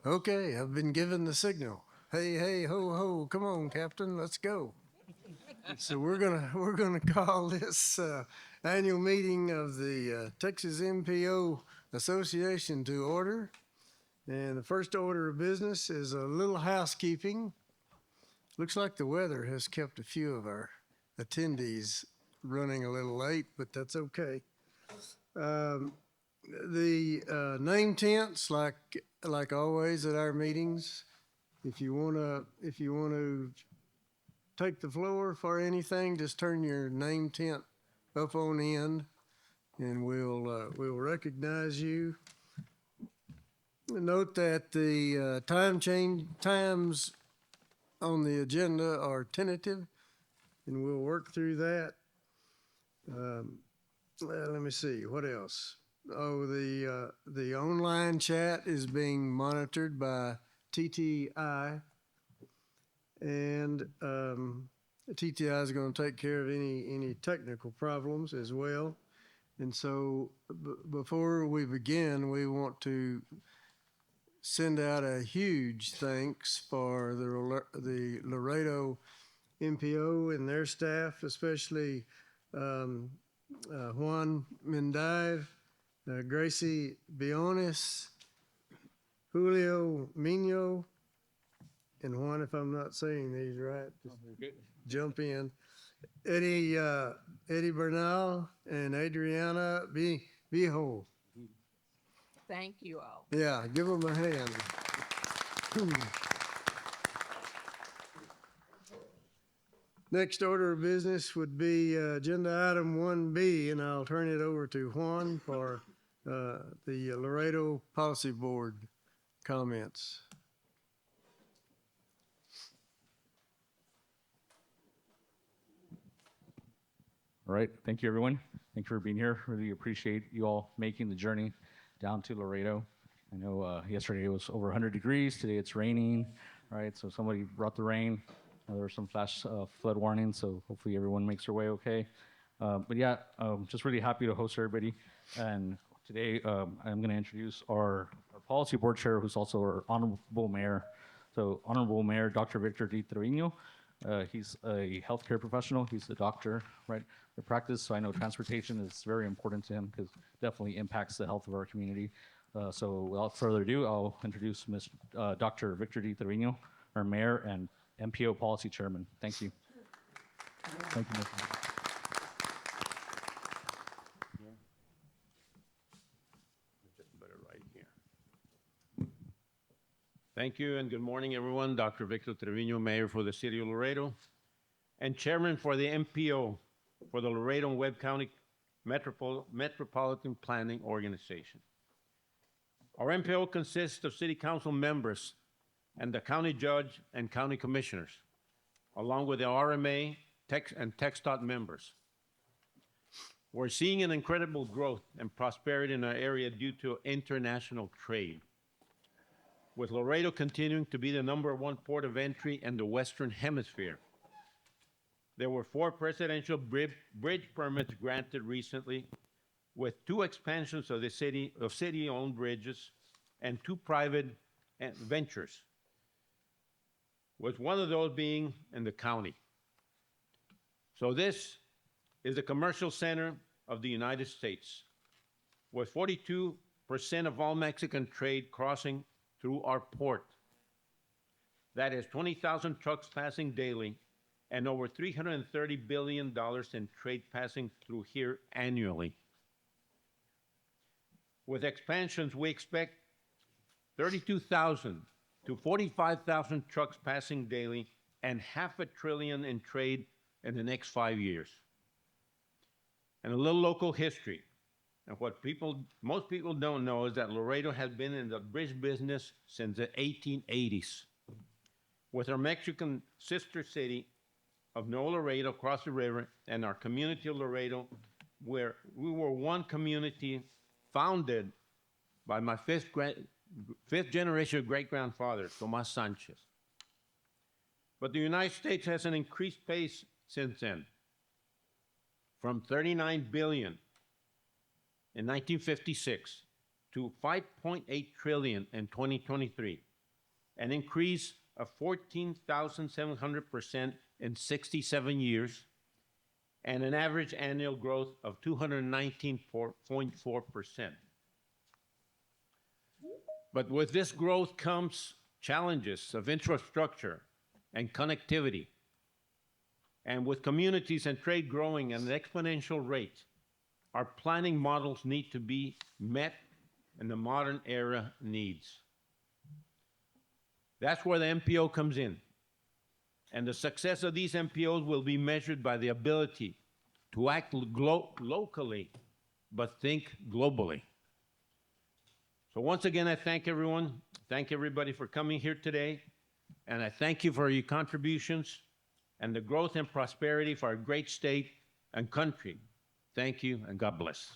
Okay, I've been given the signal. Hey, hey, ho, ho, come on, Captain, let's go. So we're gonna call this annual meeting of the Texas MPO Association to order. And the first order of business is a little housekeeping. Looks like the weather has kept a few of our attendees running a little late, but that's okay. Um, the name tents, like always at our meetings, if you wanna take the floor for anything, just turn your name tent up on end, and we'll recognize you. Note that the times on the agenda are tentative, and we'll work through that. Let me see, what else? Oh, the online chat is being monitored by TTI, and TTI is going to take care of any technical problems as well. And so, before we begin, we want to send out a huge thanks for the Laredo MPO and their staff, especially Juan Mendive, Gracie Bionis, Julio Mino, and Juan, if I'm not saying these right, just jump in. Eddie Bernal and Adriana Viejo. Thank you all. Yeah, give them a hand. Next order of business would be agenda item 1B, and I'll turn it over to Juan for the Laredo Policy Board comments. All right, thank you everyone. Thank you for being here. Really appreciate you all making the journey down to Laredo. I know yesterday it was over 100 degrees. Today it's raining, right? So somebody brought the rain. There were some flash flood warnings, so hopefully everyone makes their way okay. But yeah, just really happy to host everybody. And today I'm going to introduce our policy board chair, who's also our honorable mayor. So honorable mayor, Dr. Victor D. Trevino. He's a healthcare professional. He's a doctor, right? The practice, so I know transportation is very important to him because it definitely impacts the health of our community. So without further ado, I'll introduce Dr. Victor D. Trevino, our mayor and MPO policy chairman. Thank you. Thank you, Mr. Thank you and good morning, everyone. Dr. Victor Trevino, Mayor for the City of Laredo and Chairman for the MPO for the Laredo and Webb County Metropolitan Planning Organization. Our MPO consists of City Council members and the County Judge and County Commissioners, along with the RMA and TxDOT members. We're seeing an incredible growth and prosperity in our area due to international trade, with Laredo continuing to be the #1 port of entry in the Western Hemisphere. There were 4 presidential bridge permits granted recently, with 2 expansions of city-owned bridges and 2 private ventures, with one of those being in the county. So this is the commercial center of the United States, with 42% of all Mexican trade crossing through our port. That is 20,000 trucks passing daily and over $330 billion in trade passing through here annually. With expansions, we expect 32,000 to 45,000 trucks passing daily and $500 billion in trade in the next 5 years. And a little local history. And what most people don't know is that Laredo has been in the bridge business since the 1880s. With our Mexican sister city of Nuevo Laredo across the river and our community of Laredo, where we were one community founded by my fifth generation great-grandfather, Tomas Sanchez. But the United States has an increased pace since then, from 39 billion in 1956 to 5.8 trillion in 2023. an increase of 14,700% in 67 years, and an average annual growth of 219.4%. But with this growth comes challenges of infrastructure and connectivity. And with communities and trade growing at an exponential rate, our planning models need to be met and the modern era needs. That's where the MPO comes in. And the success of these MPOs will be measured by the ability to act locally, but think globally. So once again, I thank everyone. Thank everybody for coming here today. And I thank you for your contributions and the growth and prosperity for our great state and country. Thank you, and God bless.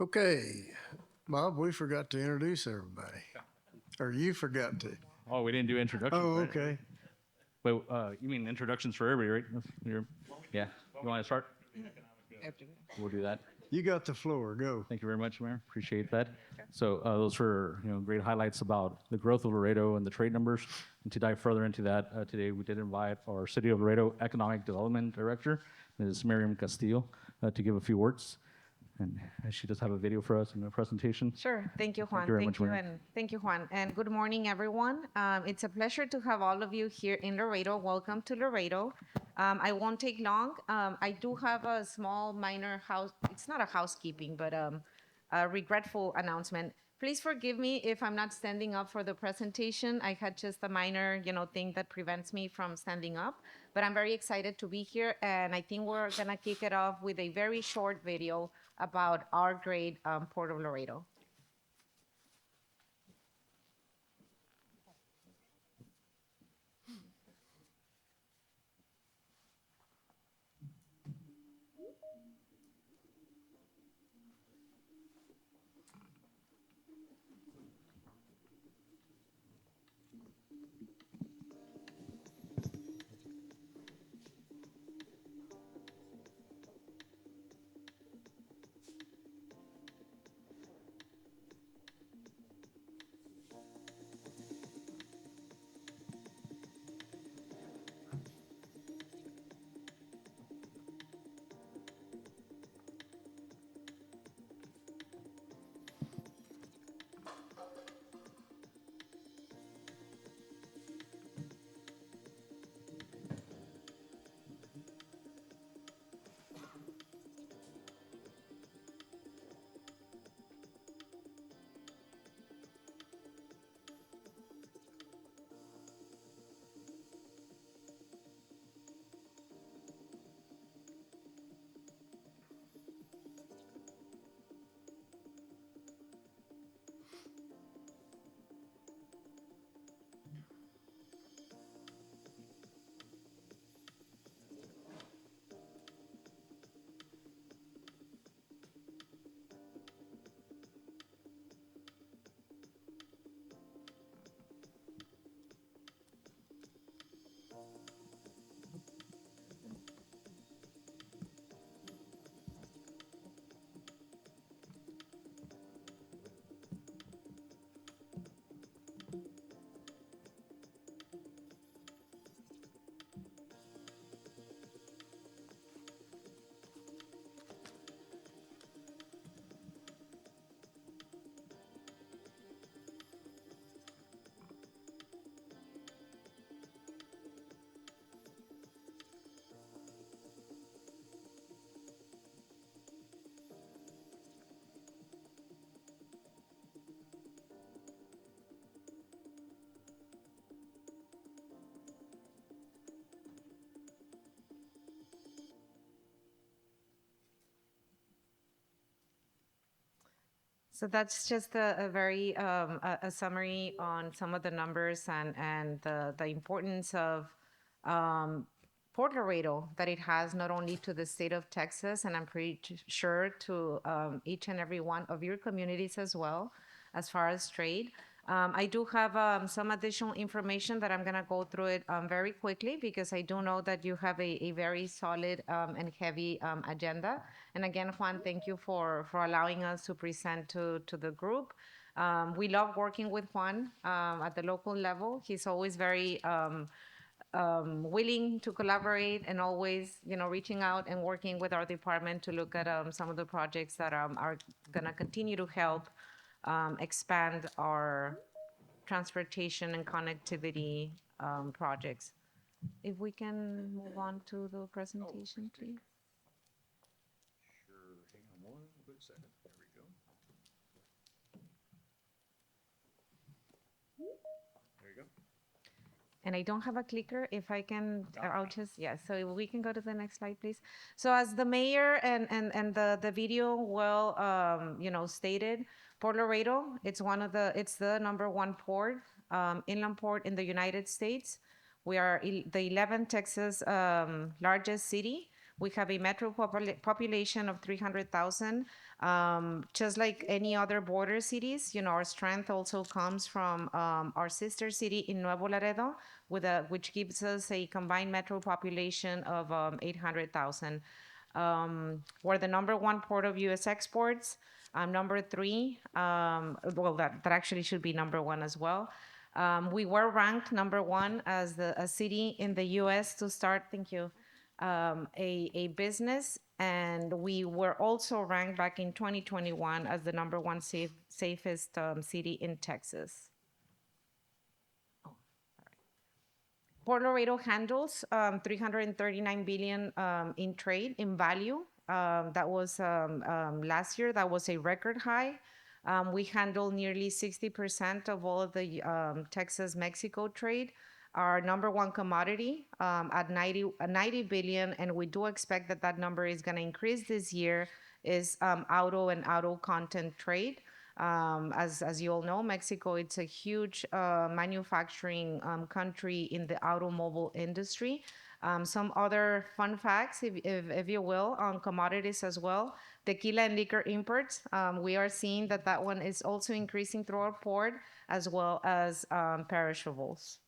Okay, Bob, we forgot to introduce everybody. Or you forgot to. Oh, we didn't do introductions. Oh, right? okay. Wait, you mean introductions for everybody, right? Yeah. You want to start? After that. We'll do that. You got the floor. Go. Thank you very much, Mayor. Appreciate that. So those were great highlights about the growth of Laredo and the trade numbers. And to dive further into that, today we did invite our City of Laredo Economic Development Director, Ms. Miriam Castillo, to give a few words. And she does have a video for us in the presentation. Sure. Thank you, Juan. you very much, Mayor. And thank you, Juan. And good morning, everyone. It's a pleasure to have all of you here in Laredo. Welcome to Laredo. I won't take long. I do have a small, minor it's not a housekeeping, but a regretful announcement. Please forgive me if I'm not standing up for the presentation. I had just a minor, thing that prevents me from standing up. But I'm very excited to be here, and I think we're gonna kick it off with a very short video about our great Port of Laredo. So that's just a very a summary on some of the numbers and the importance of Port Laredo that it has not only to the state of Texas, and I'm pretty sure to each and every one of your communities as well, as far as trade. I do have some additional information that I'm going to go through it very quickly because I do know that you have a very solid and heavy agenda. And again, Juan, thank you for allowing us to present to the group. We love working with Juan at the local level. He's always very willing to collaborate and always, reaching out and working with our department to look at some of the projects that are going to continue to help expand our transportation and connectivity projects. If we can move on to the presentation, please. Sure, hang on one quick second. There we go. There you go. And I don't have a clicker. If I can, I'll just, yeah. So we can go to the next slide, please. So as the mayor and the video well, stated, Port Laredo, it's the number one port, inland port in the United States. We are the 11th Texas largest city. We have a metro population of 300,000. Just like any other border cities, our strength also comes from our sister city in Nuevo Laredo, which gives us a combined metro population of 800,000. We're the number one port of U.S. exports. Number three, that actually should be number one as well. We were ranked number one as a city in the U.S. to start. Thank you. A business, and we were also ranked back in 2021 as the number one safest city in Texas. Port Laredo handles 339 billion in trade in value. That was last year. That was a record high. We handle nearly 60% of all of the Texas-Mexico trade. Our number one commodity at 90 billion, and we do expect that number is going to increase this year, is auto and auto content trade. As you all know, Mexico, it's a huge manufacturing country in the automobile industry. Some other fun facts, if you will, on commodities as well. Tequila and liquor imports, we are seeing that one is also increasing through our port, as well as perishables.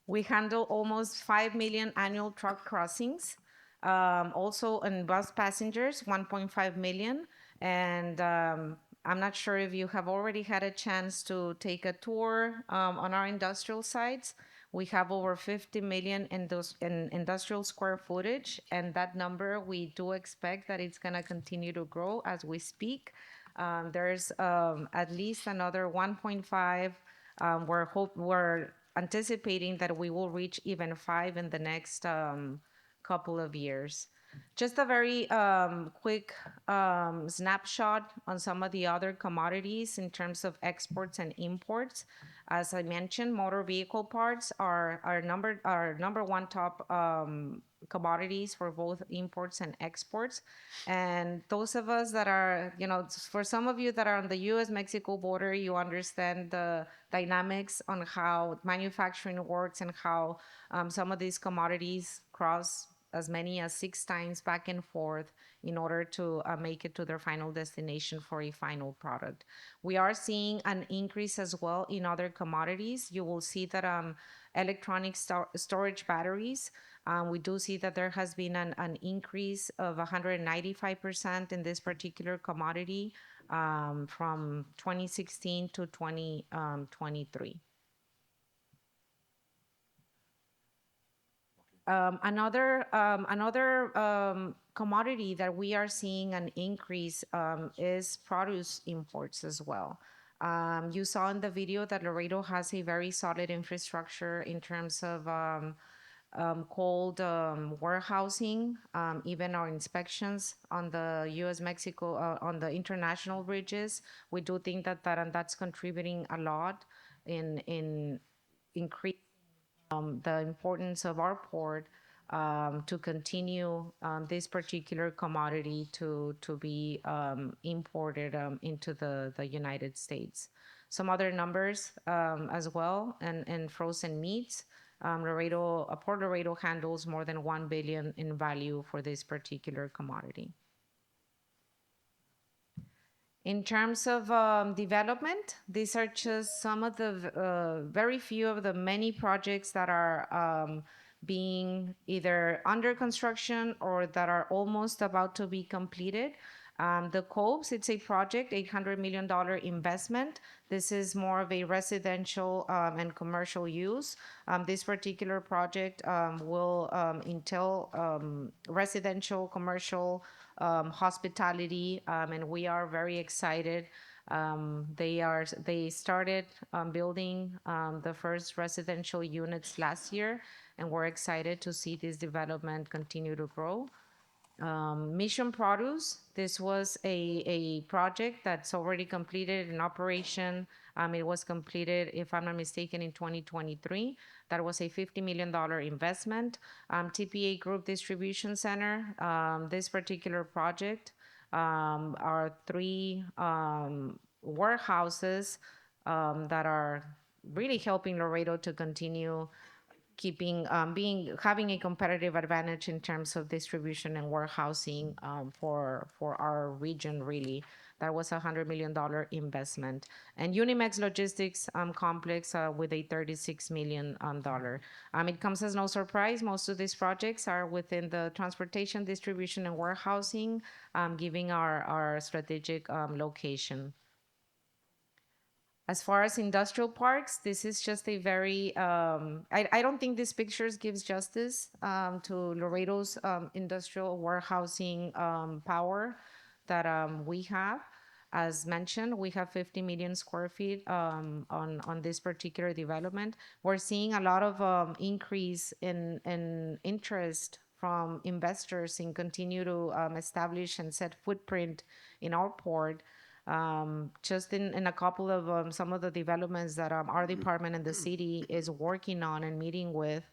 We handle almost 5 million annual truck crossings. Also in bus passengers, 1.5 million. And I'm not sure if you have already had a chance to take a tour on our industrial sites. We have over 50 million in industrial square footage, and that number, we do expect that it's going to continue to grow as we speak. There's at least another 1.5. We're anticipating that we will reach even 5 in the next couple of years. Just a very quick snapshot on some of the other commodities in terms of exports and imports. As I mentioned, motor vehicle parts are number one top commodities for both imports and exports. And those of us that are, for some of you that are on the U.S.-Mexico border, you understand the dynamics on how manufacturing works and how some of these commodities cross as many as 6 times back and forth in order to make it to their final destination for a final product. We are seeing an increase as well in other commodities. You will see that electronic storage batteries, we do see that there has been an increase of 195% in this particular commodity from 2016 to 2023. Another commodity that we are seeing an increase is produce imports as well. You saw in the video that Laredo has a very solid infrastructure in terms of cold warehousing, even our inspections on the U.S.-Mexico, on the international bridges. We do think that's contributing a lot in increasing the importance of our port to continue this particular commodity to be imported into the United States. Some other numbers as well, and frozen meats. Port Laredo handles more than 1 billion in value for this particular commodity. In terms of development, these are just some of the very few of the many projects that are being either under construction or that are almost about to be completed. The Coves, it's a project, $800 million investment. This is more of a residential and commercial use. This particular project will entail residential, commercial, hospitality, and we are very excited. They started building the first residential units last year, and we're excited to see this development continue to grow. Mission Produce, this was a project that's already completed in operation. It was completed, if I'm not mistaken, in 2023. That was a $50 million investment. TPA Group Distribution Center, this particular project are 3 warehouses that are really helping Laredo to continue having a competitive advantage in terms of distribution and warehousing for our region. Really, that was $100 million investment. And Unimex Logistics Complex with a $36 million dollar. It comes as no surprise. Most of these projects are within the transportation, distribution, and warehousing, giving our strategic location. As far as industrial parks, this is just a very, I don't think this pictures gives justice to Laredo's industrial warehousing power that we have. As mentioned, we have 50 million square feet on this particular development. We're seeing a lot of increase in interest from investors in continue to establish and set footprint in our port. Just in a couple of some of the developments that our department and the city is working on and meeting with,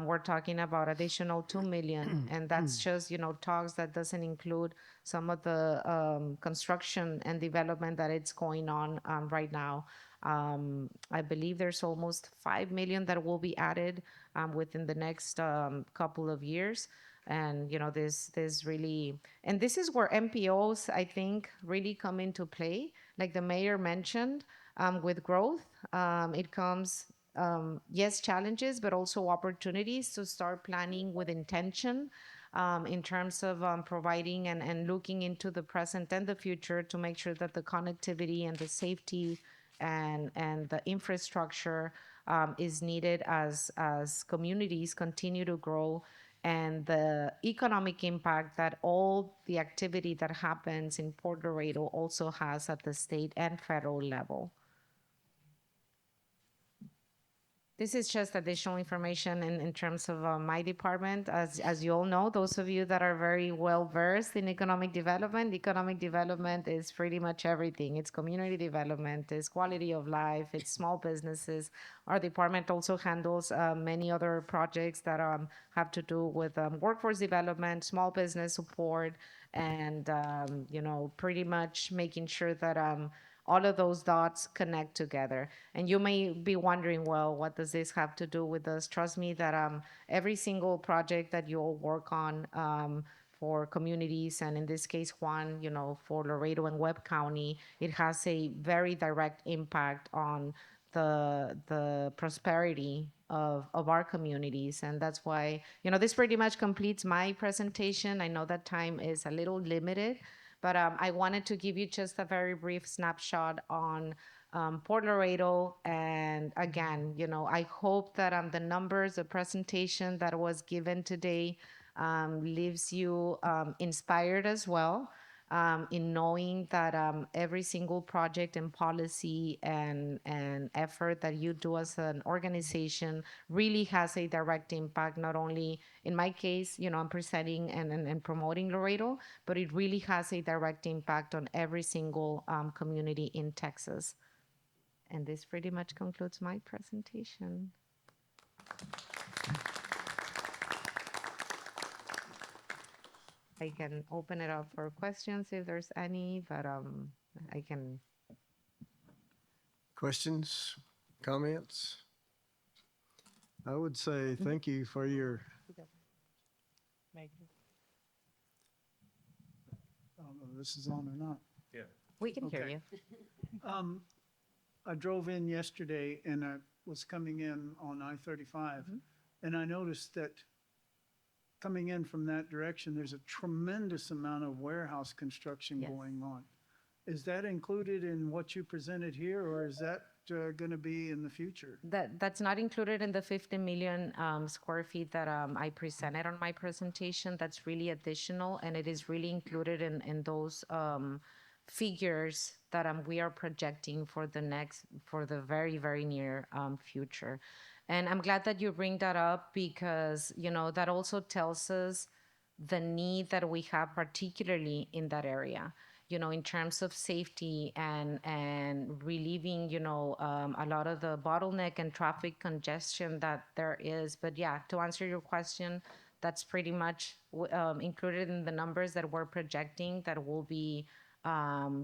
we're talking about additional 2 million, and that's just talks that doesn't include some of the construction and development that it's going on right now. I believe there's almost 5 million that will be added within the next couple of years. And this really, and this is where MPOs, I think, really come into play. Like the mayor mentioned, with growth, it comes yes, challenges, but also opportunities to start planning with intention in terms of providing and looking into the present and the future to make sure that the connectivity and the safety and the infrastructure is needed as communities continue to grow, and the economic impact that all the activity that happens in Port Laredo also has at the state and federal level. This is just additional information in terms of my department. As you all know, those of you that are very well versed in economic development is pretty much everything. It's community development, it's quality of life, it's small businesses. Our department also handles many other projects that have to do with workforce development, small business support, and pretty much making sure that all of those dots connect together. And you may be wondering, well, what does this have to do with us? Trust me that every single project that you all work on for communities, and in this case, Juan, for Laredo and Webb County, it has a very direct impact on the prosperity of our communities. And that's why, this pretty much completes my presentation. I know that time is a little limited, but I wanted to give you just a very brief snapshot on Port Laredo. And again, I hope that the numbers, the presentation that was given today leaves you inspired as well in knowing that every single project and policy and effort that you do as an organization really has a direct impact, not only in my case, I'm presenting and promoting Laredo, but it really has a direct impact on every single community in Texas. And this pretty much concludes my presentation. I can open it up for questions if there's any, but I can. Questions, comments? I would say thank you for your, I don't know if this is on or not. Yeah. We can hear Okay. you. I drove in yesterday and I was coming in on I-35, and I noticed that coming in from that direction, there's a tremendous amount of warehouse construction Yes. going on. Is that included in what you presented here, or is that going to be in the future? That's not included in the 50 million square feet that I presented on my presentation. That's really additional, and it is really included in those figures that we are projecting for the very, very near future. And I'm glad that you bring that up because, that also tells us the need that we have, particularly in that area, in terms of safety and relieving, a lot of the bottleneck and traffic congestion that there is. But yeah, to answer your question, that's pretty much included in the numbers that we're projecting that will be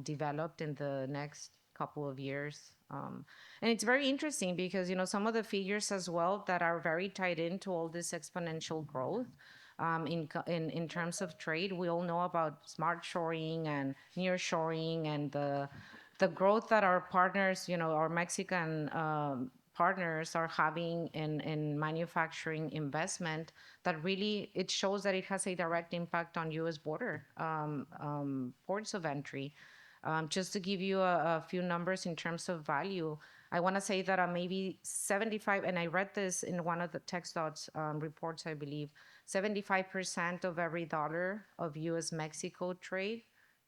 developed in the next couple of years. And it's very interesting because, some of the figures as well that are very tied into all this exponential growth in terms of trade. We all know about smart shoring and near shoring and the growth that our partners, our Mexican partners are having in manufacturing investment that really, it shows that it has a direct impact on U.S. border ports of entry. Just to give you a few numbers in terms of value, I want to say that maybe 75, and I read this in one of the TxDOT's reports, I believe, 75% of every dollar of U.S.-Mexico trade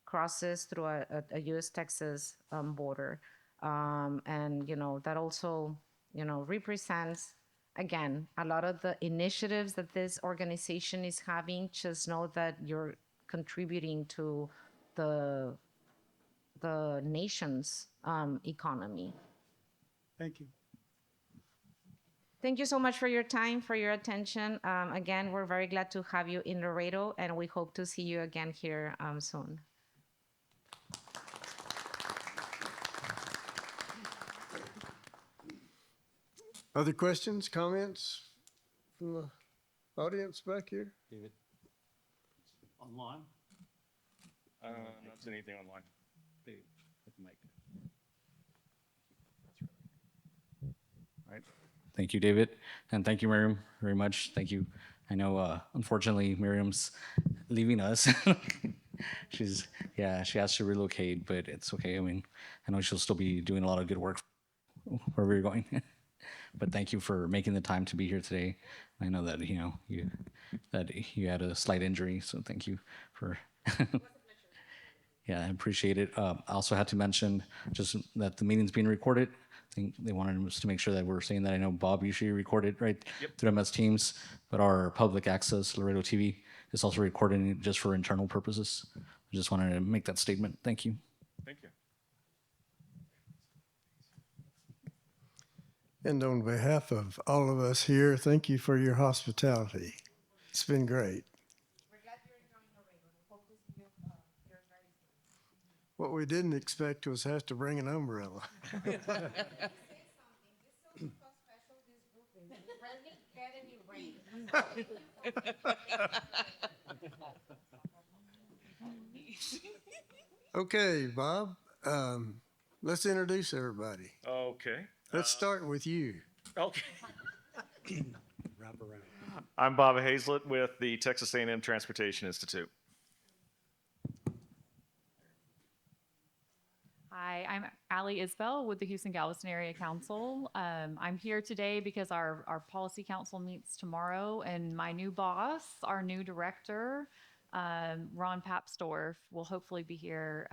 crosses through a U.S.-Texas border. And, that also, represents, again, a lot of the initiatives that this organization is having. Just know that you're contributing to the nation's economy. Thank you. Thank you so much for your time, for your attention. Again, we're very glad to have you in Laredo, and we hope to see you again here soon. Other questions, comments from the audience back here? David? Online? Not seen anything online. David, hit the mic. All right. Thank you, David. And thank you, Miriam, very much. Thank you. I know, unfortunately, Miriam's leaving us. She has to relocate, but it's okay. I mean, I know she'll still be doing a lot of good work wherever you're going. But thank you for making the time to be here today. I know that, you had a slight injury, so thank you for. Yeah, I appreciate it. I also had to mention just that the meeting's being recorded. I think they wanted us to make sure that we're saying that. I know Bob usually recorded right through MS Teams, but our public access Laredo TV is also recording just for internal purposes. I just wanted to make that statement. Thank you. Thank you. And on behalf of all of us here, thank you for your hospitality. It's been great. We're glad you're enjoying Laredo. We hope to see you here very soon. What we didn't expect was have to bring an umbrella. Okay, Bob, let's introduce everybody. Okay. Let's start with you. Okay. Wrap around. I'm Bob Hazlett with the Texas A&M Transportation Institute. Hi, I'm Allie Isbell with the Houston Galveston Area Council. I'm here today because our policy council meets tomorrow, and my new boss, our new director, Ron Papsdorf, will hopefully be here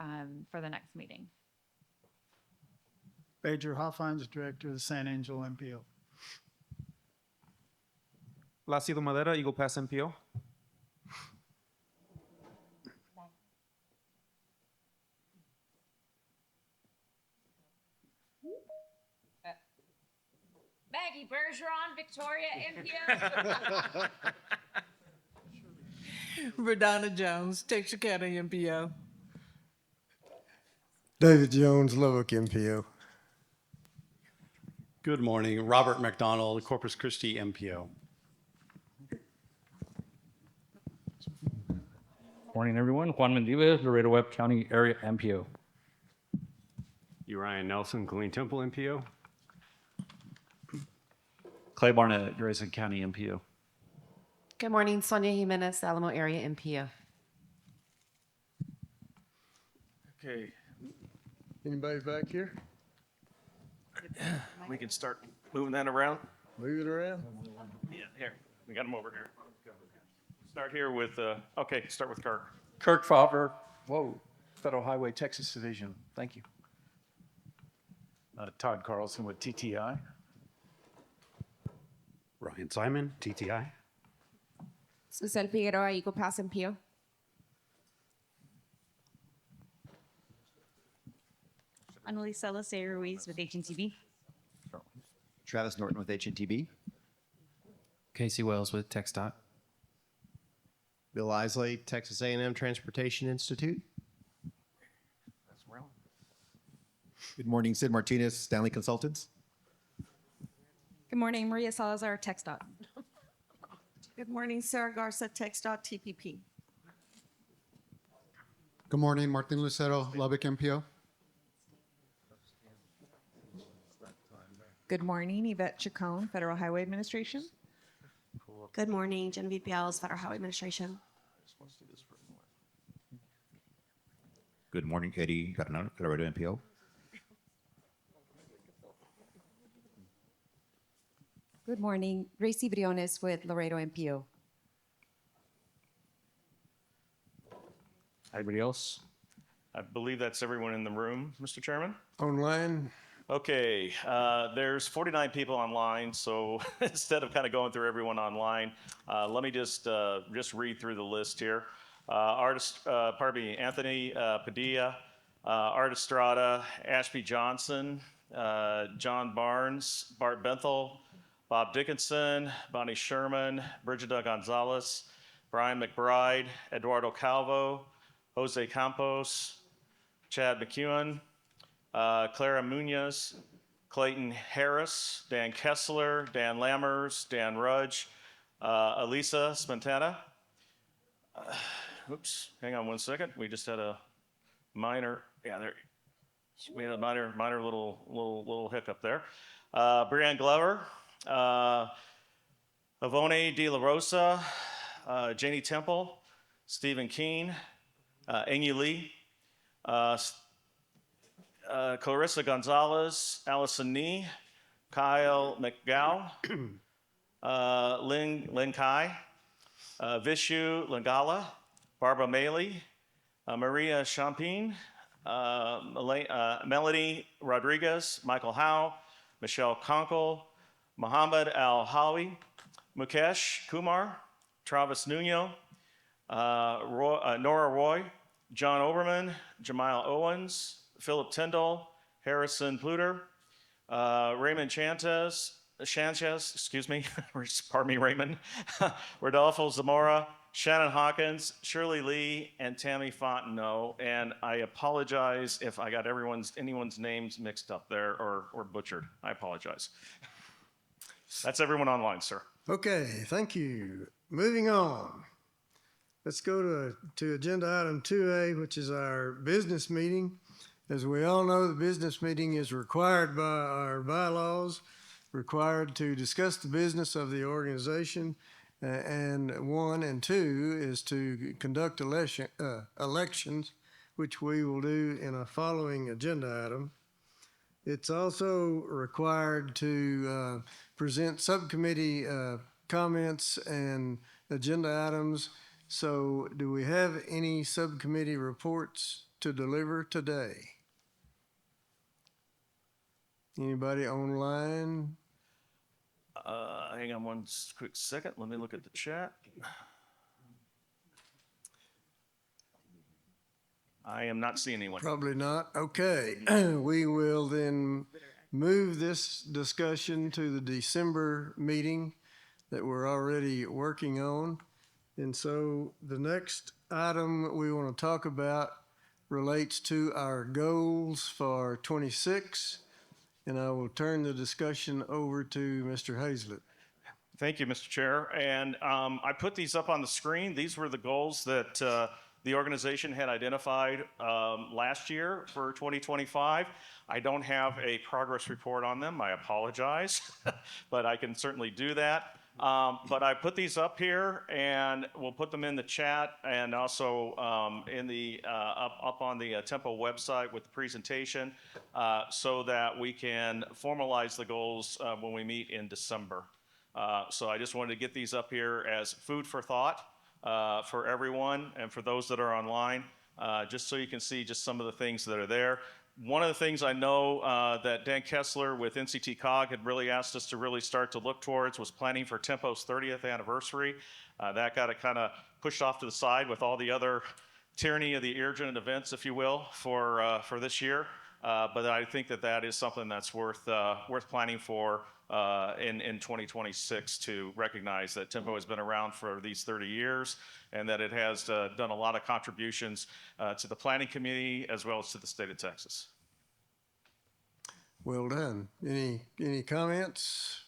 for the next meeting. Major Hoffhein's director of the San Angel MPO. Lácido Madera, Eagle Pass MPO. Maggie Bergeron, Victoria, MPO. Verdonna Jones, Texarkana MPO. David Jones, Lubbock MPO. Good morning. Robert McDonald, Corpus Christi MPO. Morning, everyone. Juan Mendiva, Laredo Webb County Area MPO. Uriah Nelson, Killeen Temple, MPO. Clay Barnett, Grayson County MPO. Good morning, Sonia Jimenez, Alamo Area MPO. Okay. Anybody back here? We can start moving that around. Move it around? Yeah, here. We got them over here. Start here with, okay, start with Kirk. Kirk Favre, Federal Highway Texas Division. Thank you. Todd Carlson with TTI. Ryan Simon, TTI. Susel Figueroa, Eagle Pass MPO. Annalisa Lace Ruiz with HNTB. Travis Norton with HNTB. Casey Wells with TxDOT. Bill Isley, Texas A&M Transportation Institute. Good morning, Sid Martinez, Stanley Consultants. Good morning, Maria Salazar, TxDOT. Good morning, Sarah Garza, TxDOT TPP. Good morning, Martin Lucero, Lubbock MPO. Good morning, Yvette Chacon, Federal Highway Administration. Good morning, Genevieve Biales, Federal Highway Administration. Good morning, Eddie Garnano, Laredo MPO. Good morning, Gracie Briones with Laredo MPO. Anybody else? I believe that's everyone in the room, Mr. Chairman. Online? Okay, there's 49 people online, so instead of kind of going through everyone online, let me just read through the list here. Anthony Padilla, Art Estrada, Ashby Johnson, John Barnes, Bart Benthel, Bob Dickinson, Bonnie Sherman, Brigida Gonzalez, Brian McBride, Eduardo Calvo, Jose Campos, Chad McEwen, Clara Munoz, Clayton Harris, Dan Kessler, Dan Lammers, Dan Rudge, Elisa Spantana. Oops, hang on one second. We just had a minor, we had a minor little hiccup there. Brianne Glover, Avone De La Rosa, Janie Temple, Stephen Keene, Enyu Lee, Clarissa Gonzalez, Allison Nee, Kyle McGow, Lin Kai, Vishu Lingala, Barbara Maley, Maria Champine, Melody Rodriguez, Michael Howe, Michelle Conkle, Mohammed Al-Hawi, Mukesh Kumar, Travis Nuno, Nora Roy, John Oberman, Jamile Owens, Philip Tyndall, Harrison Pluter, Raymond Sanchez, excuse me, pardon me, Raymond, Rodolfo Zamora, Shannon Hawkins, Shirley Lee, and Tammy Fontenot. And I apologize if I got anyone's names mixed up there or butchered. I apologize. That's everyone online, sir. Okay, thank you. Moving on. Let's go to agenda item 2A, which is our business meeting. As we all know, the business meeting is required by our bylaws, required to discuss the business of the organization, and 1 and 2 is to conduct elections, which we will do in a following agenda item. It's also required to present subcommittee comments and agenda items. So do we have any subcommittee reports to deliver today? Anybody online? Hang on one quick second. Let me look at the chat. I am not seeing anyone. Probably not. Okay. We will then move this discussion to the December meeting that we're already working on. And so the next item we want to talk about relates to our goals for 26. And I will turn the discussion over to Mr. Hazlett. Thank you, Mr. Chair. And I put these up on the screen. These were the goals that the organization had identified last year for 2025. I don't have a progress report on them. I apologize, but I can certainly do that. But I put these up here, and we'll put them in the chat and also in the up on the Tempo website with the presentation, so that we can formalize the goals when we meet in December. So I just wanted to get these up here as food for thought for everyone and for those that are online, just so you can see just some of the things that are there. One of the things I know that Dan Kessler with NCT COG had really asked us to really start to look towards was planning for Tempo's 30th anniversary. That got kind of pushed off to the side with all the other tyranny of the urgent events, if you will, for this year. But I think that is something that's worth planning for in 2026, to recognize that Tempo has been around for these 30 years and that it has done a lot of contributions to the planning community as well as to the state of Texas. Well done. Any comments?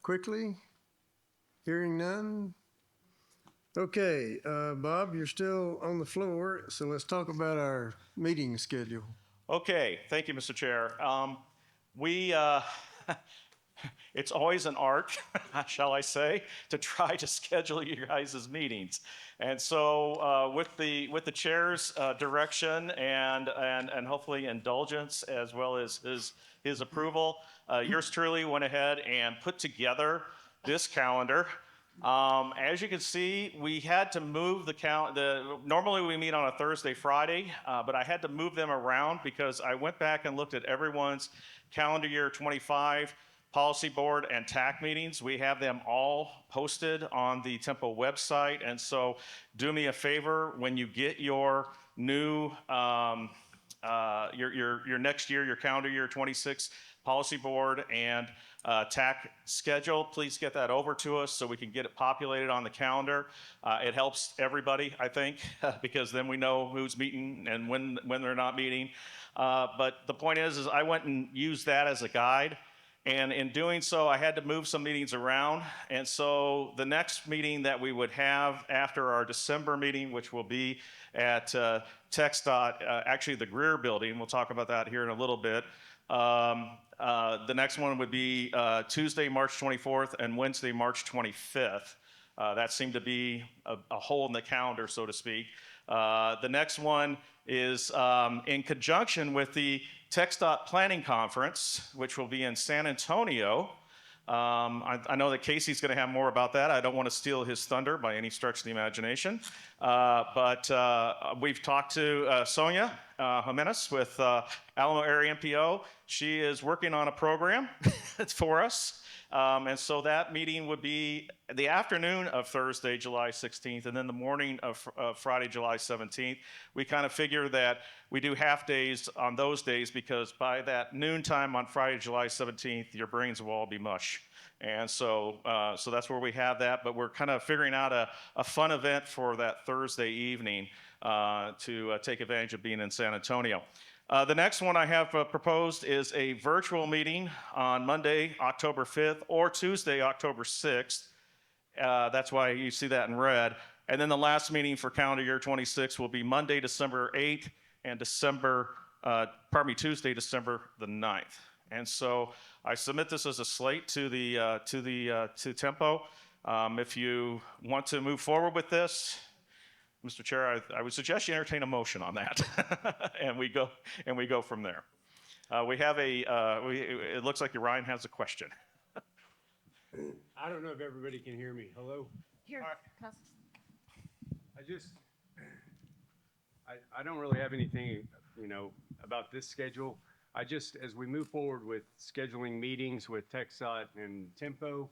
Quickly? Hearing none? Okay, Bob, you're still on the floor, so let's talk about our meeting schedule. Okay, thank you, Mr. Chair. It's always an art, shall I say, to try to schedule your guys' meetings. And so with the chair's direction and hopefully indulgence, as well as his approval, yours truly went ahead and put together this calendar. As you can see, we had to move normally we meet on a Thursday, Friday, but I had to move them around because I went back and looked at everyone's calendar year 25 policy board and TAC meetings. We have them all posted on the Tempo website. And so do me a favor, when you get your new, your next year, your calendar year 26 policy board and TAC schedule, please get that over to us so we can get it populated on the calendar. It helps everybody, I think, because then we know who's meeting and when they're not meeting. But the point is I went and used that as a guide. And in doing so, I had to move some meetings around. And so the next meeting that we would have after our December meeting, which will be at TxDOT, actually the Greer building, we'll talk about that here in a little bit. The next one would be Tuesday, March 24th and Wednesday, March 25th. That seemed to be a hole in the calendar, so to speak. The next one is in conjunction with the TxDOT Planning Conference, which will be in San Antonio. I know that Casey's going to have more about that. I don't want to steal his thunder by any stretch of the imagination. But we've talked to Sonia Jimenez with Alamo Area MPO. She is working on a program for us. And so that meeting would be the afternoon of Thursday, July 16th, and then the morning of Friday, July 17th. We kind of figure that we do half days on those days because by that noontime on Friday, July 17th, your brains will all be mush. And so that's where we have that. But we're kind of figuring out a fun event for that Thursday evening to take advantage of being in San Antonio. The next one I have proposed is a virtual meeting on Monday, October 5th, or Tuesday, October 6th. That's why you see that in red. And then the last meeting for calendar year 26 will be Monday, December 8th, and Tuesday, December the 9th. And so I submit this as a slate to Tempo. If you want to move forward with this, Mr. Chair, I would suggest you entertain a motion on that, and we go from there. We have it looks like Ryan has a question. I don't know if everybody can hear me. Hello? Here, pass. I don't really have anything, about this schedule. As we move forward with scheduling meetings with TxDOT and Tempo,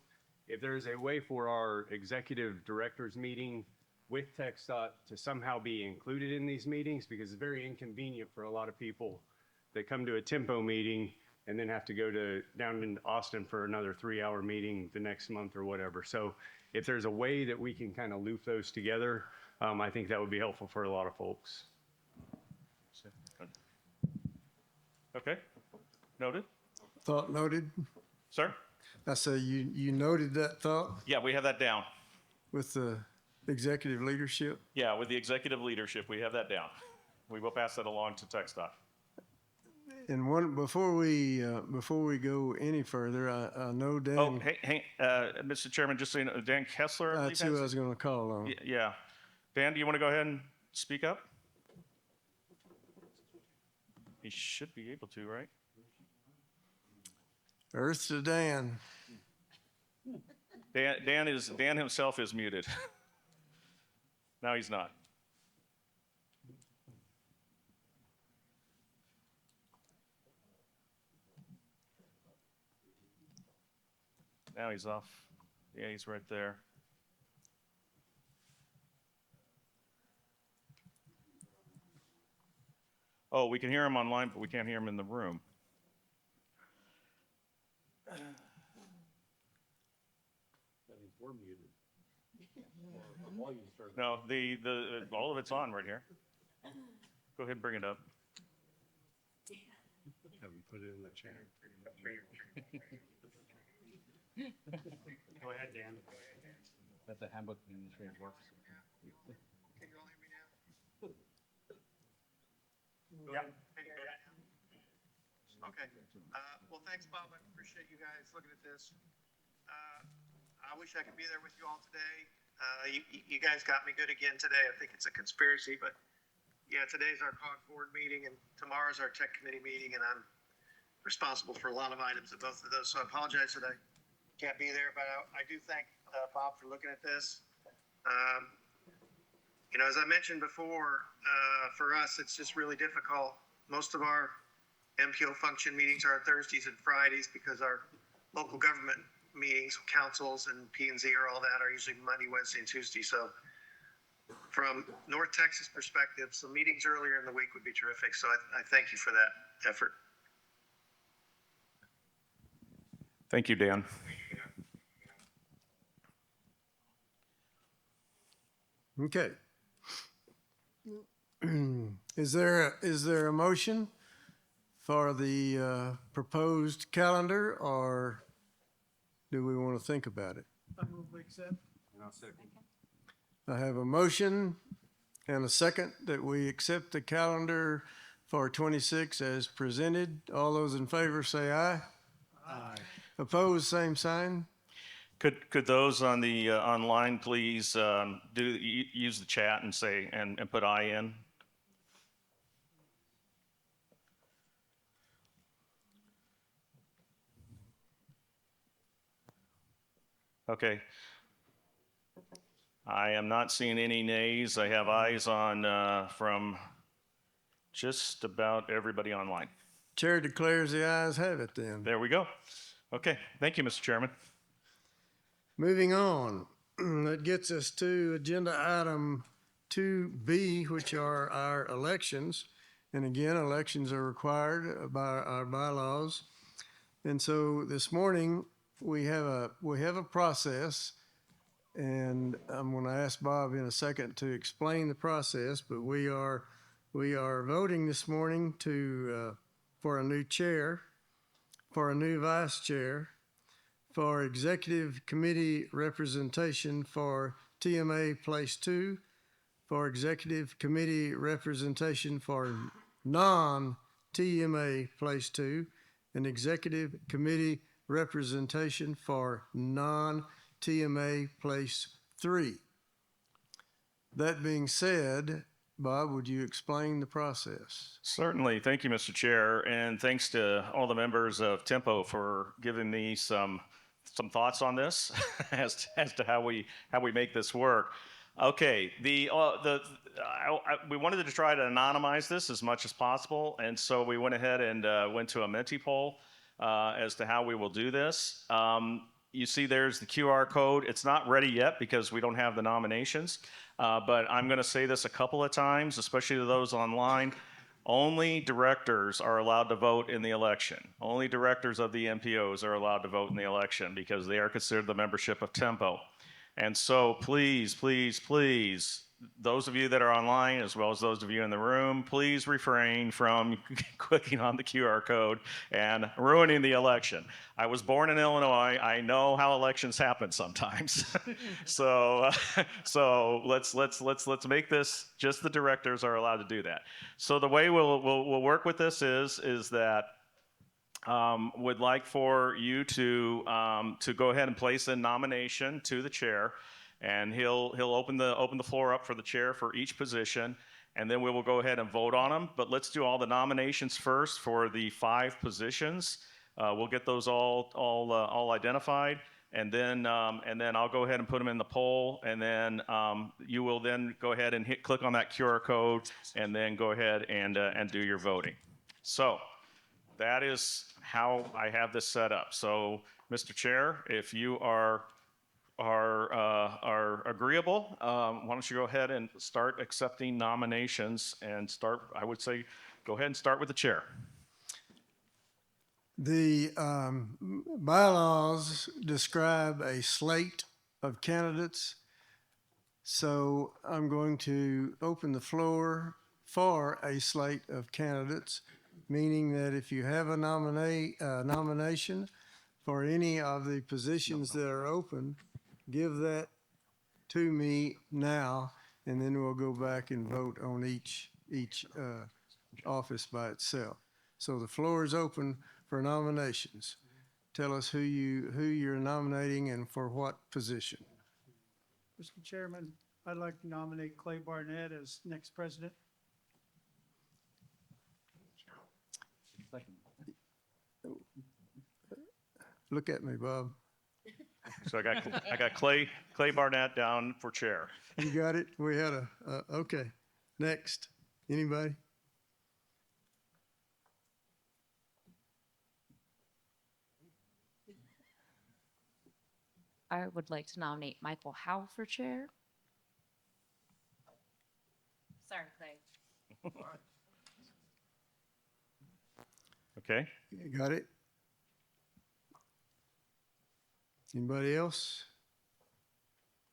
if there's a way for our executive directors meeting with TxDOT to somehow be included in these meetings, because it's very inconvenient for a lot of people that come to a Tempo meeting and then have to go down in Austin for another 3-hour meeting the next month or whatever. So if there's a way that we can kind of loop those together, I think that would be helpful for a lot of folks. Okay, noted. Thought noted. Sir? I say you noted that thought Yeah, we have that down. with the executive leadership. Yeah, with the executive leadership, we have that down. We will pass that along to TxDOT. And one, before we go any further, I know Dan. Oh, hey, Mr. Chairman, just so you know, Dan Kessler. I believe, That's who I was going to call on. Yeah. Dan, do you want to go ahead and speak up? He should be able to, right? Earth to Dan. Dan himself is muted. Now he's not. Now he's off. Yeah, he's right there. Oh, we can hear him online, but we can't hear him in the room. No, all of it's on right here. Go ahead and bring it up. Have him put it in the chat. Go ahead, Dan. That the handbook administrator works. Yeah. Okay. Well, thanks, Bob. I appreciate you guys looking at this. I wish I could be there with you all today. You guys got me good again today. I think it's a conspiracy, but yeah, today's our COG board meeting and tomorrow's our tech committee meeting, and I'm responsible for a lot of items at both of those. So I apologize that I can't be there, but I do thank Bob for looking at this. You know, as I mentioned before, for us, it's just really difficult. Most of our MPO function meetings are on Thursdays and Fridays because our local government meetings, councils and P&Z or all that are usually Monday, Wednesday, and Tuesday. So from North Texas perspective, some meetings earlier in the week would be terrific. So I thank you for that effort. Thank you, Dan. Okay. Is there a motion for the proposed calendar, or do we want to think about it? I move we accept. And I'll second. I have a motion and a second that we accept the calendar for 26 as presented. All those in favor say aye. Aye. Opposed, same sign. Could those on the online please use the chat and say and put I in? Okay. I am not seeing any nays. I have ayes on from just about everybody online. Chair declares the ayes have it then. There we go. Okay. Thank you, Mr. Chairman. Moving on, that gets us to agenda item 2B, which are our elections. And again, elections are required by our bylaws. And so this morning, we have a process, and I'm going to ask Bob in a second to explain the process, but we are voting this morning for a new chair, for a new vice chair, for executive committee representation for TMA Place 2, for executive committee representation for non-TMA Place 2, and executive committee representation for non-TMA Place 3. That being said, Bob, would you explain the process? Certainly. Thank you, Mr. Chair, and thanks to all the members of Tempo for giving me some thoughts on this as to how we make this work. Okay, we wanted to try to anonymize this as much as possible, and so we went ahead and went to a Menti poll as to how we will do this. You see there's the QR code. It's not ready yet because we don't have the nominations, but I'm going to say this a couple of times, especially to those online. Only directors are allowed to vote in the election. Only directors of the MPOs are allowed to vote in the election because they are considered the membership of Tempo. And so please, please, please those of you that are online, as well as those of you in the room, please refrain from clicking on the QR code and ruining the election. I was born in Illinois. I know how elections happen sometimes. So let's make this just the directors are allowed to do that. So the way we'll work with this is that would like for you to go ahead and place a nomination to the chair, and he'll open the floor up for the chair for each position, and then we will go ahead and vote on them. But let's do all the nominations first for the 5 positions. We'll get those all identified, and then I'll go ahead and put them in the poll, and then you will then go ahead and click on that QR code, and then go ahead and do your voting. So that is how I have this set up. So, Mr. Chair, if you are agreeable, why don't you go ahead and start accepting nominations and start, I would say, go ahead and start with the chair. The bylaws describe a slate of candidates. So I'm going to open the floor for a slate of candidates, meaning that if you have a nomination for any of the positions that are open, give that to me now, and then we'll go back and vote on each office by itself. So the floor is open for nominations. Tell us who you're nominating and for what position. Mr. Chairman, I'd like to nominate Clay Barnett as next president. Look at me, Bob. So I got Clay Barnett down for chair. You got it? We had okay. Next. Anybody? I would like to nominate Michael Howe for chair. Sorry, Clay. Okay. You got it? Anybody else?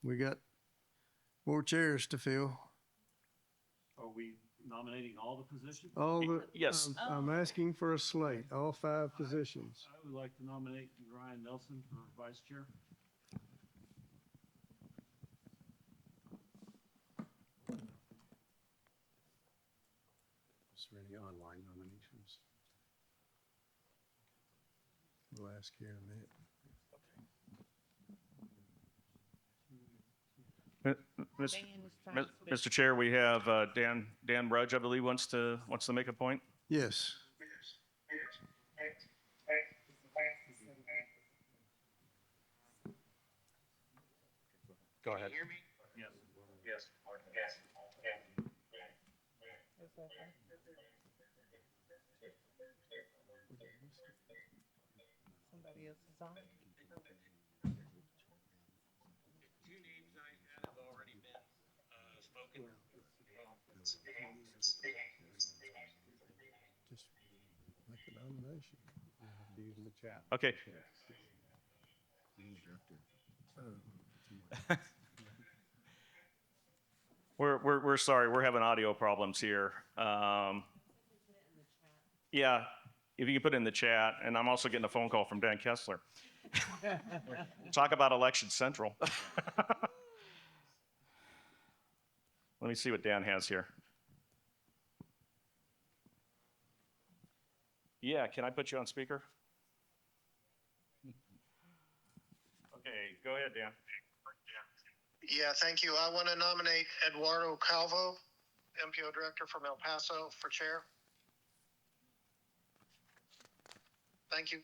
We got more chairs to fill. Are we nominating all the positions? Yes. I'm asking for a slate, all 5 positions. I would like to nominate Ryan Nelson for vice chair. Is there any online nominations? We'll ask here in a minute. Mr. Chair, we have Dan Rudge, I believe, wants to make a point. Yes. Go ahead. Hear me? Yes. Yes. Somebody else is on. Two names I had have already been spoken. Just make the nomination. Use in the chat. Okay. We're sorry. We're having audio problems here. Yeah, if you can put it in the chat, and I'm also getting a phone call from Dan Kessler. Talk about Election Central. Let me see what Dan has here. Yeah, can I put you on speaker? Okay, go ahead, Dan. Yeah, thank you. I want to nominate Eduardo Calvo, MPO Director from El Paso, for chair. Thank you.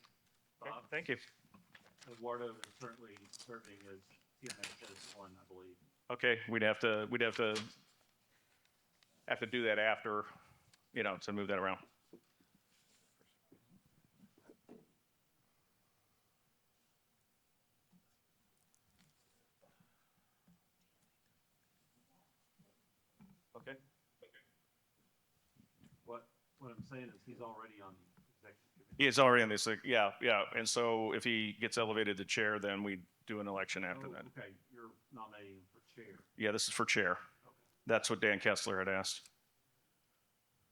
Thank you. Eduardo is currently serving as TMHS 1, I believe. Okay, we'd have to do that after, to move that around. Okay. What I'm saying is he's already on the executive committee. He is already in this, yeah. And so if he gets elevated to chair, then we do an election after that. Okay, you're nominating him for chair. Yeah, this is for chair. That's what Dan Kessler had asked.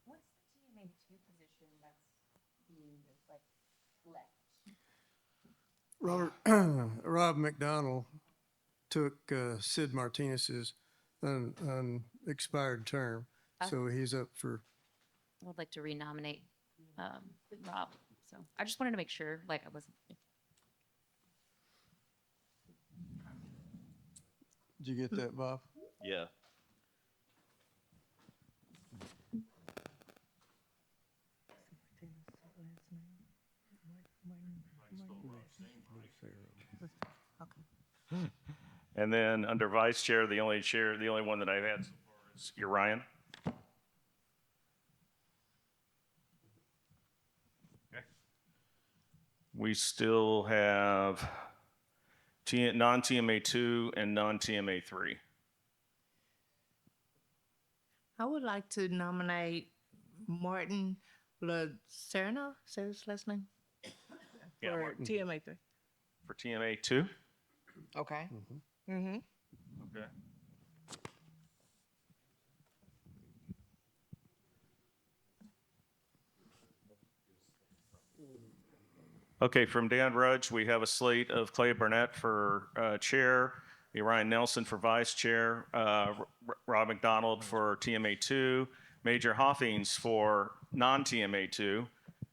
What's the TMA2 position that's being like left? Robert, Rob McDonald took Sid Martinez's unexpired term, so he's up for. I would like to renominate Rob. So I just wanted to make sure, like, I wasn't. Did you get that, Bob? Yeah. And then under vice chair, the only one that I've had so far is Urian. Okay. We still have non-TMA 2 and non-TMA 3. I would like to nominate Martin Lucerno, say his last name? Yeah, For Martin. TMA 3. For TMA 2? Okay. Mm-hmm. Okay. Okay, from Dan Rudge, we have a slate of Clay Burnett for chair, Ryan Nelson for vice chair, Rob McDonald for TMA 2, Major Hoffings for non-TMA 2,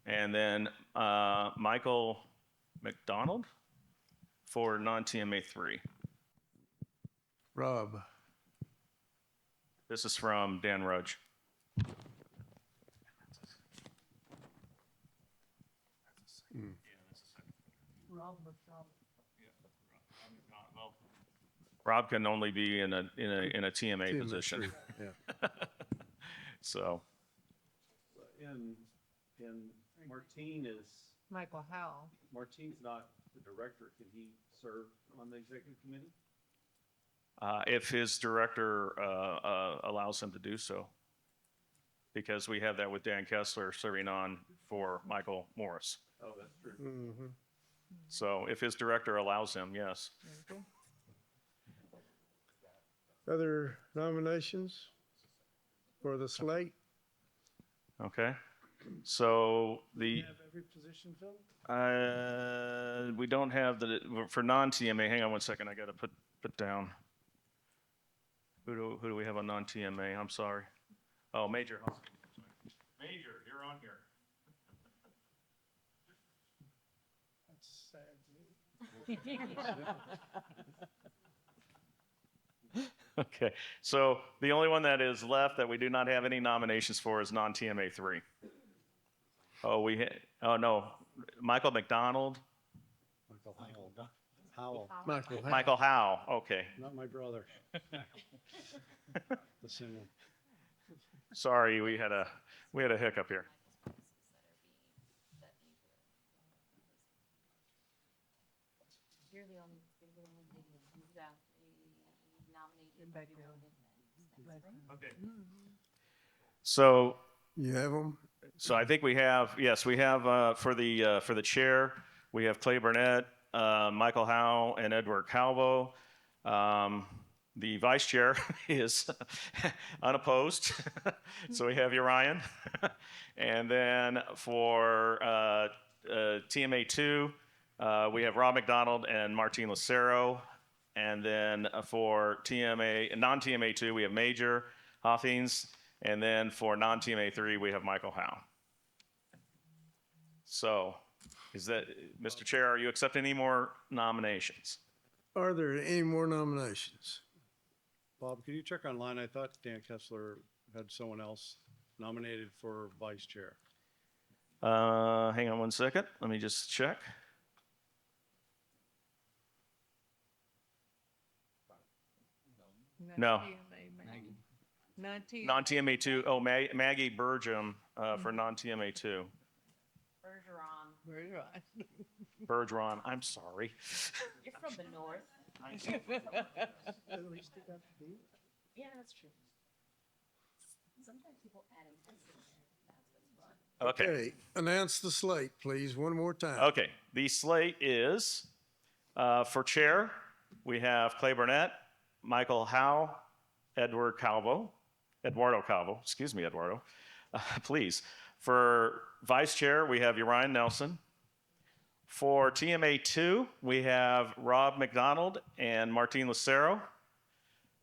and then Michael McDonald for non-TMA 3. Rob. This is from Dan Rudge. Rob can only be in a TMA position. Yeah. So. And Martine is, Michael Howell. Martine's not the director. Can he serve on the executive committee? If his director allows him to do so. Because we have that with Dan Kessler serving on for Michael Morris. Oh, that's true. Mm-hmm. So if his director allows him, yes. Other nominations for the slate? Okay. So the Have every position filled? we don't have for non-TMA. Hang on one second. I got to put down. Who do we have on non-TMA? I'm sorry. Oh, Major. Major, you're on here. That's sad. Okay, so the only one that is left that we do not have any nominations for is non-TMA 3. Oh, no, Michael McDonald. Howell. Michael Howe, okay. Not my brother. The singer. Sorry, we had a hiccup here. You're the only thing that nominated. Okay. So you have them. So I think we have for the chair we have Clay Burnett, Michael Howe, and Edward Calvo. The vice chair is unopposed, so we have Urian. And then for TMA 2, we have Rob McDonald and Martin Lucero. And then for non-TMA 2, we have Major Hoffings. And then for non-TMA 3, we have Michael Howe. So, Mr. Chair, are you accepting any more nominations? Are there any more nominations? Bob, could you check online? I thought Dan Kessler had someone else nominated for vice chair. Hang on one second. Let me just check. No. Non-TMA 2. Oh, Maggie Burgum for non-TMA 2. Bergeron. I'm sorry. You're from the north. At least it got to be. Yeah, that's true. Sometimes people add them. Okay. Announce the slate, please, one more time. Okay. The slate is for chair, we have Clay Burnett, Michael Howe, Edward Calvo. Eduardo Calvo, excuse me, Eduardo, please. For vice chair, we have Uriah Nelson. For TMA 2, we have Rob McDonald and Martine Lucero.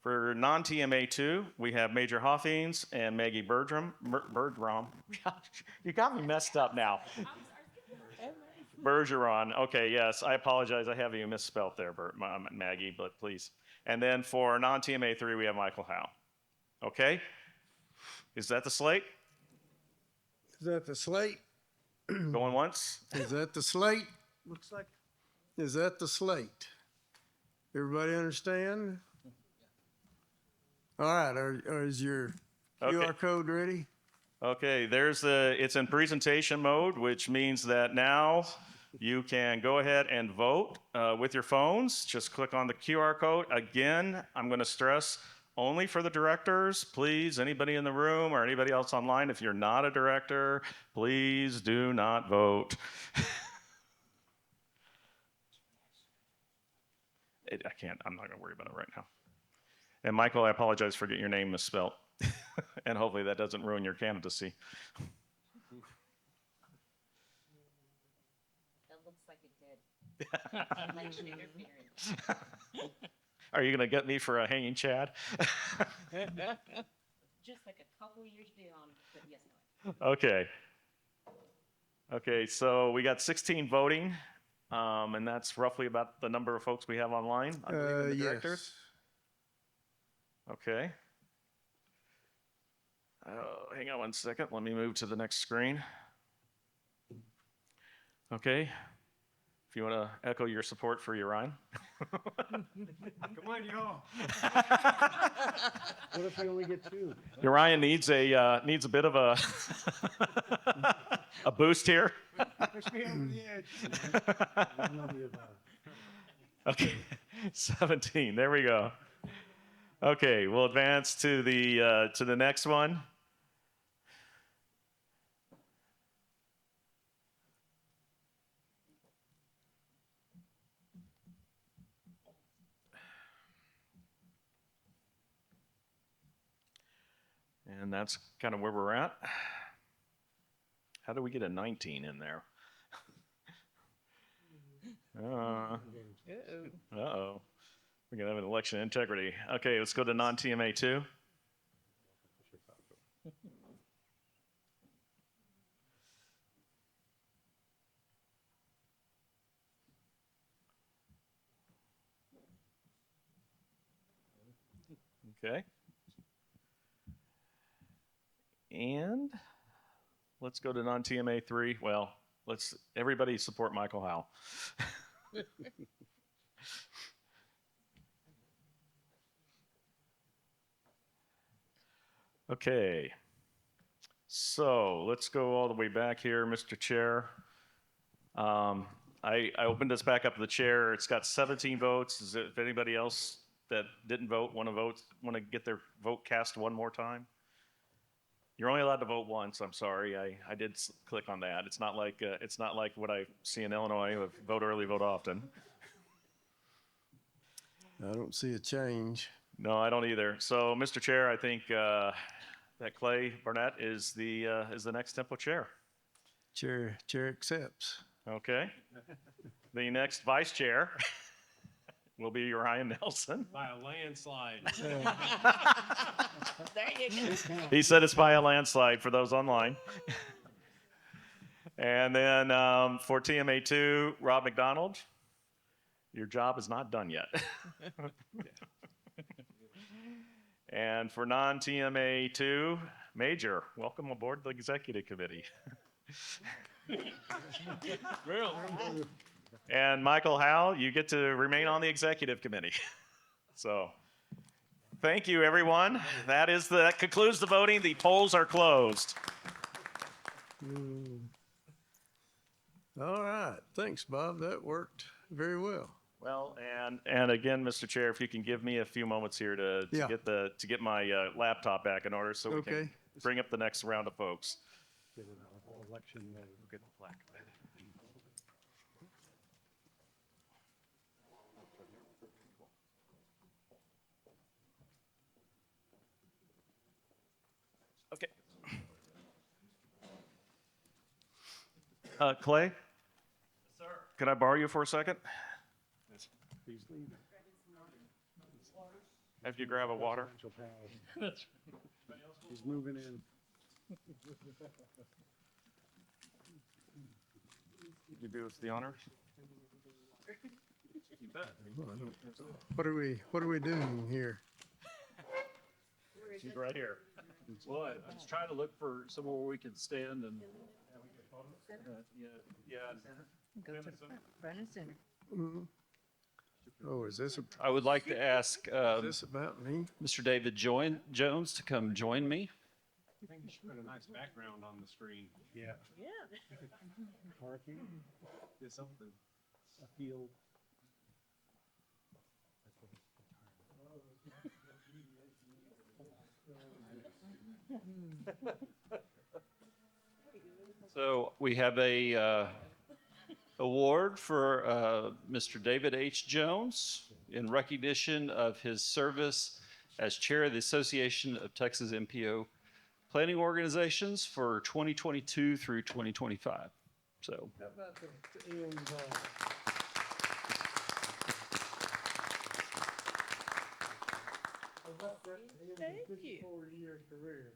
For non-TMA 2, we have Major Hoffings and Maggie Bertram. You got me messed up now. Bergeron. Okay, yes, I apologize. I have you misspelled there, Maggie, but please. And then for non-TMA 3, we have Michael Howe. Okay? Is that the slate? Is that the slate? Going once? Is that the slate? Looks like Is that the slate? Everybody understand? All right, is your QR code ready? Okay, it's in presentation mode, which means that now you can go ahead and vote with your phones. Just click on the QR code. Again, I'm going to stress only for the directors. Please, anybody in the room or anybody else online, if you're not a director, please do not vote. I'm not going to worry about it right now. And Michael, I apologize for getting your name misspelled. And hopefully that doesn't ruin your candidacy. That looks like it did. Election interference. Are you going to get me for a hanging Chad? Just like a couple years beyond, but yes, no. Okay. Okay, so we got 16 voting, and that's roughly about the number of folks we have online, I believe, in the directors. Okay. Hang on one second. Let me move to the next screen. Okay. If you want to echo your support for Uriah. Come on, y'all. What if we only get two? Uriah needs a bit of a a boost here. Push me over the edge. Okay, 17. There we go. Okay, we'll advance to the next one. And that's kind of where we're at. How do we get a 19 in there? Uh-oh. We're going to have an election integrity. Okay, let's go to non-TMA 2. Okay. And let's go to non-TMA 3. Well, everybody support Michael Howe. Okay. So let's go all the way back here, Mr. Chair. I opened this back up to the chair. It's got 17 votes. If anybody else that didn't vote want to get their vote cast one more time? You're only allowed to vote once. I'm sorry. I did click on that. It's not like what I see in Illinois of vote early, vote often. I don't see a change. No, I don't either. So, Mr. Chair, I think that Clay Barnett is the next Tempo chair. Chair accepts. Okay. The next vice chair will be Uriah Nelson. By a landslide. There you go. He said it's by a landslide for those online. And then for TMA 2, Rob McDonald, your job is not done yet. And for non-TMA 2, Major, welcome aboard the executive committee. And Michael Howe, you get to remain on the executive committee. So, thank you, everyone. That concludes the voting. The polls are closed. All right. Thanks, Bob. That worked very well. Well, and again, Mr. Chair, if you can give me a few moments here to get my laptop back in order, so we can bring up the next round of folks. Get an election, get the plaque. Clay? Sir. Could I borrow you for a second? Have you grab a water? He's moving in. Would you do us the honor? What are we doing here? She's right here. Well, I was trying to look for somewhere where we could stand and. Yeah. Go to the front and center. Mhm. Oh, is this I would like to ask this about me? Mr. David Jones to come join me. I think you should put a nice background on the screen. Yeah. Yeah. Parking. Is something. A field. So we have a award for Mr. David H. Jones in recognition of his service as chair of the Association of Texas MPO Planning Organizations for 2022 through 2025. So. How about the end, how about that Thank you. 54-year career?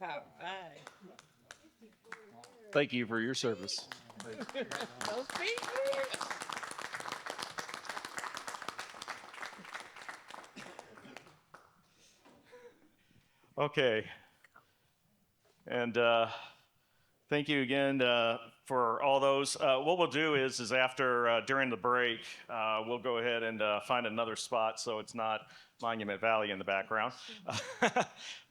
All right. Thank you for your service. Those fingers. Okay. And thank you again for all those. What we'll do is after, during the break, we'll go ahead and find another spot so it's not Monument Valley in the background.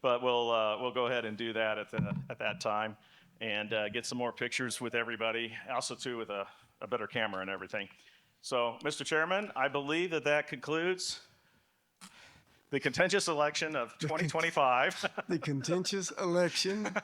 But we'll go ahead and do that at that time and get some more pictures with everybody, also too with a better camera and everything. So, Mr. Chairman, I believe that concludes the contentious election of 2025. The contentious election,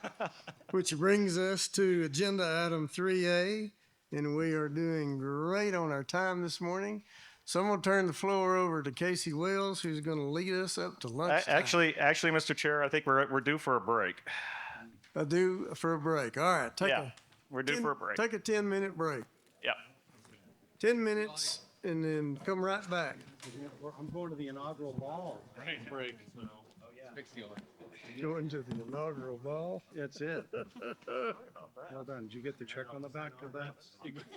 which brings us to agenda item 3A, and we are doing great on our time this morning. So I'm going to turn the floor over to Casey Wells, who's going to lead us up to lunch. Actually, Mr. Chair, I think we're due for a break. Due for a break. All right, we're due for a break. Take a 10-minute break. Yep. 10 minutes, and then come right back. I'm going to the inaugural ball. Break. Going to the inaugural ball. That's it. Well done. Did you get the check on the back of that?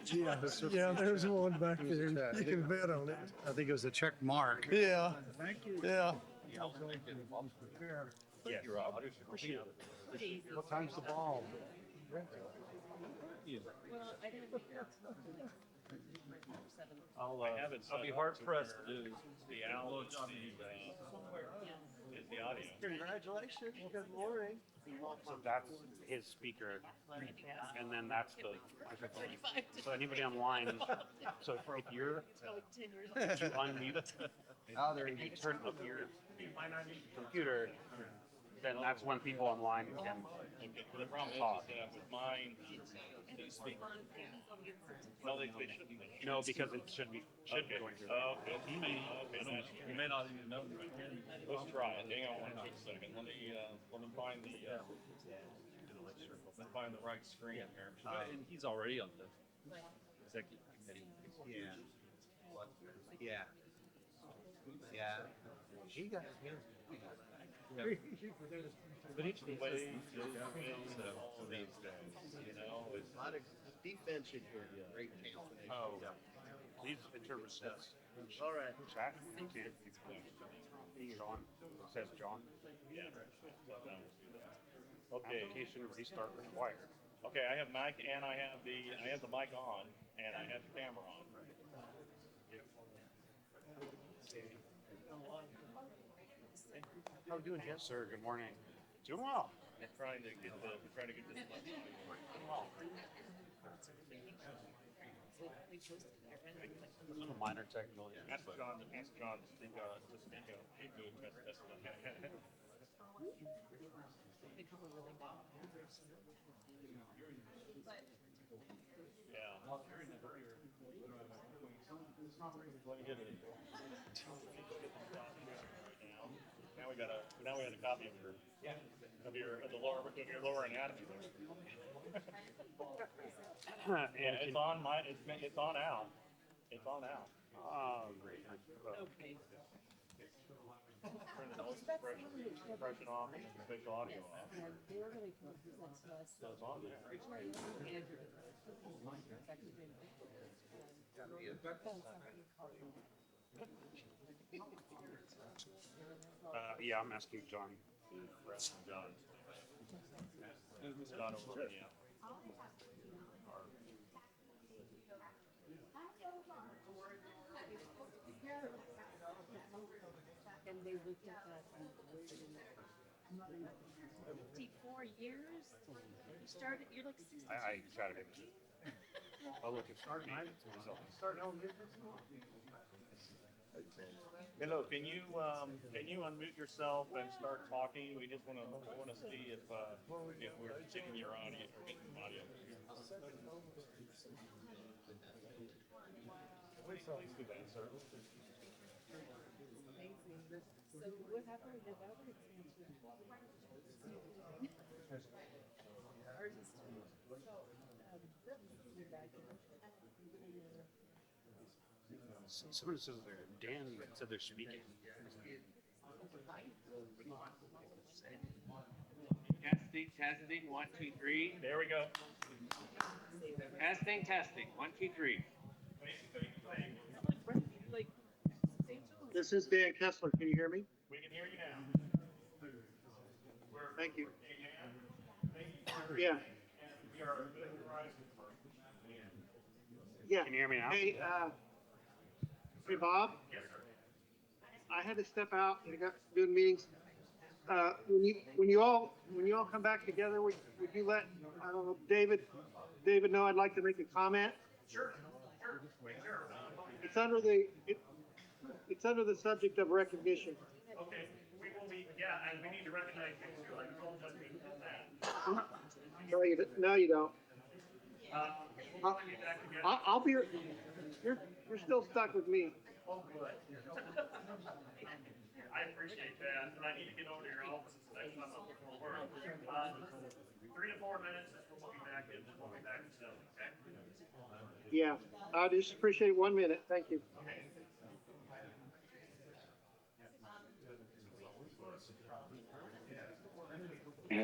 Yeah, there's one back there. You can bet on it. I think it was a check mark. Yeah. Thank you. Yeah. Thank you, Rob. What time's the ball? I'll be hard pressed to do the outlook on the audio. Congratulations. Good morning. So that's his speaker, and then that's the microphone. So anybody online, so if you're, if you unmute, and you turn up your computer, then that's when people online can talk. With mine, no, because it should be going through. Oh, okay. You may not even know. Let's try it. Hang on one quick second. Let me find the right screen here. And he's already on the executive committee. Yeah. He got But each the way all these days, you know, it's a lot of defense in here. Great talent. oh, these interpreters. All right. Chat. John says John. Yeah. Okay. Application restart required. Okay, I have mic and I have the mic on and I have the camera on. How are you doing, Jeff? Sir, good morning. Doing well. Trying to get this. Some minor technical issues. Ask John to speak up. Now we got a copy of your lower anatomy. Yeah, it's on it's on Al. It's on Al. Oh, great. Turn the nose compression off and the facial audio off. So it's on there. Yeah, I'm asking John. John. John over there, yeah. And they looked at that and 54 years? You started, you're like 60. I tried to. Oh, look, it's starting. Hey, look, can you unmute yourself and start talking? We just want to see if we're getting your audio or getting audio. Please do that, sir. So what happened with the other extension? Ours is Someone says Dan said they're speaking. Testing, 1, 2, 3. There we go. Testing, 1, 2, 3. This is Dan Kessler. Can you hear me? We can hear you now. Thank you. Yeah. Yeah. Can you hear me now? Hey, hey, Bob. I had to step out. I got doing meetings. When you all come back together, would you let David know I'd like to make a comment? Sure. It's under the subject of recognition. Okay, we will be, yeah, and we need to recognize you too. I told us we did that. No, you don't. We'll be back together. I'll be. You're still stuck with me. Oh, good. I appreciate that, and I need to get over to your office next time I'm before work. 3 to 4 minutes, and we'll be back in, we'll be back in 7, okay? Yeah, I just appreciate 1 minute. Thank you.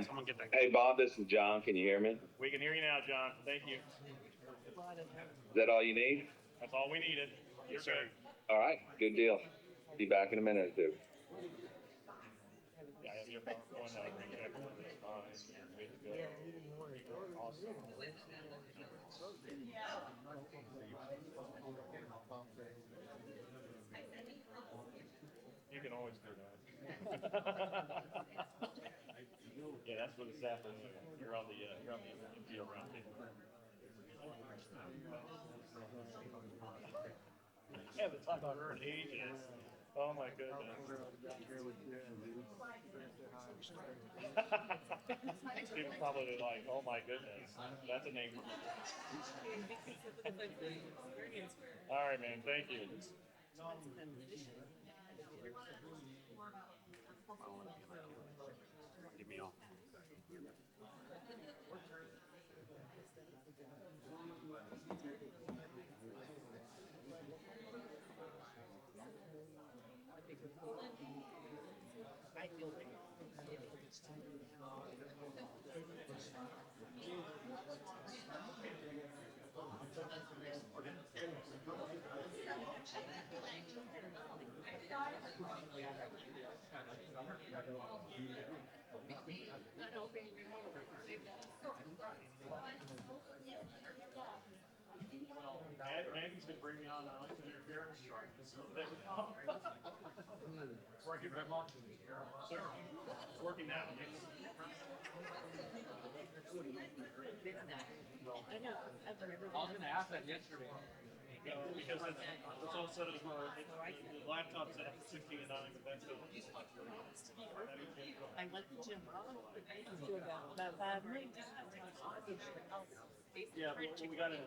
Someone get that. Hey, Bob, this is John. Can you hear me? We can hear you now, John. Thank you. Is that all you need? That's all we needed. You're good. All right, good deal. Be back in a minute or two. Yeah, I have your phone going now. Recheck. Good to go. Awesome. You can always do that. Yeah, that's what this afternoon. You're on the MPO roundtable. Yeah, the talk about her ages. Oh my goodness. People probably like, oh my goodness, that's a name for me. All right, man, thank you. Give me all. Maggie's been bringing me on to interference strike. So there we go. It's working, right, Mom? Sir, it's working now. I know. I was going to ask that yesterday. Because it's all set as well. The laptop set up for 16 and 9, but that's still. I let the gym run. About 5 minutes. Yeah, we got it.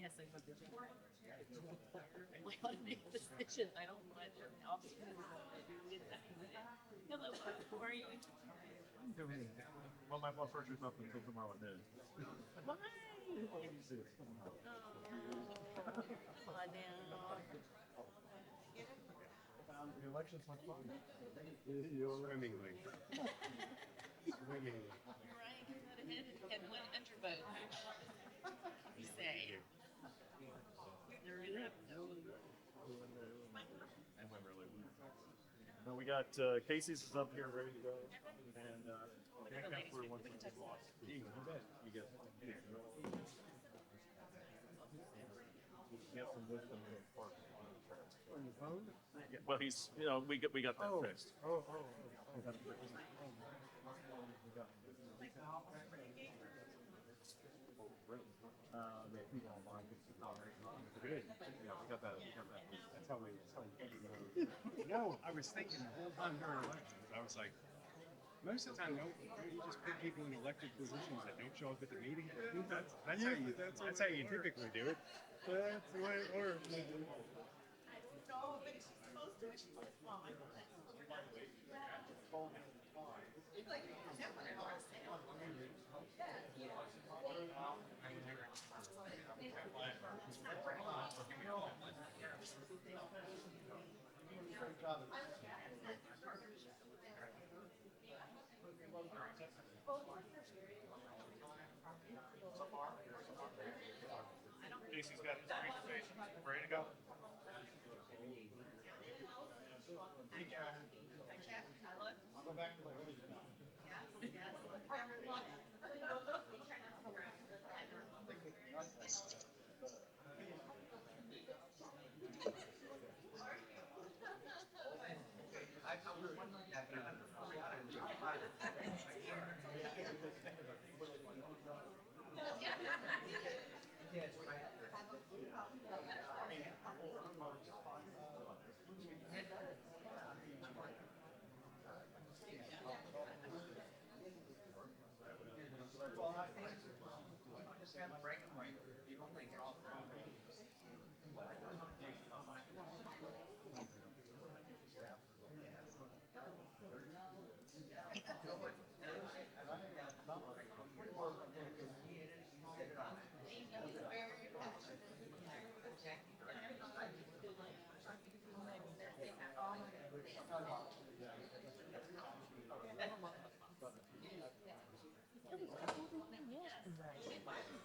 Yes, want to make a decision. I don't want to. Hello, how are you? Well, my blood pressure's up until tomorrow at noon. Why? The election's much fun. Swimmingly. Swimmingly. Ryan came out ahead and went under vote. You say. No, we got Casey's is up here ready to go, and Dan Kessler wants to lost. You bet. You get. Get some wisdom in the park. On your phone? Yeah, well, he's, we got that fixed. Oh. Good. Yeah, we got that. That's how we. No, I was thinking the whole time during elections, I was like, most of the time, don't you just put people in elected positions that don't show up at the meeting? That's how you typically do it. That's the way it works. Casey's got his presentation. Ready to go?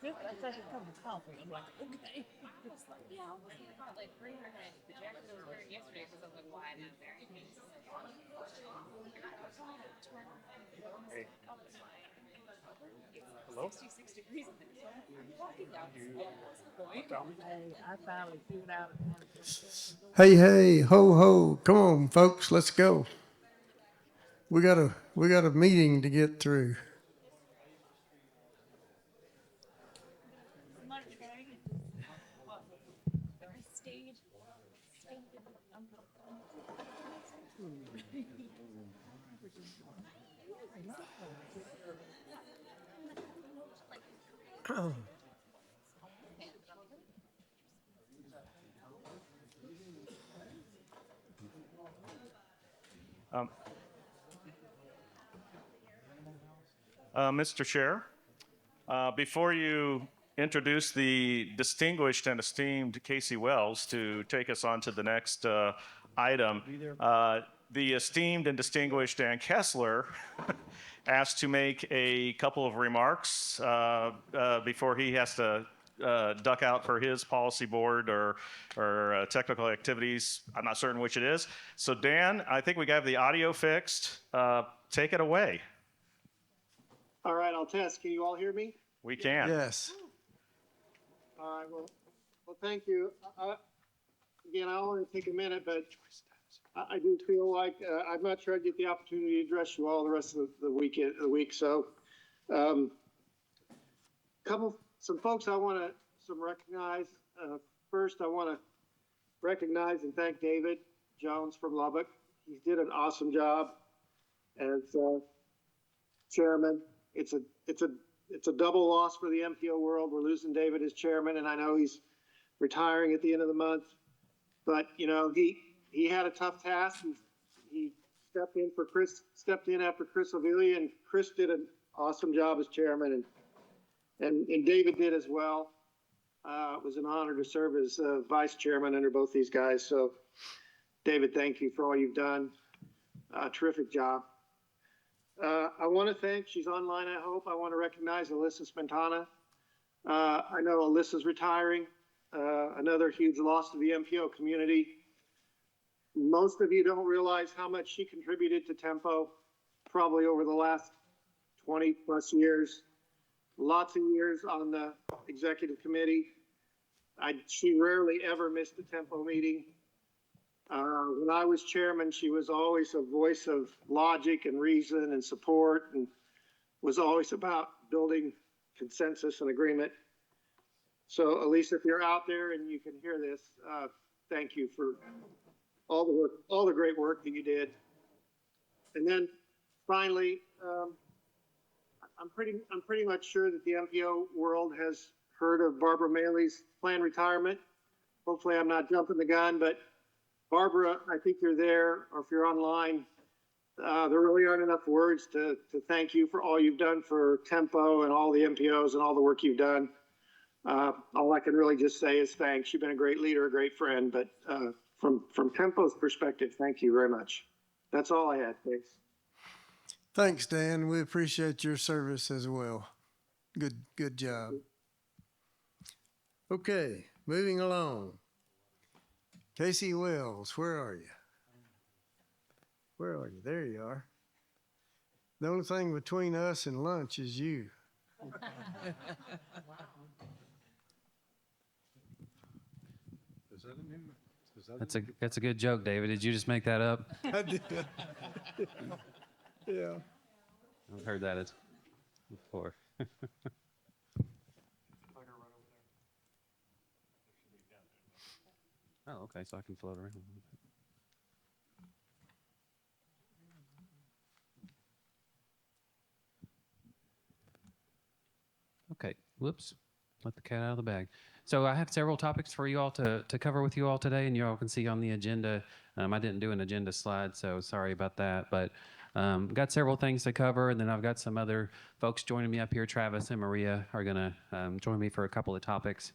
That's such a cup of coffee. I'm like, okay. Yeah, I was thinking about like bringing the jacket I was wearing yesterday because I was like, why not there? Hey. Hello? 66 degrees in there. So I'm walking outside. I finally figured out. Hey, ho, ho. Come on, folks, let's go. We got a meeting to get through. Mr. Chair, before you introduce the distinguished and esteemed Casey Wells to take us on to the next item, the esteemed and distinguished Dan Kessler asked to make a couple of remarks before he has to duck out for his policy board or technical activities. I'm not certain which it is. So Dan, I think we got the audio fixed. Take it away. All right, I'll test. Can you all hear me? We can. Yes. All right, well, thank you. Again, I only take a minute, but I do feel like I'm not sure I get the opportunity to address you all the rest of the week. So, some folks I want to recognize. First, I want to recognize and thank David Jones from Lubbock. He did an awesome job as chairman. It's a double loss for the MPO world. We're losing David as chairman, and I know he's retiring at the end of the month. But, you know, he had a tough task. He stepped in after Chris Ovilia, and Chris did an awesome job as chairman, and David did as well. It was an honor to serve as vice chairman under both these guys. So, David, thank you for all you've done. Terrific job. I want to thank, she's online, I hope. I want to recognize Alyssa Spentana. I know Alyssa's retiring. Another huge loss to the MPO community. Most of you don't realize how much she contributed to Tempo, probably over the last 20 plus years. Lots of years on the executive committee. She rarely ever missed a Tempo meeting. When I was chairman, she was always a voice of logic and reason and support, and was always about building consensus and agreement. So, Elisa, if you're out there and you can hear this, thank you for all the work, all the great work that you did. And then, finally, I'm pretty much sure that the MPO world has heard of Barbara Maley's planned retirement. Hopefully, I'm not jumping the gun, but Barbara, I think you're there, or if you're online, there really aren't enough words to thank you for all you've done for Tempo and all the MPOs and all the work you've done. All I can really just say is thanks. You've been a great leader, a great friend, but from Tempo's perspective, thank you very much. That's all I had. Thanks. Thanks, Dan. We appreciate your service as well. Good job. Okay, moving along. Casey Wells, where are you? Where are you? There you are. The only thing between us and lunch is you. That's a good joke, David. Did you just make that up? I did. Yeah. I've heard that before. Oh, okay, so I can float around a little bit. Okay, whoops. Let the cat out of the bag. So I have several topics for you all to cover with you all today, and you all can see on the agenda. I didn't do an agenda slide, so sorry about that. But got several things to cover, and then I've got some other folks joining me up here. Travis and Maria are going to join me for a couple of topics.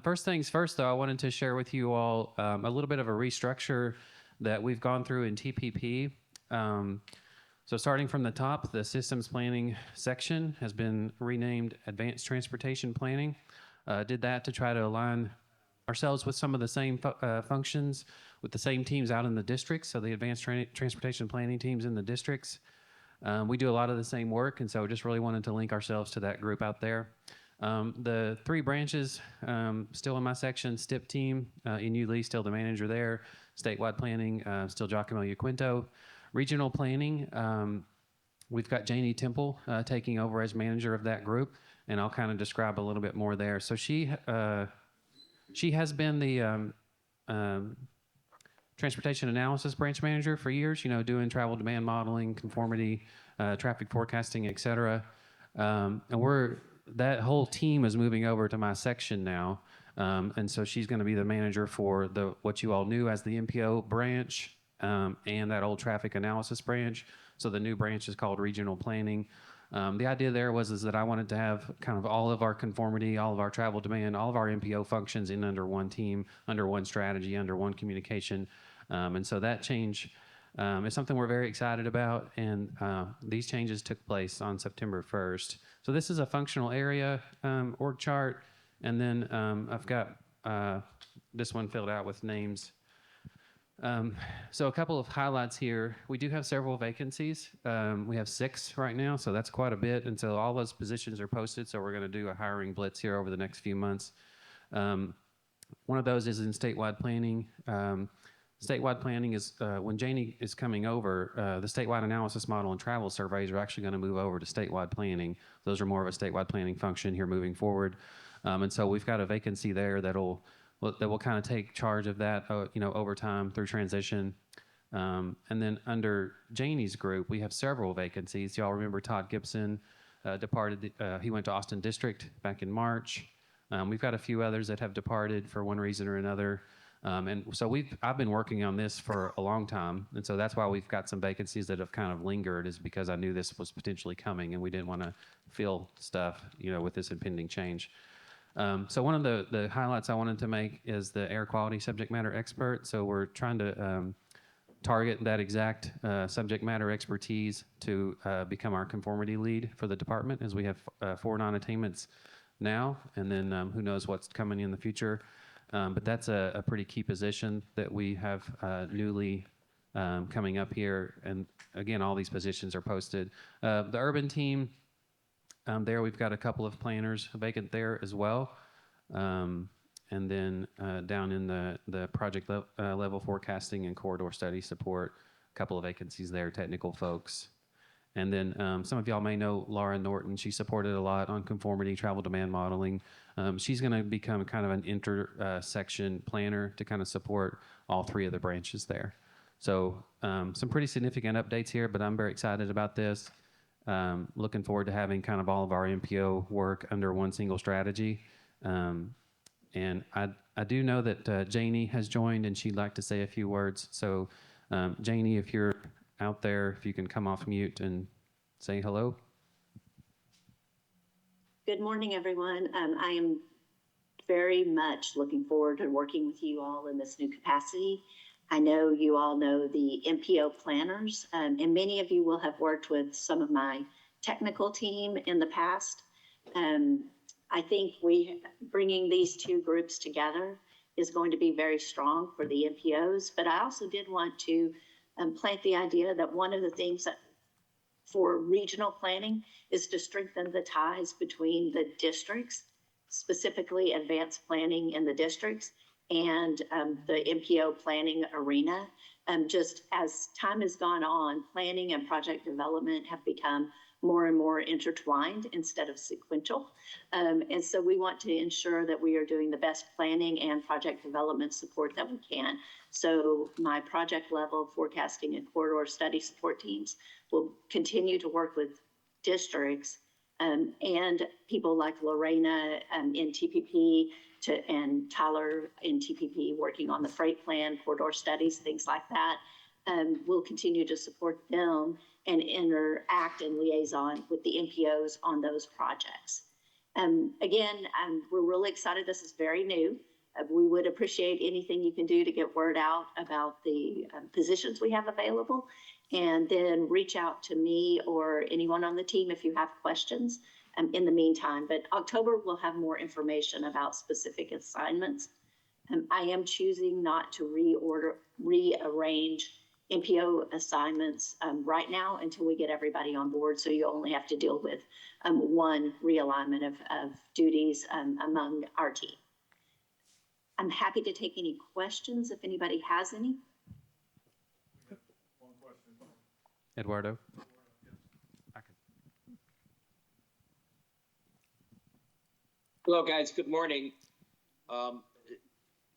First things first, though, I wanted to share with you all a little bit of a restructure that we've gone through in TPP. So starting from the top, the systems planning section has been renamed Advanced Transportation Planning. Did that to try to align ourselves with some of the same functions with the same teams out in the districts, so the Advanced Transportation Planning teams in the districts. We do a lot of the same work, and so just really wanted to link ourselves to that group out there. The three branches still in my section: STIP team, in Lee, still the manager there. Statewide planning, still Giacomo Iaquinto. Regional planning, we've got Janie Temple taking over as manager of that group, and I'll kind of describe a little bit more there. So she has been the transportation analysis branch manager for years, doing travel demand modeling, conformity, traffic forecasting, et cetera. And that whole team is moving over to my section now. And so she's going to be the manager for what you all knew as the MPO branch and that old traffic analysis branch. So the new branch is called regional planning. The idea there is that I wanted to have kind of all of our conformity, all of our travel demand, all of our MPO functions in under one team, under one strategy, under one communication. And so that change is something we're very excited about. And these changes took place on September 1st. So this is a functional area org chart. And then I've got this one filled out with names. So a couple of highlights here. We do have several vacancies. We have 6 right now, so that's quite a bit. And so all those positions are posted, so we're going to do a hiring blitz here over the next few months. One of those is in statewide planning. Statewide planning is, when Janie is coming over, the statewide analysis model and travel surveys are actually going to move over to statewide planning. Those are more of a statewide planning function here moving forward. And so we've got a vacancy there that will kind of take charge of that, over time through transition. And then under Janie's group, we have several vacancies. Y'all remember Todd Gibson departed. He went to Austin District back in March. We've got a few others that have departed for one reason or another. And so I've been working on this for a long time. And so that's why we've got some vacancies that have kind of lingered, is because I knew this was potentially coming and we didn't want to fill stuff, with this impending change. So one of the highlights I wanted to make is the air quality subject matter expert. So we're trying to target that exact subject matter expertise to become our conformity lead for the department, as we have 4 non-attainments now, and then who knows what's coming in the future. But that's a pretty key position that we have newly coming up here. And again, all these positions are posted. The urban team, there we've got a couple of planners vacant there as well. And then down in the project level forecasting and corridor study support, a couple of vacancies there, technical folks. And then some of y'all may know Laura Norton. She supported a lot on conformity, travel demand modeling. She's going to become kind of an intersection planner to kind of support all 3 of the branches there. So some pretty significant updates here, but I'm very excited about this. Looking forward to having kind of all of our MPO work under one single strategy. And I do know that Janie has joined and she'd like to say a few words. So Janie, if you're out there, if you can come off mute and say hello. Good morning, everyone. I am very much looking forward to working with you all in this new capacity. I know you all know the MPO planners, and many of you will have worked with some of my technical team in the past. I think bringing these 2 groups together is going to be very strong for the MPOs, but I also did want to plant the idea that one of the things that for regional planning is to strengthen the ties between the districts, specifically advanced planning in the districts and the MPO planning arena. Just as time has gone on, planning and project development have become more and more intertwined instead of sequential. And so we want to ensure that we are doing the best planning and project development support that we can. So my project level forecasting and corridor study support teams will continue to work with districts and people like Lorena in TPP and Tyler in TPP working on the freight plan, corridor studies, things like that. We'll continue to support them and interact and liaison with the MPOs on those projects. Again, we're really excited. This is very new. We would appreciate anything you can do to get word out about the positions we have available, and then reach out to me or anyone on the team if you have questions in the meantime. But October, we'll have more information about specific assignments. I am choosing not to rearrange MPO assignments right now until we get everybody on board. So you only have to deal with one realignment of duties among our team. I'm happy to take any questions if anybody has any. Eduardo. Hello, guys. Good morning.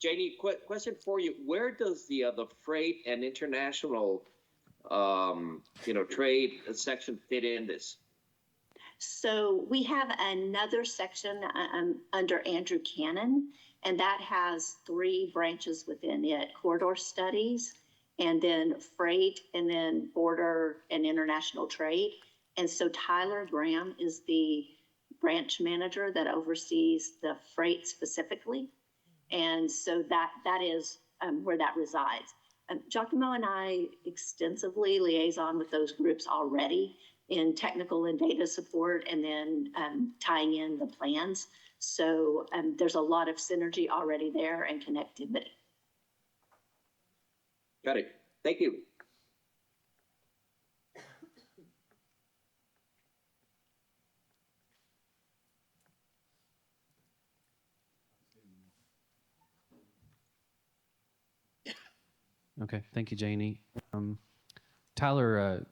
Janie, question for you. Where does the freight and international, trade section fit in this? So we have another section under Andrew Cannon, and that has 3 branches within it: corridor studies, and then freight, and then border and international trade. And so Tyler Graham is the branch manager that oversees the freight specifically. And so that is where that resides. Giacomo and I extensively liaison with those groups already in technical and data support, and then tying in the plans. So there's a lot of synergy already there and connectivity. Got it. Thank you. Okay, thank you, Janie. Tyler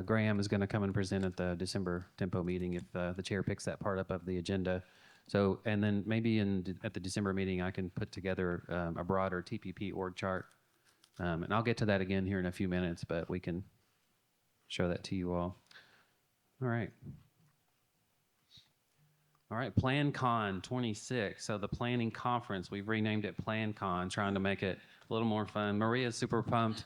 Graham is going to come and present at the December Tempo meeting if the chair picks that part up of the agenda. So, and then maybe at the December meeting, I can put together a broader TPP org chart. And I'll get to that again here in a few minutes, but we can show that to you all. All right. All right, PlanCon 26. So the planning conference, we've renamed it PlanCon, trying to make it a little more fun. Maria's super pumped.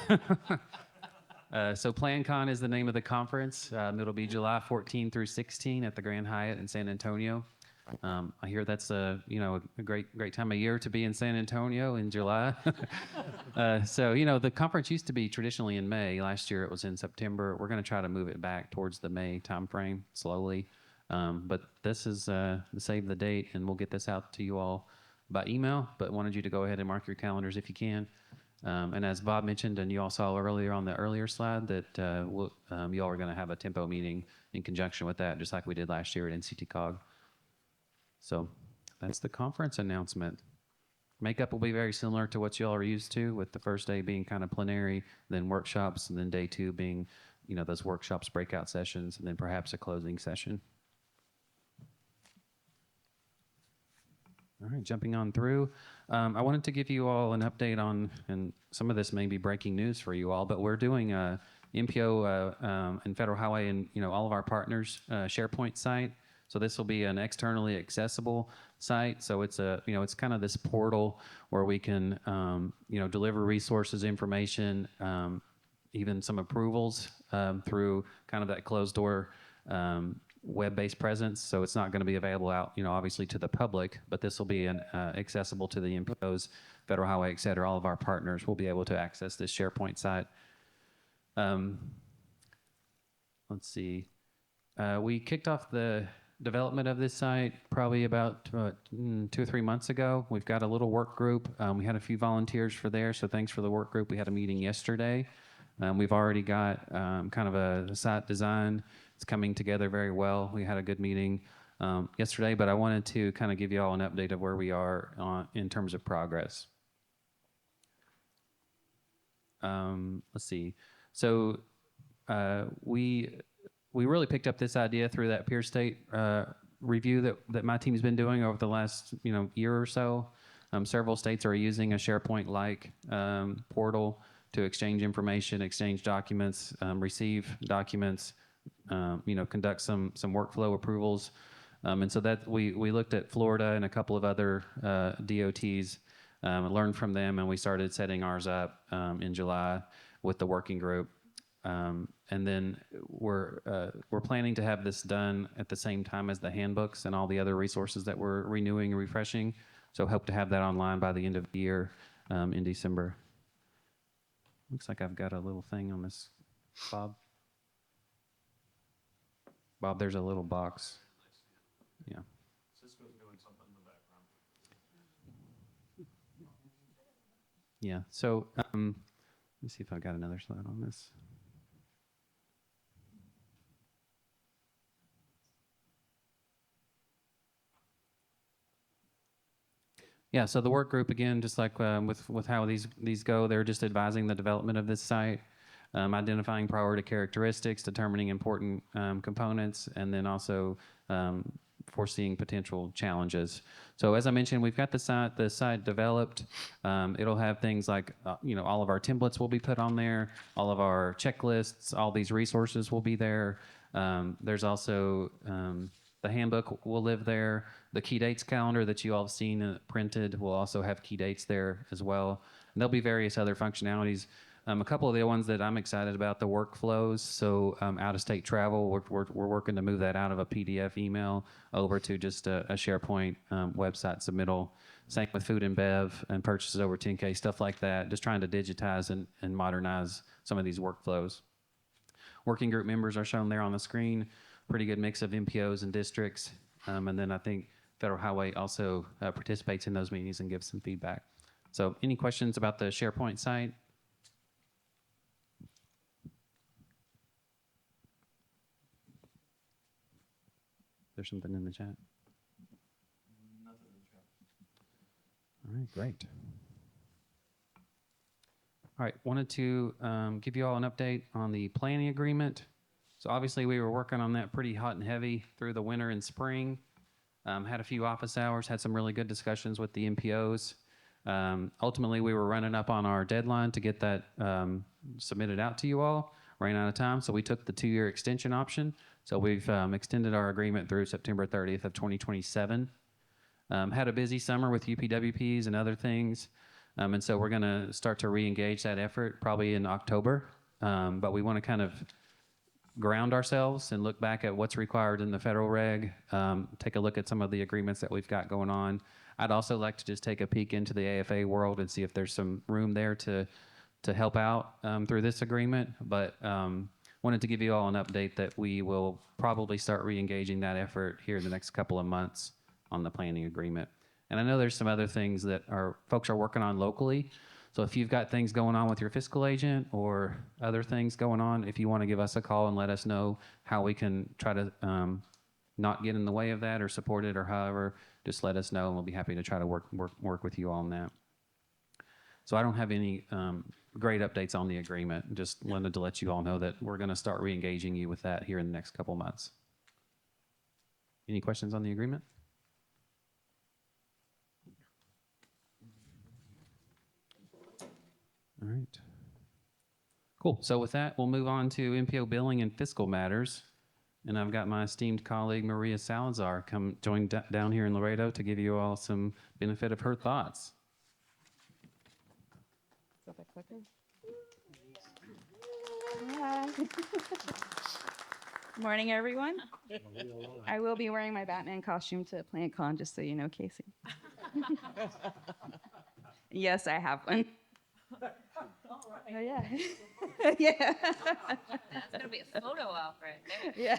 So PlanCon is the name of the conference. It'll be July 14 through 16 at the Grand Hyatt in San Antonio. I hear that's a great time of year to be in San Antonio in July. So the conference used to be traditionally in May. Last year it was in September. We're going to try to move it back towards the May timeframe slowly. But this is save the date, and we'll get this out to you all by email. But wanted you to go ahead and mark your calendars if you can. And as Bob mentioned, and you all saw earlier on the earlier slide, that you all are going to have a tempo meeting in conjunction with that, just like we did last year at NCT COG. So that's the conference announcement. Makeup will be very similar to what you all are used to, with the first day being kind of plenary, then workshops, and then day 2 being, those workshops, breakout sessions, and then perhaps a closing session. All right, jumping on through. I wanted to give you all an update on, and some of this may be breaking news for you all, but we're doing a MPO and Federal Highway and all of our partners SharePoint site. So this will be an externally accessible site. So it's it's kind of this portal where we can deliver resources, information, even some approvals through kind of that closed door web-based presence. So it's not going to be available out, obviously to the public, but this will be accessible to the MPOs, Federal Highway, et cetera. All of our partners will be able to access this SharePoint site. Let's see. We kicked off the development of this site probably about 2 or 3 months ago. We've got a little work group. We had a few volunteers for there, so thanks for the work group. We had a meeting yesterday. We've already got kind of a site design. It's coming together very well. We had a good meeting yesterday, but I wanted to kind of give you all an update of where we are in terms of progress. Let's see. So we really picked up this idea through that peer state review that my team's been doing over the last year or so. Several states are using a SharePoint-like portal to exchange information, exchange documents, receive documents, conduct some workflow approvals. And so that we looked at Florida and a couple of other DOTs, learned from them, and we started setting ours up in July with the working group. And then we're planning to have this done at the same time as the handbooks and all the other resources that we're renewing and refreshing. So hope to have that online by the end of the year in December. Looks like I've got a little thing on this, Bob. Bob, there's a little box. Yeah. Cisco's doing something in the background. Yeah. So let me see if I've got another slide on this. Yeah, so the work group, again, just like with how these go, they're just advising the development of this site, identifying priority characteristics, determining important components, and then also foreseeing potential challenges. So as I mentioned, we've got the site developed. It'll have things like, all of our templates will be put on there, all of our checklists, all these resources will be there. There's also the handbook will live there. The key dates calendar that you all have seen printed will also have key dates there as well. And there'll be various other functionalities. A couple of the ones that I'm excited about, the workflows. So out-of-state travel, we're working to move that out of a PDF email over to just a SharePoint website submittal. Same with food and bev and purchases over 10K, stuff like that. Just trying to digitize and modernize some of these workflows. Working group members are shown there on the screen. Pretty good mix of MPOs and districts. And then I think Federal Highway also participates in those meetings and gives some feedback. So any questions about the SharePoint site? There's something in the chat. All right, great. All right, wanted to give you all an update on the planning agreement. So obviously we were working on that pretty hot and heavy through the winter and spring. Had a few office hours, had some really good discussions with the MPOs. Ultimately, we were running up on our deadline to get that submitted out to you all. Ran out of time, so we took the 2-year extension option. So we've extended our agreement through September 30th of 2027. Had a busy summer with UPWPs and other things. And so we're going to start to re-engage that effort probably in October. But we want to kind of ground ourselves and look back at what's required in the federal reg, take a look at some of the agreements that we've got going on. I'd also like to just take a peek into the AFA world and see if there's some room there to help out through this agreement. But wanted to give you all an update that we will probably start re-engaging that effort here in the next couple of months on the planning agreement. And I know there's some other things that our folks are working on locally. So if you've got things going on with your fiscal agent or other things going on, if you want to give us a call and let us know how we can try to not get in the way of that or support it or however, just let us know and we'll be happy to try to work with you on that. So I don't have any great updates on the agreement. Just wanted to let you all know that we're going to start re-engaging you with that here in the next couple months. Any questions on the agreement? All right. Cool. So with that, we'll move on to MPO billing and fiscal matters. And I've got my esteemed colleague, Maria Salazar, join down here in Laredo to give you all some benefit of her thoughts. Hi. Morning, everyone. I will be wearing my Batman costume to Plant Con, just so you know, Casey. Yes, I have one. Oh, yeah. Yeah. That's gonna be a photo op right there. Yeah.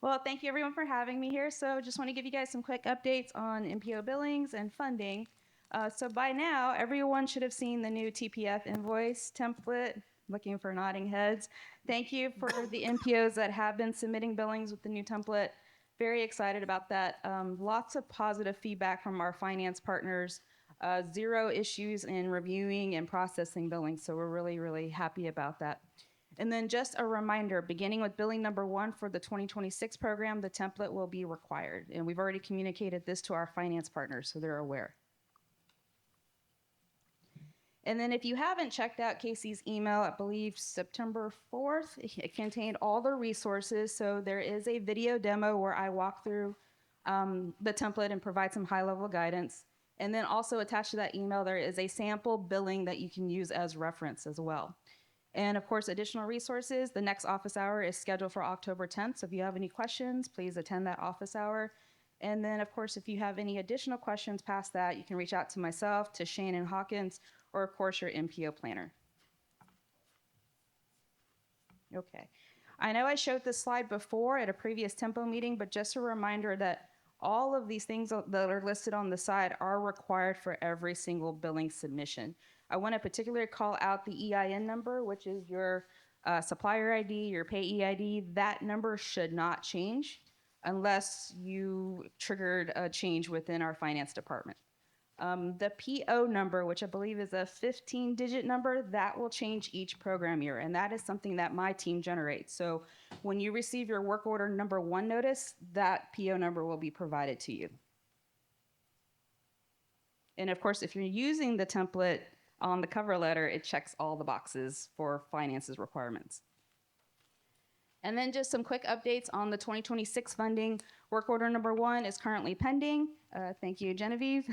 Well, thank you everyone for having me here. So just want to give you guys some quick updates on MPO billings and funding. So by now, everyone should have seen the new TPF invoice template. Looking for nodding heads. Thank you for the MPOs that have been submitting billings with the new template. Very excited about that. Lots of positive feedback from our finance partners. Zero issues in reviewing and processing billings. So we're really, really happy about that. And then just a reminder, beginning with billing number 1 for the 2026 program, the template will be required. And we've already communicated this to our finance partners, so they're aware. And then if you haven't checked out Casey's email, I believe September 4th, it contained all the resources. So there is a video demo where I walk through the template and provide some high-level guidance. And then also attached to that email, there is a sample billing that you can use as reference as well. And of course, additional resources, the next office hour is scheduled for October 10th. So if you have any questions, please attend that office hour. And then of course, if you have any additional questions past that, you can reach out to myself, to Shannon Hawkins, or of course your MPO planner. Okay. I know I showed this slide before at a previous tempo meeting, but just a reminder that all of these things that are listed on the side are required for every single billing submission. I want to particularly call out the EIN number, which is your supplier ID, your payee ID. That number should not change unless you triggered a change within our finance department. The PO number, which I believe is a 15-digit number, that will change each program year, and that is something that my team generates. So when you receive your work order number 1 notice, that PO number will be provided to you. And of course, if you're using the template on the cover letter, it checks all the boxes for finances requirements. And then just some quick updates on the 2026 funding. Work order number 1 is currently pending. Thank you, Genevieve.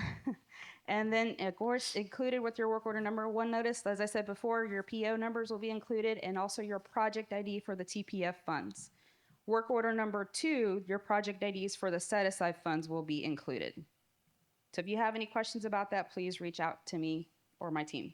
And then, of course, included with your work order number 1 notice, as I said before, your PO numbers will be included and also your project ID for the TPF funds. Work order number 2, your project IDs for the set-aside funds will be included. So if you have any questions about that, please reach out to me or my team.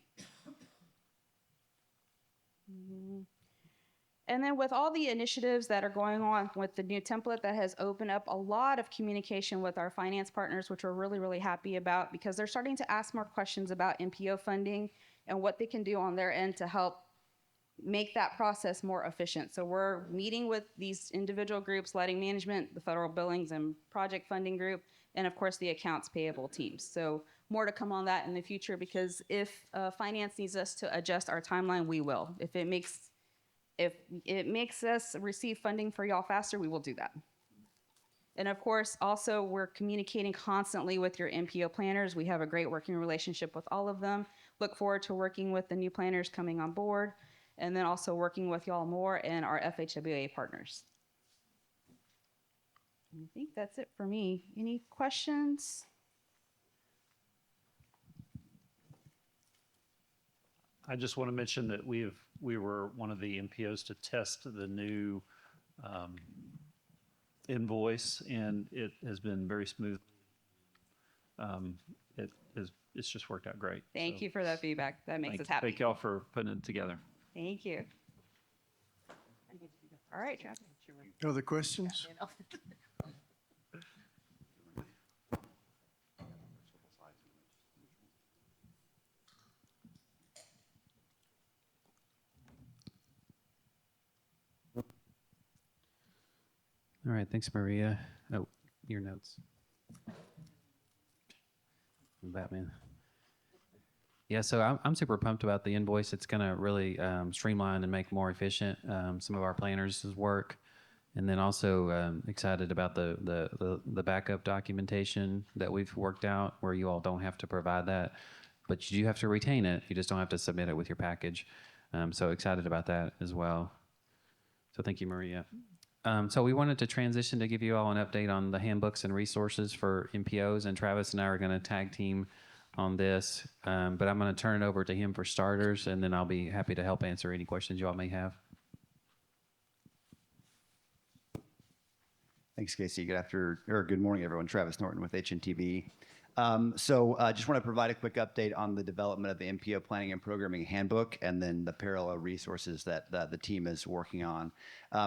And then with all the initiatives that are going on with the new template, that has opened up a lot of communication with our finance partners, which we're really, really happy about, because they're starting to ask more questions about MPO funding and what they can do on their end to help make that process more efficient. So we're meeting with these individual groups, lighting management, the federal billings and project funding group, and of course the accounts payable teams. So more to come on that in the future, because if finance needs us to adjust our timeline, we will. If it makes us receive funding for y'all faster, we will do that. And of course, also we're communicating constantly with your MPO planners. We have a great working relationship with all of them. Look forward to working with the new planners coming on board, and then also working with y'all more and our FHWA partners. I think that's it for me. Any questions? I just want to mention that we were one of the MPOs to test the new invoice, and it has been very smooth. It's just worked out great. Thank So you for that feedback. That makes us happy. Thank y'all for putting it together. Thank you. All right, Jeff. Other questions? All right, thanks, Maria. Oh, your notes. Batman. Yeah, so I'm super pumped about the invoice. It's going to really streamline and make more efficient some of our planners' work. And then also excited about the backup documentation that we've worked out, where you all don't have to provide that, but you do have to retain it. You just don't have to submit it with your package. So excited about that as well. So thank you, Maria. So we wanted to transition to give you all an update on the handbooks and resources for MPOs, and Travis and I are going to tag team on this, but I'm going to turn it over to him for starters, and then I'll be happy to help answer any questions you all may have. Thanks, Casey. Good morning, everyone. Travis Norton with HNTV. Just want to provide a quick update on the development of the MPO Planning and Programming Handbook, and then the parallel resources that the team is working on.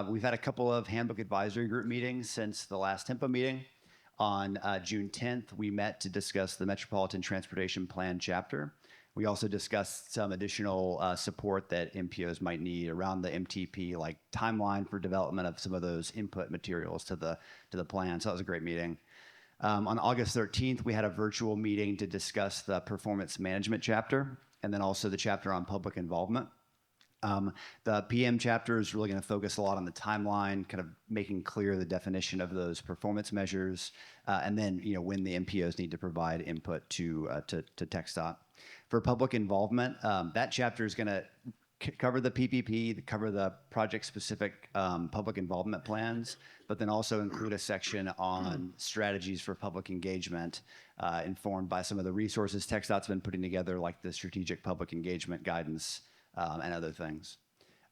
We've had a couple of handbook advisory group meetings since the last Tempo meeting. On June 10th, we met to discuss the Metropolitan Transportation Plan chapter. We also discussed some additional support that MPOs might need around the MTP, like timeline for development of some of those input materials to the plan. So that was a great meeting. On August 13th, we had a virtual meeting to discuss the performance management chapter, and then also the chapter on public involvement. The PM chapter is really going to focus a lot on the timeline, kind of making clear the definition of those performance measures, and then when the MPOs need to provide input to TxDOT. For public involvement, that chapter is going to cover the PPP, cover the project-specific public involvement plans, but then also include a section on strategies for public engagement, informed by some of the resources TxDOT's been putting together, like the strategic public engagement guidance and other things.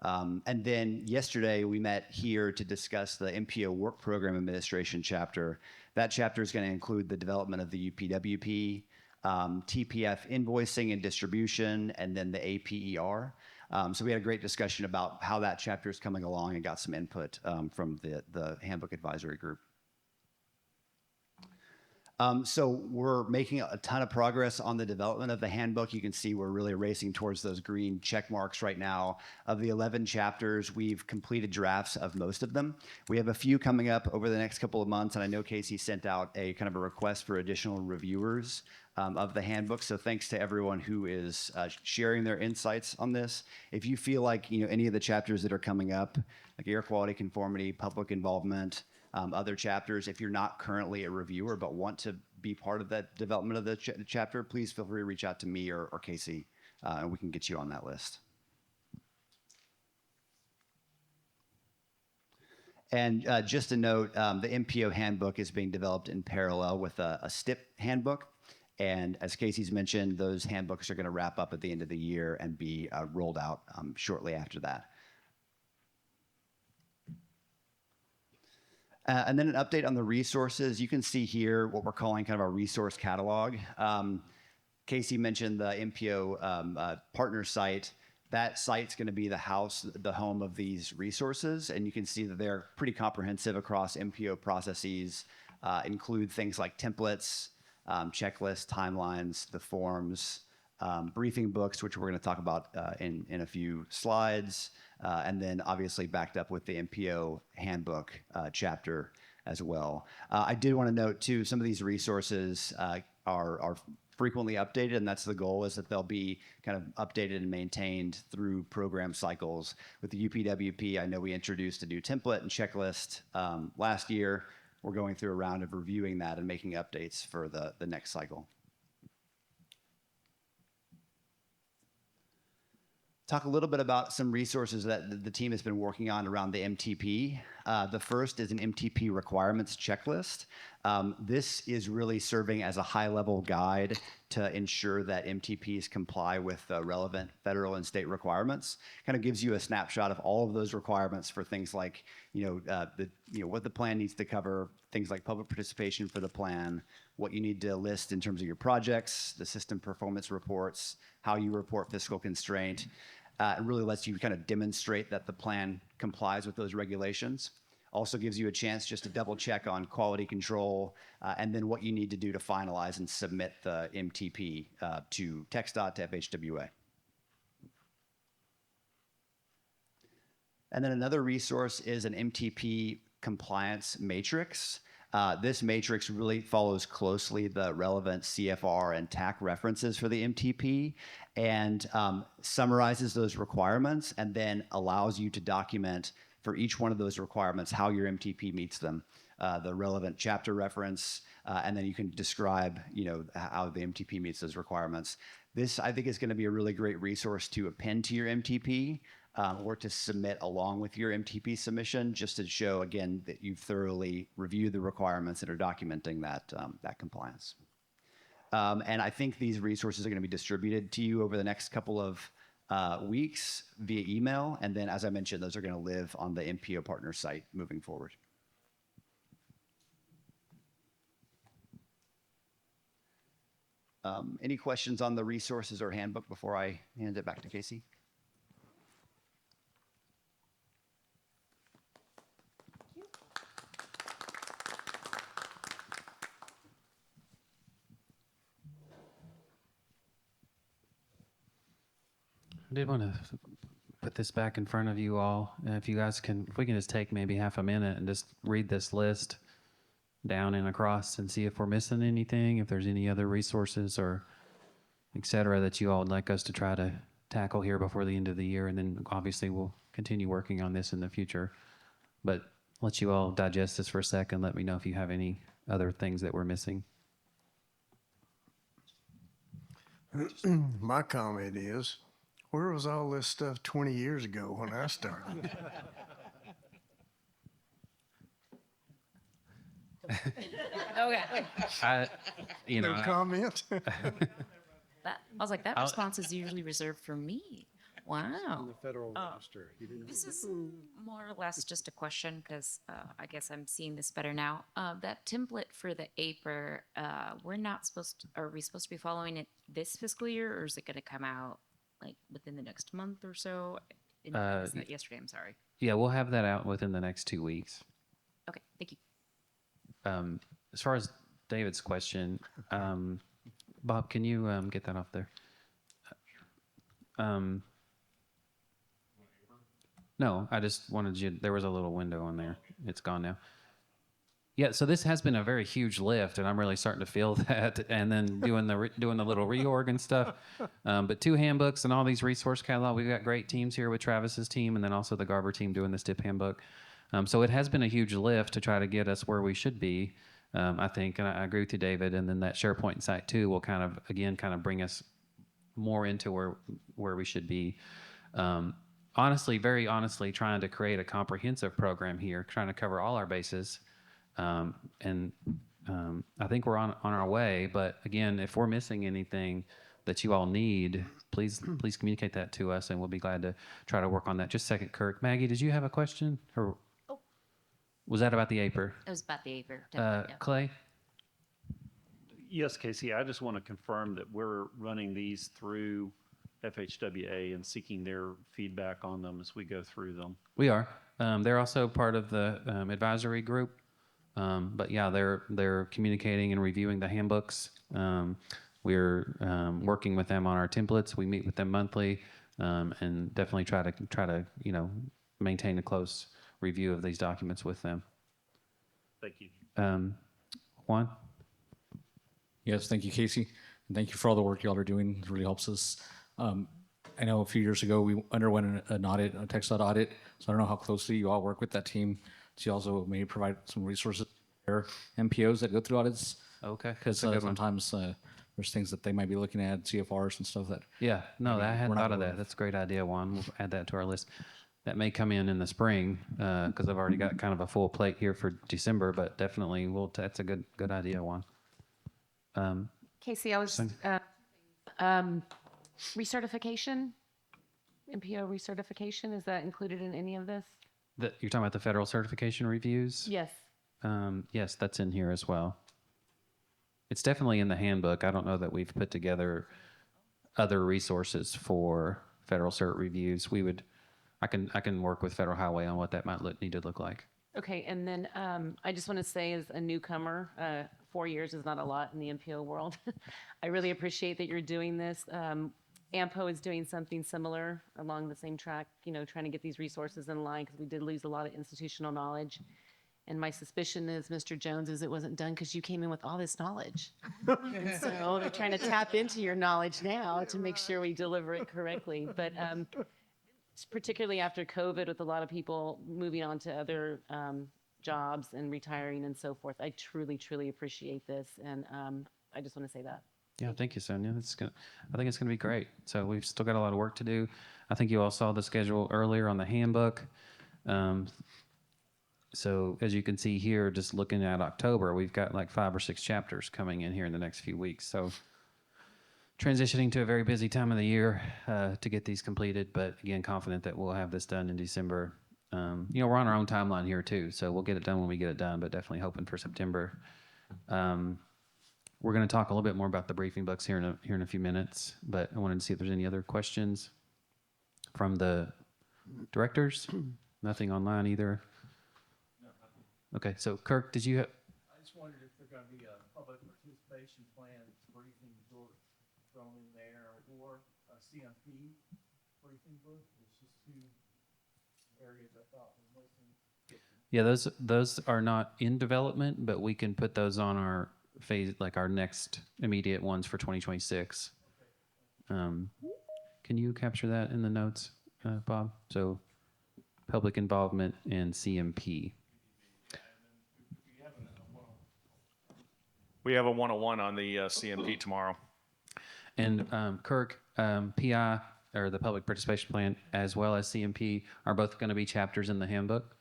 And then yesterday, we met here to discuss the MPO Work Program Administration chapter. That chapter is going to include the development of the UPWP, TPF invoicing and distribution, and then the APER. So we had a great discussion about how that chapter is coming along and got some input from the Handbook Advisory Group. So we're making a ton of progress on the development of the handbook. You can see we're really racing towards those green check marks right now. Of the 11 chapters, we've completed drafts of most of them. We have a few coming up over the next couple of months, and I know Casey sent out a kind of a request for additional reviewers of the handbook. So thanks to everyone who is sharing their insights on this. If you feel like any of the chapters that are coming up, like air quality conformity, public involvement, other chapters, if you're not currently a reviewer but want to be part of that development of the chapter, please feel free to reach out to me or Casey, and we can get you on that list. And just a note, the MPO handbook is being developed in parallel with a STIP handbook. And as Casey's mentioned, those handbooks are going to wrap up at the end of the year and be rolled out shortly after that. And then an update on the resources. You can see here what we're calling kind of our resource catalog. Casey mentioned the MPO partner site. That site's going to be the home of these resources. And you can see that they're pretty comprehensive across MPO processes, include things like templates, checklists, timelines, the forms, briefing books, which we're going to talk about in a few slides, and then obviously backed up with the MPO handbook chapter as well. I did want to note too, some of these resources are frequently updated, and that's the goal, is that they'll be kind of updated and maintained through program cycles. With the UPWP, I know we introduced a new template and checklist last year. We're going through a round of reviewing that and making updates for the next cycle. talk a little bit about some resources that the team has been working on around the MTP. The first is an MTP requirements checklist. This is really serving as a high-level guide to ensure that MTPs comply with relevant federal and state requirements. Kind of gives you a snapshot of all of those requirements for things like, what the plan needs to cover, things like public participation for the plan, what you need to list in terms of your projects, the system performance reports, how you report fiscal constraint. It really lets you kind of demonstrate that the plan complies with those regulations. Also gives you a chance just to double check on quality control, and then what you need to do to finalize and submit the MTP to TxDOT, to FHWA. And then another resource is an MTP compliance matrix. This matrix really follows closely the relevant CFR and TAC references for the MTP and summarizes those requirements and then allows you to document for each one of those requirements how your MTP meets them, the relevant chapter reference, and then you can describe, how the MTP meets those requirements. This, I think, is going to be a really great resource to append to your MTP or to submit along with your MTP submission, just to show, again, that you've thoroughly reviewed the requirements and are documenting that compliance. And I think these resources are going to be distributed to you over the next couple of weeks via email. And then, as I mentioned, those are going to live on the MPO partner site moving forward. Any questions on the resources or handbook before I hand it back to Casey? I did want to put this back in front of you all. If you guys can, if we can just take maybe half a minute and just read this list down and across and see if we're missing anything, if there's any other resources or et cetera that you all would like us to try to tackle here before the end of the year. And then obviously we'll continue working on this in the future. But let you all digest this for a second. Let me know if you have any other things that we're missing. My comment is, where was all this stuff 20 years ago when I started? Okay. No comment? I was like, that response is usually reserved for me. Wow. In the Federal Register. He didn't- This is more or less just a question because I guess I'm seeing this better now. That template for the APR, we're not supposed to, are we supposed to be following it this fiscal year, or is it going to come out like within the next month or so? I missed that yesterday, I'm sorry. Yeah, we'll have that out within the next 2 weeks. Okay, thank you. As far as David's question, Bob, can you get that off there? No, I just wanted you, there was a little window on there. It's gone now. Yeah, so this has been a very huge lift, and I'm really starting to feel that. And then doing the little reorg and stuff. But 2 handbooks and all these resource catalog. We've got great teams here with Travis's team, and then also the Garber team doing this DIP handbook. So it has been a huge lift to try to get us where we should be, I think. And I agree with you, David. And then that SharePoint site too will kind of bring us more into where we should be. Honestly, very honestly, trying to create a comprehensive program here, trying to cover all our bases. And I think we're on our way. But again, if we're missing anything that you all need, please communicate that to us, and we'll be glad to try to work on that. Just a second, Kirk. Maggie, did you have a question? Or was that about the APR? It was about the APR. Yeah. Clay? Yes, Casey, I just want to confirm that we're running these through FHWA and seeking their feedback on them as we go through them. We are. They're also part of the advisory group. But yeah, they're communicating and reviewing the handbooks. We're working with them on our templates. We meet with them monthly, and definitely try to maintain a close review of these documents with them. Thank you. Juan? Yes, thank you, Casey. And thank you for all the work y'all are doing. It really helps us. I know a few years ago we underwent an audit, a TxDOT audit, so I don't know how closely you all work with that team. So you also may provide some resources for MPOs that go through audits. Okay. Because sometimes there's things that they might be looking at, CFRs and stuff that. Yeah, no, maybe I hadn't we're not thought of aware that. That's a great idea, Juan. We'll add that to our list. That may come in the spring because I've already got kind of a full plate here for December, but definitely that's a good idea, Juan. Casey, I was Same. recertification, MPO recertification. Is that included in any of this? You're talking about the federal certification reviews? Yes. Yes, that's in here as well. It's definitely in the handbook. I don't know that we've put together other resources for federal cert reviews. I can work with Federal Highway on what that might need to look like. Okay, and then I just want to say, as a newcomer, 4 years is not a lot in the MPO world. I really appreciate that you're doing this. AMPO is doing something similar along the same track, trying to get these resources in line because we did lose a lot of institutional knowledge. And my suspicion is, Mr. Jones, is it wasn't done because you came in with all this knowledge. And so they're trying to tap into your knowledge now to make sure we deliver it correctly. But particularly after COVID, with a lot of people moving on to other jobs and retiring and so forth, I truly, truly appreciate this. And I just want to say that. Yeah, thank you, Sonia. I think it's gonna be great. So we've still got a lot of work to do. I think you all saw the schedule earlier on the handbook. So as you can see here, just looking at October, we've got like 5 or 6 chapters coming in here in the next few weeks. So transitioning to a very busy time of the year to get these completed, but again, confident that we'll have this done in December. We're on our own timeline here too, so we'll get it done when we get it done, but definitely hoping for September. We're going to talk a little bit more about the briefing books here in a few minutes, but I wanted to see if there's any other questions from the directors. Nothing online either. Okay, so Kirk, did you have? I just wondered if there's going to be a public participation plan briefing book thrown in there, or a CMP briefing book. It's just 2 areas I thought were missing. Yeah, those are not in development, but we can put those on our phase, like our next immediate ones for 2026. Can you capture that in the notes, Bob? So public involvement and CMP. We have a 101 on the CMP tomorrow. And Kirk, PI, or the public participation plan, as well as CMP, are both going to be chapters in the handbook.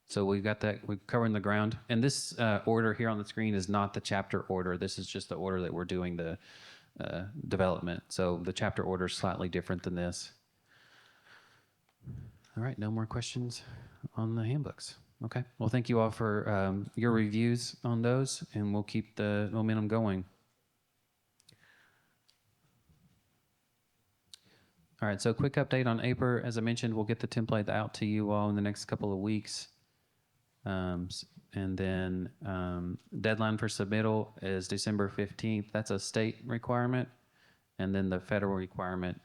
So we've got that, we're covering the ground. And this order here on the screen is not the chapter order. This is just the order that we're doing the development. So the chapter order is slightly different than this. All right, no more questions on the handbooks. Okay, well, thank you all for your reviews on those, and we'll keep the momentum going. All right, so quick update on APR. As I mentioned, we'll get the template out to you all in the next couple of weeks. And then deadline for submittal is December 15th. That's a state requirement. And then the federal requirement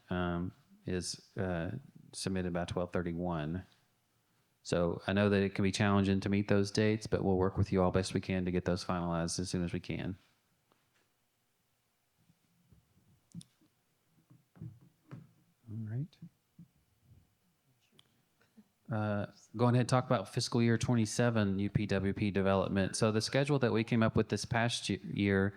is submitted by 12/31. So I know that it can be challenging to meet those dates, but we'll work with you all best we can to get those finalized as soon as we can. All right. Go ahead and talk about fiscal year 27 UPWP development. So the schedule that we came up with this past year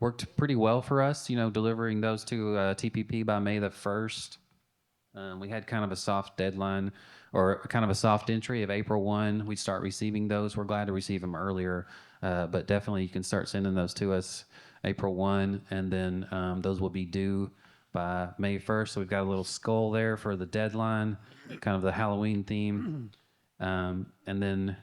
worked pretty well for us, delivering those to TPP by May the 1st. We had kind of a soft deadline, or kind of a soft entry of April 1. We'd start receiving those. We're glad to receive them earlier, but definitely you can start sending those to us April 1, and then those will be due by May 1st. So we've got a little skull there for the deadline, kind of the Halloween theme. And then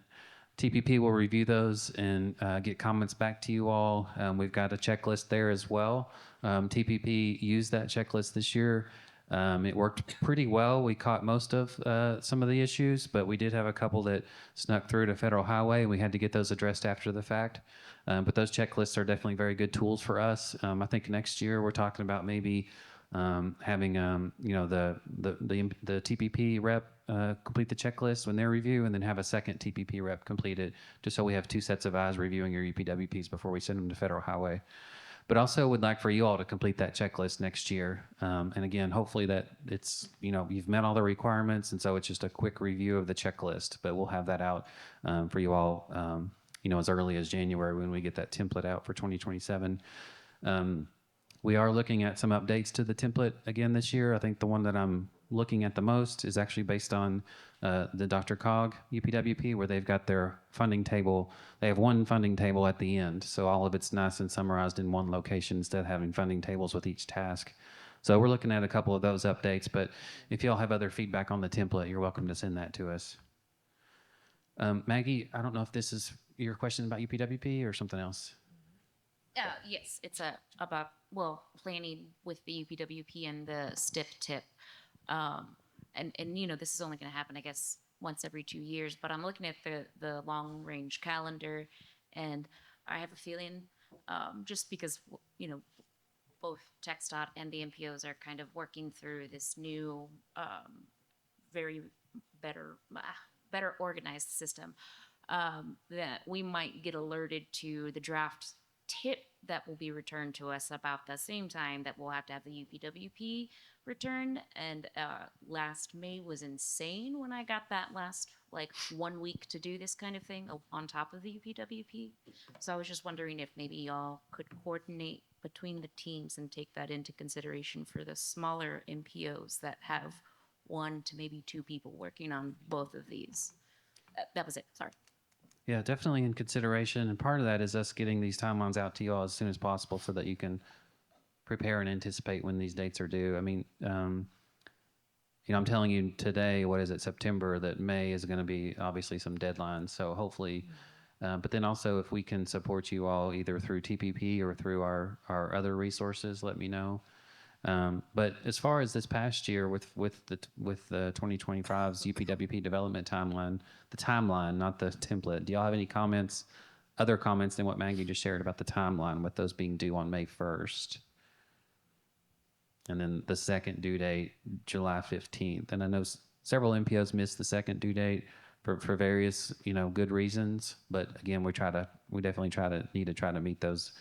TPP will review those and get comments back to you all. We've got a checklist there as well. TPP used that checklist this year. It worked pretty well. We caught most of some of the issues, but we did have a couple that snuck through to Federal Highway. We had to get those addressed after the fact. But those checklists are definitely very good tools for us. I think next year we're talking about maybe having the TPP rep complete the checklist when they review, and then have a second TPP rep complete it, just so we have 2 sets of eyes reviewing your UPWPs before we send them to Federal Highway. But also would like for you all to complete that checklist next year. And again, hopefully that it's, you've met all the requirements, and so it's just a quick review of the checklist. But we'll have that out for you all, as early as January when we get that template out for 2027. We are looking at some updates to the template again this year. I think the one that I'm looking at the most is actually based on the Dr. Cog UPWP, where they've got their funding table. They have one funding table at the end, so all of it's nice and summarized in one location instead of having funding tables with each task. So we're looking at a couple of those updates, but if y'all have other feedback on the template, you're welcome to send that to us. Maggie, I don't know if this is your question about UPWP or something else. Yes, it's about, well, planning with the UPWP and the STIP tip. And you know, this is only going to happen, I guess, once every 2 years, but I'm looking at the long range calendar, and I have a feeling, just because, you know, both TxDOT and the MPOs are kind of working through this new, very better organized system, that we might get alerted to the draft tip that will be returned to us about the same time that we'll have to have the UPWP return. And last May was insane when I got that last like 1 week to do this kind of thing on top of the UPWP. So I was just wondering if maybe y'all could coordinate between the teams and take that into consideration for the smaller MPOs that have 1 to maybe 2 people working on both of these. That was it. Sorry. Yeah, definitely in consideration. And part of that is us getting these timelines out to you all as soon as possible so that you can prepare and anticipate when these dates are due. I mean, you know, I'm telling you today, what is it, September, that May is going to be obviously some deadlines. So hopefully, but then also if we can support you all either through TPP or through our other resources, let me know. But as far as this past year with the 2025's UPWP development timeline, the timeline, not the template, do y'all have any comments, other comments than what Maggie just shared about the timeline with those being due on May 1st? And then the second due date, July 15th. And I know several MPOs missed the second due date for various, you know, good reasons. But again, we definitely need to try to meet those.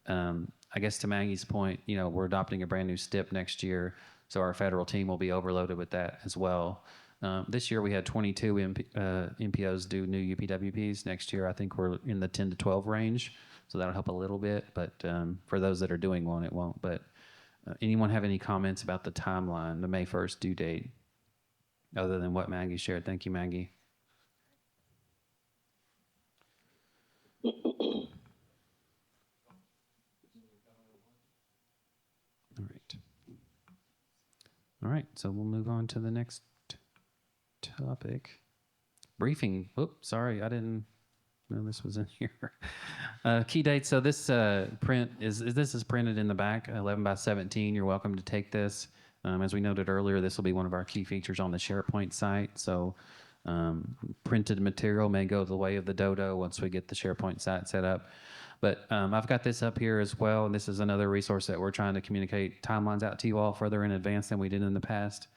I guess to Maggie's point, you know, we're adopting a brand new STIP next year, so our federal team will be overloaded with that as well. This year we had 22 MPOs do new UPWPs. Next year I think we're in the 10 to 12 range, so that'll help a little bit. But for those that are doing one, it won't. But anyone have any comments about the timeline, the May 1st due date, other than what Maggie shared? Thank you, Maggie. All right, so we'll move on to the next topic. Briefing. Oops, sorry, I didn't know this was in here. Key dates. So this print is printed in the back, 11 by 17. You're welcome to take this. As we noted earlier, this will be one of our key features on the SharePoint site. So printed material may go the way of the dodo once we get the SharePoint site set up. But I've got this up here as well, and this is another resource that we're trying to communicate timelines out to you all further in advance than we did in the past.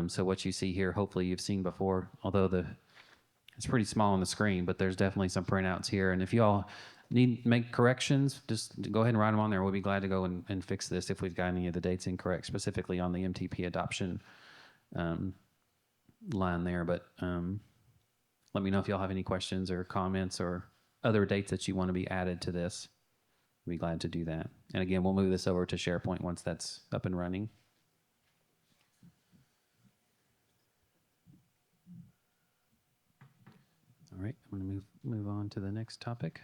So what you see here, hopefully you've seen before, although it's pretty small on the screen, but there's definitely some printouts here. And if you all need to make corrections, just go ahead and write them on there. We'll be glad to go and fix this if we've got any of the dates incorrect, specifically on the MTP adoption line there. But let me know if y'all have any questions or comments or other dates that you want to be added to this. We'll be glad to do that. And again, we'll move this over to SharePoint once that's up and running. All right, I'm going to move on to the next topic.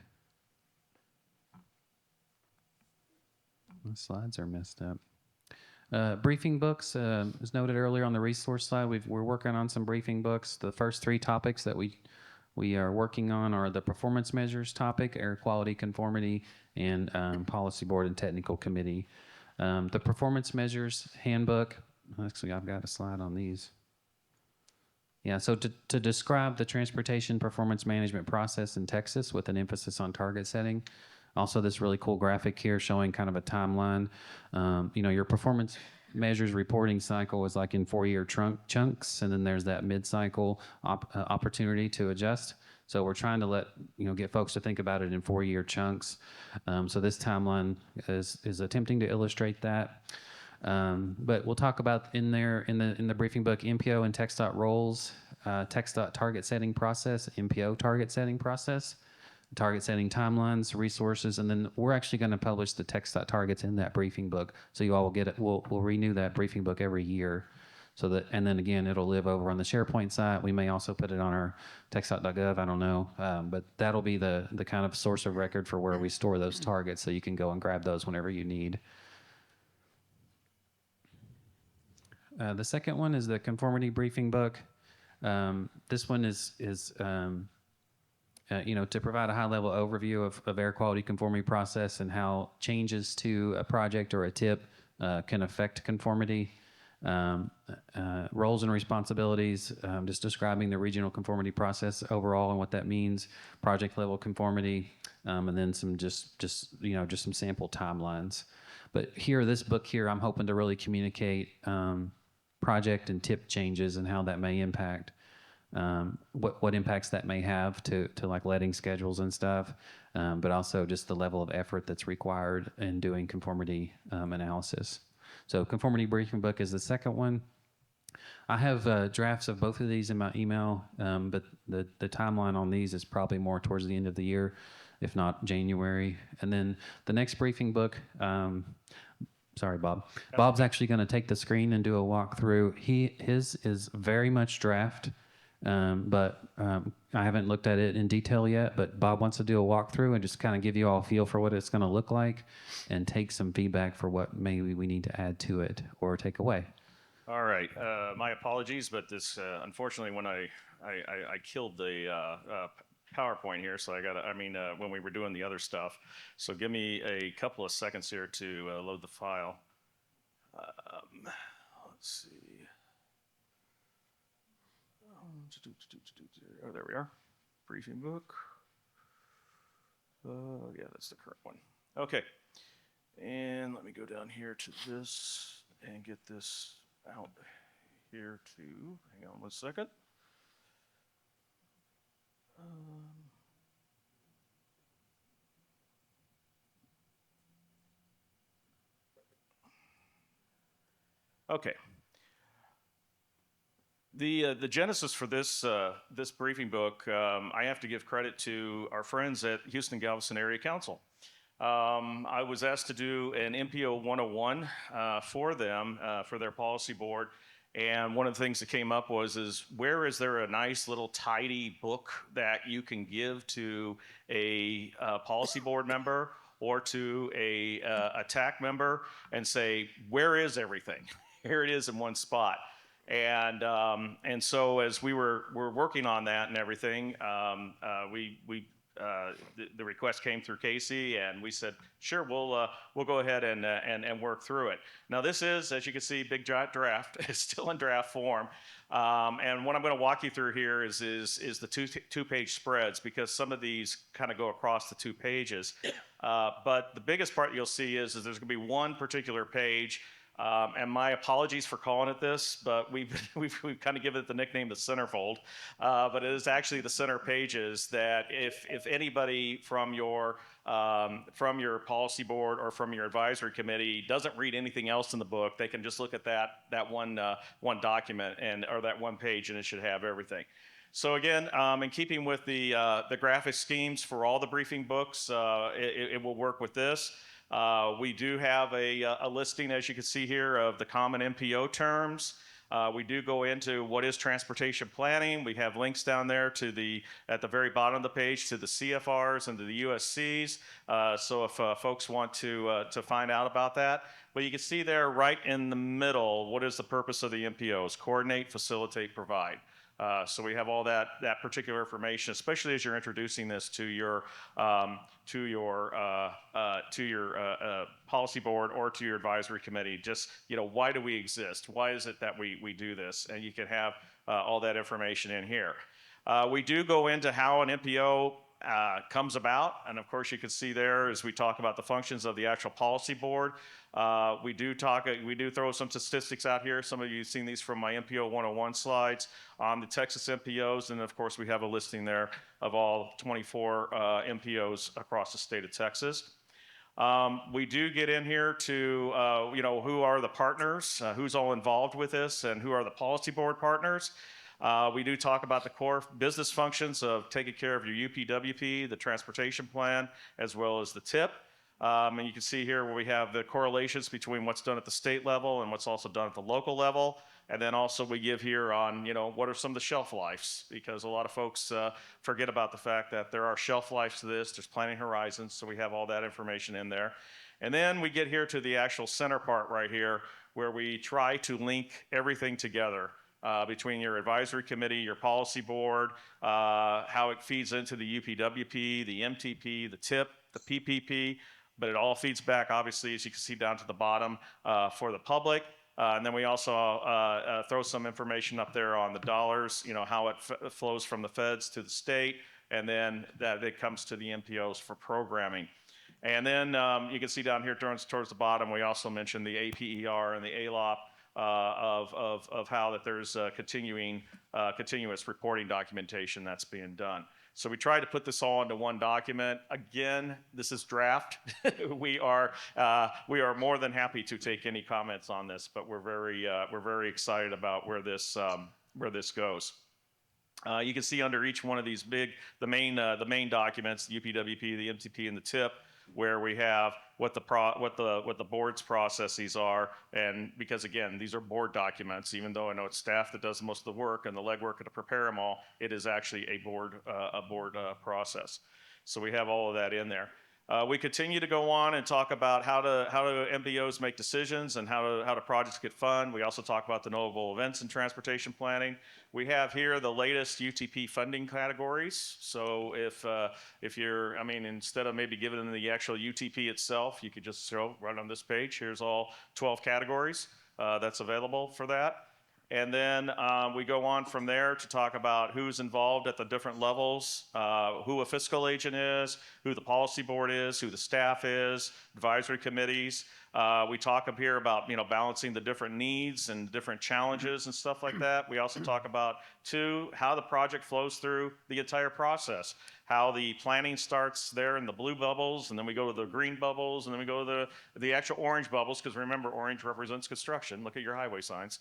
My slides are messed up. Briefing books, as noted earlier on the resource side, we're working on some briefing books. The first 3 topics that we are working on are the performance measures topic, air quality conformity, and policy board and technical committee. The performance measures handbook, actually I've got a slide on these. Yeah, so to describe the transportation performance management process in Texas with an emphasis on target setting. Also this really cool graphic here showing kind of a timeline. You know, your performance measures reporting cycle is like in 4-year chunks, and then there's that mid-cycle opportunity to adjust. So we're trying to get folks to think about it in 4-year chunks. So this timeline is attempting to illustrate that. But we'll talk about in the briefing book MPO and TxDOT roles, TxDOT target setting process, MPO target setting process. target setting timelines, resources, and then we're actually going to publish the text targets in that briefing book. So you all will get it. We'll renew that briefing book every year. So that, and then again, it'll live over on the SharePoint site. We may also put it on our textdot.gov. I don't know, but that'll be the kind of source of record for where we store those targets, so you can go and grab those whenever you need. The second one is the conformity briefing book. This one is to provide a high-level overview of air quality conformity process and how changes to a project or a tip can affect conformity. Roles and responsibilities, just describing the regional conformity process overall and what that means, project level conformity, and then some just some sample timelines. But here, this book here, I'm hoping to really communicate project and tip changes and how that may impact, what impacts that may have to like letting schedules and stuff, but also just the level of effort that's required in doing conformity analysis. So conformity briefing book is the second one. I have drafts of both of these in my email, but the timeline on these is probably more towards the end of the year, if not January. And then the next briefing book, sorry, Bob. Bob's actually going to take the screen and do a walkthrough. His is very much draft, but I haven't looked at it in detail yet, but Bob wants to do a walkthrough and just kind of give you all a feel for what it's going to look like and take some feedback for what maybe we need to add to it or take away. All right. My apologies, but this unfortunately when I killed the PowerPoint here, so when we were doing the other stuff. So give me a couple of seconds here to load the file. Let's see. Oh, there we are. Briefing book. Yeah, that's the current one. Okay. And let me go down here to this and get this out here too. Hang on one second. Okay. The genesis for this this briefing book, I have to give credit to our friends at Houston Galveston Area Council. I was asked to do an MPO 101 for them for their policy board, and one of the things that came up was where is there a nice little tidy book that you can give to a policy board member or to a TAC member and say, where is everything? Here it is in one spot. And so as we were working on that and everything, the request came through Casey, and we said, sure, we'll go ahead and work through it. Now this is, as you can see, big giant draft. It's still in draft form, and what I'm going to walk you through here is the two-page spreads, because some of these kind of go across the 2 pages. But the biggest part you'll see is there's going to be one particular page. And my apologies for calling it this, but we've kind of given it the nickname the centerfold. But it is actually the center pages that if anybody from your policy board or from your advisory committee doesn't read anything else in the book, they can just look at that one document or that one page, and it should have everything. So again, in keeping with the graphic schemes for all the briefing books, it will work with this. We do have a listing, as you can see here, of the common MPO terms. We do go into what is transportation planning. We have links down there at the very bottom of the page to the CFRs and to the USCs. So if folks want to find out about that. But you can see there right in the middle, what is the purpose of the MPOs? Coordinate, facilitate, provide. So we have all that particular information, especially as you're introducing this to your policy board or to your advisory committee. Just, why do we exist? Why is it that we do this? And you can have all that information in here. We do go into how an MPO comes about, and of course you can see there as we talk about the functions of the actual policy board. We do throw some statistics out here. Some of you have seen these from my MPO 101 slides on the Texas MPOs, and of course we have a listing there of all 24 MPOs across the state of Texas. We do get in here to who are the partners, who's all involved with this, and who are the policy board partners. We do talk about the core business functions of taking care of your UPWP, the transportation plan, as well as the TIP. And you can see here where we have the correlations between what's done at the state level and what's also done at the local level. And then also we give here on, what are some of the shelf lives? Because a lot of folks forget about the fact that there are shelf lives to this, there's planning horizons, so we have all that information in there. And then we get here to the actual center part right here, where we try to link everything together. Between your advisory committee, your policy board, how it feeds into the UPWP, the MTP, the TIP, the PPP, but it all feeds back, obviously, as you can see down to the bottom, for the public. And then we also throw some information up there on the dollars, how it flows from the feds to the state, and then that it comes to the MPOs for programming. And then you can see down here towards the bottom, we also mentioned the APER and the ALOP, of how that there's continuous reporting documentation that's being done. So we try to put this all into one document. Again, this is draft. we are more than happy to take any comments on this, but we're very excited about where this goes. You can see under each one of these the main documents, the UPWP, the MTP, and the TIP, where we have what the board's processes are, and because again, these are board documents. Even though I know it's staff that does most of the work and the legwork to prepare them all, it is actually a board process. So we have all of that in there. We continue to go on and talk about how do MBOs make decisions and how do projects get funded. We also talk about the notable events in transportation planning. We have here the latest UTP funding categories. So if you're, instead of maybe giving them the actual UTP itself, you could just show right on this page. Here's all 12 categories that's available for that. And then we go on from there to talk about who's involved at the different levels, who a fiscal agent is, who the policy board is, who the staff is, advisory committees. We talk up here about balancing the different needs and different challenges and stuff like that. We also talk about, too, how the project flows through the entire process, how the planning starts there in the blue bubbles, and then we go to the green bubbles, and then we go to the actual orange bubbles, because remember, orange represents construction. Look at your highway signs.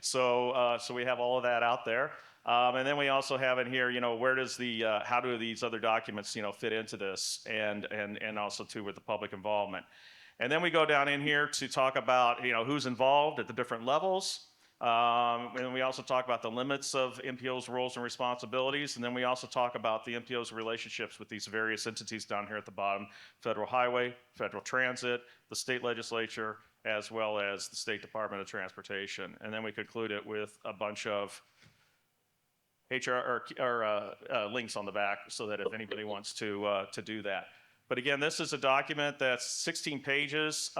So we have all of that out there. And then we also have in here, where does how do these other documents, fit into this, and also too with the public involvement. And then we go down in here to talk about, who's involved at the different levels. And we also talk about the limits of MPO's roles and responsibilities. And then we also talk about the MPO's relationships with these various entities down here at the bottom: Federal Highway, Federal Transit, the state legislature, as well as the State Department of Transportation. And then we conclude it with a bunch of HR or links on the back, so that if anybody wants to do that. But again, this is a document that's 16 pages.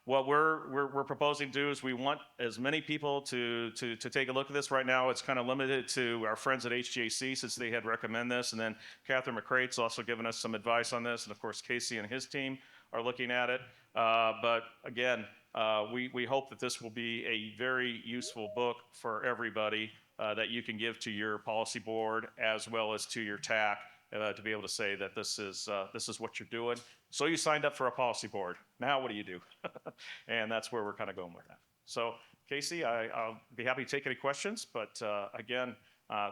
What we're proposing to do is we want as many people to take a look at this. Right now, it's kind of limited to our friends at HGAC, since they had recommended this, and then Catherine McCrate's also given us some advice on this, and of course Casey and his team are looking at it. But again, we hope that this will be a very useful book for everybody that you can give to your policy board as well as to your TAC. To be able to say that this is what you're doing. So you signed up for a policy board. Now what do you do? And that's where we're kind of going with that. So Casey, I'll be happy to take any questions. But again,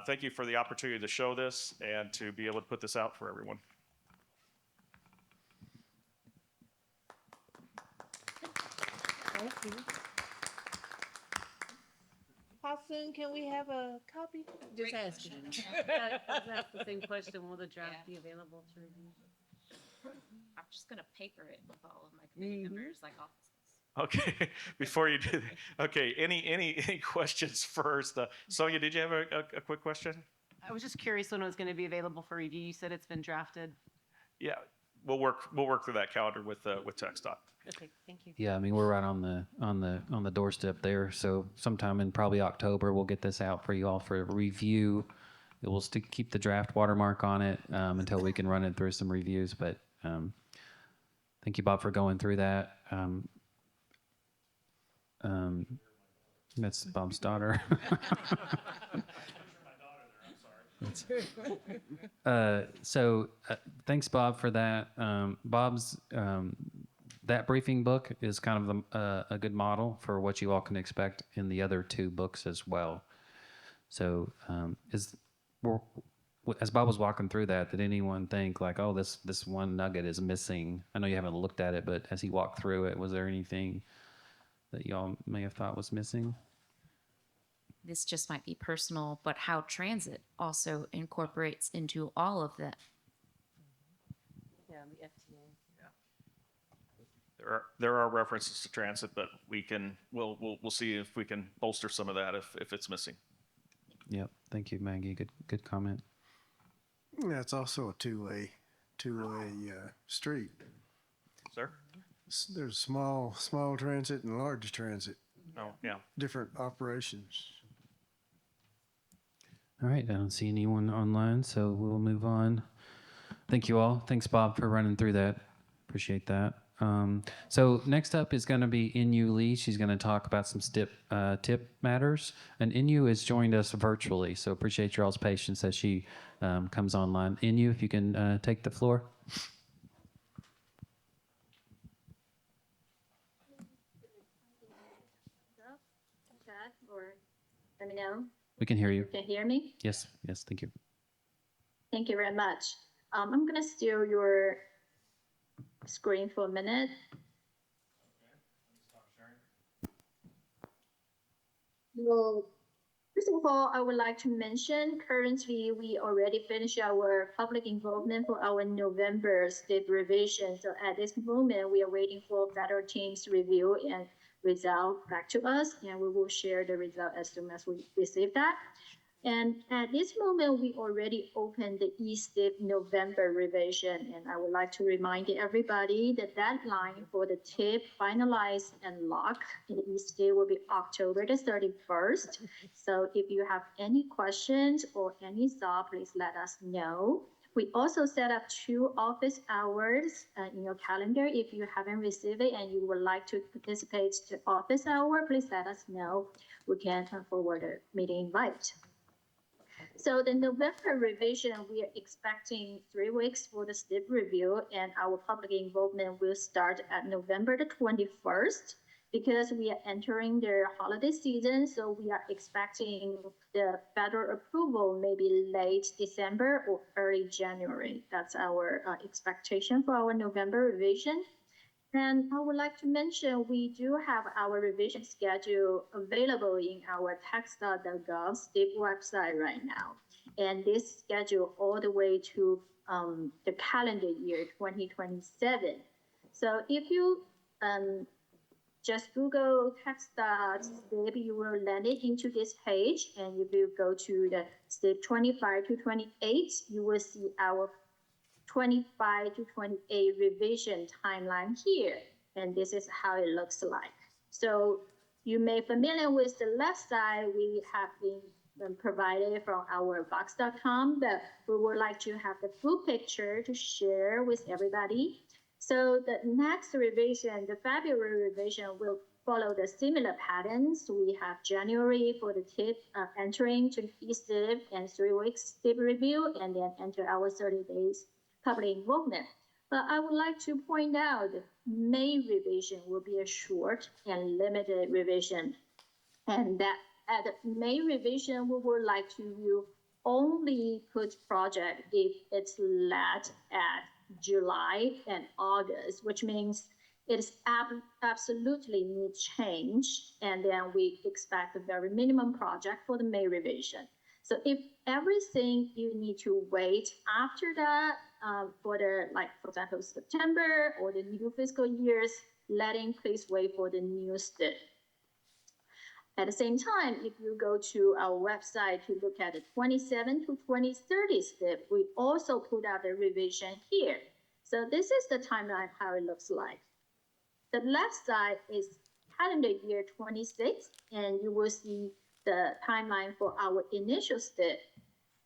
thank you for the opportunity to show this and to be able to put this out for everyone. Thank you. How soon can we have a copy? Just asking. That's the same question. Will the draft be available to review? I'm just gonna paper it with all of my committee members, like offices. Okay, before you do that, okay, any questions first? Sonia, did you have a quick question? I was just curious when it was going to be available for review. You said it's been drafted. Yeah, we'll work through that calendar with TxDOT. Okay, thank you. Yeah, we're right on the doorstep there. So sometime in probably October, we'll get this out for you all for review. It will still keep the draft watermark on it until we can run it through some reviews. But thank you, Bob, for going through that. That's Bob's daughter. Thanks, Bob, for that. Bob's that briefing book is kind of a good model for what you all can expect in the other two books as well. So as Bob was walking through that, did anyone think like, oh, this one nugget is missing? I know you haven't looked at it, but as he walked through it, was there anything that y'all may have thought was missing? This just might be personal, but how transit also incorporates into all of that. Yeah, the FTA. There are references to transit, but we'll see if we can bolster some of that if it's missing. Yep. Thank you, Maggie. Good comment. Yeah, it's also a two-way street. Sir? There's small transit and large transit. Oh, yeah. Different operations. All right. I don't see anyone online, so we'll move on. Thank you all. Thanks, Bob, for running through that. Appreciate that. So next up is going to be Inyu Lee. She's going to talk about some tip matters. And Inyu has joined us virtually, so appreciate your all's patience as she comes online. Inyu, if you can take the floor. Or let me know. We can hear you. Can you hear me? Yes, thank you. Thank you very much. I'm gonna steal your screen for a minute. Well, first of all, I would like to mention currently we already finished our public involvement for our November state revision. So at this moment, we are waiting for federal teams review and result back to us, and we will share the result as soon as we receive that. And at this moment, we already opened the East-Dip November revision, and I would like to remind everybody that deadline for the tip finalized and locked in the East-Dip will be October the 31st. So if you have any questions or any thought, please let us know. We also set up 2 office hours in your calendar. If you haven't received it and you would like to participate to office hour, please let us know. We can forward a meeting invite. So the November revision, we are expecting 3 weeks for the STIP review, and our public involvement will start at November the 21st. Because we are entering the holiday season, so we are expecting the federal approval maybe late December or early January. That's our expectation for our November revision. And I would like to mention we do have our revision schedule available in our tax.gov state website right now. And this schedule all the way to the calendar year 2027. So if you just Google tax.state, you will land it into this page. And if you go to the state 25 to 28, you will see our 25 to 28 revision timeline here. And this is how it looks like. So you may be familiar with the left side, we have been provided from our box.com, but we would like to have the full picture to share with everybody. So the next revision, the February revision, will follow the similar patterns. We have January for the tip entering to e-STIP and 3 weeks STIP review, and then enter our 30 days public involvement. But I would like to point out that May revision will be a short and limited revision. And that at the May revision, we would like to only put project if it's led at July and August, which means it is absolutely need change. And then we expect a very minimum project for the May revision. So if everything you need to wait after that for the, like, for example, September or the new fiscal years, please wait for the new STIP. At the same time, if you go to our website to look at the 27 to 2030 STIP, we also put out a revision here. So this is the timeline, how it looks like. The left side is calendar year 26, and you will see the timeline for our initial STIP.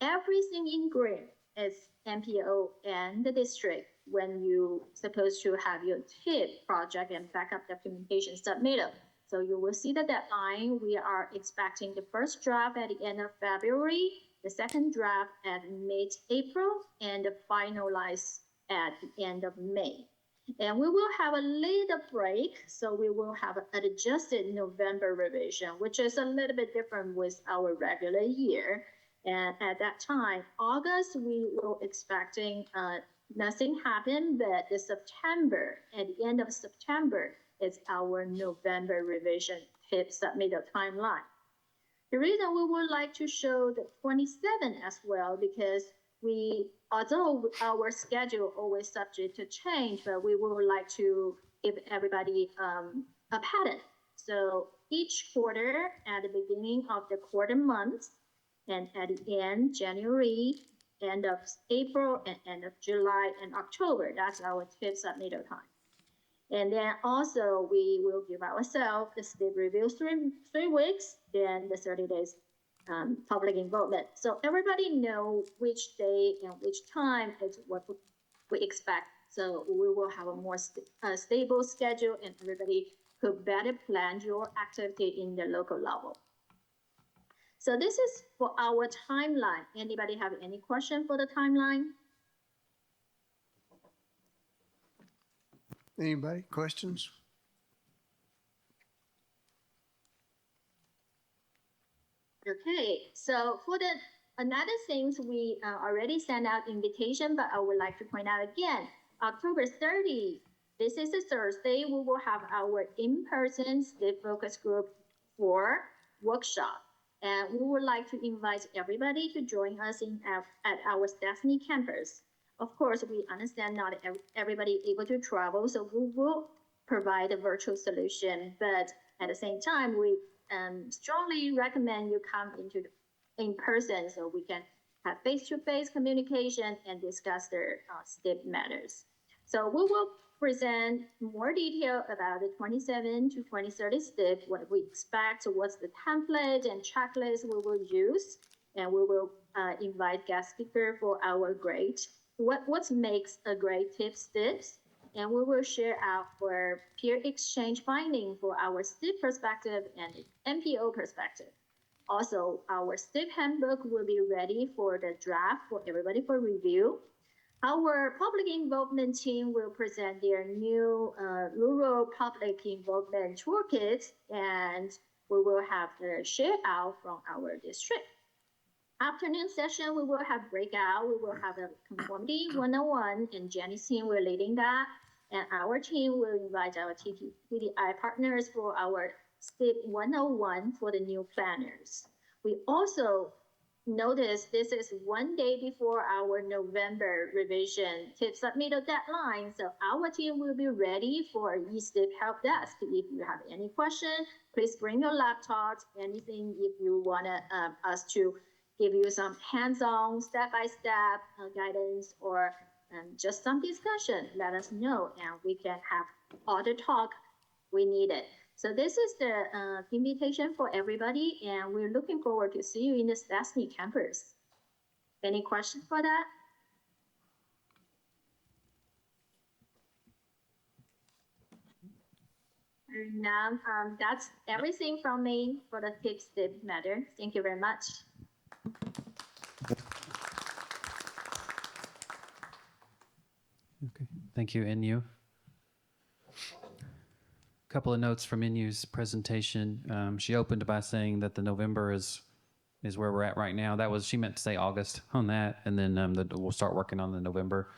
Everything in green is MPO and the district when you supposed to have your TIP project and backup documentation submitted. So you will see the deadline. We are expecting the first draft at the end of February, the second draft at mid-April, and the finalized at the end of May. And we will have a little break, so we will have an adjusted November revision, which is a little bit different with our regular year. And at that time, August, we will expecting nothing happen, but the September, at the end of September, is our November revision tip submittal timeline. The reason we would like to show the 27 as well, because although our schedule always subject to change, but we would like to give everybody a pattern. So each quarter, at the beginning of the quarter month, and at the end, January, end of April, and end of July and October, that's our tip submittal time. And then also we will give ourselves the state review 3 weeks, then the 30 days public involvement. So everybody know which day and which time is what we expect. So we will have a more stable schedule, and everybody could better plan your activity in the local level. So this is for our timeline. Anybody have any question for the timeline? Anybody, questions? Okay, so for the another things, we already sent out invitation, but I would like to point out again, October 30, this is a Thursday, we will have our in-person state focus group 4 workshop. And we would like to invite everybody to join us at our Stephanie campus. Of course, we understand not everybody able to travel, so we will provide a virtual solution. But at the same time, we strongly recommend you come in person so we can have face-to-face communication and discuss their STIP matters. So we will present more detail about the 27 to 2030 STIP, what we expect, what's the template and checklist we will use, and we will invite guest speaker for our grade. What makes a great tip STIPs, and we will share our peer exchange finding for our STIP perspective and MPO perspective. Also, our STIP handbook will be ready for the draft for everybody for review. Our public involvement team will present their new rural public involvement toolkit, and we will have the share out from our district. Afternoon session, we will have breakout. We will have a conformity 101, and Jenny's team will leading that. And our team will invite our TDI partners for our STIP 101 for the new planners. We also notice this is 1 day before our November revision tip submittal deadline. So our team will be ready for eStip help desk. If you have any question, please bring your laptops, anything if you want us to give you some hands-on, step-by-step guidance or just some discussion, let us know, and we can have all the talk we needed. So this is the invitation for everybody, and we're looking forward to see you in the Stephanie campus. Any questions for that? Now, that's everything from me for the tips tip matter. Thank you very much. Okay, thank you, Inyu. Couple of notes from Inyu's presentation. She opened by saying that the November is where we're at right now. She meant to say August on that, and then we'll start working on the November.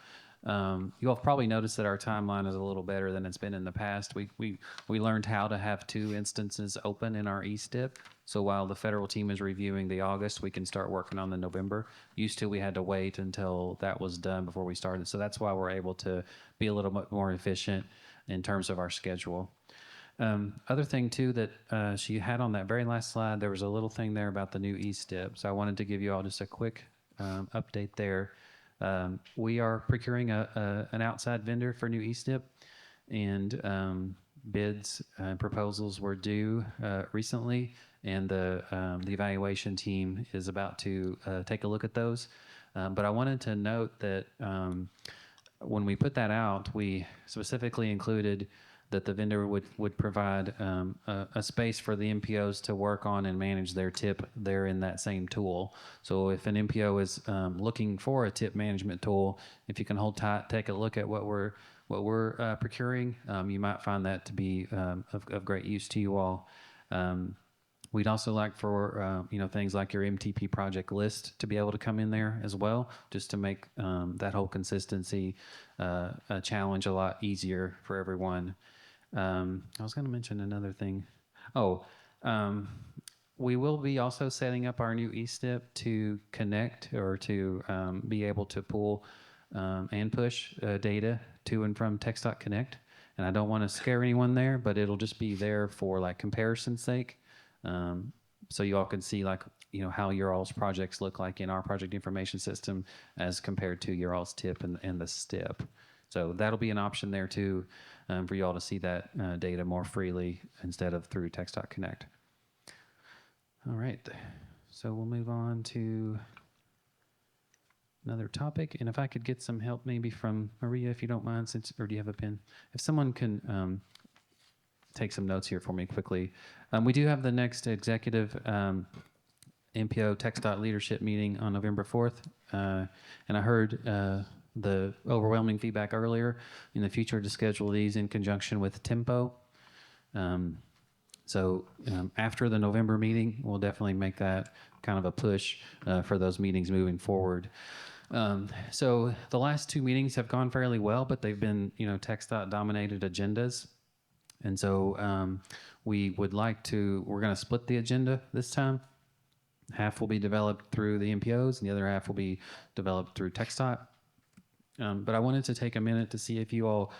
You all have probably noticed that our timeline is a little better than it's been in the past. We learned how to have 2 instances open in our eStip. So while the federal team is reviewing the August, we can start working on the November. Used to, we had to wait until that was done before we started. So that's why we're able to be a little bit more efficient in terms of our schedule. Other thing too that she had on that very last slide, there was a little thing there about the new eStip. So I wanted to give you all just a quick update there. We are procuring an outside vendor for new eStip, and bids and proposals were due recently, and the evaluation team is about to take a look at those. But I wanted to note that when we put that out, we specifically included that the vendor would provide a space for the MPOs to work on and manage their tip there in that same tool. So if an MPO is looking for a tip management tool, if you can hold tight, take a look at what what we're procuring. You might find that to be of great use to you all. We'd also like for things like your MTP project list to be able to come in there as well, just to make that whole consistency challenge a lot easier for everyone. I was going to mention another thing. We will be also setting up our new eStep to connect or to be able to pull and push data to and from Text.Connect. And I don't want to scare anyone there, but it'll just be there for like comparison's sake. So you all can see like, how your all's projects look like in our project information system as compared to your all's TIP and the STIP. So that'll be an option there too, for you all to see that data more freely instead of through Text.Connect. All right, so we'll move on to another topic. And if I could get some help maybe from Maria, if you don't mind, or do you have a pen? If someone can take some notes here for me quickly. We do have the next executive MPO Text Leadership meeting on November 4th. And I heard the overwhelming feedback earlier. In the future, to schedule these in conjunction with Tempo. So after the November meeting, we'll definitely make that kind of a push for those meetings moving forward. So the last two meetings have gone fairly well, but they've been, Text.dominated agendas. And so we're going to split the agenda this time. Half will be developed through the MPOs and the other half will be developed through Text.dot. But I wanted to take a minute to see if you all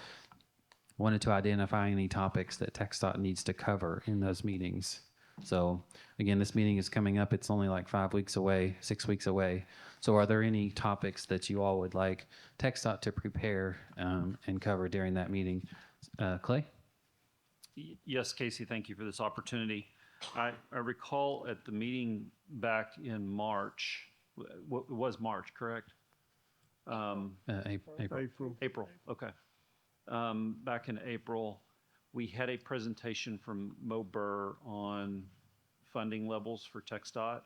wanted to identify any topics that Text.dot needs to cover in those meetings. So again, this meeting is coming up. It's only like 6 weeks away. So are there any topics that you all would like Text.dot to prepare and cover during that meeting? Clay? Yes, Casey, thank you for this opportunity. I recall at the meeting back in March, it was March, correct? April, okay. Back in April, we had a presentation from Mo Burr on funding levels for Text.dot.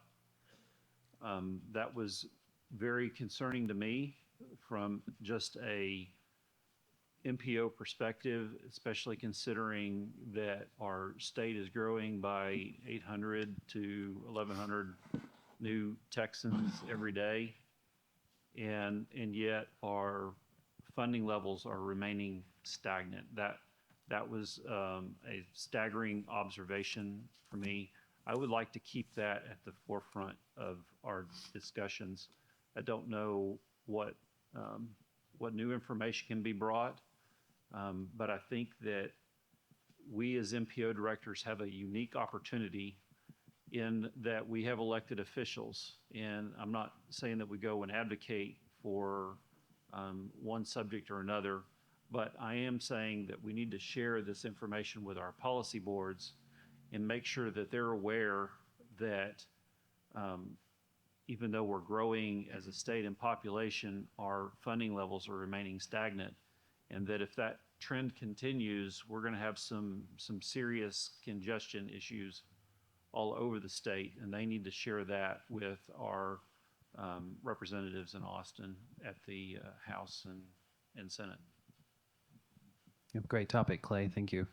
That was very concerning to me from just a MPO perspective, especially considering that our state is growing by 800 to 1,100 new Texans every day, and yet our funding levels are remaining stagnant. That was a staggering observation for me. I would like to keep that at the forefront of our discussions. I don't know what new information can be brought, but I think that we as MPO directors have a unique opportunity in that we have elected officials. And I'm not saying that we go and advocate for one subject or another, but I am saying that we need to share this information with our policy boards and make sure that they're aware that even though we're growing as a state in population, our funding levels are remaining stagnant. And that if that trend continues, we're going to have some serious congestion issues all over the state, and they need to share that with our representatives in Austin at the House and Senate. Yep, great topic, Clay. Thank you.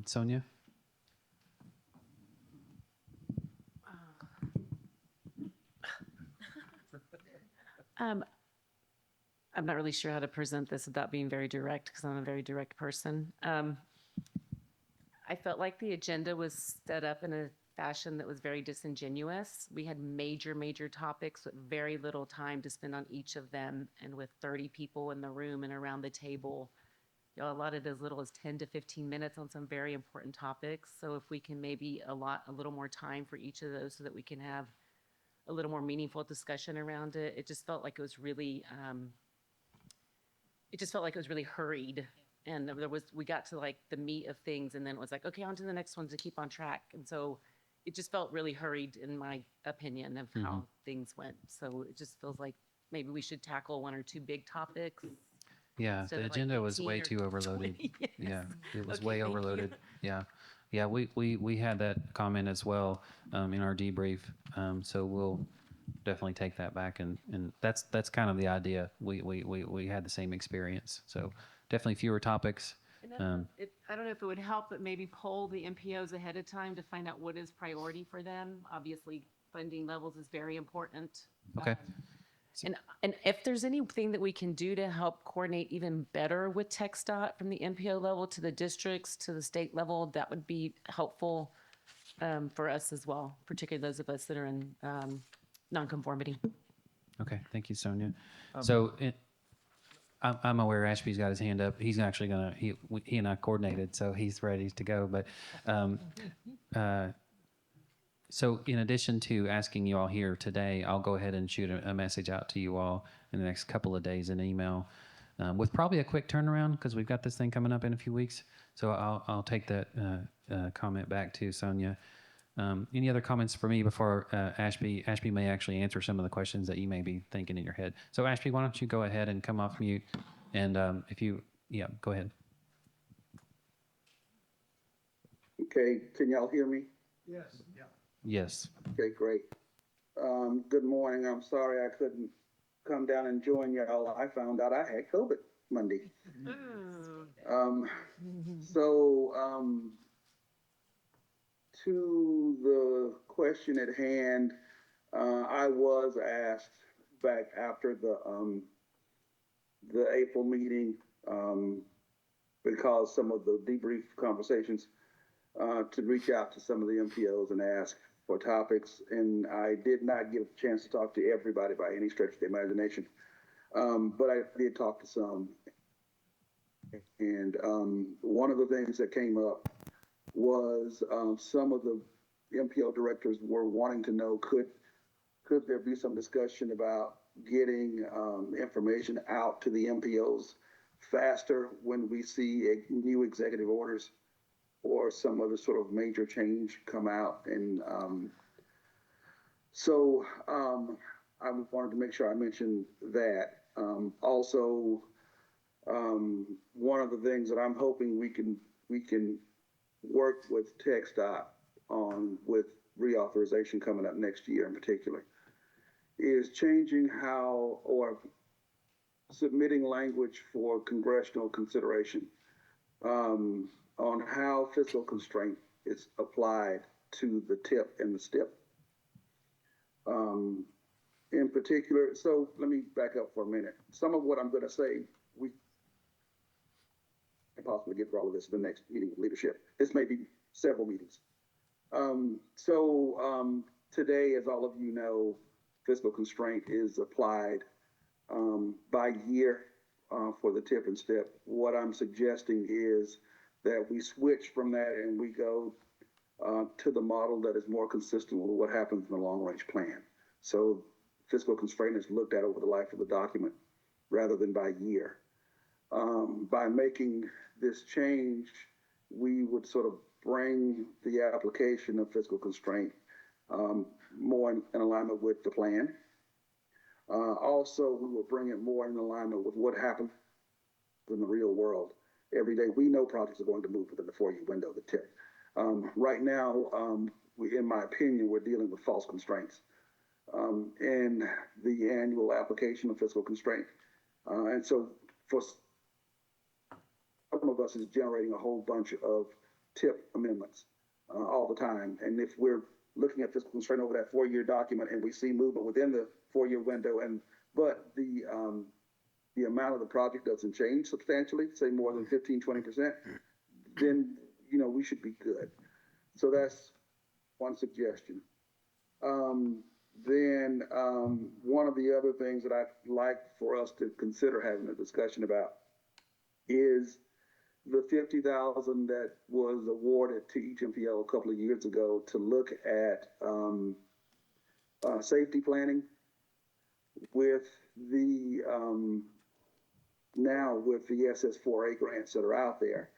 Sonia? I'm not really sure how to present this without being very direct, because I'm a very direct person. I felt like the agenda was set up in a fashion that was very disingenuous. We had major topics with very little time to spend on each of them, and with 30 people in the room and around the table, allotted as little as 10 to 15 minutes on some very important topics. So if we can maybe allot a little more time for each of those so that we can have a little more meaningful discussion around it. It just felt like it was really hurried, and we got to like the meat of things, and then it was like, okay, on to the next one to keep on track. And so it just felt really hurried in my opinion of how things went. So it just feels like maybe we should tackle one or two big topics. Yeah, the agenda was way too overloaded. Yes. Yeah, it was Okay, way thank you. overloaded. Yeah, we had that comment as well in our debrief. So definitely take that back, and that's kind of the idea. We had the same experience, so definitely fewer topics. I don't know if it would help, but maybe poll the MPOs ahead of time to find out what is priority for them. Obviously, funding levels is very important. Okay. And if there's anything that we can do to help coordinate even better with TxDOT from the MPO level to the districts to the state level, that would be helpful for us as well, particularly those of us that are in nonconformity. Okay, thank you, Sonia. I'm aware Ashby's got his hand up. He's actually he and I coordinated, so he's ready to go. But so in addition to asking you all here today, I'll go ahead and shoot a message out to you all in the next couple of days, an email, with probably a quick turnaround because we've got this thing coming up in a few weeks. So I'll take that comment back to Sonia. Any other comments for me before Ashby? Ashby may actually answer some of the questions that you may be thinking in your head. So Ashby, why don't you go ahead and come off mute, and go ahead. Okay, can y'all hear me? Yes. Yeah. Yes. Okay, great. Good morning. I'm sorry I couldn't come down and join y'all. I found out I had COVID Monday. To the question at hand, I was asked back after the April meeting, because some of the debrief conversations, to reach out to some of the MPOs and ask for topics. And I did not get a chance to talk to everybody by any stretch of the imagination. But I did talk to some. And one of the things that came up was some of the MPO directors were wanting to know, could there be some discussion about getting information out to the MPOs faster when we see new executive orders or some other sort of major change come out? And so I wanted to make sure I mentioned that. Also, one of the things that I'm hoping we can work with TxDOT on, with reauthorization coming up next year in particular, is changing how, or submitting language for congressional consideration on how fiscal constraint is applied to the TIP and the STIP. In particular, so let me back up for a minute. Some of what I'm going to say, we can possibly get through all of this in the next meeting of leadership. This may be several meetings. Today, as all of you know, fiscal constraint is applied by year for the TIP and STIP. What I'm suggesting is that we switch from that and we go to the model that is more consistent with what happens in the long-range plan. So fiscal constraint is looked at over the life of the document rather than by year. By making this change, we would sort of bring the application of fiscal constraint more in alignment with the plan. Also, we will bring it more in alignment with what happens in the real world. Every day, we know projects are going to move within the 4-year window of the TIP. Right now, in my opinion, we're dealing with false constraints in the annual application of fiscal constraint. And so for some of us, is generating a whole bunch of TIP amendments all the time. And if we're looking at fiscal constraint over that 4-year document and we see movement within the 4-year window, but the amount of the project doesn't change substantially, say more than 15-20%, then we should be good. So that's one suggestion. Then one of the other things that I'd like for us to consider having a discussion about is the $50,000 that was awarded to each MPO a couple of years ago to look at safety planning with the now with the SS4A grants that are out there,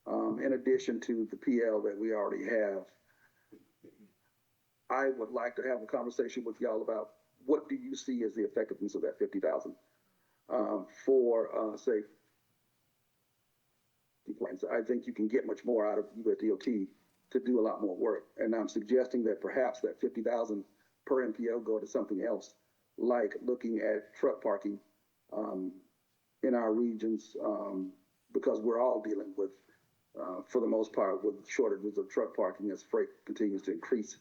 in addition to the PL that we already have. I would like to have a conversation with y'all about what do you see as the effectiveness of that $50,000 for safety plans. I think you can get much more out of USDOT to do a lot more work. And I'm suggesting that perhaps that $50,000 per MPO go to something else, like looking at truck parking in our regions, because we're all dealing with, for the most part, with shortages of truck parking as freight continues to increase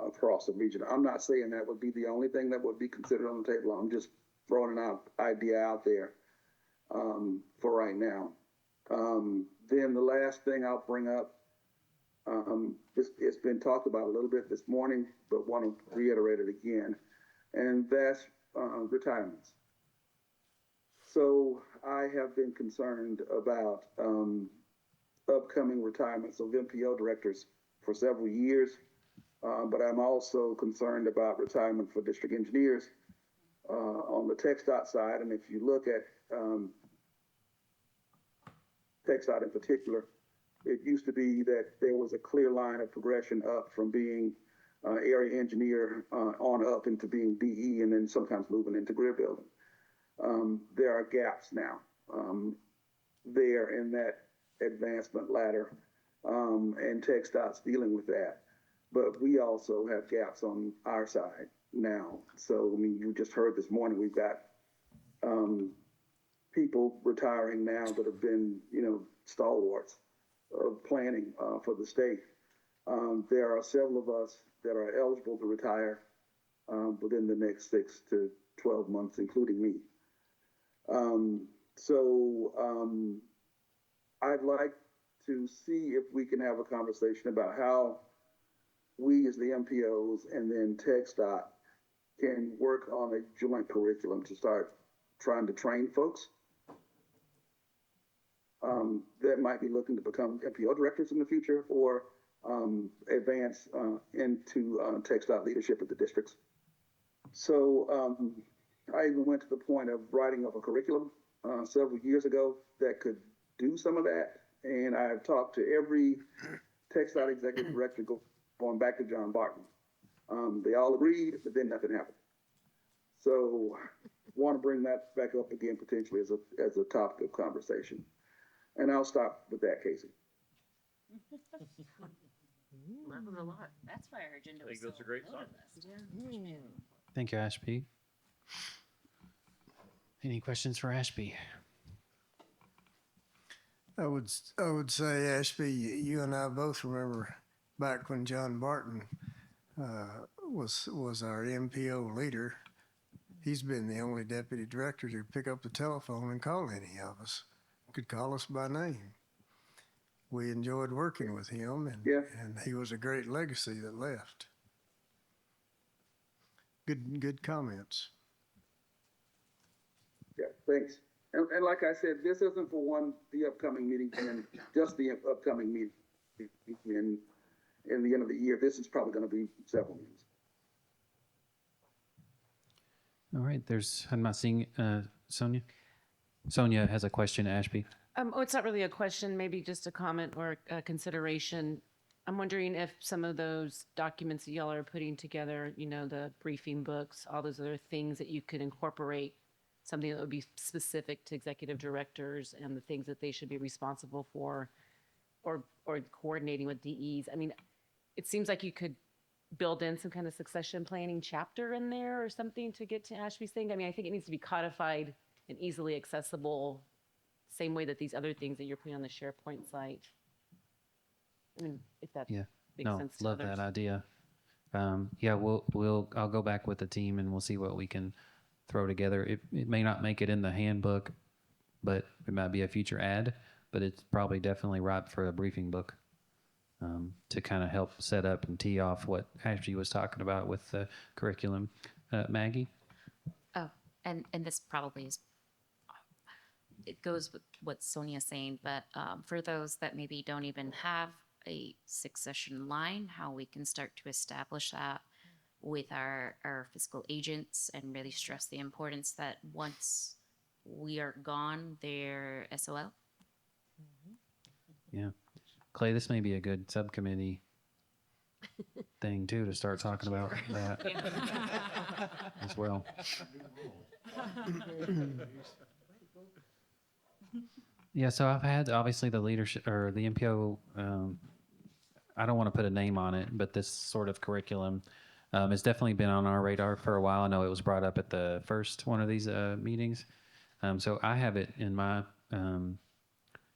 across the region. I'm not saying that would be the only thing that would be considered on the table. I'm just throwing an idea out there for right now. Then the last thing I'll bring up, it's been talked about a little bit this morning, but want to reiterate it again, and that's retirements. So I have been concerned about upcoming retirements of MPO directors for several years, but I'm also concerned about retirement for district engineers on the TxDOT side. And if you look at TxDOT in particular, it used to be that there was a clear line of progression up from being area engineer on up into being DE, and then sometimes moving into grid building. There are gaps now there in that advancement ladder, and TxDOT's dealing with that. But we also have gaps on our side now. So, I mean, you just heard this morning, we've got people retiring now that have been, stalwarts of planning for the state. There are several of us that are eligible to retire within the next 6 to 12 months, including me. I'd like to see if we can have a conversation about how we as the MPOs and then TxDOT can work on a joint curriculum to start trying to train folks that might be looking to become MPO directors in the future, or advance into TxDOT leadership at the districts. So I even went to the point of writing up a curriculum several years ago that could do some of that. And I've talked to every TxDOT executive director going back to John Barton. They all agreed, but then nothing happened. So want to bring that back up again potentially as a topic of conversation. And I'll stop with that, Casey. That was a lot. That's why our agenda was I think that's a great start. Thank you, Ashby. Any questions for Ashby? I would say, Ashby, you and I both remember back when John Barton was our MPO leader. He's been the only deputy director to pick up the telephone and call any of us. Could call us by name. We enjoyed working with him, and he was a great legacy that left. Good comments. Yeah, thanks. And like I said, this isn't for the upcoming meeting, and just the upcoming meeting in the end of the year. This is probably going to be several meetings. All right, I'm not seeing Sonia. Sonia has a question, Ashby. It's not really a question, maybe just a comment or a consideration. I'm wondering if some of those documents that y'all are putting together, the briefing books, all those other things that you could incorporate, something that would be specific to executive directors and the things that they should be responsible for, or coordinating with DEs. I mean, it seems like you could build in some kind of succession planning chapter in there or something to get to Ashby's thing. I mean, I think it needs to be codified and easily accessible, same way that these other things that you're putting on the SharePoint site. I mean, if that makes sense to love others. that idea. I'll go back with the team and we'll see what we can throw together. It may not make it in the handbook, but it might be a future ad, but it's probably definitely ripe for a briefing book to kind of help set up and tee off what Ashby was talking about with the curriculum. Maggie? Oh, and this probably is, it goes with what Sonia's saying, but for those that maybe don't even have a succession line, how we can start to establish that with our fiscal agents and really stress the importance that once we are gone, they're SOL. Yeah. Clay, this may be a good subcommittee thing too to start talking about that as well. Yeah, so I've had obviously the leadership or the MPO, I don't want to put a name on it, but this sort of curriculum It's definitely been on our radar for a while. I know it was brought up at the first one of these meetings. So I have it in my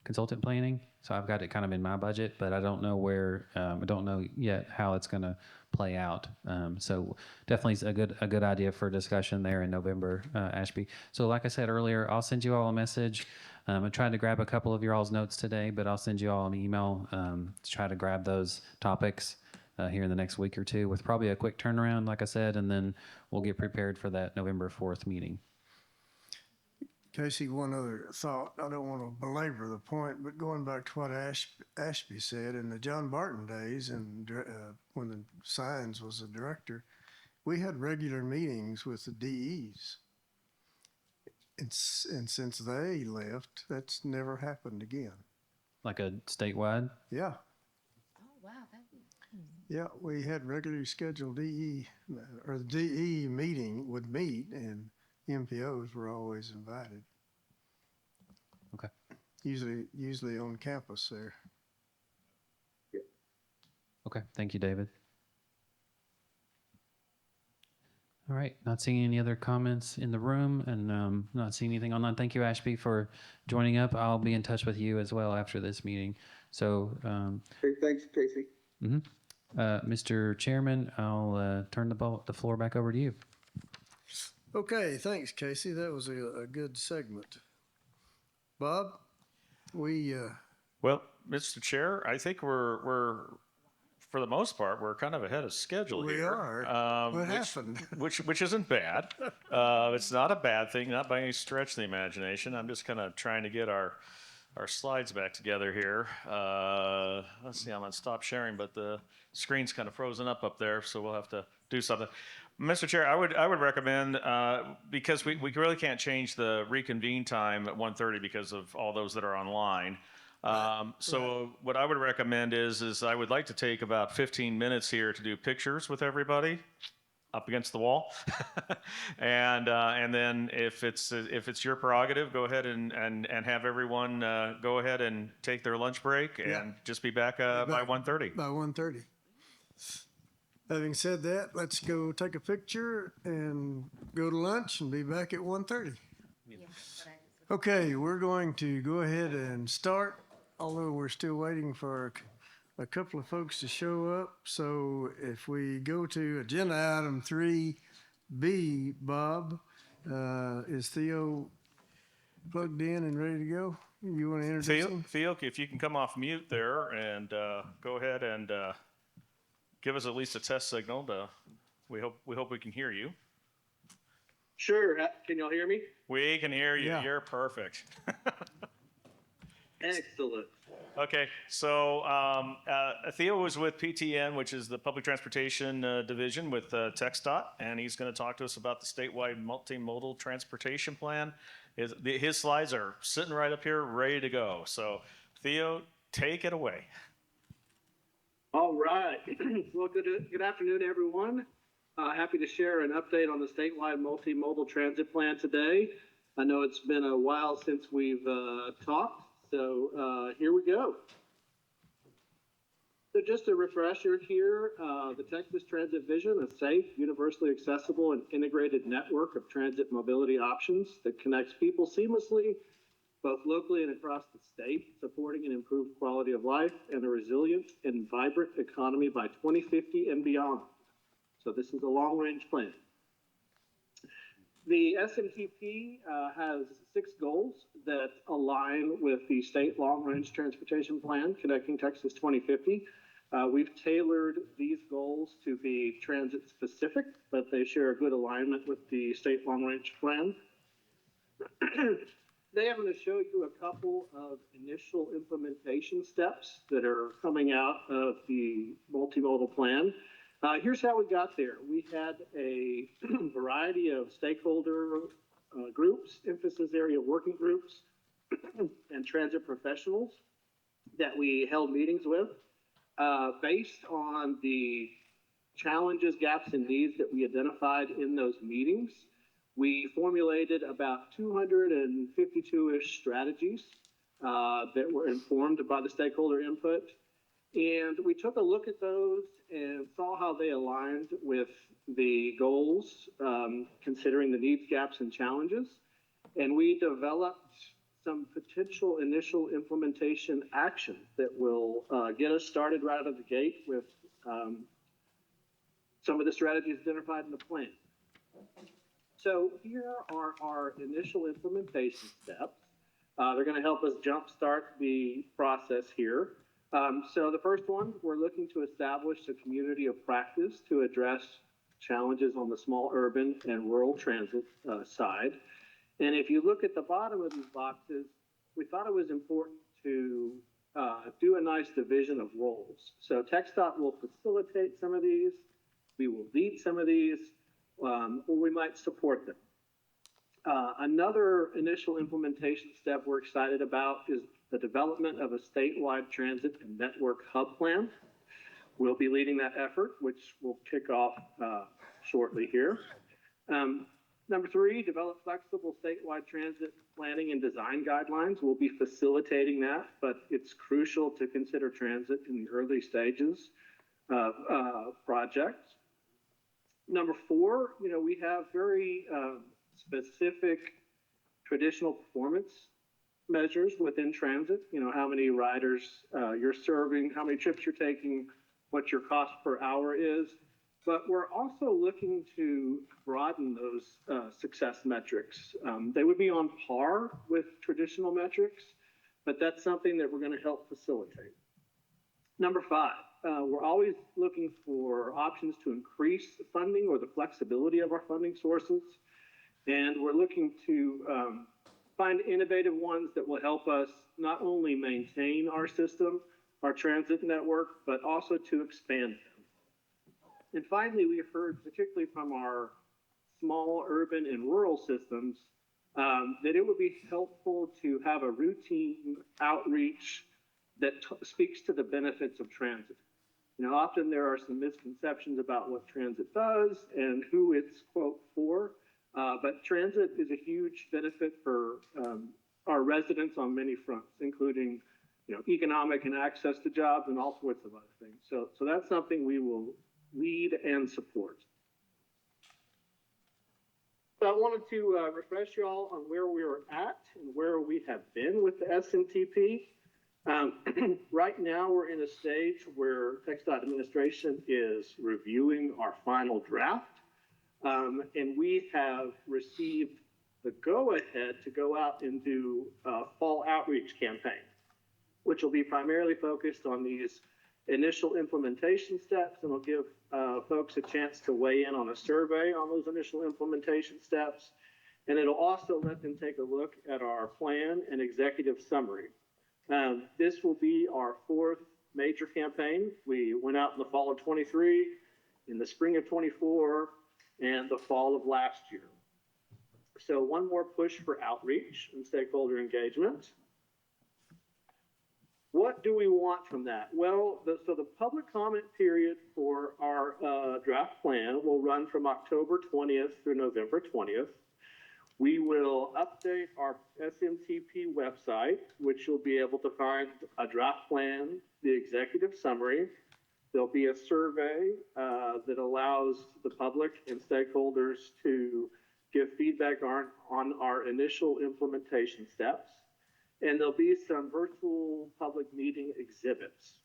consultant planning. So I've got it kind of in my budget, but I don't know where, I don't know yet how it's going to play out. So definitely a good idea for discussion there in November, Ashby. So like I said earlier, I'll send you all a message. I tried to grab a couple of your all's notes today, but I'll send you all an email to try to grab those topics here in the next week or two with probably a quick turnaround, like I said, and then we'll get prepared for that November 4th meeting. Casey, one other thought. I don't want to belabor the point, but going back to what Ashby said, in the John Barton days, and when the Signs was the director, we had regular meetings with the DEs. And since they left, that's never happened again. Like a statewide? Yeah. Oh, wow. Yeah, we had regularly scheduled DE, or the DE meeting would meet, and MPOs were always invited. Okay. Usually on campus there. Okay, thank you, David. All right, not seeing any other comments in the room and not seeing anything online. Thank you, Ashby, for joining up. I'll be in touch with you as well after this meeting. So, Okay, thanks, Casey. Mr. Chairman, I'll turn the floor back over to you. Okay, thanks, Casey. That was a good segment. Bob, Well, Mr. Chair, I think we're for the most part, we're kind of ahead of schedule we here. are. What happened? Which isn't bad. It's not a bad thing, not by any stretch of the imagination. I'm just kind of trying to get our slides back together here. Let's see, I'm gonna stop sharing, but the screen's kind of frozen up there, so we'll have to do something. Mr. Chair, I would recommend, because we really can't change the reconvene time at 1:30 because of all those that are online. So what I would recommend is I would like to take about 15 minutes here to do pictures with everybody up against the wall. and then if it's your prerogative, go ahead and have everyone go ahead and take their lunch break and just be back by 1:30. By 1:30. Having said that, let's go take a picture and go to lunch and be back at 1:30. Okay, we're going to go ahead and start, although we're still waiting for a couple of folks to show up. So if we go to agenda item 3B, Bob, is Theo plugged in and ready to go? You want to introduce him? Theo, if you can come off mute there and go ahead and give us at least a test signal. We hope we can hear you. Sure. Can y'all hear me? We can hear you. Yeah. You're perfect. Excellent. Okay, so Theo was with PTN, which is the Public Transportation Division with TxDOT, and he's going to talk to us about the statewide multimodal transportation plan. His slides are sitting right up here, ready to go. So, Theo, take it away. All right. Well, good afternoon, everyone. Happy to share an update on the statewide multimodal transit plan today. I know it's been a while since we've talked. So here we go. So just a refresher here, the Texas Transit Vision, a safe, universally accessible, and integrated network of transit mobility options that connects people seamlessly, both locally and across the state, supporting an improved quality of life and a resilient and vibrant economy by 2050 and beyond. So this is a long-range plan. The SMTP has 6 goals that align with the state long-range transportation plan, Connecting Texas 2050. We've tailored these goals to be transit-specific, but they share a good alignment with the state long-range plan. Today I'm going to show you a couple of initial implementation steps that are coming out of the multimodal plan. Here's how we got there. We had a variety of stakeholder groups, emphasis area working groups, and transit professionals that we held meetings with. Based on the challenges, gaps, and needs that we identified in those meetings, we formulated about 252-ish strategies that were informed by the stakeholder input. And we took a look at those and saw how they aligned with the goals, considering the needs, gaps, and challenges. And we developed some potential initial implementation actions that will get us started right out of the gate with some of the strategies identified in the plan. So here are our initial implementation steps. They're going to help us jumpstart the process here. So the first one, we're looking to establish a community of practice to address challenges on the small urban and rural transit side. And if you look at the bottom of these boxes, we thought it was important to do a nice division of roles. So TxDOT will facilitate some of these, we will lead some of these, or we might support them. Another initial implementation step we're excited about is the development of a statewide transit and network hub plan. We'll be leading that effort, which will kick off shortly here. Number three, develop flexible statewide transit planning and design guidelines. We'll be facilitating that, but it's crucial to consider transit in the early stages of projects. Number four, we have very specific traditional performance measures within transit. How many riders you're serving, how many trips you're taking, what your cost per hour is. But we're also looking to broaden those success metrics. They would be on par with traditional metrics, but that's something that we're going to help facilitate. Number five, we're always looking for options to increase the funding or the flexibility of our funding sources. And we're looking to find innovative ones that will help us not only maintain our system, our transit network, but also to expand them. And finally, we've heard, particularly from our small urban and rural systems, that it would be helpful to have a routine outreach that speaks to the benefits of transit. Often there are some misconceptions about what transit does and who it's, quote, for, but transit is a huge benefit for our residents on many fronts, including economic and access to jobs and all sorts of other things. So that's something we will lead and support. So I wanted to refresh you all on where we are at and where we have been with the SMTP. Right now, we're in a stage where TxDOT administration is reviewing our final draft, and we have received the go-ahead to go out and do a fall outreach campaign, which will be primarily focused on these initial implementation steps, and will give folks a chance to weigh in on a survey on those initial implementation steps. And it'll also let them take a look at our plan and executive summary. This will be our fourth major campaign. We went out in the fall of 23, in the spring of 24, and the fall of last year. So one more push for outreach and stakeholder engagement. What do we want from that? Well, so the public comment period for our draft plan will run from October 20th through November 20th. We will update our SMTP website, which you'll be able to find a draft plan, the executive summary. There'll be a survey that allows the public and stakeholders to give feedback on our initial implementation steps. And there'll be some virtual public meeting exhibits.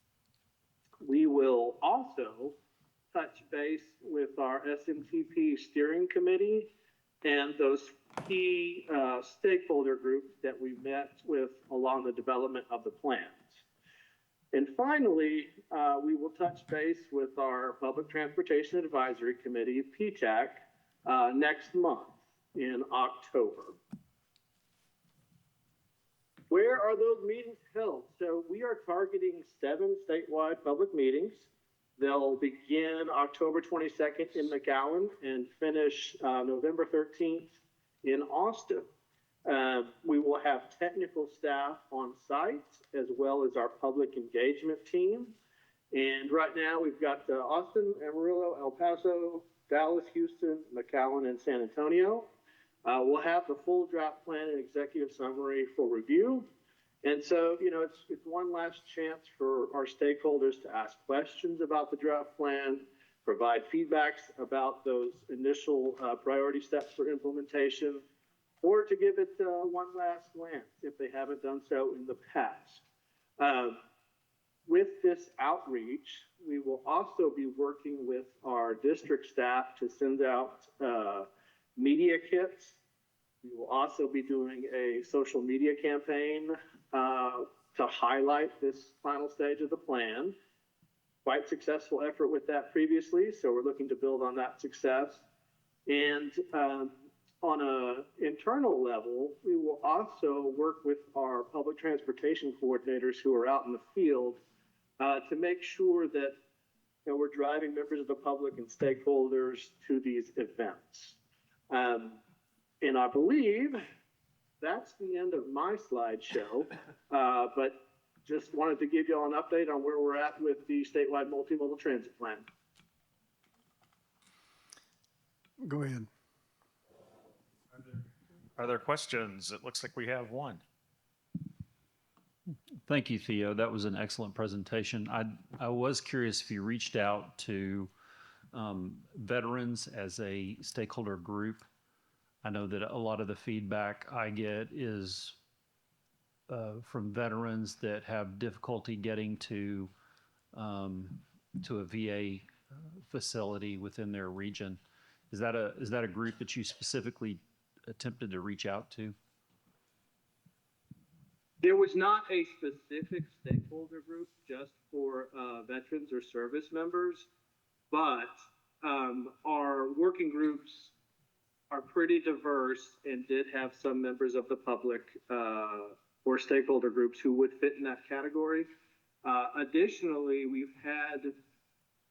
We will also touch base with our SMTP steering committee and those key stakeholder groups that we met with along the development of the plans. And finally, we will touch base with our Public Transportation Advisory Committee, PTAC, next month in October. Where are those meetings held? So we are targeting 7 statewide public meetings. They'll begin October 22nd in McAllen and finish November 13th in Austin. We will have technical staff on site as well as our public engagement team. And right now we've got Austin, Amarillo, El Paso, Dallas, Houston, McAllen, and San Antonio. We'll have the full draft plan and executive summary for review. And so, you know, it's one last chance for our stakeholders to ask questions about the draft plan, provide feedbacks about those initial priority steps for implementation, or to give it one last glance if they haven't done so in the past. With this outreach, we will also be working with our district staff to send out media kits. We will also be doing a social media campaign to highlight this final stage of the plan. Quite successful effort with that previously, so we're looking to build on that success. And on an internal level, we will also work with our public transportation coordinators who are out in the field to make sure that we're driving members of the public and stakeholders to these events. And I believe that's the end of my slideshow, but just wanted to give you all an update on where we're at with the statewide multimodal transit plan. Go ahead. Are there questions? It looks like we have one. Thank you, Theo. That was an excellent presentation. I was curious if you reached out to veterans as a stakeholder group. I know that a lot of the feedback I get is from veterans that have difficulty getting to a VA facility within their region. Is that a group that you specifically attempted to reach out to? There was not a specific stakeholder group just for veterans or service members, but our working groups are pretty diverse and did have some members of the public or stakeholder groups who would fit in that category. Additionally,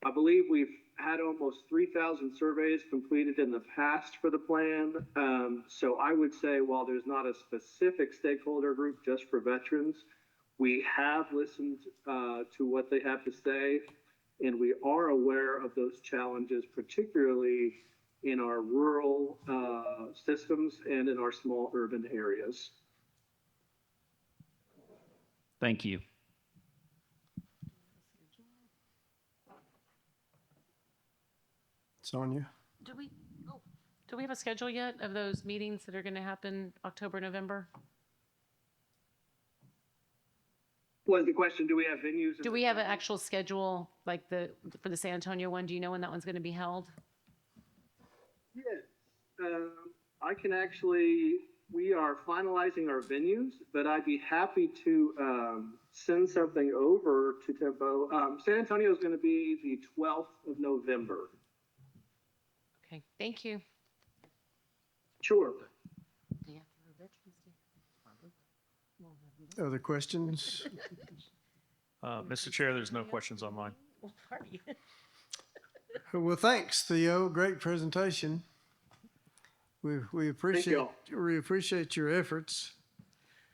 I believe we've had almost 3,000 surveys completed in the past for the plan. So I would say while there's not a specific stakeholder group just for veterans, we have listened to what they have to say, and we are aware of those challenges, particularly in our rural systems and in our small urban areas. Thank you. Sonia? Do we have a schedule yet of those meetings that are going to happen October, November? Was the question, do we have venues? Do we have an actual schedule like for the San Antonio one? Do you know when that one's going to be held? Yes, I can actually, we are finalizing our venues, but I'd be happy to send something over to Tempo. San Antonio is going to be the 12th of November. Okay, thank you. Sure. Other questions? Mr. Chair, there's no questions online. Well, thanks, Theo. Great presentation. We appreciate your efforts.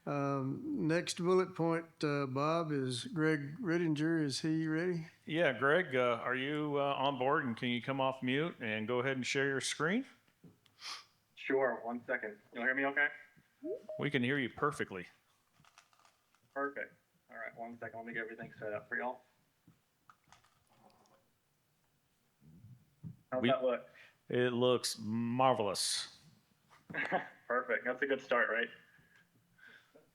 Next bullet point, Bob, is Greg Rittinger. Is he ready? Yeah, Greg, are you on board, and can you come off mute and go ahead and share your screen? Sure, 1 second. You'll hear me okay? We can hear you perfectly. Perfect. All right, 1 second. Let me get everything set up for y'all. How's that look? It looks marvelous. Perfect. That's a good start, right?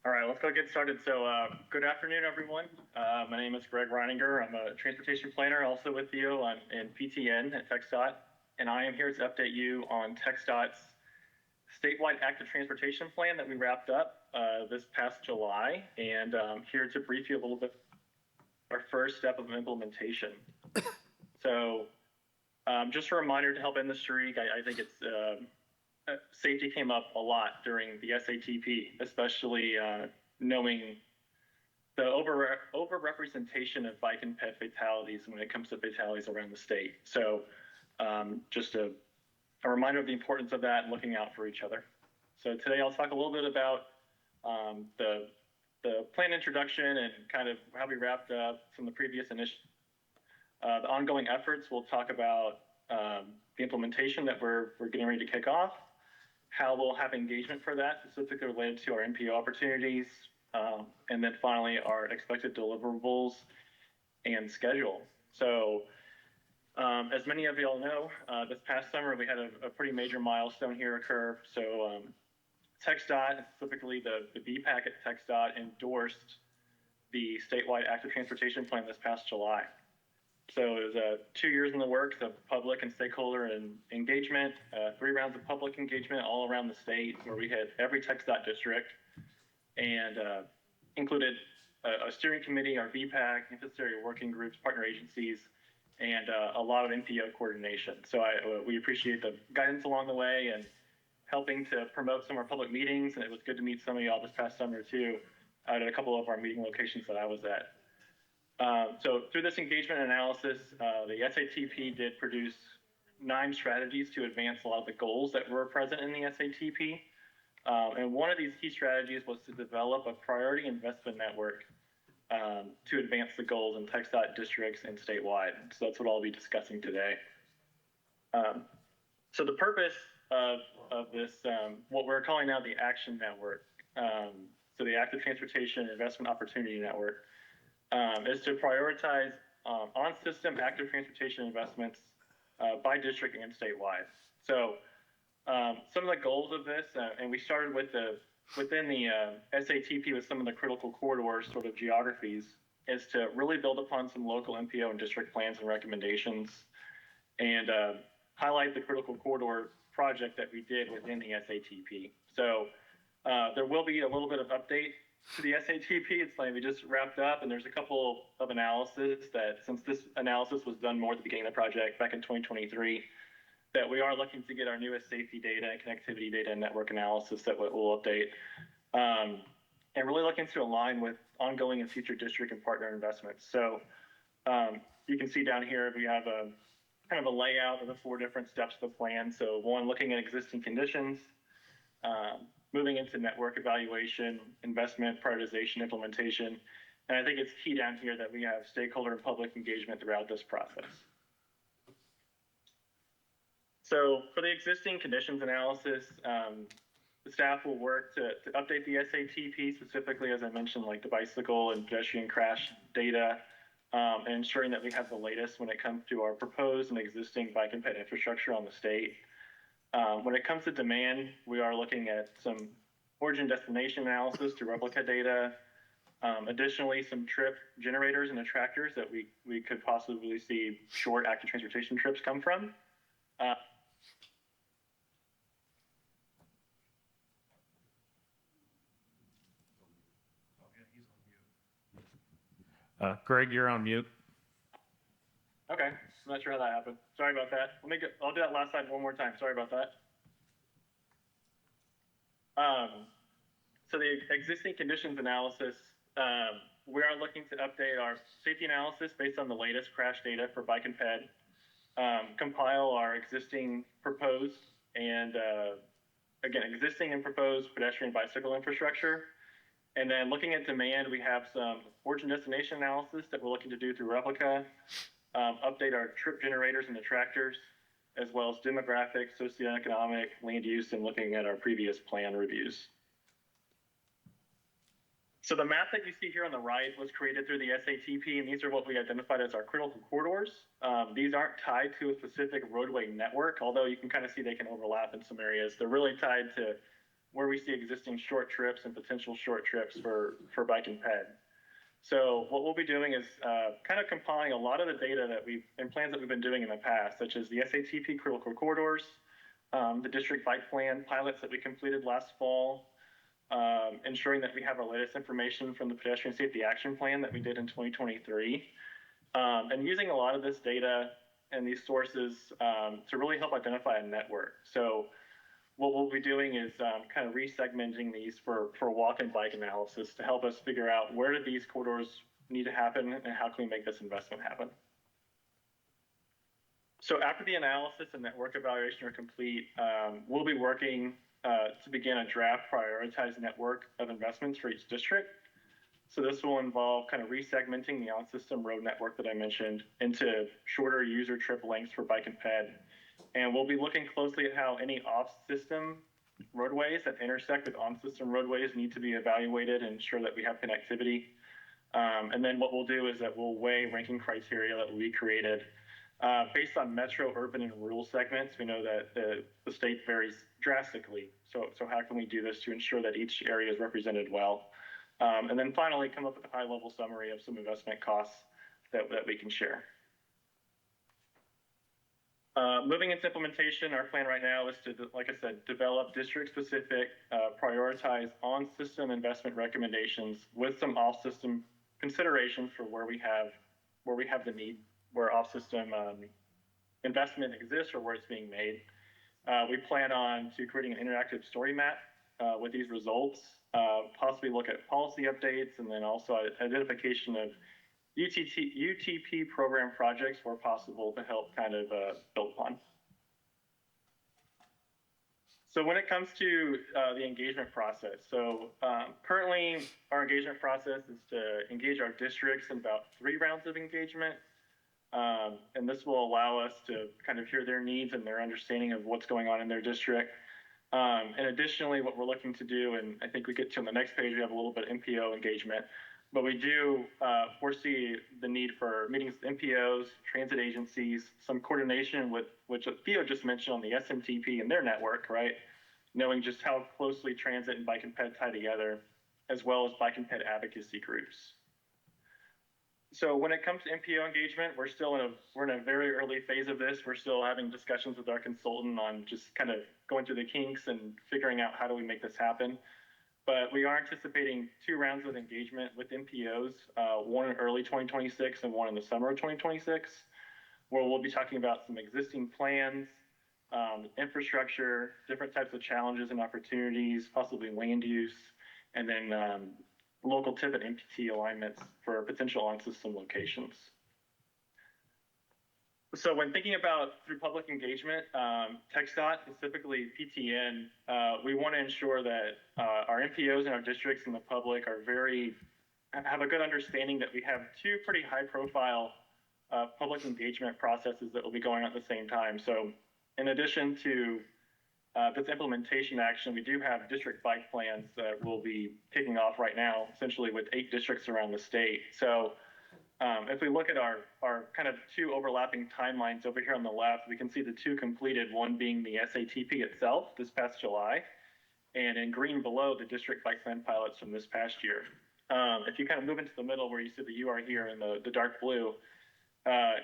All right, let's go get started. So good afternoon, everyone. My name is Greg Reininger. I'm a transportation planner, also with Theo in PTN at TxDOT, and I am here to update you on TxDOT's statewide active transportation plan that we wrapped up this past July, and here to brief you a little bit our first step of implementation. So just a reminder to help end the streak, I think it's safety came up a lot during the SATP, especially knowing the overrepresentation of bike and pet fatalities when it comes to fatalities around the state. So just a reminder of the importance of that and looking out for each other. So today I'll talk a little bit about the plan introduction and kind of how we wrapped up some of the previous initiatives. The ongoing efforts, we'll talk about the implementation that we're getting ready to kick off, how we'll have engagement for that, specifically related to our NPO opportunities, And then finally, our expected deliverables and schedule. So as many of y'all know, this past summer we had a pretty major milestone here occur. So TxDOT, specifically the BPAC at TxDOT, endorsed the statewide active transportation plan this past July. So it was 2 years in the works of public and stakeholder engagement, 3 rounds of public engagement all around the state, where we had every TxDOT district, and included a steering committee, our BPAC, necessary working groups, partner agencies, and a lot of NPO coordination. So we appreciate the guidance along the way and helping to promote some of our public meetings. And it was good to meet some of y'all this past summer too at a couple of our meeting locations that I was at. So through this engagement analysis, the SATP did produce 9 strategies to advance a lot of the goals that were present in the SATP. And one of these key strategies was to develop a priority investment network to advance the goals in TxDOT districts and statewide. So that's what I'll be discussing today. So the purpose of this, what we're calling now the Action Network, so the Active Transportation Investment Opportunity Network, is to prioritize on-system active transportation investments by district and statewide. So some of the goals of this, and we started with within the SATP with some of the critical corridors sort of geographies, is to really build upon some local MPO and district plans and recommendations, and highlight the critical corridor project that we did within the SATP. So there will be a little bit of update to the SATP. It's like we just wrapped up, and there's a couple of analysis that, since this analysis was done more at the beginning of the project back in 2023, that we are looking to get our newest safety data and connectivity data and network analysis that we'll update. And really looking to align with ongoing and future district and partner investments. So you can see down here, we have a kind of a layout of the 4 different steps of the plan. So 1, looking at existing conditions, moving into network evaluation, investment, prioritization, implementation. And I think it's key down here that we have stakeholder and public engagement throughout this process. So for the existing conditions analysis, the staff will work to update the SATP, specifically, as I mentioned, like the bicycle and pedestrian crash data, and ensuring that we have the latest when it comes to our proposed and existing bike and ped infrastructure on the state. When it comes to demand, we are looking at some origin destination analysis through replica data. Additionally, some trip generators and attractors that we could possibly see short active transportation trips come from. Greg, you're on mute. Okay, I'm not sure how that happened. Sorry about that. I'll do that last slide one more time. Sorry about that. So the existing conditions analysis, we are looking to update our safety analysis based on the latest crash data for bike and ped, compile our existing proposed and, again, existing and proposed pedestrian bicycle infrastructure. And then looking at demand, we have some origin destination analysis that we're looking to do through replica, update our trip generators and attractors, as well as demographic, socioeconomic, land use, and looking at our previous plan reviews. So the map that you see here on the right was created through the SATP, and these are what we identified as our critical corridors. These aren't tied to a specific roadway network, although you can kind of see they can overlap in some areas. They're really tied to where we see existing short trips and potential short trips for bike and ped. So what we'll be doing is kind of compiling a lot of the data and plans that we've been doing in the past, such as the SATP critical corridors, the district bike plan pilots that we completed last fall, ensuring that we have our latest information from the pedestrian safety action plan that we did in 2023, and using a lot of this data and these sources to really help identify a network. So what we'll be doing is kind of resegmenting these for walk and bike analysis to help us figure out where do these corridors need to happen and how can we make this investment happen. So after the analysis and network evaluation are complete, we'll be working to begin a draft prioritized network of investments for each district. So this will involve kind of resegmenting the on-system road network that I mentioned into shorter user trip lengths for bike and ped. And we'll be looking closely at how any off-system roadways that intersect with on-system roadways need to be evaluated and ensure that we have connectivity. And then what we'll do is that we'll weigh ranking criteria that will be created based on metro, urban, and rural segments. We know that the state varies drastically. So how can we do this to ensure that each area is represented well? And then finally, come up with a high-level summary of some investment costs that we can share. Moving into implementation, our plan right now is to, like I said, develop district-specific, prioritize on-system investment recommendations with some off-system considerations for where we have the need, where off-system investment exists or where it's being made. We plan on creating an interactive story map with these results, possibly look at policy updates, and then also identification of UTP program projects where possible to help kind of build upon. So when it comes to the engagement process, so currently our engagement process is to engage our districts in about 3 rounds of engagement. And this will allow us to kind of hear their needs and their understanding of what's going on in their district. And additionally, what we're looking to do, and I think we get to on the next page, we have a little bit of MPO engagement, but we do foresee the need for meetings with MPOs, transit agencies, some coordination with, which Theo just mentioned on the SMTP and their network, right? Knowing just how closely transit and bike and ped tie together, as well as bike and ped advocacy groups. So when it comes to MPO engagement, we're in a very early phase of this. We're still having discussions with our consultant on just kind of going through the kinks and figuring out how do we make this happen. But we are anticipating 2 rounds of engagement with MPOs, one in early 2026 and one in the summer of 2026, where we'll be talking about some existing plans, infrastructure, different types of challenges and opportunities, possibly land use, and then local TIP and MPT alignments for potential on-system locations. So when thinking about through public engagement, TxDOT, specifically PTN, we want to ensure that our MPOs and our districts and the public have a good understanding that we have 2 pretty high-profile public engagement processes that will be going on at the same time. So in addition to this implementation action, we do have district bike plans that will be kicking off right now, essentially with 8 districts around the state. So if we look at our kind of 2 overlapping timelines over here on the left, we can see the 2 completed, one being the SATP itself this past July, and in green below, the district bike plan pilots from this past year. If you kind of move into the middle where you see the UR here in the dark blue,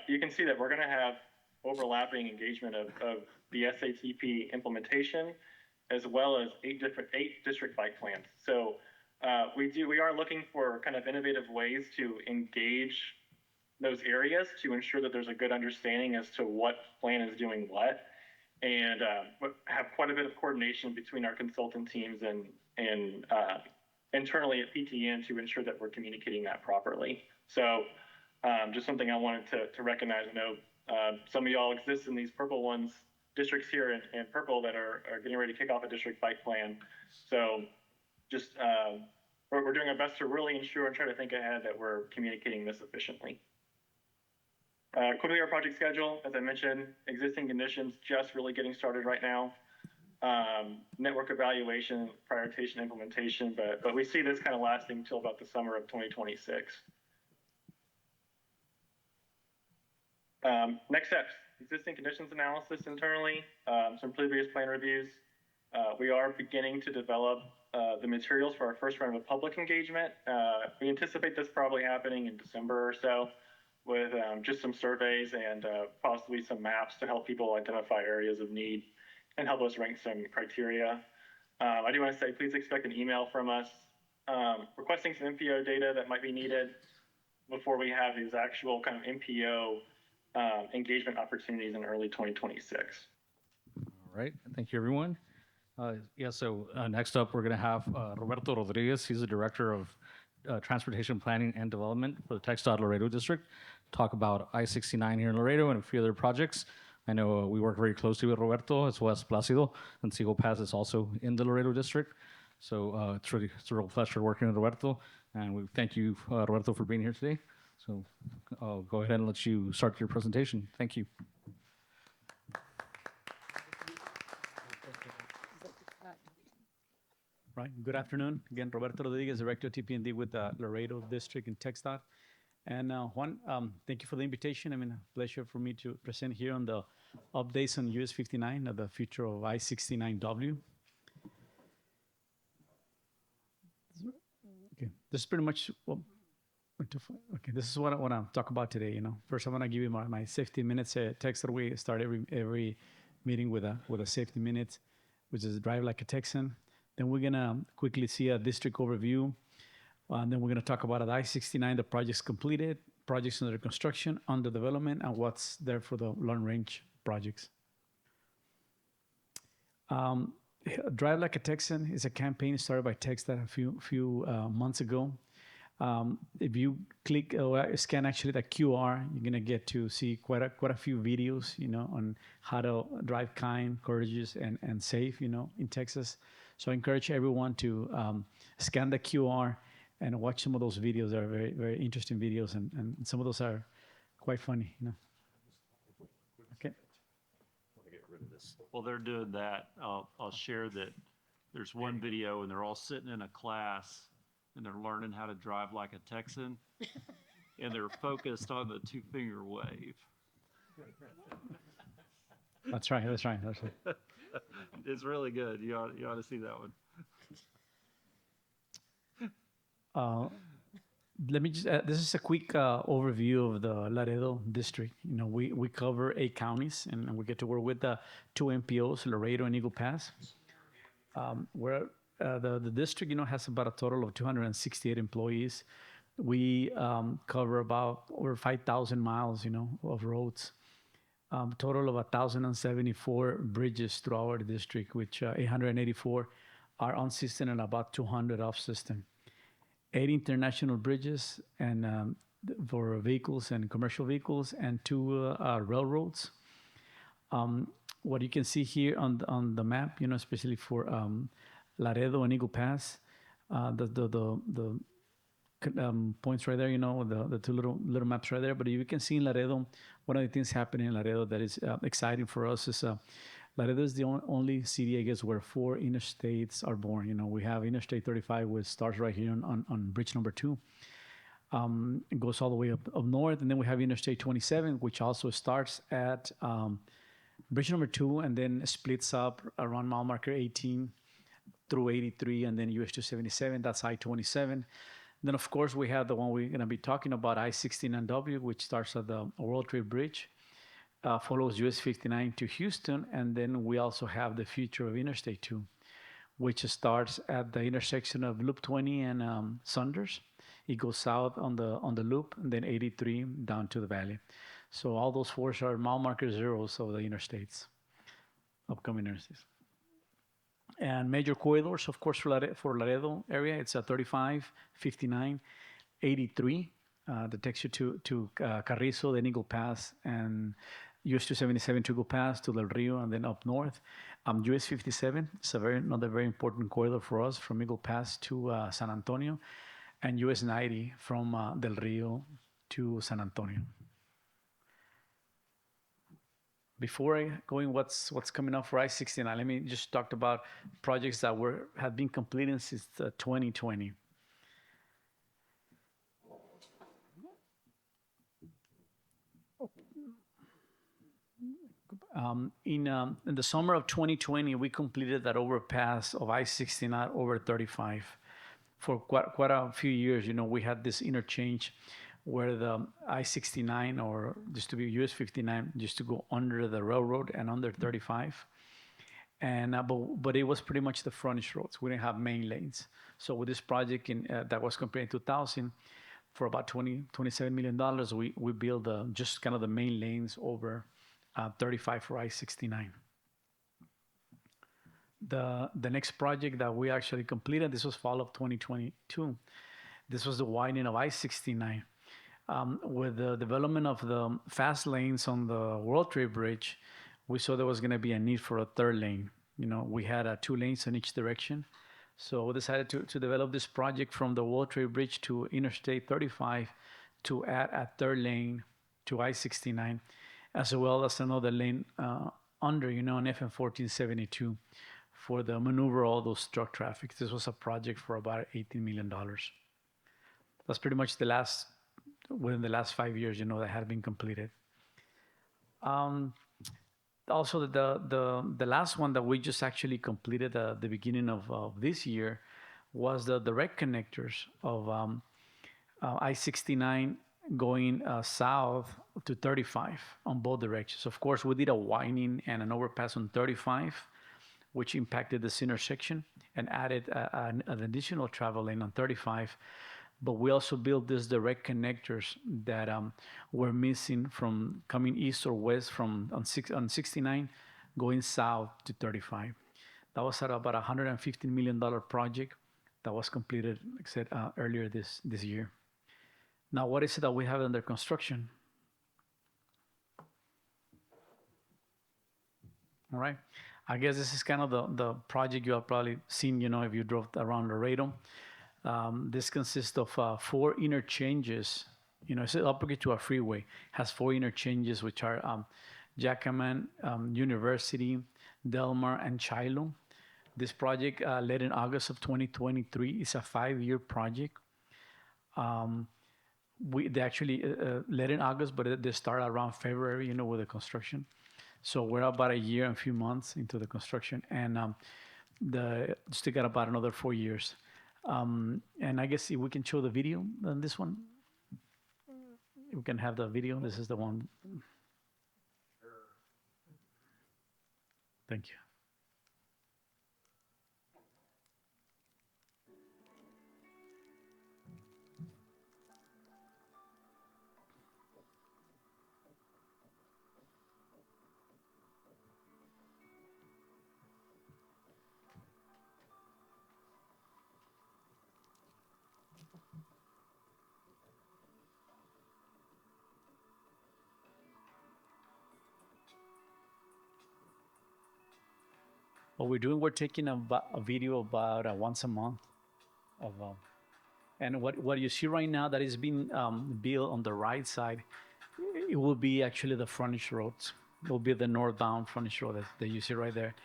you can see that we're going to have overlapping engagement of the SATP implementation, as well as 8 district bike plans. So we are looking for kind of innovative ways to engage those areas to ensure that there's a good understanding as to what plan is doing what, and have quite a bit of coordination between our consultant teams and internally at PTN to ensure that we're communicating that properly. So just something I wanted to recognize. I know some of y'all exist in these purple ones, districts here in purple that are getting ready to kick off a district bike plan. So just we're doing our best to really ensure and try to think ahead that we're communicating this efficiently. Quickly, our project schedule, as I mentioned, existing conditions just really getting started right now. Network evaluation, prioritization, implementation, but we see this kind of lasting until about the summer of 2026. Next steps, existing conditions analysis internally, some previous plan reviews. We are beginning to develop the materials for our first round of public engagement. We anticipate this probably happening in December or so, with just some surveys and possibly some maps to help people identify areas of need and help us rank some criteria. I do want to say, please expect an email from us requesting some MPO data that might be needed before we have these actual kind of MPO engagement opportunities in early 2026. All right, thank you, everyone. So next up, we're going to have Roberto Rodriguez. He's the Director of Transportation Planning and Development for the TxDOT Laredo District, talk about I-69 here in Laredo and a few other projects. I know we work very closely with Roberto as well as Placido, and Sigo Pass is also in the Laredo District. So it's a real pleasure working with Roberto, and we thank you, Roberto, for being here today. So I'll go ahead and let you start your presentation. Thank you. Right. Good afternoon. Again, Roberto Rodriguez, Director of TP&D with the Laredo District in TxDOT. And Juan, thank you for the invitation. I mean, a pleasure for me to present here on the updates on US 59 of the future of I-69W. Okay, this is pretty much okay, this is what I want to talk about today. You know, first I want to give you my safety minutes text that we start every meeting with a safety minute, which is drive like a Texan. Then we're gonna quickly see a district overview, and then we're gonna talk about I-69, the projects completed, projects under construction, under development, and what's there for the long range projects. Drive Like a Texan is a campaign started by TxDOT a few months ago. If you click or scan actually the QR, you're gonna get to see quite a few videos, you know, on how to drive kind, courageous, and safe, you know, in Texas. So I encourage everyone to scan the QR and watch some of those videos. They're very, very interesting videos, and some of those are quite funny, you know. Okay. While they're doing that, I'll share that there's one video and they're all sitting in a class and they're learning how to drive like a Texan and they're focused on the 2-finger wave. That's right. It's really good. You ought to see that one. Let me just, this is a quick overview of the Laredo district. You know, we cover 8 counties and we get to work with the 2 MPOs, Laredo and Eagle Pass. Where the district, you know, has about a total of 268 employees. We cover about over 5,000 miles, you know, of roads. Total of 1,074 bridges throughout our district, which 884 are on system and about 200 off system. 8 international bridges and for vehicles and commercial vehicles, and 2 railroads. What you can see here on the map, you know, especially for Laredo and Eagle Pass, the points right there, you know, the 2 little maps right there. But you can see in Laredo, one of the things happening in Laredo that is exciting for us is Laredo is the only city, I guess, where 4 interstates are born. You know, we have Interstate 35, which starts right here on bridge number 2. It goes all the way up north, and then we have Interstate 27, which also starts at bridge number 2, and then splits up around mile marker 18 through 83, and then US 277. That's I-27. Then, of course, we have the one we're going to be talking about, I-69W, which starts at the World Trade Bridge, follows US 59 to Houston, and then we also have the future of Interstate 2, which starts at the intersection of Loop 20 and Saunders. It goes south on the loop, and then 83 down to the valley. So all those 4 are mile marker zeros of the interstates, upcoming interstates. And major corridors, of course, for Laredo area, it's 35, 59, 83. That takes you to Carrizo, then Eagle Pass, and US 277 to Eagle Pass, to Del Rio, and then up north. US 57 is another very important corridor for us, from Eagle Pass to San Antonio, and US 90 from Del Rio to San Antonio. Before I go in what's coming up for I-69, let me just talk about projects that have been completed since 2020. In the summer of 2020, we completed that overpass of I-69 over 35. For quite a few years, you know, we had this interchange where the I-69, or just to be US 59, used to go under the railroad and under 35. And but it was pretty much the frontage roads. We didn't have main lanes. So with this project that was completed in 2000, for about $27 million, we built just kind of the main lanes over 35 for I-69. The next project that we actually completed, this was fall of 2022. This was the widening of I-69. With the development of the fast lanes on the World Trade Bridge, we saw there was going to be a need for a 3rd lane. You know, we had 2 lanes in each direction. So we decided to develop this project from the World Trade Bridge to Interstate 35 to add a 3rd lane to I-69, as well as another lane under, you know, on FM 1472 for the maneuver all those truck traffic. This was a project for about $18 million. That's pretty much within the last 5 years, that had been completed. Also, the last one that we just actually completed at the beginning of this year was the direct connectors of I-69 going south to 35 on both directions. Of course, we did a widening and an overpass on 35, which impacted this intersection and added an additional travel lane on 35. But we also built these direct connectors that were missing from coming east or west on 69 going south to 35. That was at about $115 million project that was completed, like I said, earlier this year. Now, what is it that we have under construction? All right. I guess this is kind of the project you have probably seen, if you drove around Laredo. This consists of 4 interchanges. It's upgrade to a freeway. Has 4 interchanges, which are Jackman, University, Delmar, and Shiloh. This project, led in August of 2023, is a 5-year project. They actually led in August, but they start around February, with the construction. So we're about a year and a few months into the construction, and still got about another 4 years. And I guess if we can show the video on this one. We can have the video. This is the one. Thank you. What we're doing, we're taking a video about once a month of, and what you see right now that is being built on the right side, it will be actually the frontage roads. It will be the northbound frontage road that you see right there.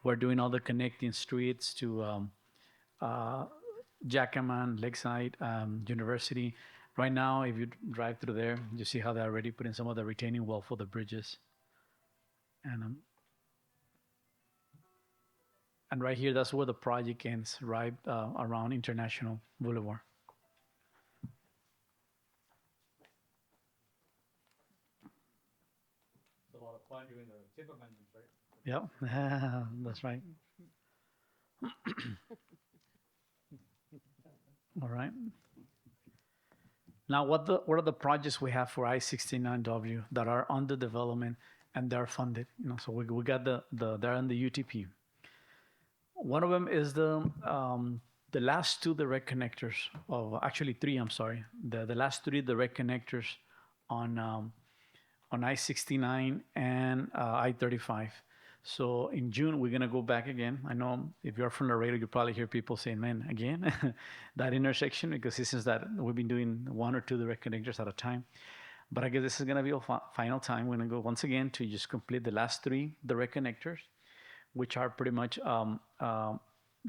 We're doing all the connecting streets to Jackman, Lakeside, University. Right now, if you drive through there, you see how they're already putting some of the retaining wall for the bridges. And right here, that's where the project ends, right around International Boulevard. A lot of fun doing the tip amendments, right? Yep, that's right. All right. Now, what are the projects we have for I-69W that are under development and they're funded? So we got they're in the UTP. One of them is the last 2 direct connectors actually 3. I'm sorry. The last 3 direct connectors on I-69 and I-35. So in June we're gonna go back again. I know if you're from Laredo, you probably hear people saying, "Man, again," that intersection, because this is that we've been doing 1 or 2 direct connectors at a time. But I guess this is gonna be a final time. We're gonna go once again to just complete the last 3 direct connectors, which are pretty much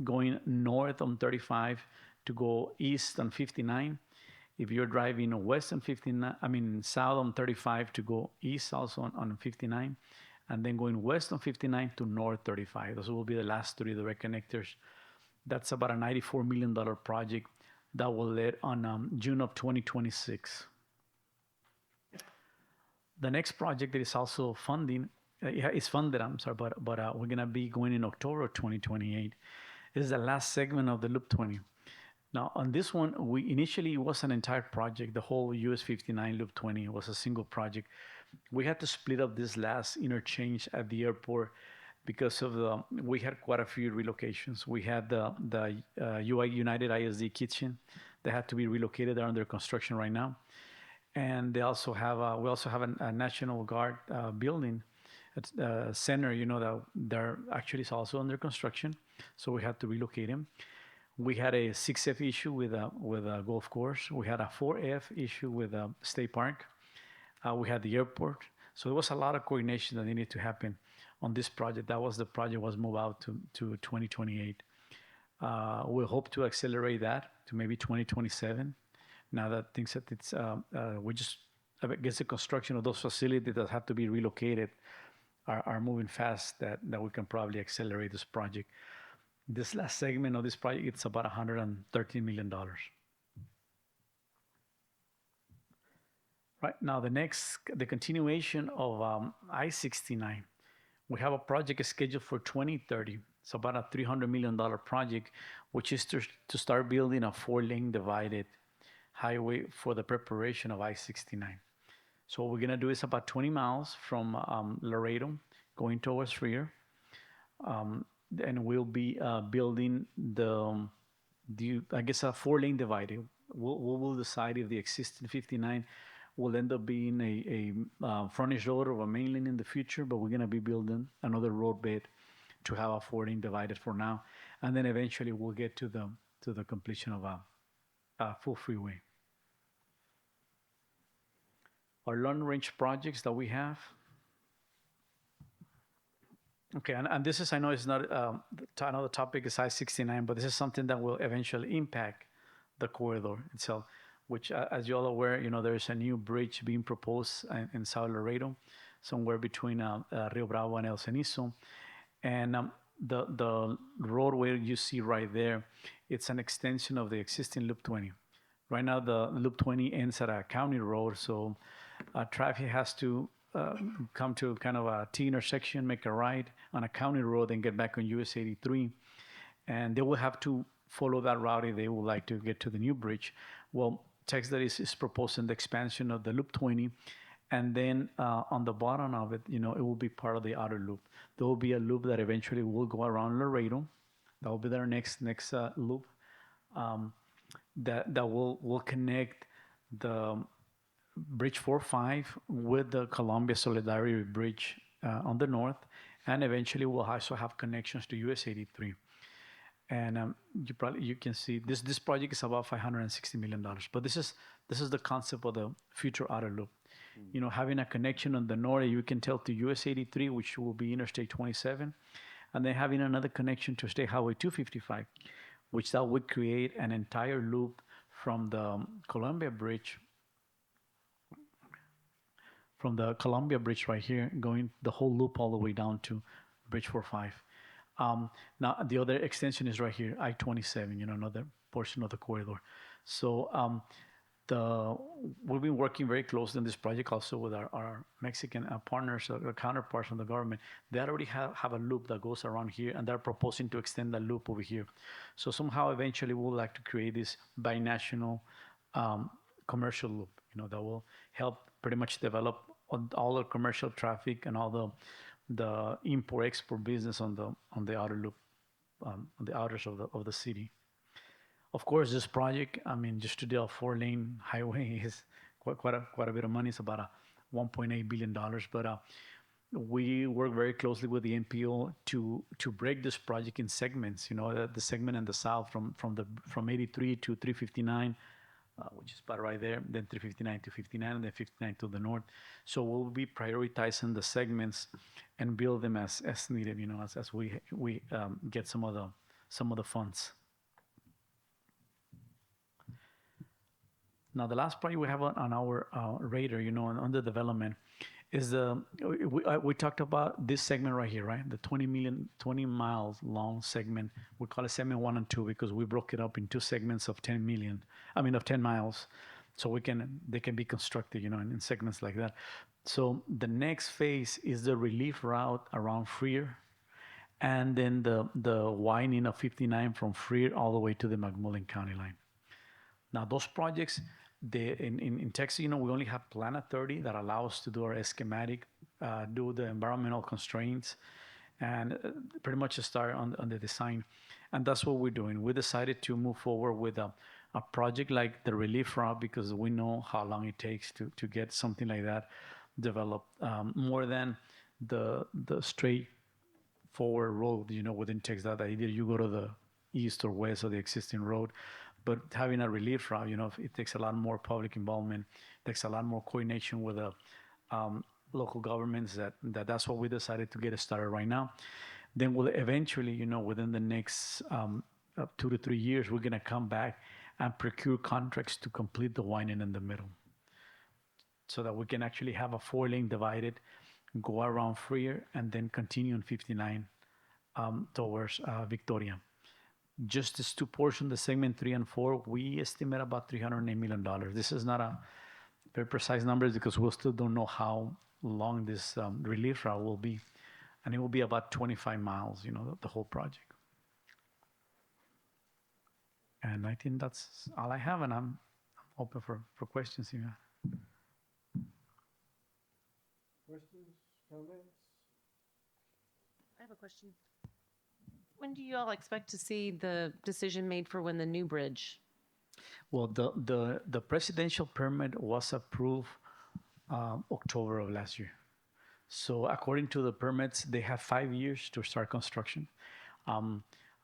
going north on 35 to go east on 59. If you're driving west on 59, south on 35 to go east also on 59, and then going west on 59 to north 35. Those will be the last 3 direct connectors. That's about a $94 million project that will lead on June of 2026. The next project that is also funding, it's funded, I'm sorry, but we're gonna be going in October of 2028. This is the last segment of the Loop 20. Now, on this one, initially it was an entire project. The whole US 59 Loop 20 was a single project. We had to split up this last interchange at the airport because of we had quite a few relocations. We had the UI United ISD kitchen that had to be relocated. They're under construction right now. And they also have we also have a National Guard building center, that they're actually is also under construction. So we had to relocate him. We had a 6F issue with a golf course. We had a 4F issue with a state park. We had the airport. So there was a lot of coordination that needed to happen on this project. That was the project was moved out to 2028. We hope to accelerate that to maybe 2027. Now that things that it's, we just, I guess the construction of those facilities that have to be relocated are moving fast, that we can probably accelerate this project. This last segment of this project, it's about $113 million. Right now, the continuation of I-69. We have a project scheduled for 2030. It's about a $300 million project, which is to start building a 4-lane divided highway for the preparation of I-69. So what we're gonna do is about 20 miles from Laredo going towards Freer. And we'll be building I guess a 4-lane divided. We'll decide if the existing 59 will end up being a frontage road or a main lane in the future, but we're gonna be building another road bed to have a 4-lane divided for now. And then eventually we'll get to the completion of a full freeway. Our long range projects that we have. Okay, and this is, I know it's not another topic is I-69, but this is something that will eventually impact the corridor itself, which as you're all aware, there's a new bridge being proposed in South Laredo, somewhere between Rio Bravo and El Cenizo. And the roadway you see right there, it's an extension of the existing Loop 20. Right now, the Loop 20 ends at a county road, so traffic has to come to kind of a T intersection, make a right on a county road, and get back on US 83. And they will have to follow that route if they would like to get to the new bridge. Well, TxDOT is proposing the expansion of the Loop 20, and then on the bottom of it, it will be part of the outer loop. There will be a loop that eventually will go around Laredo. That will be their next loop that will connect the Bridge 45 with the Columbia Solidarity Bridge on the north, and eventually we'll also have connections to US 83. And you can see this project is about $560 million. But this is the concept of the future outer loop. Having a connection on the north, you can tell to US 83, which will be Interstate 27, and then having another connection to State Highway 255, which that would create an entire loop from the Columbia Bridge right here, going the whole loop all the way down to Bridge 45. Now, the other extension is right here, I-27, another portion of the corridor. So we've been working very closely on this project also with our Mexican partners, our counterparts from the government. They already have a loop that goes around here, and they're proposing to extend the loop over here. So somehow, eventually, we would like to create this binational commercial loop, that will help pretty much develop all the commercial traffic and all the import-export business on the outer loop, on the outers of the city. Of course, this project, just to do a 4-lane highway is quite a bit of money. It's about $1.8 billion. But we work very closely with the NPO to break this project in segments. The segment in the south from 83 to 359. Which is about right there, then 359 to 59, and then 59 to the north. So we'll be prioritizing the segments and build them as needed, as we get some of the funds. Now, the last project we have on our radar, under development, is we talked about this segment right here, right? The 20 miles long segment. We call it segment 1 and 2 because we broke it up in 2 segments of 10 miles. So they can be constructed, in segments like that. So the next phase is the relief route around Freer, and then the widening of 59 from Freer all the way to the McMullen County line. Now, those projects, in Texas, we only have Plan 30 that allows us to do our schematic, do the environmental constraints, and pretty much start on the design. And that's what we're doing. We decided to move forward with a project like the relief route because we know how long it takes to get something like that developed, more than the straightforward road, within Texas, that either you go to the east or west of the existing road. But having a relief route, it takes a lot more public involvement, takes a lot more coordination with local governments that's what we decided to get started right now. Then we'll eventually, within the next 2 to 3 years, we're going to come back and procure contracts to complete the winding in the middle so that we can actually have a 4-lane divided, go around Freer, and then continue on 59 towards Victoria. Just these two portions, the segment 3 and 4, we estimate about $308 million. This is not a very precise number because we still don't know how long this relief route will be. And it will be about 25 miles, the whole project. And I think that's all I have, and I'm open for questions here. Questions, comments? I have a question. When do you all expect to see the decision made for when the new bridge? Well, the presidential permit was approved October of last year. So according to the permits, they have 5 years to start construction.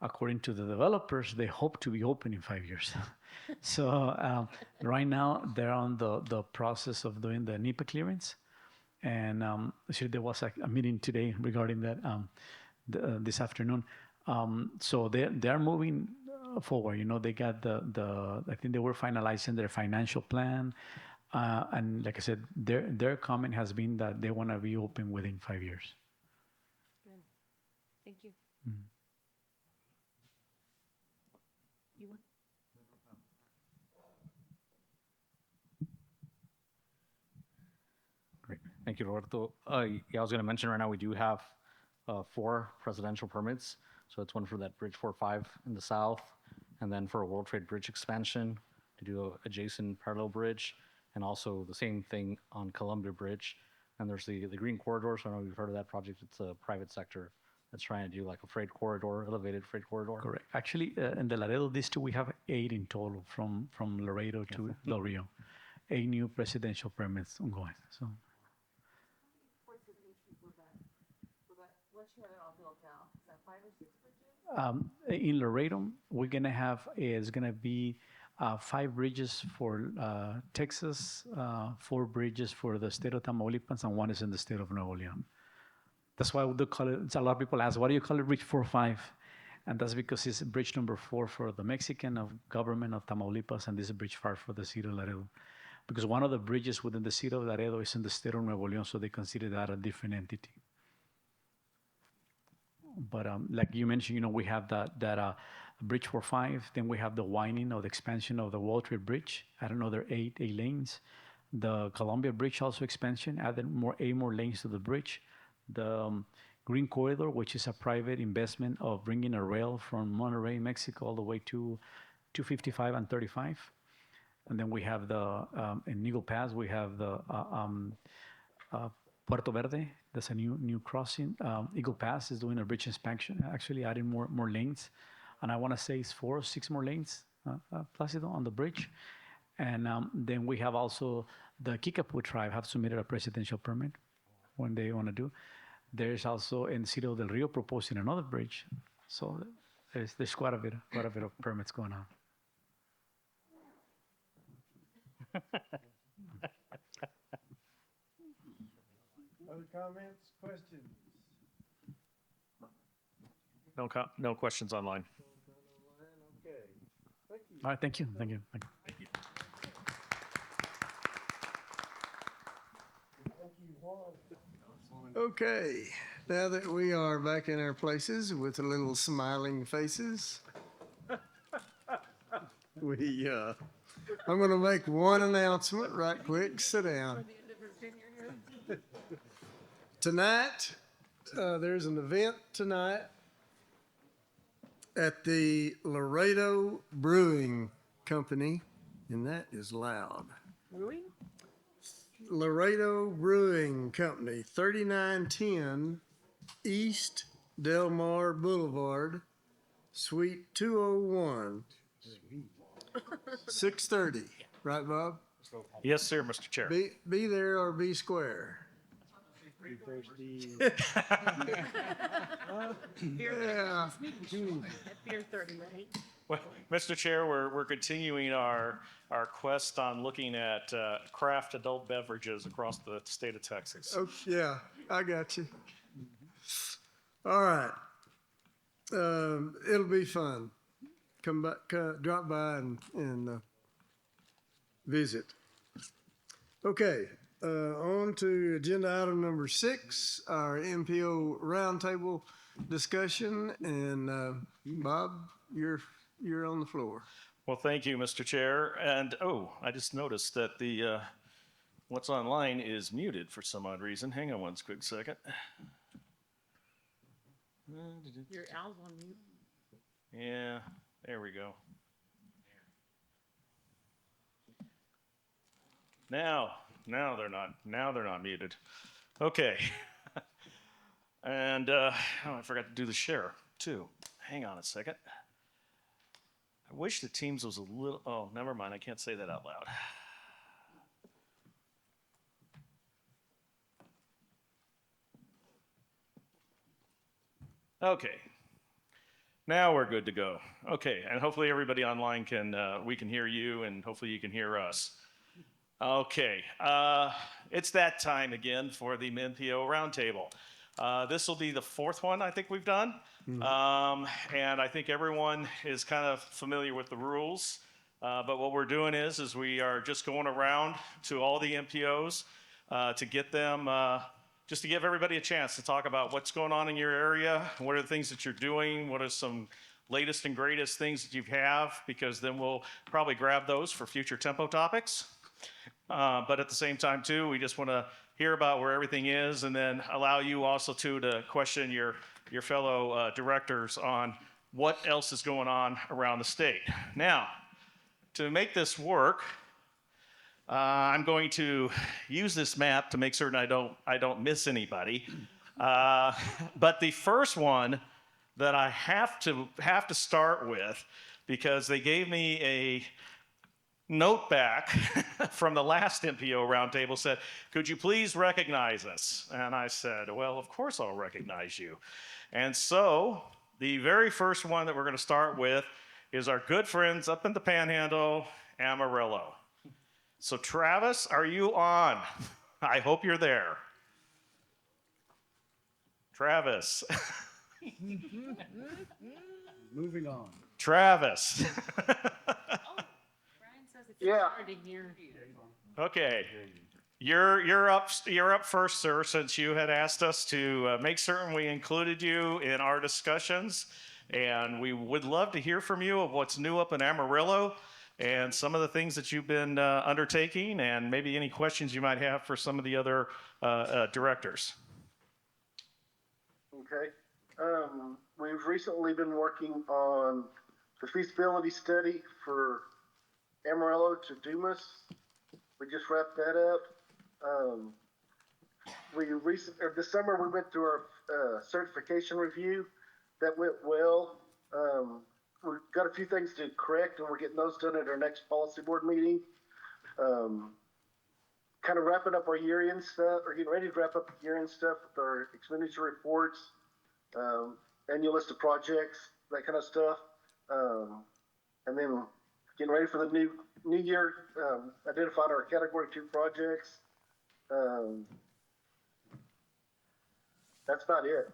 According to the developers, they hope to be open in 5 years. So right now, they're on the process of doing the NEPA clearance. And actually, there was a meeting today regarding that this afternoon. So they're moving forward. They got I think they were finalizing their financial plan. And like I said, their comment has been that they want to be open within 5 years. Good. Thank you. Mm. You want? Great. Thank you, Roberto. Yeah, I was going to mention right now we do have 4 presidential permits. So it's one for that Bridge 4-5 in the south, and then for a World Trade Bridge expansion to do a adjacent parallel bridge, and also the same thing on Columbia Bridge. And there's the Green Corridor. So I know you've heard of that project. It's a private sector that's trying to do like a freight corridor, elevated freight corridor. Correct. Actually, in the Laredo district, we have 8 in total from Laredo to Del Rio. 8 new presidential permits ongoing. So. In Laredo, we're gonna have it's gonna be 5 bridges for Texas, 4 bridges for the state of Tamaulipas, and 1 is in the state of Nuevo León. That's why we do call it. A lot of people ask, "Why do you call it Bridge 4-5?" And that's because it's bridge number 4 for the Mexican government of Tamaulipas, and this is bridge 5 for the city of Laredo. Because one of the bridges within the city of Laredo is in the state of Nuevo León, so they consider that a different entity. But like you mentioned, we have that Bridge 4-5. Then we have the widening or the expansion of the World Trade Bridge. Add another 8 lanes. The Columbia Bridge also expansion, added more lanes to the bridge. The Green Corridor, which is a private investment of bringing a rail from Monterrey, Mexico, all the way to 255 and 35. And then we have in Eagle Pass, we have the Puerto Verde. That's a new crossing. Eagle Pass is doing a bridge expansion, actually adding more lanes. And I want to say it's 4 or 6 more lanes, Placido, on the bridge. And then we have also the Kickapoo tribe have submitted a presidential permit when they want to do. There's also in the city of Del Rio proposing another bridge. So there's quite a bit of permits going on. Other comments, questions? No questions online. Okay. Thank you. All right, thank you. Okay, now that we are back in our places with a little smiling faces, I'm going to make one announcement right quick. Sit down. Tonight, there's an event tonight at the Laredo Brewing Company, and that is loud. Brewing? Laredo Brewing Company, 3910 East Del Mar Boulevard, Suite 201. 6:30, right, Bob? Yes, sir, Mr. Chair. Be there or be square. Yeah. Beer 30, right? Well, Mr. Chair, we're continuing our quest on looking at craft adult beverages across the state of Texas. Oh, yeah, I got you. All right. It'll be fun. Come back, drop by and visit. Okay, on to agenda item number 6, our MPO roundtable discussion. And Bob, you're on the floor. Well, thank you, Mr. Chair. And I just noticed that the what's online is muted for some odd reason. Hang on one quick second. Your owl's on mute. Yeah, there we go. Now they're not muted. Okay. And I forgot to do the share too. Hang on a second. I wish the Teams was a little. Oh, never mind. I can't say that out loud. Okay. Now we're good to go. Okay, and hopefully everybody online we can hear you, and hopefully you can hear us. Okay, it's that time again for the MPO Roundtable. This will be the 4th one I think we've done, and I think everyone is kind of familiar with the rules. But what we're doing is we are just going around to all the MPOs to get them. Just to give everybody a chance to talk about what's going on in your area, what are the things that you're doing, what are some latest and greatest things that you have, because then we'll probably grab those for future tempo topics. But at the same time, too, we just want to hear about where everything is and then allow you also, too, to question your fellow directors on what else is going on around the state. Now, to make this work, I'm going to use this map to make certain I don't miss anybody. But the first one that I have to start with, because they gave me a note back from the last MPO roundtable, said, "Could you please recognize us?" And I said, "Well, of course I'll recognize you." And so the very first one that we're going to start with is our good friends up in the Panhandle, Amarillo. So Travis, are you on? I hope you're there. Travis. Moving on. Travis. Yeah. Okay. You're up first, sir, since you had asked us to make certain we included you in our discussions, and we would love to hear from you of what's new up in Amarillo and some of the things that you've been undertaking, and maybe any questions you might have for some of the other directors. Okay. We've recently been working on the feasibility study for Amarillo to Dumas. We just wrapped that up. This summer we went through our certification review. That went well. We've got a few things to correct, and we're getting those done at our next policy board meeting. Kind of wrapping up our year-end stuff, or getting ready to wrap up year-end stuff with our expenditure reports, annual list of projects, that kind of stuff. And then getting ready for the new year, identified our category 2 projects. That's about it.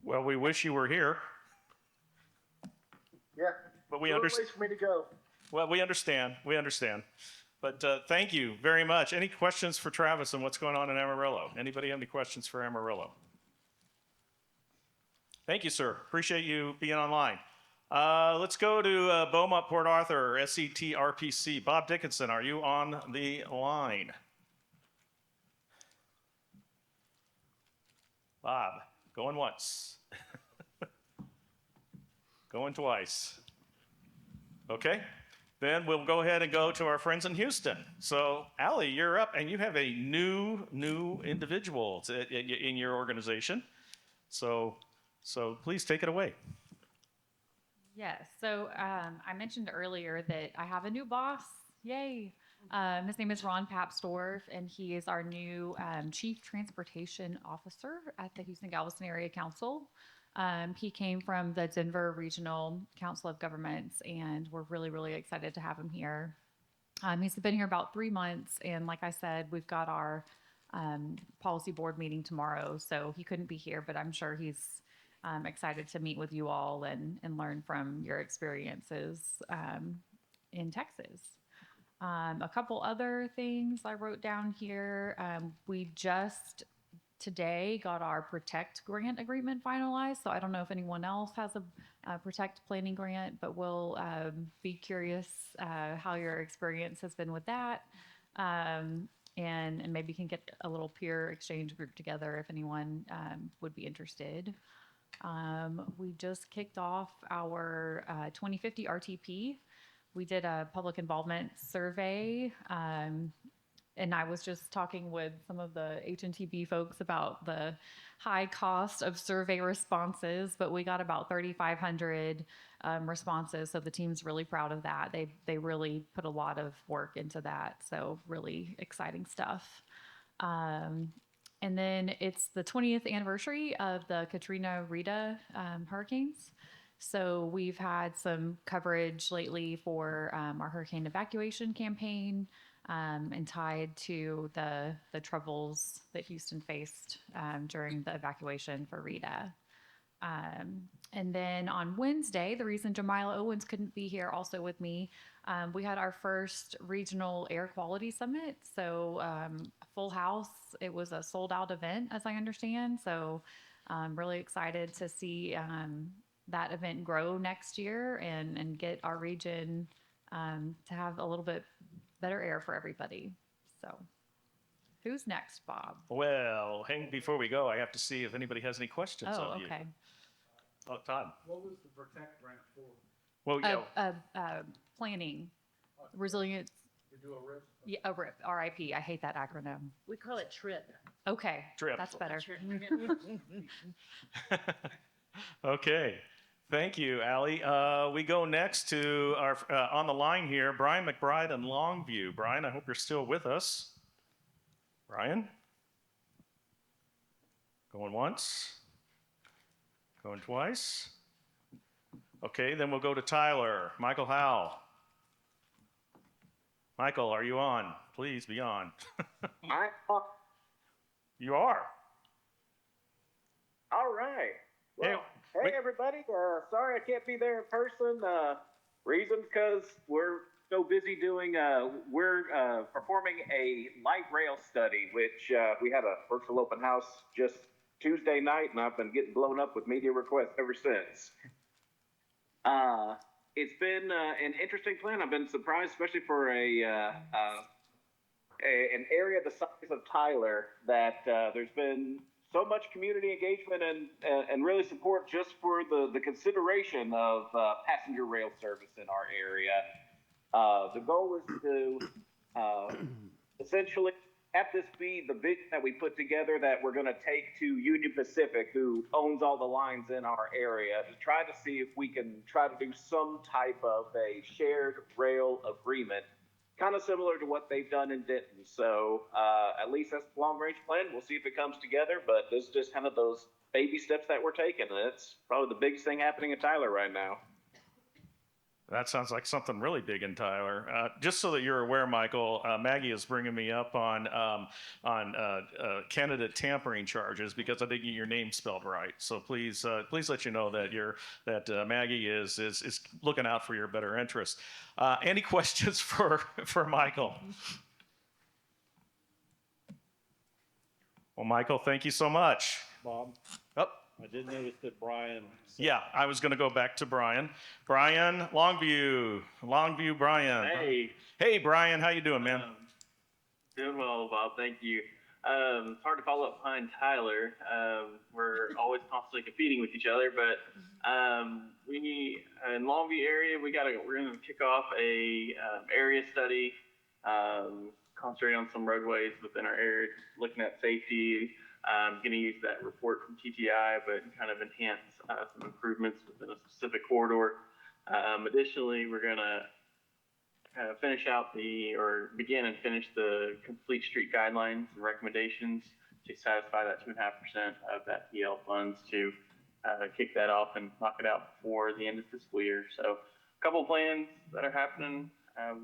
Well, we wish you were here. Yeah. But we understand. For me to go. Well, we understand. But thank you very much. Any questions for Travis on what's going on in Amarillo? Anybody have any questions for Amarillo? Thank you, sir. Appreciate you being online. Let's go to Beaumont Port Arthur, SETRPC. Bob Dickinson, are you on the line? Bob, going once. Going twice. Okay, then we'll go ahead and go to our friends in Houston. So, Allie, you're up, and you have a new individual in your organization. So please take it away. Yes. So I mentioned earlier that I have a new boss. Yay. His name is Ron Papsdorf, and he is our new Chief Transportation Officer at the Houston Galveston Area Council. He came from the Denver Regional Council of Governments, and we're really, really excited to have him here. He's been here about 3 months, and like I said, we've got our policy board meeting tomorrow, so he couldn't be here, but I'm sure he's excited to meet with you all and learn from your experiences in Texas. A couple other things I wrote down here. We just today got our Protect grant agreement finalized, so I don't know if anyone else has a Protect planning grant, but we'll be curious how your experience has been with that. And maybe can get a little peer exchange group together if anyone would be interested. We just kicked off our 2050 RTP. We did a public involvement survey, and I was just talking with some of the HNTB folks about the high cost of survey responses, but we got about 3,500 responses, so the team's really proud of that. They really put a lot of work into that, so really exciting stuff. And then it's the 20th anniversary of the Katrina Rita hurricanes. So we've had some coverage lately for our hurricane evacuation campaign and tied to the troubles that Houston faced during the evacuation for Rita. And then on Wednesday, the reason Jamila Owens couldn't be here also with me, we had our first regional air quality summit. So full house, it was a sold out event as I understand. So I'm really excited to see that event grow next year and get our region to have a little bit better air for everybody. So who's next, Bob? Well, before we go, I have to see if anybody has any questions Oh, of you. okay. Oh, Todd. What was the Protect grant for? Well, yeah. Planning, resilience. To do a RIP? Yeah, a RIP, RIP. I hate that acronym. We call it TRIP. Okay, TRIP. that's better. Okay. Thank you, Allie. We go next to our, on the line here, Brian McBride in Longview. Brian, I hope you're still with us. Brian? Going once? Going twice? Okay, then we'll go to Tyler. Michael Howell. Michael, are you on? Please be on. You are. All right. Well, hey everybody. Sorry I can't be there in person. Reason because we're so busy doing, we're performing a light rail study, which we had a virtual open house just Tuesday night, and I've been getting blown up with media requests ever since. It's been an interesting plan. I've been surprised, especially for an area the size of Tyler, that there's been so much community engagement and really support just for the consideration of passenger rail service in our area. The goal is to essentially have this be the vision that we put together that we're going to take to Union Pacific, who owns all the lines in our area, to try to see if we can try to do some type of a shared rail agreement, kind of similar to what they've done in Denton. So at least that's the long-range plan. We'll see if it comes together, but this is just kind of those baby steps that we're taking, and it's probably the biggest thing happening in Tyler right now. That sounds like something really big in Tyler. Just so that you're aware, Michael, Maggie is bringing me up on candidate tampering charges because I didn't get your name spelled right. So please let you know that Maggie is looking out for your better interest. Any questions for Michael? Well, Michael, thank you so much. Bob? Oh. I did notice that Brian. Yeah, I was going to go back to Brian. Brian, Longview, Brian. Hey. Hey, Brian, how you doing, man? Doing well, Bob. Thank you. It's hard to follow up behind Tyler. We're always constantly competing with each other, but we in Longview area we're going to kick off a area study, concentrating on some roadways within our area, looking at safety. Going to use that report from TTI, but kind of enhance some improvements within a specific corridor. Additionally, we're going to begin and finish the complete street guidelines and recommendations to satisfy that 2.5% of that PL funds to kick that off and knock it out before the end of the fiscal year. So a couple of plans that are happening.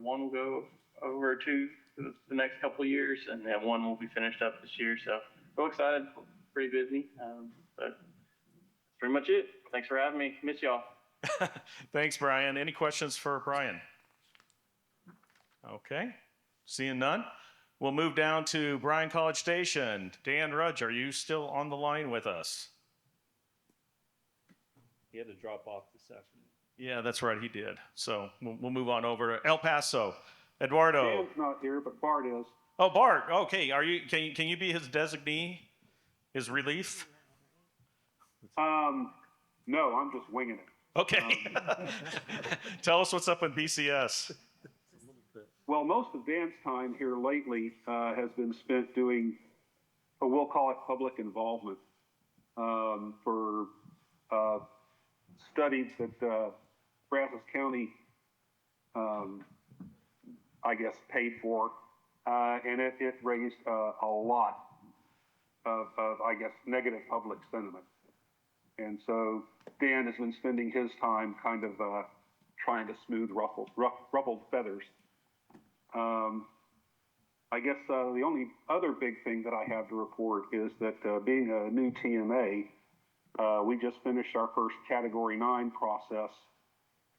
One will go over to the next couple of years, and then one will be finished up this year. So real excited, pretty busy, but that's pretty much it. Thanks for having me. Miss y'all. Thanks, Brian. Any questions for Brian? Okay, seeing none. We'll move down to Bryan College Station. Dan Rudge, are you still on the line with us? He had to drop off this afternoon. Yeah, that's right, he did. So we'll move on over to El Paso. Eduardo. Dan's not here, but Bart is. Oh, Bart. Okay, can you be his designee, his relief? No, I'm just winging it. Okay. Tell us what's up with BCS. Well, most of Dan's time here lately has been spent doing, we'll call it public involvement, for studies that Brazos County, I guess, paid for, and it raised a lot of, I guess, negative public sentiment. And so Dan has been spending his time kind of trying to smooth ruffled feathers. I guess the only other big thing that I have to report is that being a new TMA, we just finished our first Category 9 process,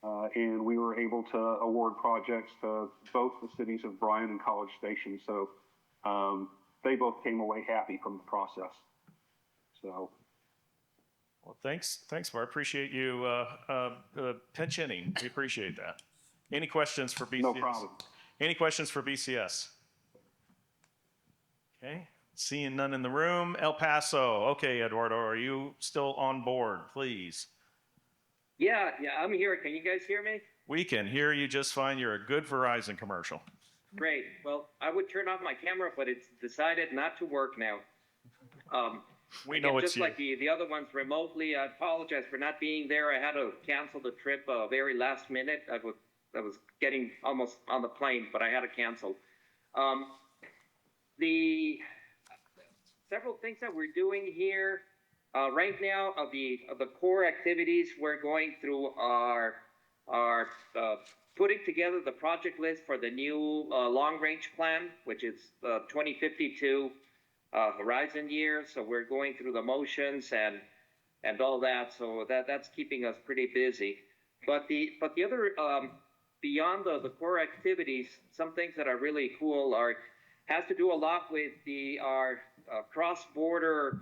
and we were able to award projects to both the cities of Bryan and College Station. So they both came away happy from the process. So. Well, thanks, Bart. Appreciate you pinch hitting. We appreciate that. Any questions for BCS? No problem. Any questions for BCS? Okay, seeing none in the room. El Paso. Okay, Eduardo, are you still on board, please? Yeah, I'm here. Can you guys hear me? We can hear you just fine. You're a good Verizon commercial. Great. Well, I would turn off my camera, but it's decided not to work now. We know it's just you. like the other ones remotely. I apologize for not being there. I had to cancel the trip very last minute. I was getting almost on the plane, but I had to cancel. The several things that we're doing here right now of the core activities, we're going through our putting together the project list for the new long range plan, which is 2052 horizon year. So we're going through the motions and all that. So that's keeping us pretty busy. But the other beyond the core activities, some things that are really cool has to do a lot with our cross-border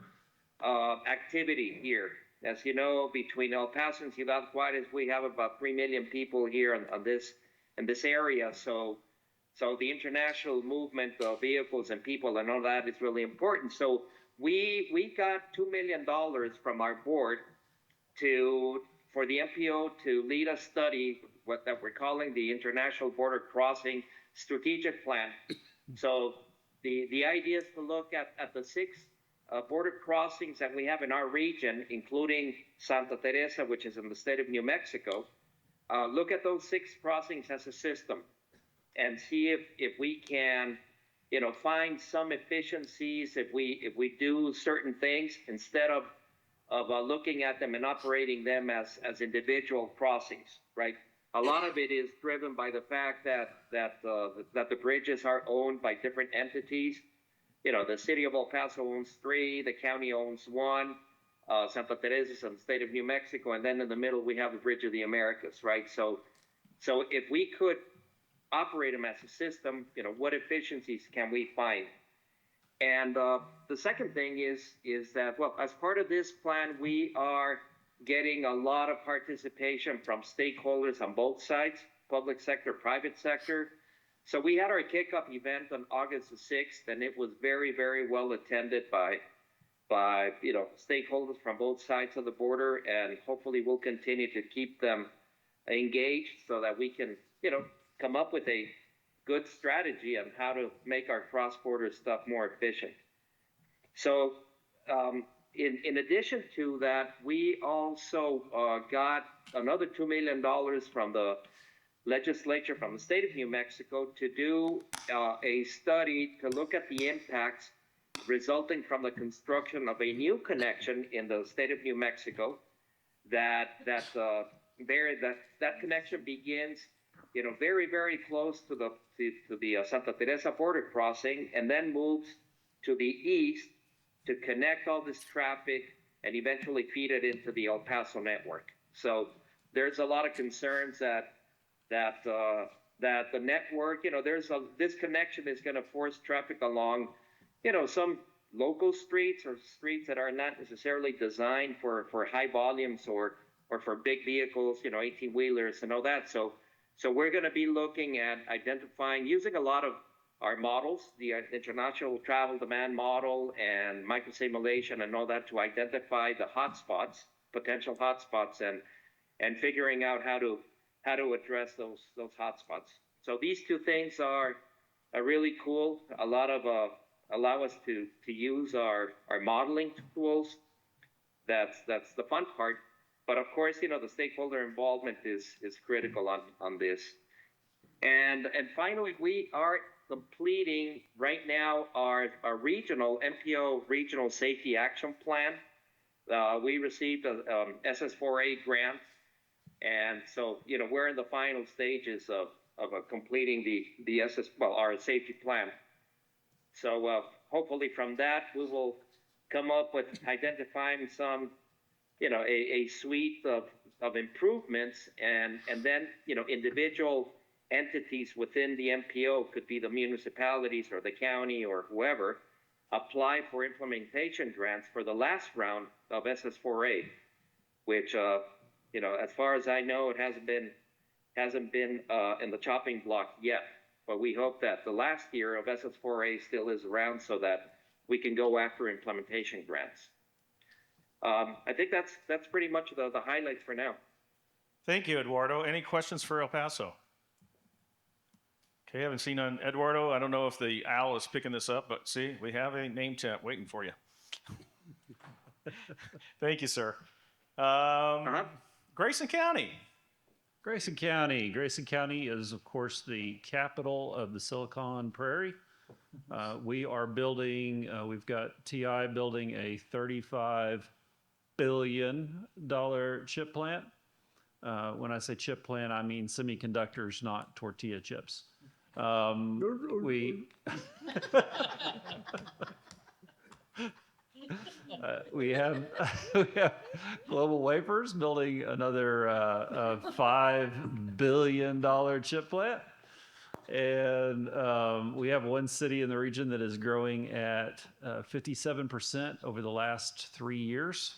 activity here. As you know, between El Paso and Ciudad Juarez, we have about 3 million people here in this area. So the international movement of vehicles and people and all that is really important. So we got $2 million from our board for the MPO to lead a study that we're calling the International Border Crossing Strategic Plan. So the idea is to look at the 6 border crossings that we have in our region, including Santa Teresa, which is in the state of New Mexico. Look at those 6 crossings as a system and see if we can, find some efficiencies if we do certain things instead of looking at them and operating them as individual crossings, right? A lot of it is driven by the fact that the bridges are owned by different entities. The city of El Paso owns 3, the county owns 1, Santa Teresa is in the state of New Mexico, and then in the middle we have the Bridge of the Americas, right? So if we could operate them as a system, what efficiencies can we find? And the second thing is that, well, as part of this plan, we are getting a lot of participation from stakeholders on both sides, public sector, private sector. So we had our kickoff event on August the 6th, and it was very, very well attended by stakeholders from both sides of the border, and hopefully we'll continue to keep them engaged so that we can, come up with a good strategy on how to make our cross-border stuff more efficient. So in addition to that, we also got another $2 million from the legislature from the state of New Mexico to do a study to look at the impacts resulting from the construction of a new connection in the state of New Mexico that connection begins, very, very close to the Santa Teresa border crossing, and then moves to the east to connect all this traffic and eventually feed it into the El Paso network. So there's a lot of concerns that the network, this connection is going to force traffic along, some local streets or streets that are not necessarily designed for high volumes or for big vehicles, 18-wheelers and all that. So we're going to be looking at identifying, using a lot of our models, the international travel demand model and microsimulation and all that, to identify the hotspots, potential hotspots, and figuring out how to address those hotspots. So these two things are really cool. Allow us to use our modeling tools. That's the fun part. But of course, the stakeholder involvement is critical on this. And finally, we are completing right now our regional MPO regional safety action plan. We received a SS4A grant, and so we're in the final stages of completing the our safety plan. So hopefully from that we will come up with identifying some a suite of improvements, and then individual entities within the MPO, could be the municipalities or the county or whoever, apply for implementation grants for the last round of SS4A, which as far as I know, it hasn't been in the chopping block yet. But we hope that the last year of SS4A still is around so that we can go after implementation grants. I think that's pretty much the highlights for now. Thank you, Eduardo. Any questions for El Paso? Okay, I haven't seen on Eduardo. I don't know if the owl is picking this up, but see, we have a name chat waiting for you. Thank you, sir. Grayson County. Grayson County is, of course, the capital of the Silicon Prairie. We are building, we've got TI building a $35 billion chip plant. When I say chip plant, I mean semiconductors, not tortilla chips. We have Global Wafers building another $5 billion chip plant. And we have one city in the region that is growing at 57% over the last 3 years.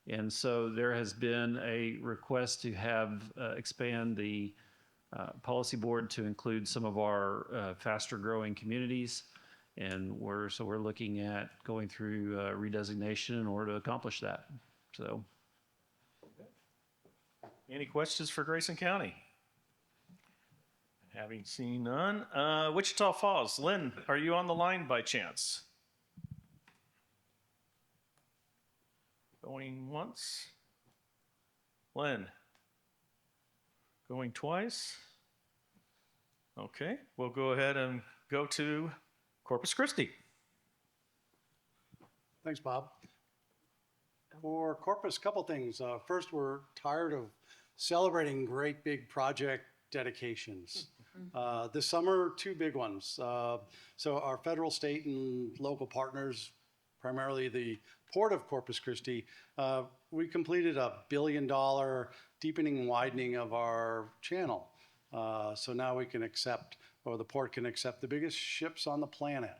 And so there has been a request to have expand the policy board to include some of our faster growing communities. And we're looking at going through redesignation in order to accomplish that. So, any questions for Grayson County? Having seen none. Wichita Falls. Lynn, are you on the line by chance? Going once. Lynn. Going twice. Okay, we'll go ahead and go to Corpus Christi. Thanks, Bob. For Corpus, a couple things. First, we're tired of celebrating great big project dedications. This summer, two big ones. So our federal, state, and local partners, primarily the Port of Corpus Christi, we completed a $1 billion deepening and widening of our channel. So now we can accept, or the port can accept, the biggest ships on the planet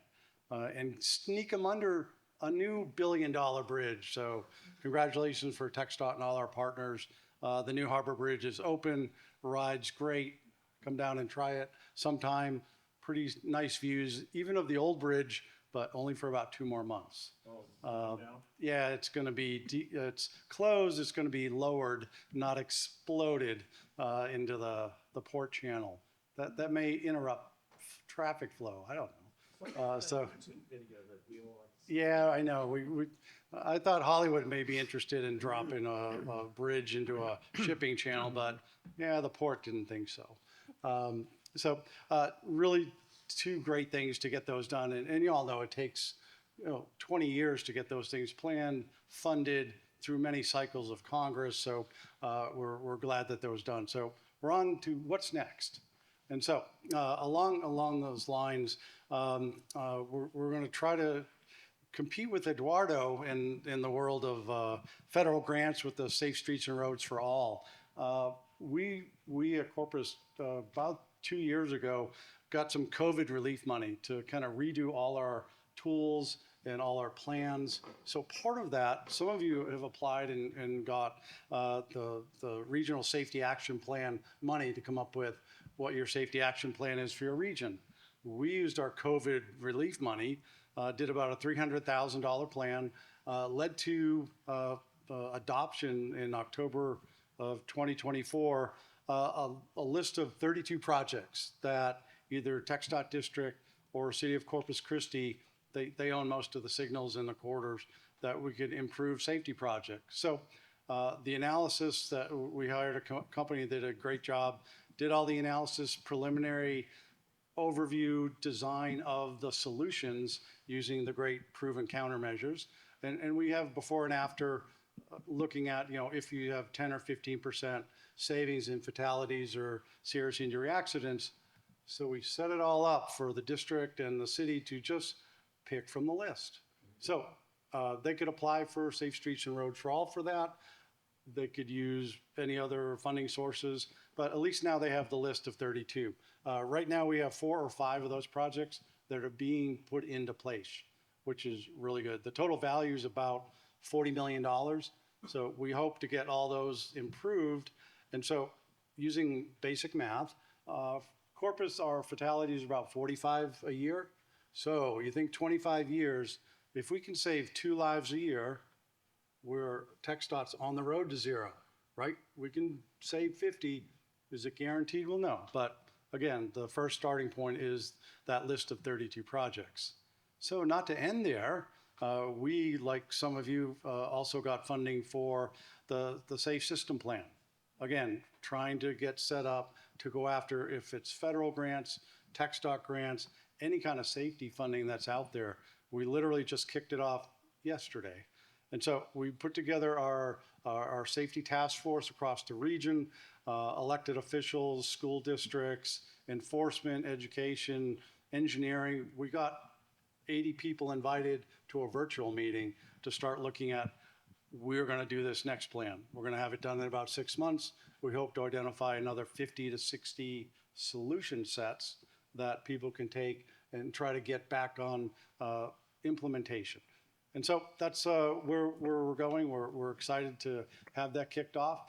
and sneak them under a new $1 billion bridge. So congratulations for TxDOT and all our partners. The new harbor bridge is open, ride's great. Come down and try it sometime. Pretty nice views, even of the old bridge, but only for about 2 more months. Yeah, it's going to be, it's closed, it's going to be lowered, not exploded into the port channel. That may interrupt traffic flow, I don't know. Yeah, I know. I thought Hollywood may be interested in dropping a bridge into a shipping channel, but yeah, the port didn't think so. Really 2 great things to get those done. And you all know it takes 20 years to get those things planned, funded, through many cycles of Congress. So we're glad that that was done. So we're on to what's next. And so along those lines, we're going to try to compete with Eduardo in the world of federal grants with the Safe Streets and Roads for All. We at Corpus about 2 years ago got some COVID relief money to kind of redo all our tools and all our plans. So part of that, some of you have applied and got the Regional Safety Action Plan money to come up with what your safety action plan is for your region. We used our COVID relief money, did about a $300,000 plan, led to adoption in October of 2024, a list of 32 projects that either TxDOT District or City of Corpus Christi, they own most of the signals in the corridors, that we could improve safety projects. So the analysis that we hired a company that did a great job, did all the analysis, preliminary overview, design of the solutions using the great proven countermeasures. And we have before and after looking at, if you have 10 or 15% savings in fatalities or serious injury accidents. So we set it all up for the district and the city to just pick from the list. So they could apply for Safe Streets and Roads for All for that. They could use any other funding sources, but at least now they have the list of 32. Right now we have 4 or 5 of those projects that are being put into place, which is really good. The total value is about $40 million. So we hope to get all those improved. And so using basic math, Corpus, our fatality is about 45 a year. So you think 25 years, if we can save 2 lives a year, where TxDOT's on the road to 0, right? We can save 50. Is it guaranteed? Well, no. But again, the first starting point is that list of 32 projects. So not to end there, we, like some of you, also got funding for the Safe System Plan. Again, trying to get set up to go after, if it's federal grants, TxDOT grants, any kind of safety funding that's out there. We literally just kicked it off yesterday. And so we put together our safety task force across the region, elected officials, school districts, enforcement, education, engineering. We got 80 people invited to a virtual meeting to start looking at, we're going to do this next plan. We're going to have it done in about 6 months. We hope to identify another 50 to 60 solution sets that people can take and try to get back on implementation. And so that's where we're going. We're excited to have that kicked off.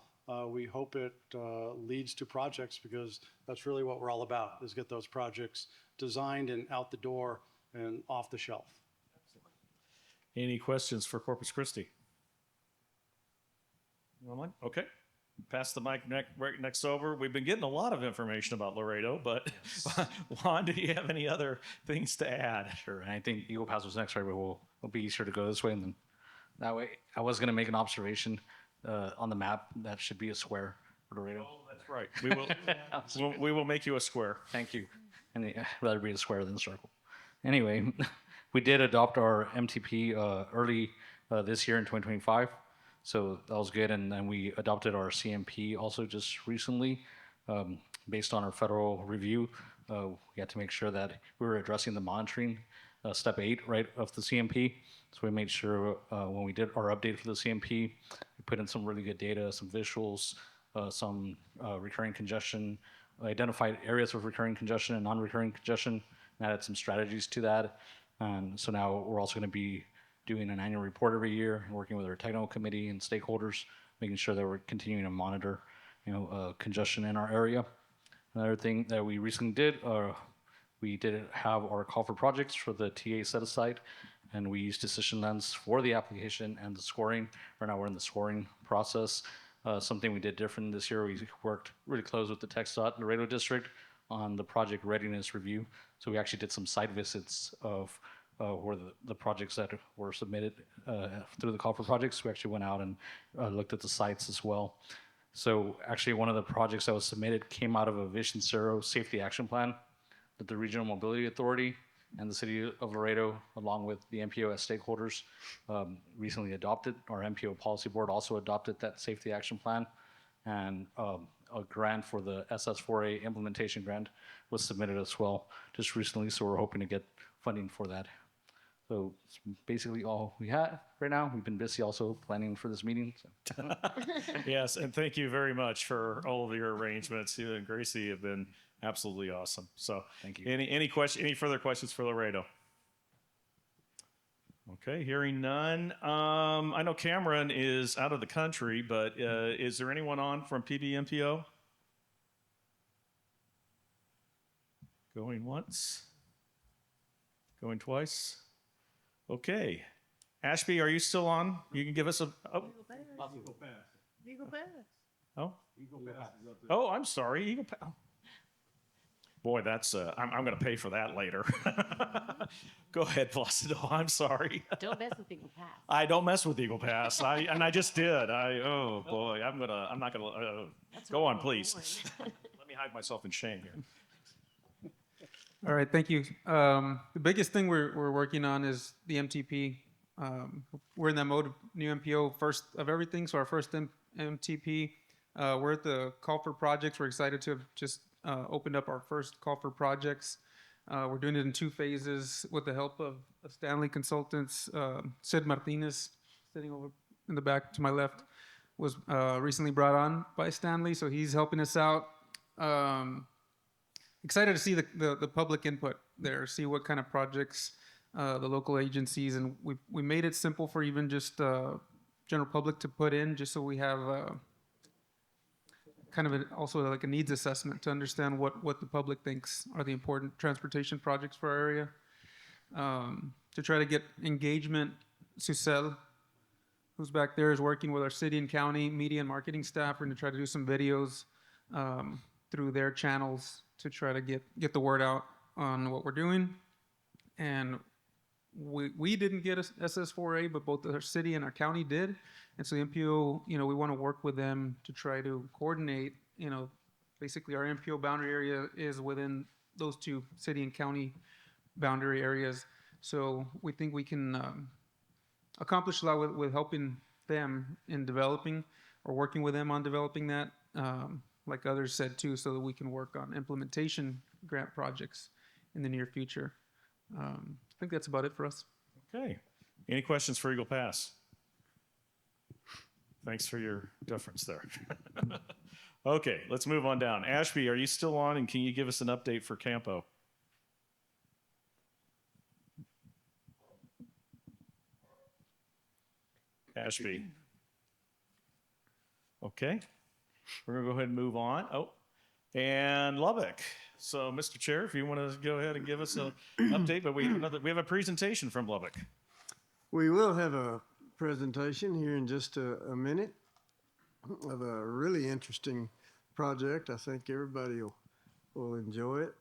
We hope it leads to projects, because that's really what we're all about, is get those projects designed and out the door and off the shelf. Any questions for Corpus Christi? No one? Okay. Pass the mic right next over. We've been getting a lot of information about Laredo, but Juan, do you have any other things to add? Sure. And I think Eagle Pass was next, right? But we'll be easier to go this way, and then that way. I was going to make an observation on the map. That should be a square for Laredo. Oh, that's right. We will. we will make you a square. Thank you. And I'd rather be a square than a circle. Anyway, we did adopt our MTP early this year in 2025. So that was good. And then we adopted our CMP also just recently, based on our federal review. We had to make sure that we were addressing the monitoring, step 8, right, of the CMP. So we made sure when we did our update for the CMP, we put in some really good data, some visuals, some recurring congestion, identified areas of recurring congestion and non-recurring congestion, and added some strategies to that. And so now we're also going to be doing an annual report every year, working with our technical committee and stakeholders, making sure that we're continuing to monitor, congestion in our area. Another thing that we recently did, we did have our call for projects for the TA set aside, and we used decision lens for the application and the scoring. Right now we're in the scoring process. Something we did different this year, we worked really close with the TxDOT Laredo District on the project readiness review. So we actually did some site visits of where the projects that were submitted through the call for projects. We actually went out and looked at the sites as well. So actually one of the projects that was submitted came out of a Vision Zero safety action plan that the Regional Mobility Authority and the city of Laredo, along with the MPO as stakeholders, recently adopted. Our MPO policy board also adopted that safety action plan, and a grant for the SS4A implementation grant was submitted as well just recently, so we're hoping to get funding for that. So it's basically all we have right now. We've been busy also planning for this meeting. So. Yes, and thank you very much for all of your arrangements. You and Gracie have been absolutely awesome. So thank you. Any further questions for Laredo? Okay, hearing none. I know Cameron is out of the country, but is there anyone on from PBMPO? Going once? Going twice? Okay. Ashby, are you still on? You can give us a... Oh. Eagle Pass. Oh? Oh, I'm sorry. Eagle Pass. Boy, that's... I'm going to pay for that later. Go ahead, Placido. I'm sorry. Don't mess with Eagle Pass. I don't mess with Eagle Pass. I just did. Oh, boy. I'm not going to... Go on, please. Let me hide myself in shame here. All right, thank you. The biggest thing we're working on is the MTP. We're in that mode of new MPO first of everything, so our first MTP. We're at the call for projects. We're excited to have just opened up our first call for projects. We're doing it in 2 phases with the help of Stanley Consultants. Sid Martinez, sitting over in the back to my left, was recently brought on by Stanley, so he's helping us out. Excited to see the public input there, see what kind of projects the local agencies, and we made it simple for even just general public to put in, just so we have kind of also like a needs assessment to understand what the public thinks are the important transportation projects for our area. To try to get engagement, Susel, who's back there, is working with our city and county media and marketing staff. We're going to try to do some videos through their channels to try to get the word out on what we're doing. And we didn't get a SS4A, but both our city and our county did. And so the MPO, we want to work with them to try to coordinate, basically our MPO boundary area is within those 2 city and county boundary areas. So we think we can accomplish a lot with helping them in developing or working with them on developing that. Like others said too, so that we can work on implementation grant projects in the near future. I think that's about it for us. Okay. Any questions for Eagle Pass? Thanks for your deference there. Okay, let's move on down. Ashby, are you still on, and can you give us an update for Campo? Ashby. Okay. We're going to go ahead and move on. Oh, and Lubbock. So, Mr. Chair, if you want to go ahead and give us an update, but we have a presentation from Lubbock. We will have a presentation here in just a minute of a really interesting project. I think everybody will enjoy it.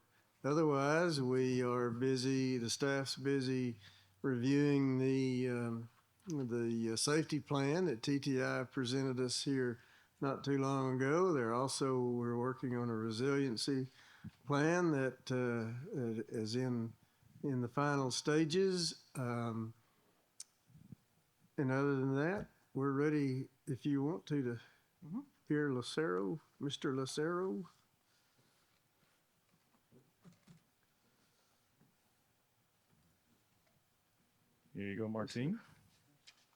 Otherwise, we are busy, the staff's busy reviewing the safety plan that TTI presented us here not too long ago. We're working on a resiliency plan that is in the final stages. And other than that, we're ready, if you want to hear Lucero, Mr. Lucero. Here you go, Martine.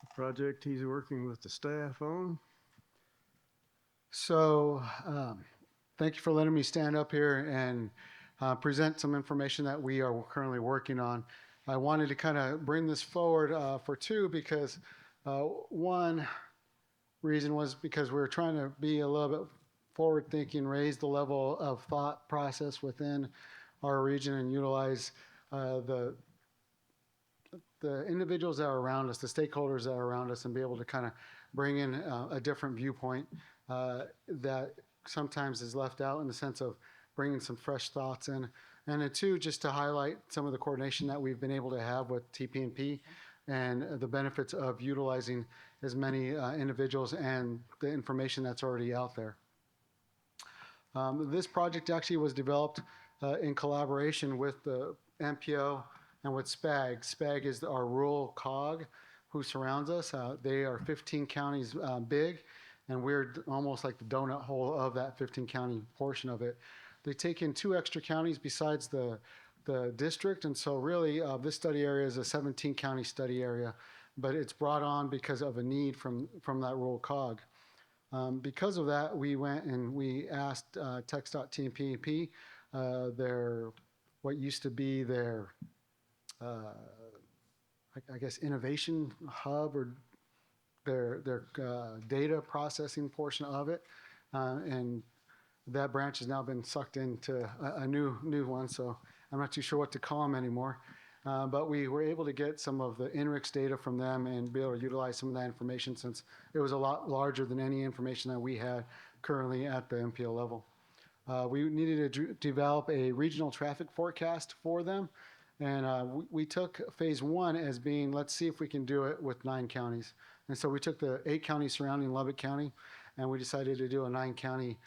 The project he's working with the staff on. So, thank you for letting me stand up here and present some information that we are currently working on. I wanted to kind of bring this forward for 2, because one reason was because we're trying to be a little bit forward thinking, raise the level of thought process within our region, and utilize the individuals that are around us, the stakeholders that are around us, and be able to kind of bring in a different viewpoint that sometimes is left out, in the sense of bringing some fresh thoughts in. And then 2, just to highlight some of the coordination that we've been able to have with TPMP and the benefits of utilizing as many individuals and the information that's already out there. This project actually was developed in collaboration with the MPO and with SPAG. SPAG is our rural cog who surrounds us. They are 15 counties big, and we're almost like the donut hole of that 15 county portion of it. They take in 2 extra counties besides the district, and so really this study area is a 17 county study area, but it's brought on because of a need from that rural cog. Because of that, we went and we asked TxDOT TMPP, their what used to be their I guess innovation hub, or their data processing portion of it, and that branch has now been sucked into a new one. So I'm not too sure what to call them anymore. But we were able to get some of the INRIX data from them and be able to utilize some of that information, since it was a lot larger than any information that we had currently at the MPO level. We needed to develop a regional traffic forecast for them. And we took phase 1 as being, let's see if we can do it with 9 counties. And so we took the 8 counties surrounding Lubbock County, and we decided to do a 9 county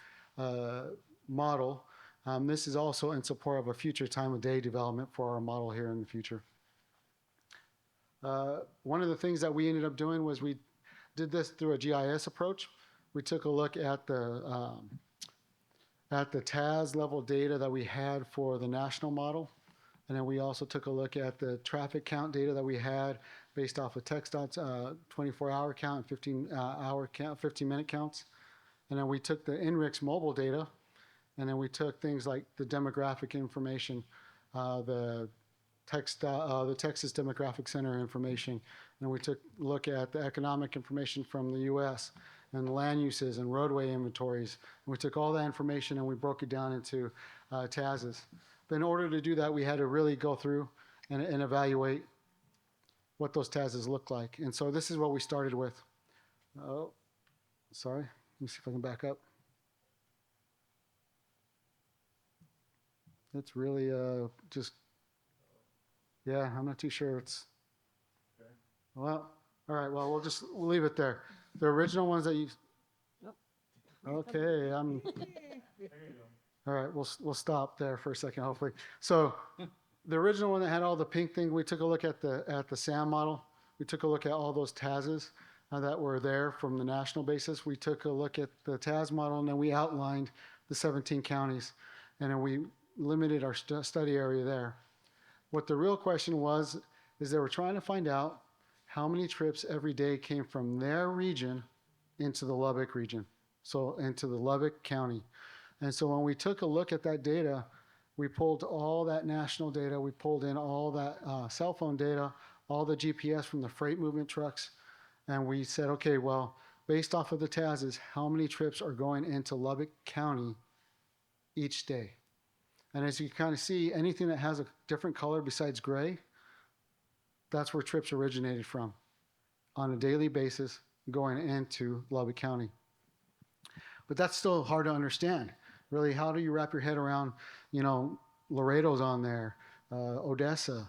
model. This is also in support of a future time of day development for our model here in the future. One of the things that we ended up doing was we did this through a GIS approach. We took a look at the TAS level data that we had for the national model. And then we also took a look at the traffic count data that we had based off of TxDOT's 24-hour count and 15-hour count, 15-minute counts. And then we took the INRIX mobile data, and then we took things like the demographic information, the Texas Demographic Center information, and we took a look at the economic information from the U.S. and land uses and roadway inventories. And we took all that information and we broke it down into TASs. But in order to do that, we had to really go through and evaluate what those TASs look like. And so this is what we started with. Oh, sorry. Let me see if I can back up. It's really just, yeah, I'm not too sure. It's, well, all right, well, we'll leave it there. The original ones that you, okay, all right, we'll stop there for a second, hopefully. So the original one that had all the pink thing, we took a look at the SAM model. We took a look at all those TASs that were there from the national basis. We took a look at the TAS model, and then we outlined the 17 counties, and then we limited our study area there. What the real question was, is they were trying to find out how many trips every day came from their region into the Lubbock region, so into the Lubbock County. And so when we took a look at that data, we pulled all that national data, we pulled in all that cell phone data, all the GPS from the freight movement trucks, and we said, okay, well, based off of the TASs, how many trips are going into Lubbock County each day? And as you kind of see, anything that has a different color besides gray, that's where trips originated from on a daily basis going into Lubbock County. But that's still hard to understand. Really, how do you wrap your head around, Laredo's on there, Odessa,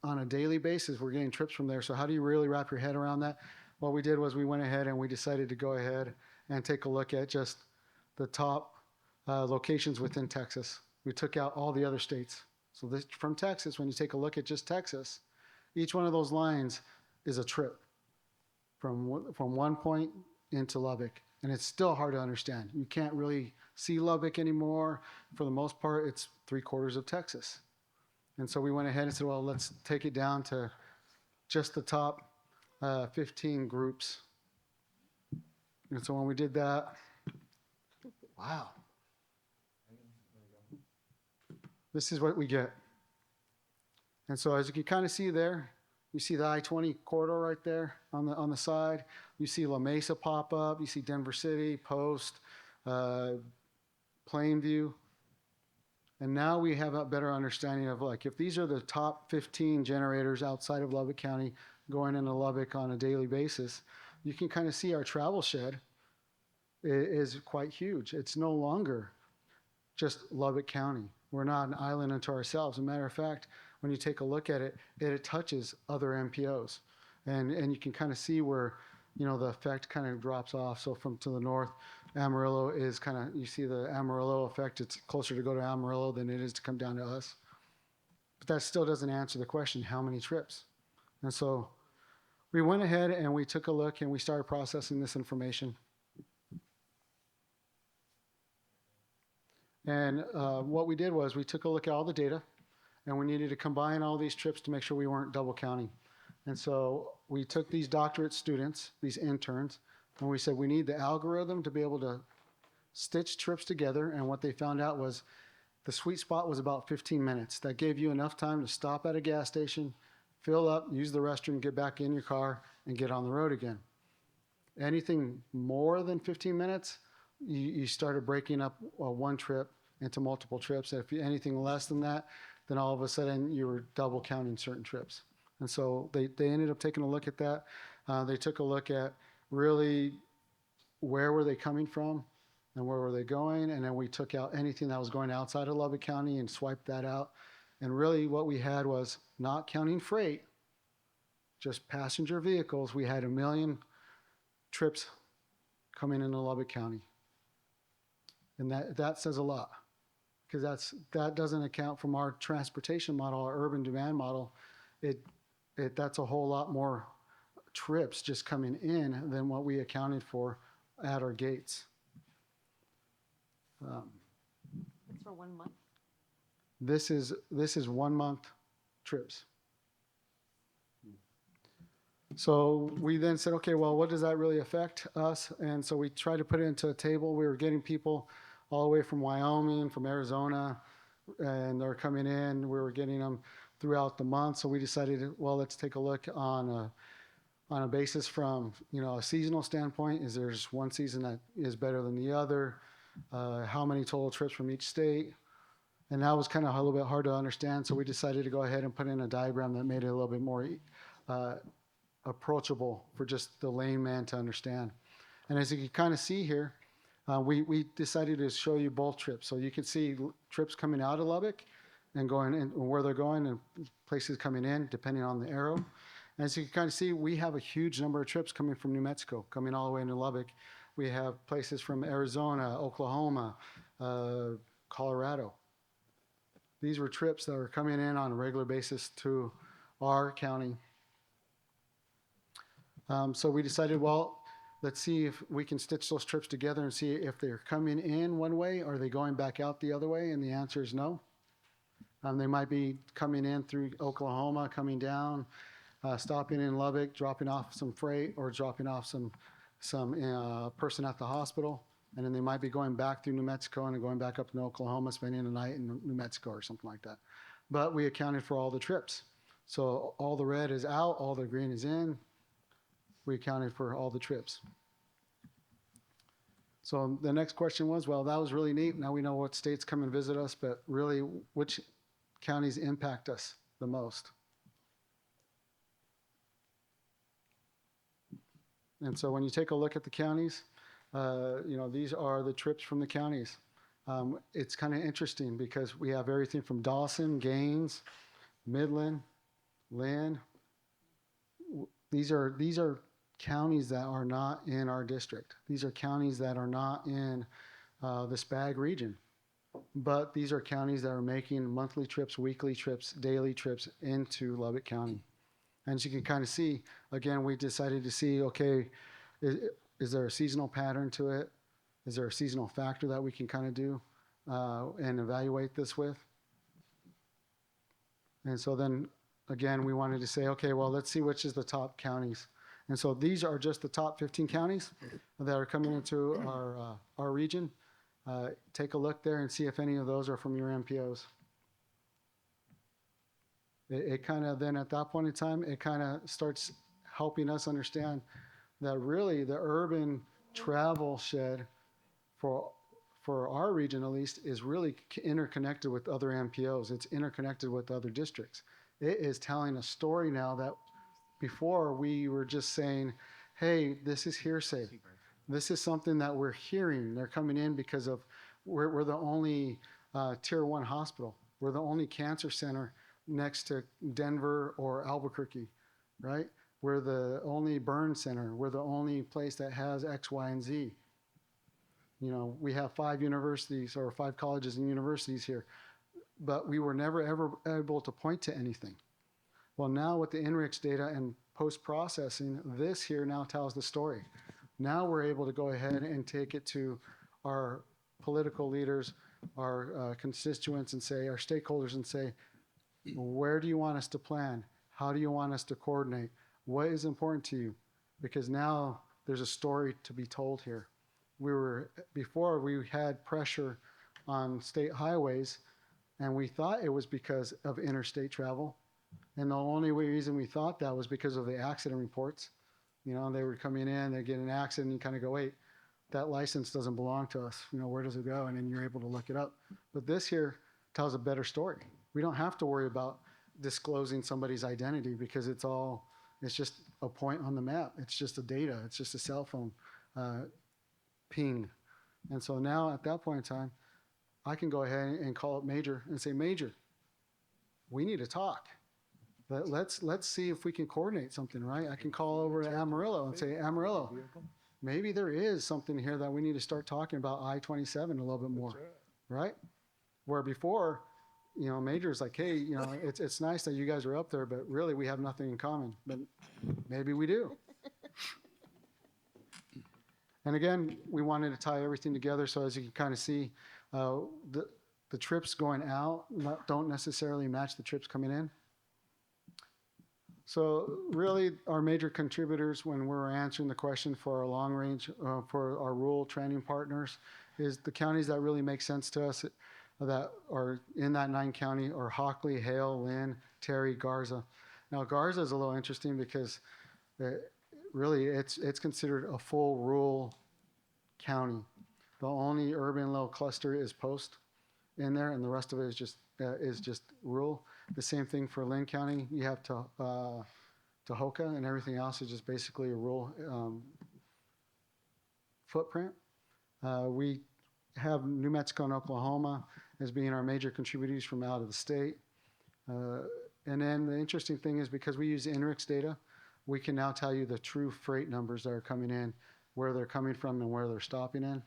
on a daily basis, we're getting trips from there. So how do you really wrap your head around that? What we did was we went ahead and we decided to go ahead and take a look at just the top locations within Texas. We took out all the other states. So from Texas, when you take a look at just Texas, each one of those lines is a trip from one point into Lubbock. And it's still hard to understand. You can't really see Lubbock anymore. For the most part, it's 3/4 of Texas. And so we went ahead and said, well, let's take it down to just the top 15 groups. And so when we did that, wow. This is what we get. And so as you can kind of see there, you see the I-20 corridor right there on the side. You see La Mesa pop up. You see Denver City, Post, Plainview. And now we have a better understanding of, like, if these are the top 15 generators outside of Lubbock County going into Lubbock on a daily basis, you can kind of see our travel shed is quite huge. It's no longer just Lubbock County. We're not an island unto ourselves. As a matter of fact, when you take a look at it, it touches other MPOs. And you can kind of see where, the effect kind of drops off. So from to the north, Amarillo is kind of, you see the Amarillo effect. It's closer to go to Amarillo than it is to come down to us. But that still doesn't answer the question, how many trips? And so we went ahead and we took a look and we started processing this information. And what we did was we took a look at all the data, and we needed to combine all these trips to make sure we weren't double counting. And so we took these doctorate students, these interns, and we said we need the algorithm to be able to stitch trips together. And what they found out was the sweet spot was about 15 minutes. That gave you enough time to stop at a gas station, fill up, use the restroom, get back in your car, and get on the road again. Anything more than 15 minutes, you started breaking up one trip into multiple trips. If anything less than that, then all of a sudden you were double counting certain trips. And so they ended up taking a look at that. They took a look at really where were they coming from and where were they going. And then we took out anything that was going outside of Lubbock County and swiped that out. And really what we had was, not counting freight, just passenger vehicles, we had 1 million trips coming into Lubbock County. And that says a lot, because that doesn't account from our transportation model, our urban demand model. That's a whole lot more trips just coming in than what we accounted for at our gates. It's for 1 month. This is 1 month trips. So we then said, okay, well, what does that really affect us? And so we tried to put it into a table. We were getting people all the way from Wyoming, from Arizona, and they're coming in. We were getting them throughout the month. So we decided, well, let's take a look on a basis from, a seasonal standpoint. Is there just one season that is better than the other? How many total trips from each state? And that was kind of a little bit hard to understand. So we decided to go ahead and put in a diagram that made it a little bit more approachable for just the layman to understand. And as you can kind of see here, we decided to show you both trips. So you can see trips coming out of Lubbock and going in, where they're going, and places coming in, depending on the arrow. And as you can kind of see, we have a huge number of trips coming from New Mexico, coming all the way into Lubbock. We have places from Arizona, Oklahoma, Colorado. These were trips that were coming in on a regular basis to our county. So we decided, well, let's see if we can stitch those trips together and see if they're coming in one way or are they going back out the other way, and the answer is no. They might be coming in through Oklahoma, coming down, stopping in Lubbock, dropping off some freight or dropping off some person at the hospital, and then they might be going back through New Mexico and going back up in Oklahoma, spending the night in New Mexico or something like that. But we accounted for all the trips. So all the red is out, all the green is in. We accounted for all the trips. So the next question was, well, that was really neat. Now we know what states come and visit us, but really which counties impact us the most? And so when you take a look at the counties, these are the trips from the counties. It's kind of interesting because we have everything from Dawson, Gaines, Midland, Lynn. These are counties that are not in our district. These are counties that are not in the SPAG region. But these are counties that are making monthly trips, weekly trips, daily trips into Lubbock County. And as you can kind of see, again, we decided to see, okay, is there a seasonal pattern to it? Is there a seasonal factor that we can kind of do and evaluate this with? And so then, again, we wanted to say, okay, well, let's see which is the top counties. And so these are just the top 15 counties that are coming into our region. Take a look there and see if any of those are from your MPOs. It kind of then at that point in time, it kind of starts helping us understand that really the urban travel shed for our region at least is really interconnected with other MPOs. It's interconnected with other districts. It is telling a story now that before we were just saying, hey, this is hearsay. This is something that we're hearing. They're coming in because of we're the only tier 1 hospital. We're the only cancer center next to Denver or Albuquerque, right? We're the only burn center. We're the only place that has X, Y, and Z. We have 5 universities or 5 colleges and universities here. but we were never ever able to point to anything. Well, now with the INRIX data and post-processing, this here now tells the story. Now we're able to go ahead and take it to our political leaders, our constituents, and say, our stakeholders, and say, where do you want us to plan? How do you want us to coordinate? What is important to you? Because now there's a story to be told here. Before we had pressure on state highways, and we thought it was because of interstate travel. And the only reason we thought that was because of the accident reports. You know, they were coming in, they get in an accident, and you kind of go, wait, that license doesn't belong to us. You know, where does it go? And then you're able to look it up. But this here tells a better story. We don't have to worry about disclosing somebody's identity because it's just a point on the map. It's just a data. It's just a cell phone ping. And so now at that point in time, I can go ahead and call up Major and say, Major, we need to talk. Let's see if we can coordinate something, right? I can call over to Amarillo and say, Amarillo, maybe there is something here that we need to start talking about I-27 a little bit more, right? Where before, you know, Major's like, hey, you know, it's nice that you guys are up there, but really we have nothing in common. But maybe we do. And again, we wanted to tie everything together. So as you can kind of see, the trips going out don't necessarily match the trips coming in. So really our major contributors when we're answering the question for our long range, for our rural training partners, is the counties that really make sense to us that are in that 9 county are Hockley, Hale, Lynn, Terry, Garza. Now Garza is a little interesting because really it's considered a full rural county. The only urban little cluster is Post in there, and the rest of it is just rural. The same thing for Lynn County. You have Tahoka, and everything else is just basically a rural footprint. We have New Mexico and Oklahoma as being our major contributors from out of the state. And then the interesting thing is because we use INRIX data, we can now tell you the true freight numbers that are coming in, where they're coming from and where they're stopping in.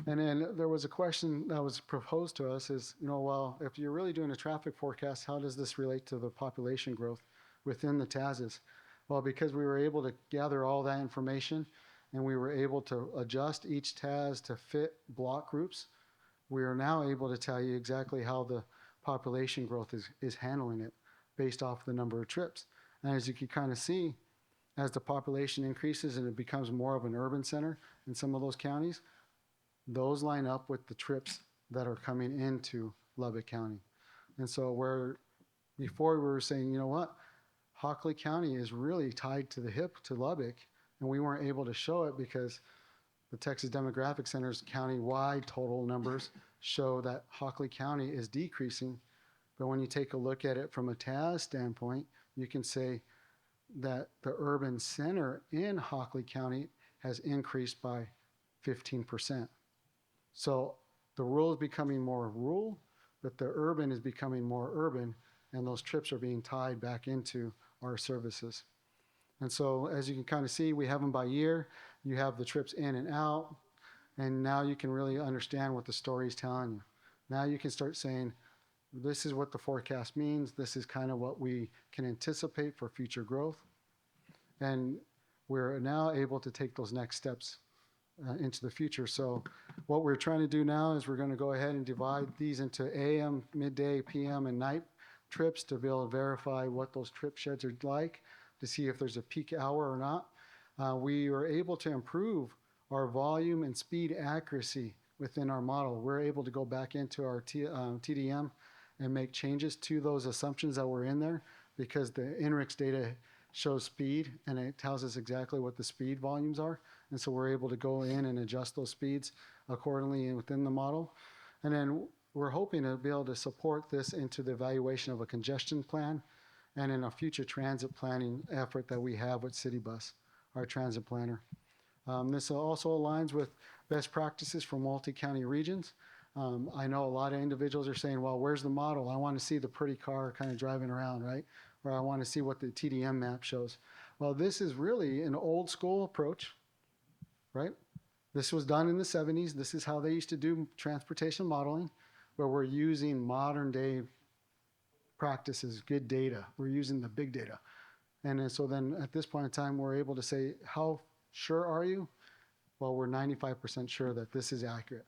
And then there was a question that was proposed to us is, you know, well, if you're really doing a traffic forecast, how does this relate to the population growth within the TASs? Well, because we were able to gather all that information and we were able to adjust each TAS to fit block groups, we are now able to tell you exactly how the population growth is handling it based off the number of trips. And as you can kind of see, as the population increases and it becomes more of an urban center in some of those counties, those line up with the trips that are coming into Lubbock County. And so where before we were saying, you know what, Hockley County is really tied to the hip to Lubbock, and we weren't able to show it because the Texas Demographic Center's county-wide total numbers show that Hockley County is decreasing. But when you take a look at it from a TAS standpoint, you can say that the urban center in Hockley County has increased by 15%. So the rural is becoming more rural, but the urban is becoming more urban, and those trips are being tied back into our services. And so as you can kind of see, we have them by year. You have the trips in and out, and now you can really understand what the story is telling you. Now you can start saying, this is what the forecast means. This is kind of what we can anticipate for future growth. And we're now able to take those next steps into the future. So what we're trying to do now is we're going to go ahead and divide these into AM, midday, PM, and night trips to be able to verify what those trip sheds are like to see if there's a peak hour or not. We are able to improve our volume and speed accuracy within our model. We're able to go back into our TDM and make changes to those assumptions that were in there because the INRIX data shows speed and it tells us exactly what the speed volumes are. And so we're able to go in and adjust those speeds accordingly within the model. And then we're hoping to be able to support this into the evaluation of a congestion plan and in a future transit planning effort that we have with City Bus, our transit planner. This also aligns with best practices for multi-county regions. I know a lot of individuals are saying, well, where's the model? I want to see the pretty car kind of driving around, right? Or I want to see what the TDM map shows. Well, this is really an old school approach, right? This was done in the 70s. This is how they used to do transportation modeling, where we're using modern day practices, good data. We're using the big data. And then, so then at this point in time, we're able to say, how sure are you? Well, we're 95% sure that this is accurate.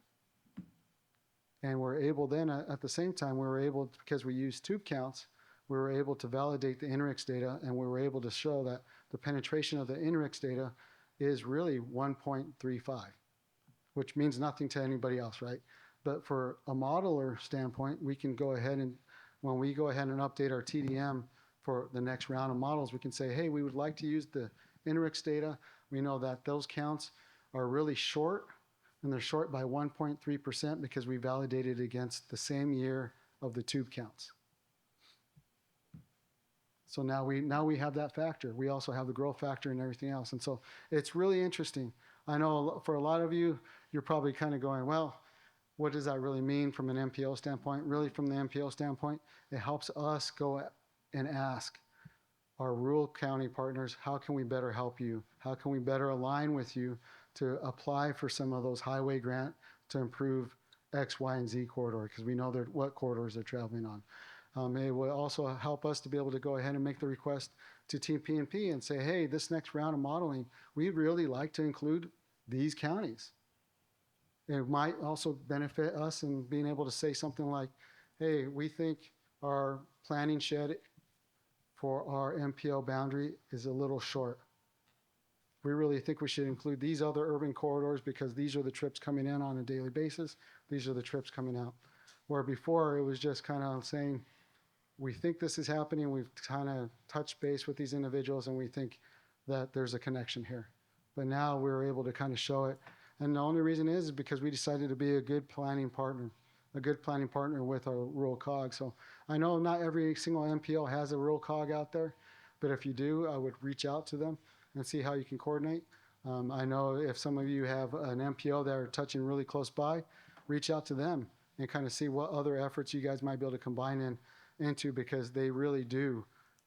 And we're able then, at the same time, we were able, because we used tube counts, we were able to validate the INRIX data, and we were able to show that the penetration of the INRIX data is really 1.35, which means nothing to anybody else, right? But for a modeler standpoint, we can go ahead and, when we go ahead and update our TDM for the next round of models, we can say, hey, we would like to use the INRIX data. We know that those counts are really short, and they're short by 1.3% because we validated against the same year of the tube counts. So now we have that factor. We also have the growth factor and everything else. And so it's really interesting. I know for a lot of you, you're probably kind of going, well, what does that really mean from an MPO standpoint? Really, from the MPO standpoint, it helps us go and ask our rural county partners, how can we better help you? How can we better align with you to apply for some of those highway grant to improve X, Y, and Z corridor, because we know what corridors they're traveling on. It will also help us to be able to go ahead and make the request to TPNP and say, hey, this next round of modeling, we'd really like to include these counties. It might also benefit us in being able to say something like, hey, we think our planning shed for our MPO boundary is a little short. We really think we should include these other urban corridors because these are the trips coming in on a daily basis. These are the trips coming out. Where before it was just kind of saying, we think this is happening. We've kind of touched base with these individuals and we think that there's a connection here. But now we're able to kind of show it. And the only reason is because we decided to be a good planning partner with our rural COG. So I know not every single MPO has a rural COG out there, but if you do, I would reach out to them and see how you can coordinate. I know if some of you have an MPO that are touching really close by, reach out to them and kind of see what other efforts you guys might be able to combine into, because they really do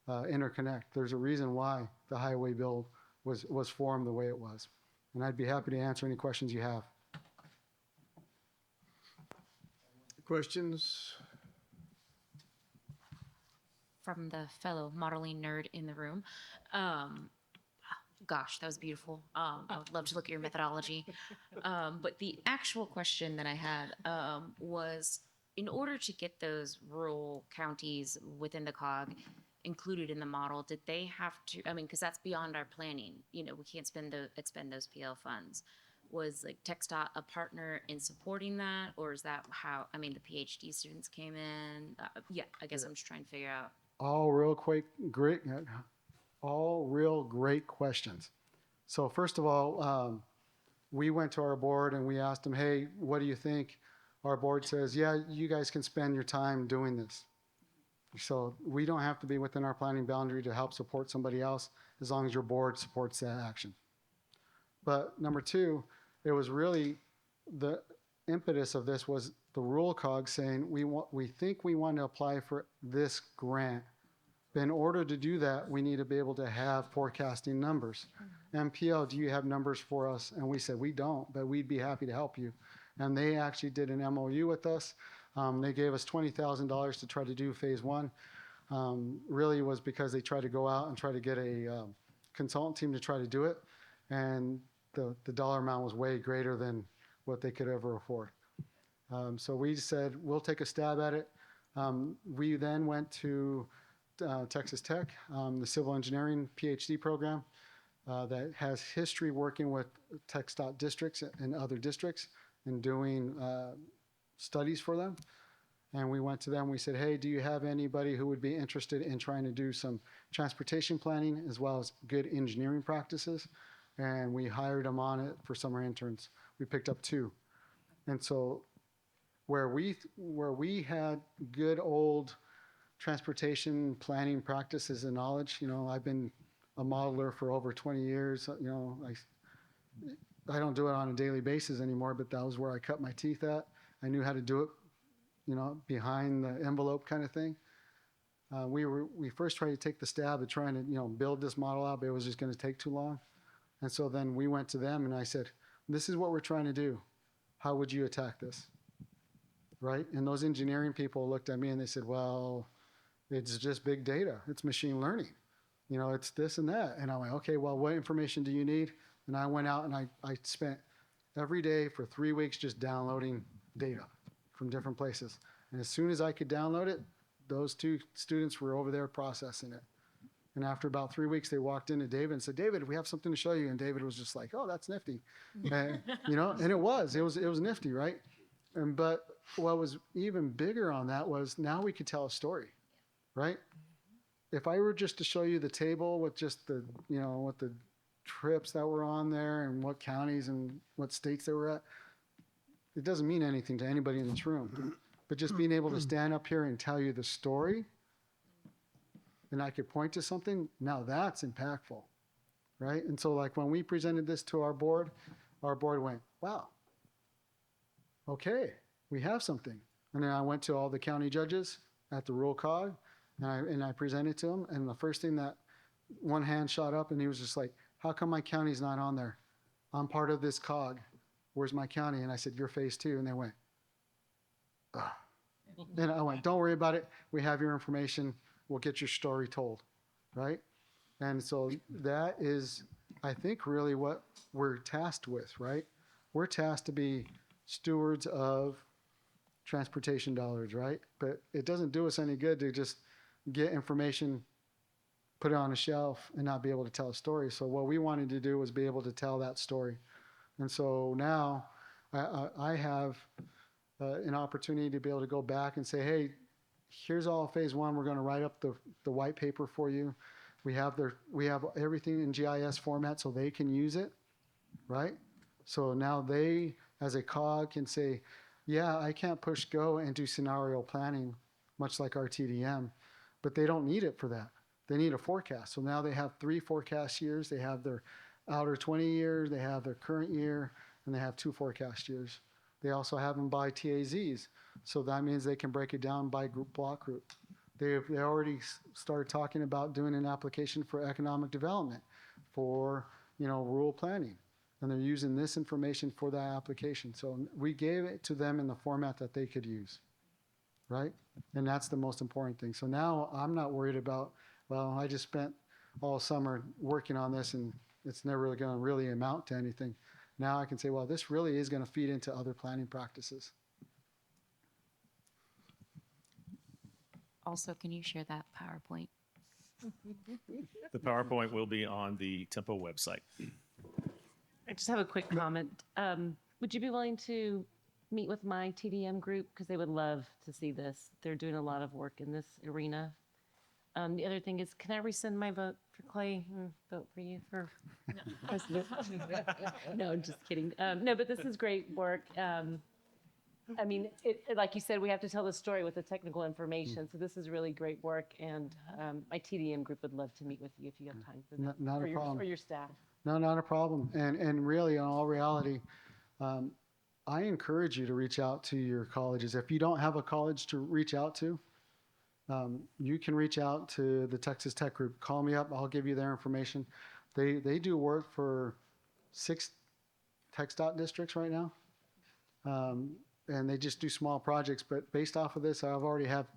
interconnect. There's a reason why the highway bill was formed the way it was. And I'd be happy to answer any questions you have. Questions? From the fellow modeling nerd in the room. Gosh, that was beautiful. I would love to look at your methodology. But the actual question that I had was, in order to get those rural counties within the COG included in the model, did they have to, I mean, because that's beyond our planning. You know, we can't expend those PL funds. Was like TxDOT a partner in supporting that? Or is that how, I mean, the PhD students came in? Yeah, I guess I'm just trying to figure out. All real great questions. So first of all, we went to our board and we asked them, hey, what do you think? Our board says, yeah, you guys can spend your time doing this. So we don't have to be within our planning boundary to help support somebody else as long as your board supports that action. But number two, it was really the impetus of this was the rural COG saying, we think we want to apply for this grant. But in order to do that, we need to be able to have forecasting numbers. MPO, do you have numbers for us? And we said, we don't, but we'd be happy to help you. And they actually did an MOU with us. They gave us $20,000 to try to do phase one. Really was because they tried to go out and try to get a consultant team to try to do it. And the dollar amount was way greater than what they could ever afford. So we said, we'll take a stab at it. We then went to Texas Tech, the civil engineering PhD program that has history working with TxDOT districts and other districts and doing studies for them. And we went to them, we said, hey, do you have anybody who would be interested in trying to do some transportation planning as well as good engineering practices? And we hired them on it for summer interns. We picked up 2. And so where we had good old transportation planning practices and knowledge, you know, I've been a modeler for over 20 years, you know, I don't do it on a daily basis anymore, but that was where I cut my teeth at. I knew how to do it, you know, behind the envelope kind of thing. We first tried to take the stab at trying to, you know, build this model out, but it was just going to take too long. And so then we went to them and I said, this is what we're trying to do. How would you attack this? Right? And those engineering people looked at me and they said, well, it's just big data. It's machine learning. You know, it's this and that. And I went, okay, well, what information do you need? And I went out and I spent every day for 3 weeks just downloading data from different places. And as soon as I could download it, those 2 students were over there processing it. And after about 3 weeks, they walked into David and said, David, we have something to show you. And David was just like, oh, that's nifty. And, you know, and it was nifty, right? But what was even bigger on that was now we could tell a story, right? If I were just to show you the table with just the, you know, what the trips that were on there and what counties and what states they were at, it doesn't mean anything to anybody in this room. But just being able to stand up here and tell you the story, and I could point to something, now that's impactful, right? And so like when we presented this to our board went, wow, okay, we have something. And then I went to all the county judges at the rural cog, and I presented to them, and the first thing that one hand shot up, and he was just like, how come my county's not on there? I'm part of this cog. Where's my county? And I said, you're phase 2. And they went, ugh. And I went, don't worry about it. We have your information. We'll get your story told, right? And so that is, I think, really what we're tasked with, right? We're tasked to be stewards of transportation dollars, right? But it doesn't do us any good to just get information, put it on a shelf, and not be able to tell a story. So what we wanted to do was be able to tell that story. And so now I have an opportunity to be able to go back and say, hey, here's all phase 1. We're going to write up the white paper for you. We have everything in GIS format so they can use it, right? So now they, as a cog, can say, yeah, I can't push go and do scenario planning, much like our TDM, but they don't need it for that. They need a forecast. So now they have 3 forecast years. They have their outer 20 years, they have their current year, and they have 2 forecast years. They also have them by TAZs. So that means they can break it down by block group. They already started talking about doing an application for economic development, for, you know, rural planning. And they're using this information for that application. So we gave it to them in the format that they could use, right? And that's the most important thing. So now I'm not worried about, well, I just spent all summer working on this and it's never really going to really amount to anything. Now I can say, well, this really is going to feed into other planning practices. Also, can you share that PowerPoint? The PowerPoint will be on the Tempo website. I just have a quick comment. Would you be willing to meet with my TDM group? Because they would love to see this. They're doing a lot of work in this arena. The other thing is, can I rescind my vote for Clay? Vote for you for president? No, just kidding. No, but this is great work. I mean, like you said, we have to tell the story with the technical information. So this is really great work, and my TDM group would love to meet with you if you have time for that. Not a problem. Or your staff. No, not a problem. And really, in all reality, I encourage you to reach out to your colleges. If you don't have a college to reach out to, you can reach out to the Texas Tech Group. Call me up. I'll give you their information. They do work for 6 TxDOT districts right now. And they just do small projects. But based off of this, I've already have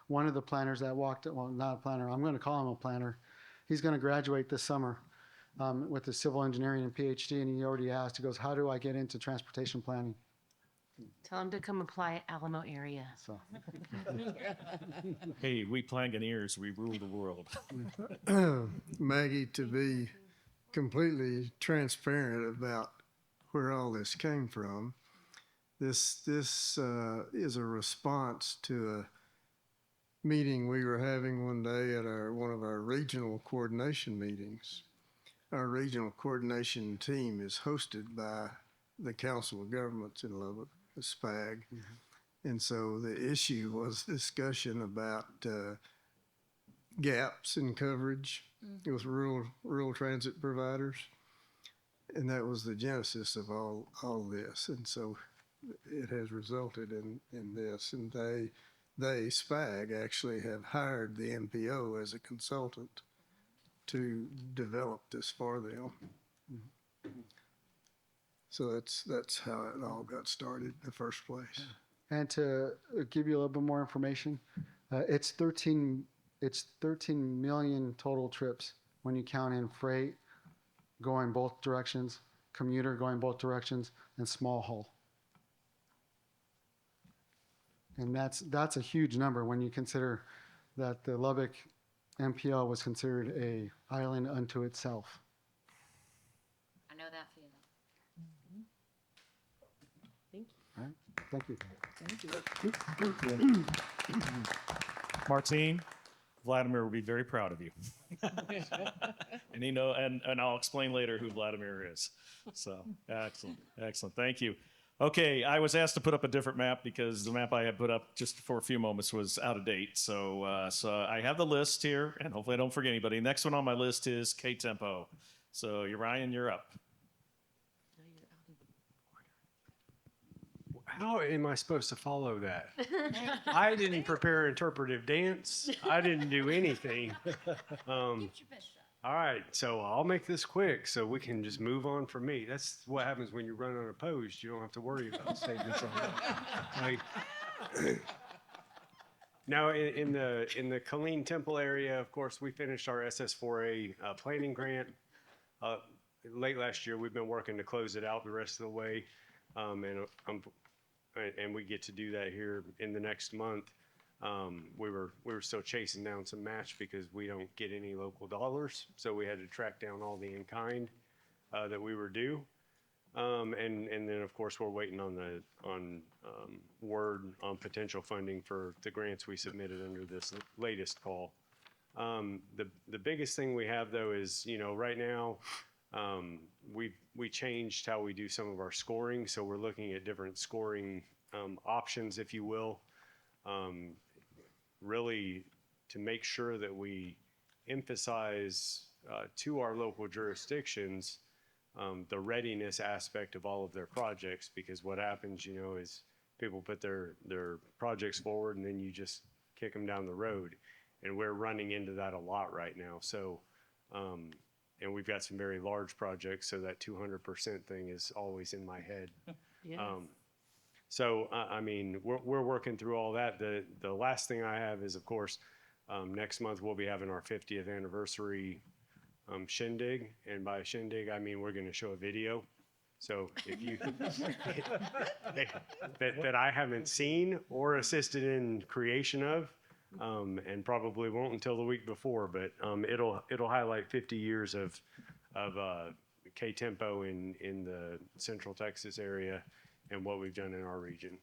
one of the planners that walked, well, not a planner. I'm going to call him a planner. He's going to graduate this summer with his civil engineering and PhD. And he already asked, he goes, how do I get into transportation planning? Tell them to come apply at Alamo area. So. Hey, we Plangoneers, we rule the world. Maggie, to be completely transparent about where all this came from, this is a response to a meeting we were having one day at one of our regional coordination meetings. Our regional coordination team is hosted by the Council of Governments in Lubbock, the SPAG. Mm-hmm. And so the issue was discussion about gaps in coverage with rural transit providers. And that was the genesis of all this. And so it has resulted in this. And they, SPAG, actually have hired the MPO as a consultant to develop this for them. So that's how it all got started in the first place. And to give you a little bit more information, it's 13 million total trips when you count in freight going both directions, commuter going both directions, and small haul. And that's a huge number when you consider that the Lubbock MPL was considered a island unto itself. I know that feeling. Thank you. All right, thank you. Martine, Vladimir will be very proud of you. And and I'll explain later who Vladimir is. So excellent. Thank you. Okay, I was asked to put up a different map because the map I had put up just for a few moments was out of date. So I have the list here, and hopefully I don't forget anybody. Next one on my list is K-Tempo. So Ryan, you're up. How am I supposed to follow that? I didn't prepare interpretive dance. I didn't do anything. All right, so I'll make this quick so we can just move on from me. That's what happens when you run unopposed. You don't have to worry about saving something. Now, in the Colleen Temple area, of course, we finished our SS4A planning grant. Late last year, we've been working to close it out the rest of the way, and we get to do that here in the next month. We were still chasing down some match because we don't get any local dollars, so we had to track down all the in-kind that we were due. And then of course we're waiting on word on potential funding for the grants we submitted under this latest call. The biggest thing we have though is, right now we changed how we do some of our scoring, so we're looking at different scoring options, if you will. Really to make sure that we emphasize to our local jurisdictions the readiness aspect of all of their projects, because what happens, is people put their projects forward and then you just kick them down the road, and we're running into that a lot right now. So and we've got some very large projects, so that 200% thing is always in my head. Yes. So, we're working through all that. The last thing I have is, of course, next month we'll be having our 50th anniversary shindig. And by shindig, I mean we're going to show a video. So if you that I haven't seen or assisted in creation of, and probably won't until the week before, but it'll highlight 50 years of K-Tempo in the Central Texas area and what we've done in our region.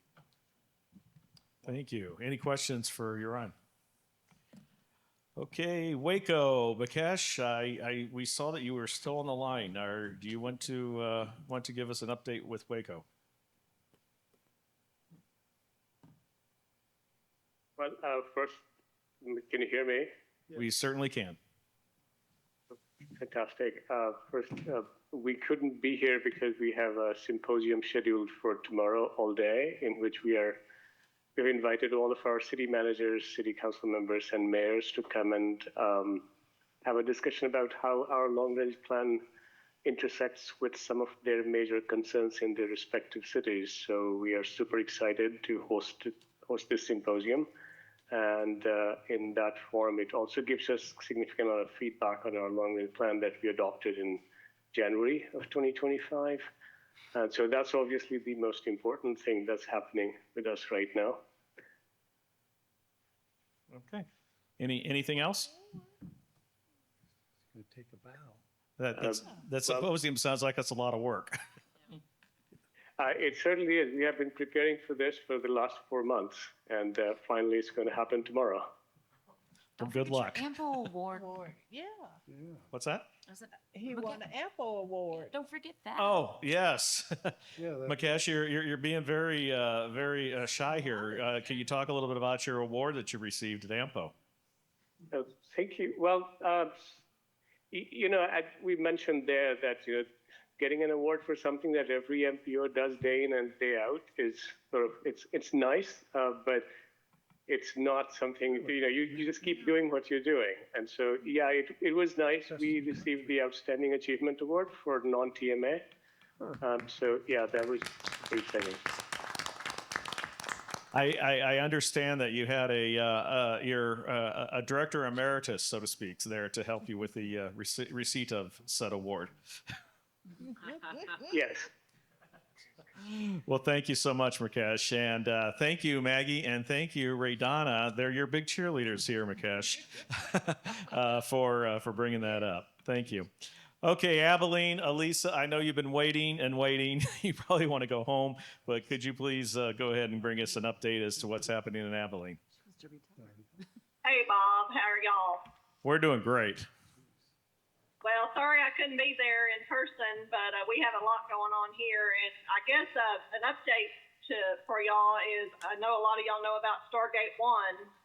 Thank you. Any questions for Yaron? Okay, Waco, Bakesh, we saw that you were still on the line. Do you want to give us an update with Waco? Well, first, can you hear me? We certainly can. Fantastic. First, we couldn't be here because we have a symposium scheduled for tomorrow all day, in which we've invited all of our city managers, city council members, and mayors to come and have a discussion about how our long-range plan intersects with some of their major concerns in their respective cities. So we are super excited to host this symposium. And in that forum, it also gives us significant amount of feedback on our long-range plan that we adopted in January of 2025. And so that's obviously the most important thing that's happening with us right now. Okay. Anything else? It's going to take a bow. That symposium sounds like that's a lot of work. It certainly is. We have been preparing for this for the last 4 months, and finally it's going to happen tomorrow. Well, good luck. Ample award. Yeah. What's that? He won an Ample Award. Don't forget that. Oh, yes. Makesh, you're being very shy here. Can you talk a little bit about your award that you received at AMPO? Thank you. Well, we mentioned there that getting an award for something that every MPO does day in and day out is sort of it's nice, but it's not something you just keep doing what you're doing. And so it was nice. We received the Outstanding Achievement Award for non-TMA So yeah, that was pretty exciting. I understand that you had a director emeritus, so to speak, there to help you with the receipt of said award. Yes. Well, thank you so much, Mukesh, and thank you, Maggie, and thank you, Raydana. They're your big cheerleaders here, Mukesh, for bringing that up. Thank you. Okay, Abilene, Elisa, I know you've been waiting and waiting. You probably want to go home, but could you please go ahead and bring us an update as to what's happening in Abilene? Hey, Bob. How are y'all? We're doing great. Well, sorry I couldn't be there in person, but we have a lot going on here. And I guess an update for y'all is I know a lot of y'all know about Stargate 1.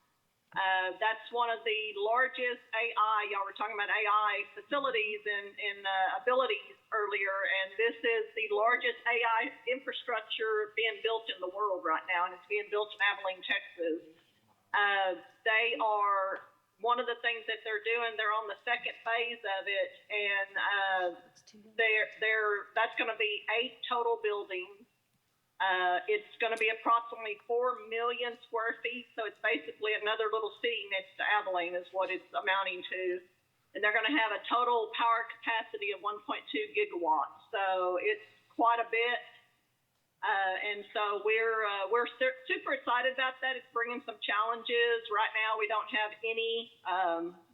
That's one of the largest AI, y'all were talking about AI facilities and abilities earlier, and this is the largest AI infrastructure being built in the world right now, and it's being built in Abilene, Texas. They are, one of the things that they're doing, they're on the second phase of it, and that's going to be 8 total buildings. It's going to be approximately 4 million square feet, so it's basically another little city next to Abilene is what it's amounting to. And they're going to have a total power capacity of 1.2 gigawatts, so it's quite a bit. And so we're super excited about that. It's bringing some challenges. Right now, we don't have any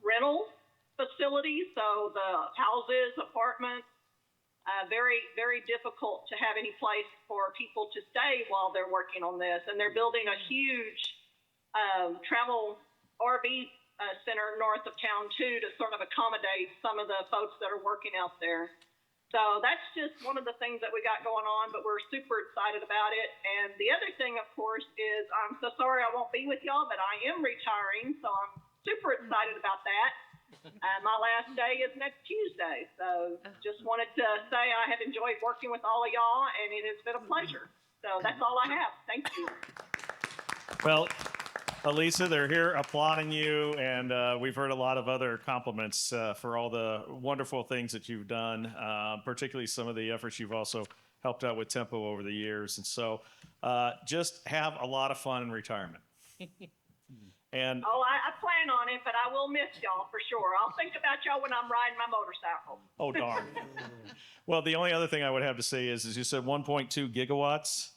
rental facilities, so the houses, apartments, very, very difficult to have any place for people to stay while they're working on this. And they're building a huge travel RV center north of town, too, to sort of accommodate some of the folks that are working out there. So that's just one of the things that we got going on, but we're super excited about it. And the other thing, of course, is I'm so sorry I won't be with y'all, but I am retiring, so I'm super excited about that. My last day is next Tuesday, so just wanted to say I have enjoyed working with all of y'all, and it has been a pleasure. So that's all I have. Thank you. Well, Elisa, they're here applauding you, and we've heard a lot of other compliments for all the wonderful things that you've done, particularly some of the efforts you've also helped out with Tempo over the years. And so just have a lot of fun in retirement. And I plan on it, but I will miss y'all for sure. I'll think about y'all when I'm riding my motorcycle. oh, darn. Well, the only other thing I would have to say is you said 1.2 gigawatts.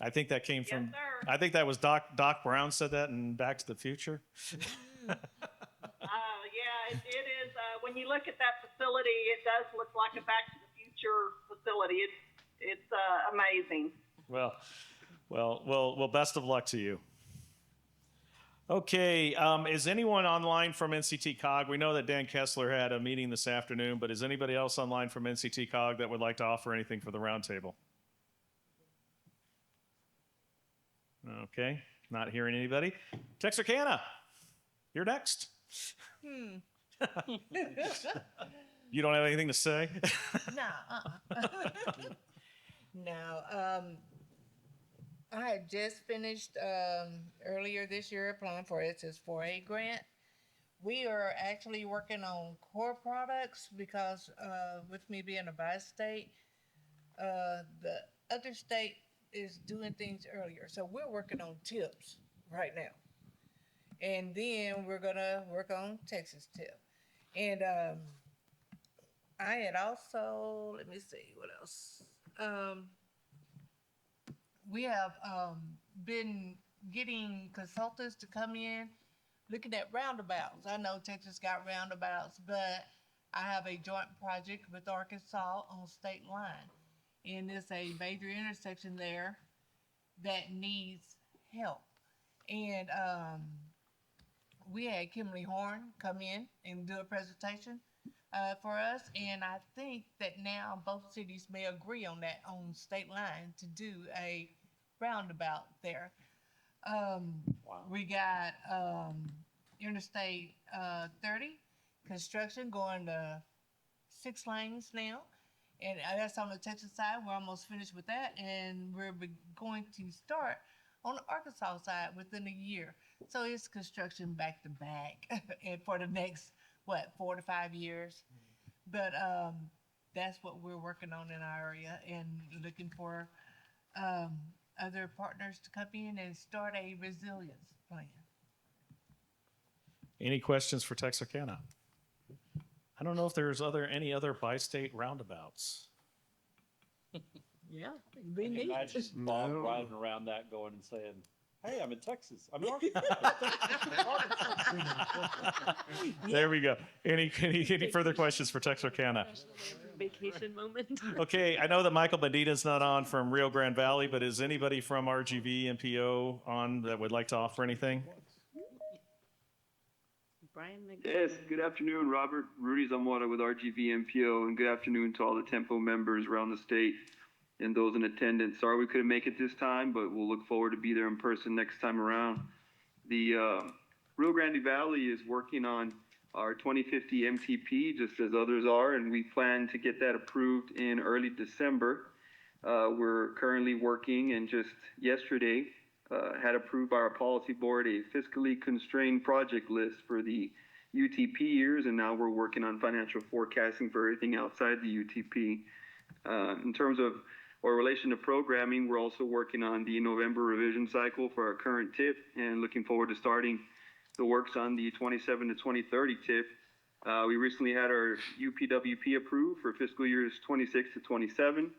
I think that came from, I think that was Doc Brown said that in Back to the Future. Yeah, it is. When you look at that facility, it does look like a Back to the Future facility. It's amazing. Well, best of luck to you. Okay, is anyone online from NCT COG? We know that Dan Kessler had a meeting this afternoon, but is anybody else online from NCT COG that would like to offer anything for the roundtable? Okay, not hearing anybody. Texarkana, you're next. You don't have anything to say? No. I had just finished earlier this year applying for its 4A grant. We are actually working on core products because with me being a bi-state, the other state is doing things earlier. So we're working on tips right now. And then we're gonna work on Texas tip. And I had also, let me see what else. We have been getting consultants to come in looking at roundabouts. I know Texas got roundabouts, but I have a joint project with Arkansas on state line. And it's a major intersection there that needs help. And we had Kimberly Horn come in and do a presentation for us. And I think that now both cities may agree on that on state line to do a roundabout there. We got Interstate 30 construction going to 6 lanes now. And that's on the Texas side. We're almost finished with that. And we're going to start on the Arkansas side within a year. So it's construction back to back and for the next, 4 to 5 years. But that's what we're working on in our area and looking for other partners to come in and start a resilience plan. Any questions for Texarkana? I don't know if there's any other bi-state roundabouts. Yeah, it'd be neat. Imagine Bob No. riding around that going and saying, "Hey, I'm in Texas. I'm in Arkansas." There we go. Any further questions for Texarkana? Vacation moment. Okay, I know that Michael Medina's not on from Rio Grande Valley, but is anybody from RGV MPO on that would like to offer anything? Brian Yes, good afternoon, Robert. Rudy Zamora with RGV MPO, and good afternoon to all the Tempo members around the state and those in attendance. Sorry we couldn't make it this time, but we'll look forward to be there in person next time around. The Rio Grande Valley is working on our 2050 MTP, just as others are, and we plan to get that approved in early December. We're currently working, and just yesterday had approved by our policy board a fiscally constrained project list for the UTP years, and now we're working on financial forecasting for everything outside the UTP. In terms of our relation to programming, we're also working on the November revision cycle for our current TIP and looking forward to starting the works on the 27 to 2030 TIP. We recently had our UPWP approved for fiscal years 26 to 27.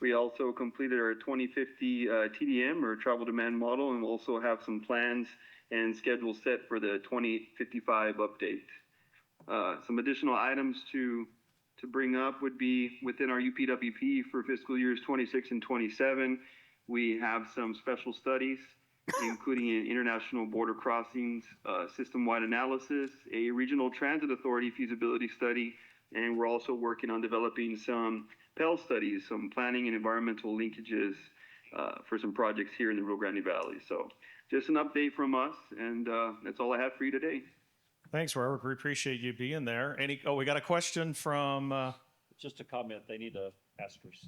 We also completed our 2050 TDM, or travel demand model, and we'll also have some plans and schedules set for the 2055 update. Some additional items to bring up would be within our UPWP for fiscal years 26 and 27. We have some special studies, including an international border crossings system-wide analysis, a regional transit authority feasibility study, and we're also working on developing some Pell studies, some planning and environmental linkages for some projects here in the Rio Grande Valley. So just an update from us, and that's all I have for you today. Thanks, Robert. We appreciate you being there. We got a question from. Just a comment. They need a asterisk.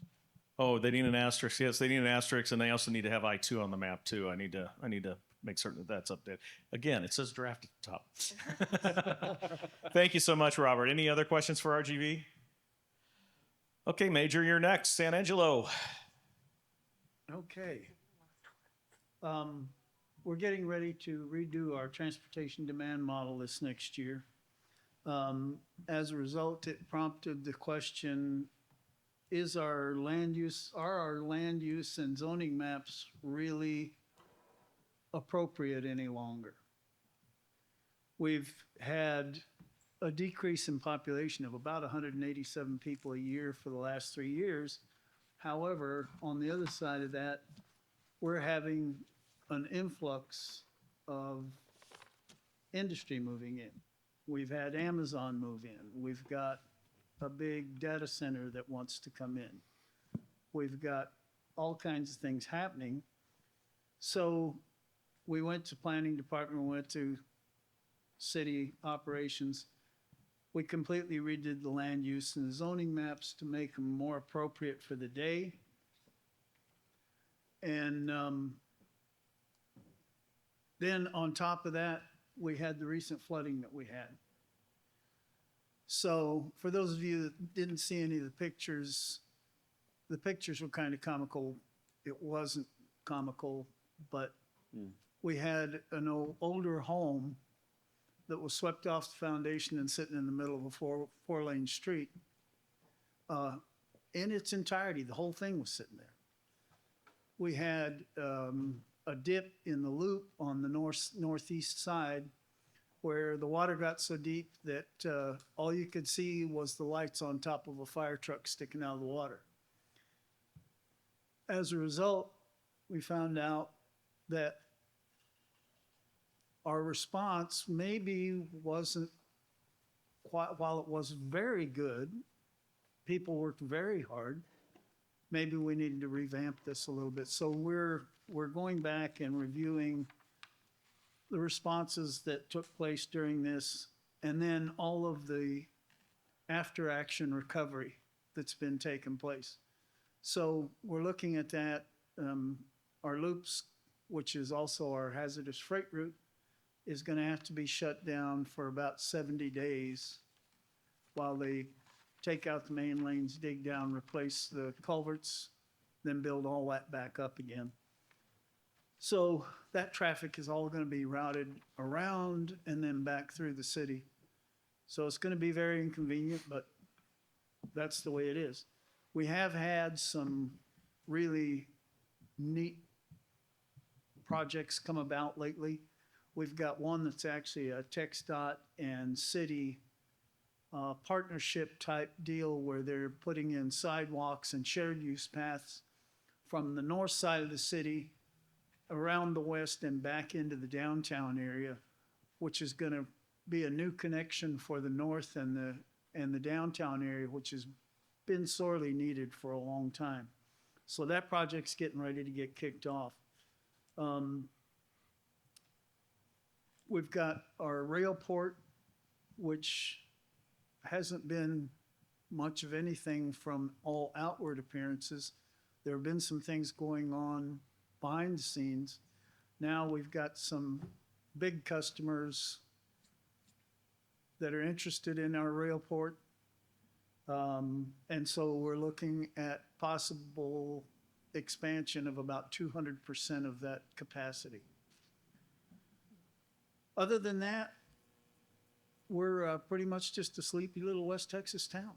Oh, they need an asterisk. Yes, they need an asterisk, and they also need to have I-2 on the map too. I need to make certain that that's updated. Again, it says draft at the top. Thank you so much, Robert. Any other questions for RGV? Okay, Major, you're next. San Angelo. Okay. We're getting ready to redo our transportation demand model this next year. As a result, it prompted the question, are our land use and zoning maps really appropriate any longer? We've had a decrease in population of about 187 people a year for the last 3 years. However, on the other side of that, we're having an influx of industry moving in. We've had Amazon move in. We've got a big data center that wants to come in. We've got all kinds of things happening. So we went to planning department, we went to city operations. We completely redid the land use and the zoning maps to make them more appropriate for the day. And then on top of that, we had the recent flooding that we had. So for those of you that didn't see any of the pictures were kind of comical. It wasn't comical, but we had an older home that was swept off the foundation and sitting in the middle of a four-lane street. In its entirety, the whole thing was sitting there. We had a dip in the loop on the northeast side where the water got so deep that all you could see was the lights on top of a fire truck sticking out of the water. As a result, we found out that our response maybe wasn't quite, while it was very good, people worked very hard, maybe we needed to revamp this a little bit. So we're going back and reviewing the responses that took place during this, and then all of the after-action recovery that's been taking place. So we're looking at that. Our loops, which is also our hazardous freight route, is going to have to be shut down for about 70 days while they take out the main lanes, dig down, replace the culverts, then build all that back up again. So that traffic is all going to be routed around and then back through the city. So it's going to be very inconvenient, but that's the way it is. We have had some really neat projects come about lately. We've got one that's actually a TxDOT and city partnership type deal where they're putting in sidewalks and shared use paths from the north side of the city around the west and back into the downtown area, which is going to be a new connection for the north and the downtown area, which has been sorely needed for a long time. So that project's getting ready to get kicked off. We've got our rail port, which hasn't been much of anything from all outward appearances. There have been some things going on behind the scenes. Now we've got some big customers that are interested in our rail port. And so we're looking at possible expansion of about 200% of that capacity. Other than that, we're pretty much just a sleepy little West Texas town.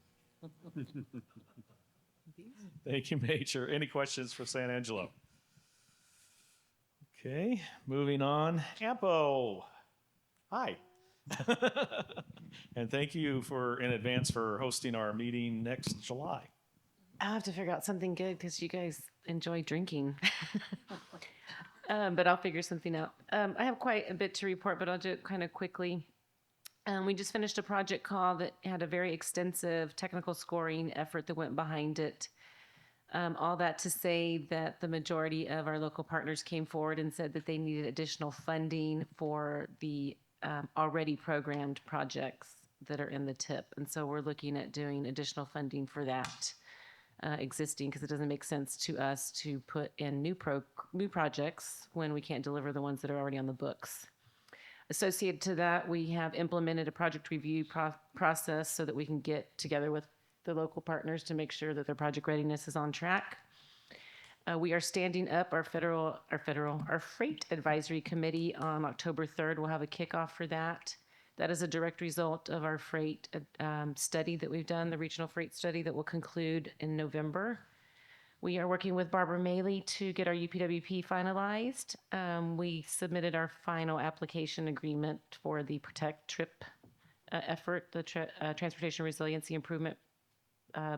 Thank you, Major. Any questions for San Angelo? Okay, moving on. Ampo, hi. And thank you in advance for hosting our meeting next July. I'll have to figure out something good because you guys enjoy drinking. But I'll figure something out. I have quite a bit to report, but I'll do it kind of quickly. We just finished a project call that had a very extensive technical scoring effort that went behind it. All that to say that the majority of our local partners came forward and said that they needed additional funding for the already programmed projects that are in the TIP. And so we're looking at doing additional funding for that existing, because it doesn't make sense to us to put in new projects when we can't deliver the ones that are already on the books. Associated to that, we have implemented a project review process so that we can get together with the local partners to make sure that their project readiness is on track. We are standing up our freight advisory committee on October 3rd. We'll have a kickoff for that. That is a direct result of our freight study that we've done, the regional freight study that will conclude in November. We are working with Barbara Maley to get our UPWP finalized. We submitted our final application agreement for the Protect Trip effort, the Transportation Resiliency Improvement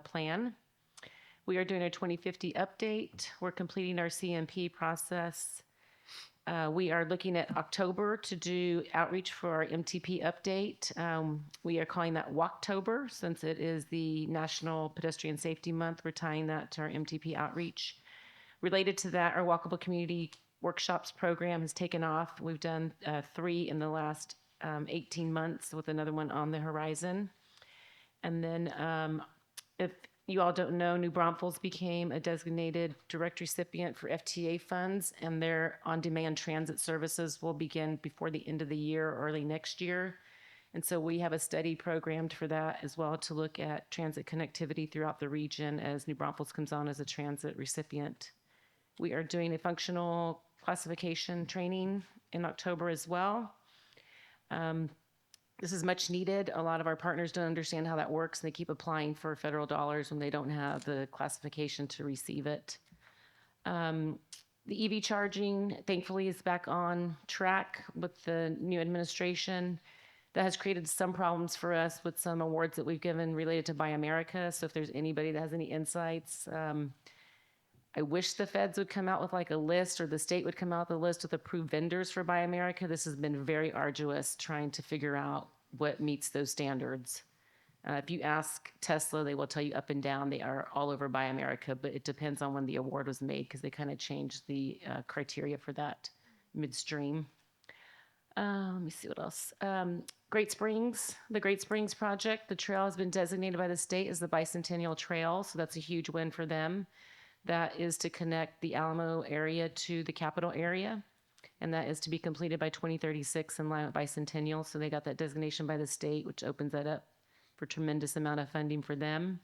Plan. We are doing a 2050 update. We're completing our CMP process. We are looking at October to do outreach for our MTP update. We are calling that Walktober since it is the National Pedestrian Safety Month. We're tying that to our MTP outreach. Related to that, our Walkable Community Workshops program has taken off. We've done 3 in the last 18 months with another one on the horizon. And then if you all don't know, New Braunfels became a designated direct recipient for FTA funds, and their on-demand transit services will begin before the end of the year or early next year. And so we have a study programmed for that as well to look at transit connectivity throughout the region as New Braunfels comes on as a transit recipient. We are doing a functional classification training in October as well. This is much needed. A lot of our partners don't understand how that works, and they keep applying for federal dollars when they don't have the classification to receive it. The EV charging, thankfully, is back on track with the new administration. That has created some problems for us with some awards that we've given related to Buy America. So if there's anybody that has any insights, I wish the feds would come out with like a list, or the state would come out with a list with approved vendors for Buy America. This has been very arduous trying to figure out what meets those standards. If you ask Tesla, they will tell you up and down they are all over Buy America, but it depends on when the award was made because they kind of changed the criteria for that midstream. Let me see what else. Great Springs, the Great Springs project, the trail has been designated by the state as the Bicentennial Trail, so that's a huge win for them. That is to connect the Alamo area to the capital area, and that is to be completed by 2036 in line with Bicentennial. So they got that designation by the state, which opens that up for tremendous amount of funding for them.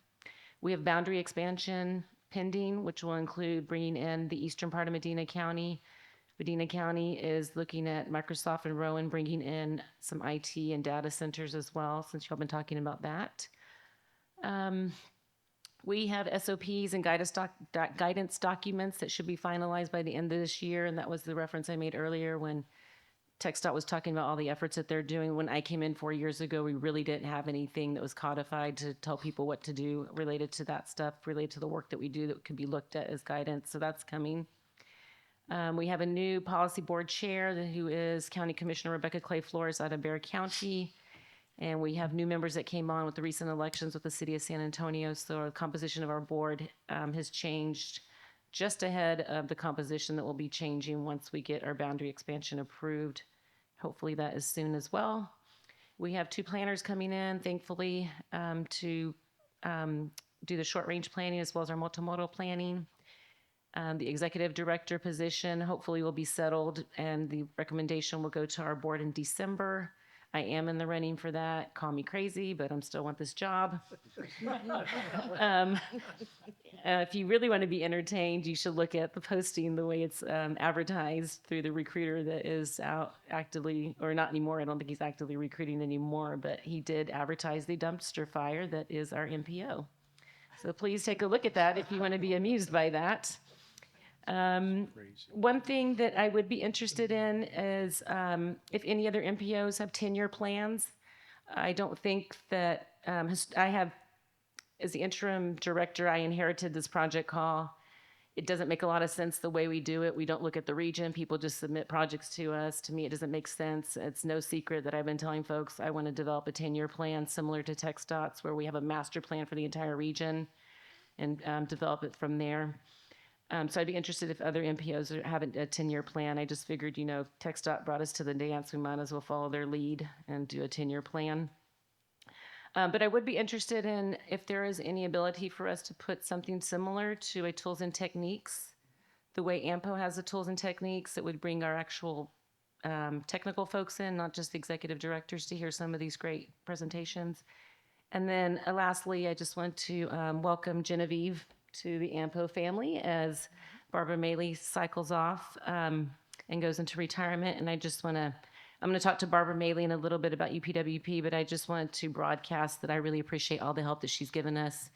We have boundary expansion pending, which will include bringing in the eastern part of Medina County. Medina County is looking at Microsoft and Rowan bringing in some IT and data centers as well, since y'all been talking about that. We have SOPs and guidance documents that should be finalized by the end of this year, and that was the reference I made earlier when TxDOT was talking about all the efforts that they're doing. When I came in 4 years ago, we really didn't have anything that was codified to tell people what to do related to that stuff, related to the work that we do that could be looked at as guidance. So that's coming. We have a new policy board chair who is County Commissioner Rebecca Clay Flores out of Bexar County. And we have new members that came on with the recent elections with the city of San Antonio. So the composition of our board has changed just ahead of the composition that will be changing once we get our boundary expansion approved. Hopefully that is soon as well. We have 2 planners coming in, thankfully, to do the short range planning as well as our multimodal planning. The executive director position hopefully will be settled, and the recommendation will go to our board in December. I am in the running for that. Call me crazy, but I still want this job. If you really want to be entertained, you should look at the posting, the way it's advertised through the recruiter that is out actively, or not anymore. I don't think he's actively recruiting anymore, but he did advertise the dumpster fire that is our MPO. So please take a look at that if you want to be amused by that. One thing that I would be interested in is if any other MPOs have 10-year plans. I don't think that I have, as the interim director, I inherited this project call. It doesn't make a lot of sense the way we do it. We don't look at the region. People just submit projects to us. To me, it doesn't make sense. It's no secret that I've been telling folks I want to develop a 10-year plan similar to TxDOT's, where we have a master plan for the entire region and develop it from there. So I'd be interested if other MPOs have a 10-year plan. I just figured, if TxDOT brought us to the dance, we might as well follow their lead and do a 10-year plan. But I would be interested in if there is any ability for us to put something similar to a tools and techniques, the way AMPO has the tools and techniques that would bring our actual technical folks in, not just the executive directors, to hear some of these great presentations. And then lastly, I just want to welcome Genevieve to the AMPO family as Barbara Maley cycles off and goes into retirement. And I'm going to talk to Barbara Maley in a little bit about UPWP, but I just wanted to broadcast that I really appreciate all the help that she's given us.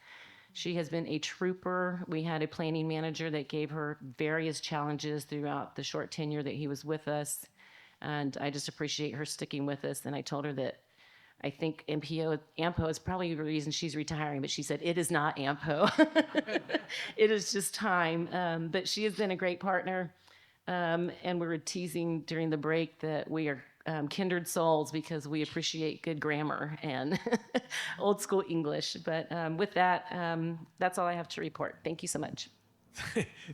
She has been a trooper. We had a planning manager that gave her various challenges throughout the short tenure that he was with us. And I just appreciate her sticking with us. And I told her that I think AMPO is probably the reason she's retiring, but she said, it is not AMPO. It is just time. But she has been a great partner. And we were teasing during the break that we are kindred souls because we appreciate good grammar and old school English. But with that, that's all I have to report. Thank you so much.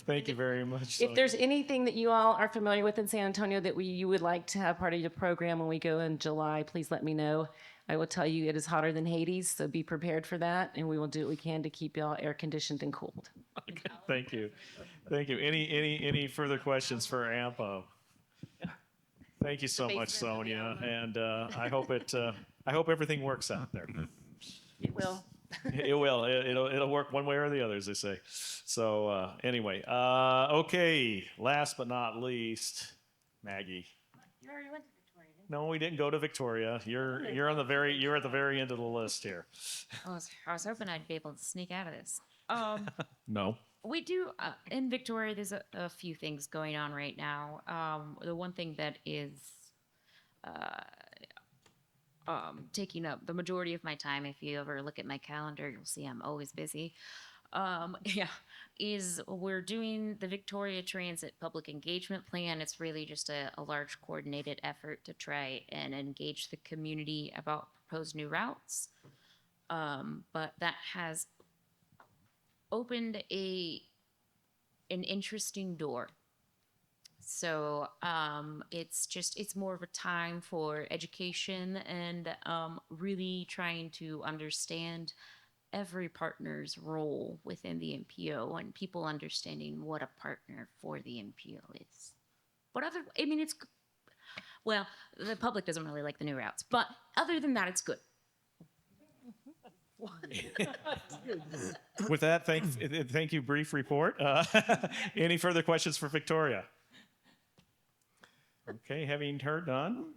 Thank you very much. If there's anything that you all are familiar with in San Antonio that you would like to have part of your program when we go in July, please let me know. I will tell you it is hotter than Hades, so be prepared for that, and we will do what we can to keep y'all air conditioned and cooled. Okay, thank you. Thank you. Any further questions for AMPO? Thank you so much, Sonia, and I hope everything works out there. It will. It will. It'll work one way or the other, as they say. So anyway, okay. Last but not least, Maggie. You already went to Victoria, didn't No, we didn't go to Victoria. You're at the very end of the list here. you? I was hoping I'd be able to sneak out of this. No. We do, in Victoria, there's a few things going on right now. The one thing that is taking up the majority of my time, if you ever look at my calendar, you'll see I'm always busy, is we're doing the Victoria Transit Public Engagement Plan. It's really just a large coordinated effort to try and engage the community about proposed new routes. But that has opened an interesting door. So it's more of a time for education and really trying to understand every partner's role within the MPO and people understanding what a partner for the MPO is. But the public doesn't really like the new routes, but other than that, it's good. With that, thank you. Brief report. Any further questions for Victoria? Okay, having heard none,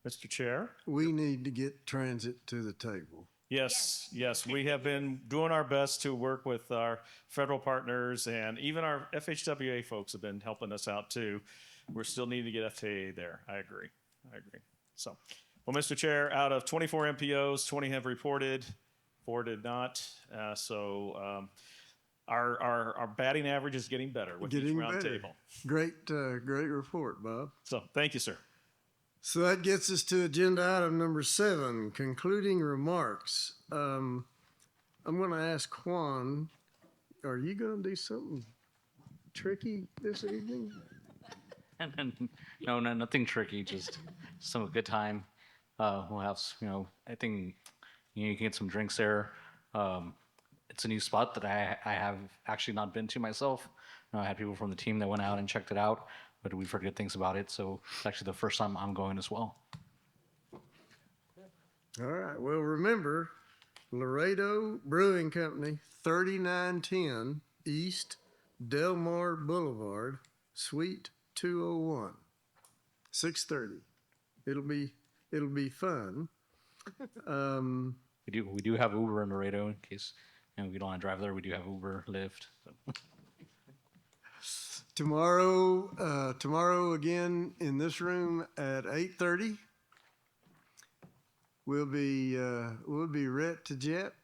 Mr. Chair. We need to get transit to the table. Yes, we have been doing our best to work with our federal partners, and even our FHWA folks have been helping us out too. We're still needing to get FTA there. I agree. So, well, Mr. Chair, out of 24 MPOs, 20 have reported, 4 did not. Our batting average is getting better with each round table. Great report, Bob. So, thank you, sir. So that gets us to agenda item number 7, concluding remarks. I'm going to ask Juan, are you going to do something tricky this evening? No, nothing tricky. Just some good time. We'll have, I think you can get some drinks there. It's a new spot that I have actually not been to myself. I had people from the team that went out and checked it out, but we've heard good things about it. So it's actually the first time I'm going as well. All right. Well, remember, Laredo Brewing Company, 3910 East Delmar Boulevard, Suite 201, 6:30. It'll be fun. We do have Uber in Laredo in case we don't want to drive there. We do have Uber, Lyft. So. Tomorrow again in this room at 8:30. We'll be ret to jet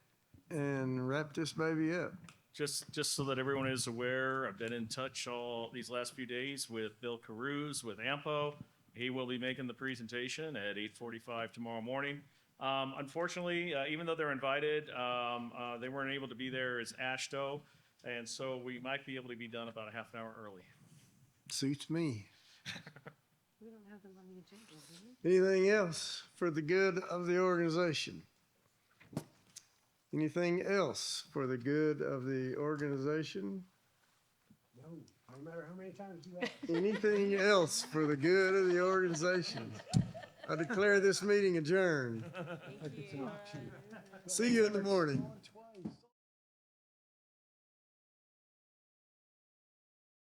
and wrap this baby up. Just so that everyone is aware, I've been in touch all these last few days with Bill Carews with AMPO. He will be making the presentation at 8:45 tomorrow morning. Unfortunately, even though they're invited, they weren't able to be there as ASHTO, and so we might be able to be done about a half an hour early. Suits me. We don't have them on the agenda, do we? Anything else for the good of the organization? Anything else for the good of the organization? No, no matter how many times you ask. Anything else for the good of the organization? I declare this meeting adjourned. See you in the morning.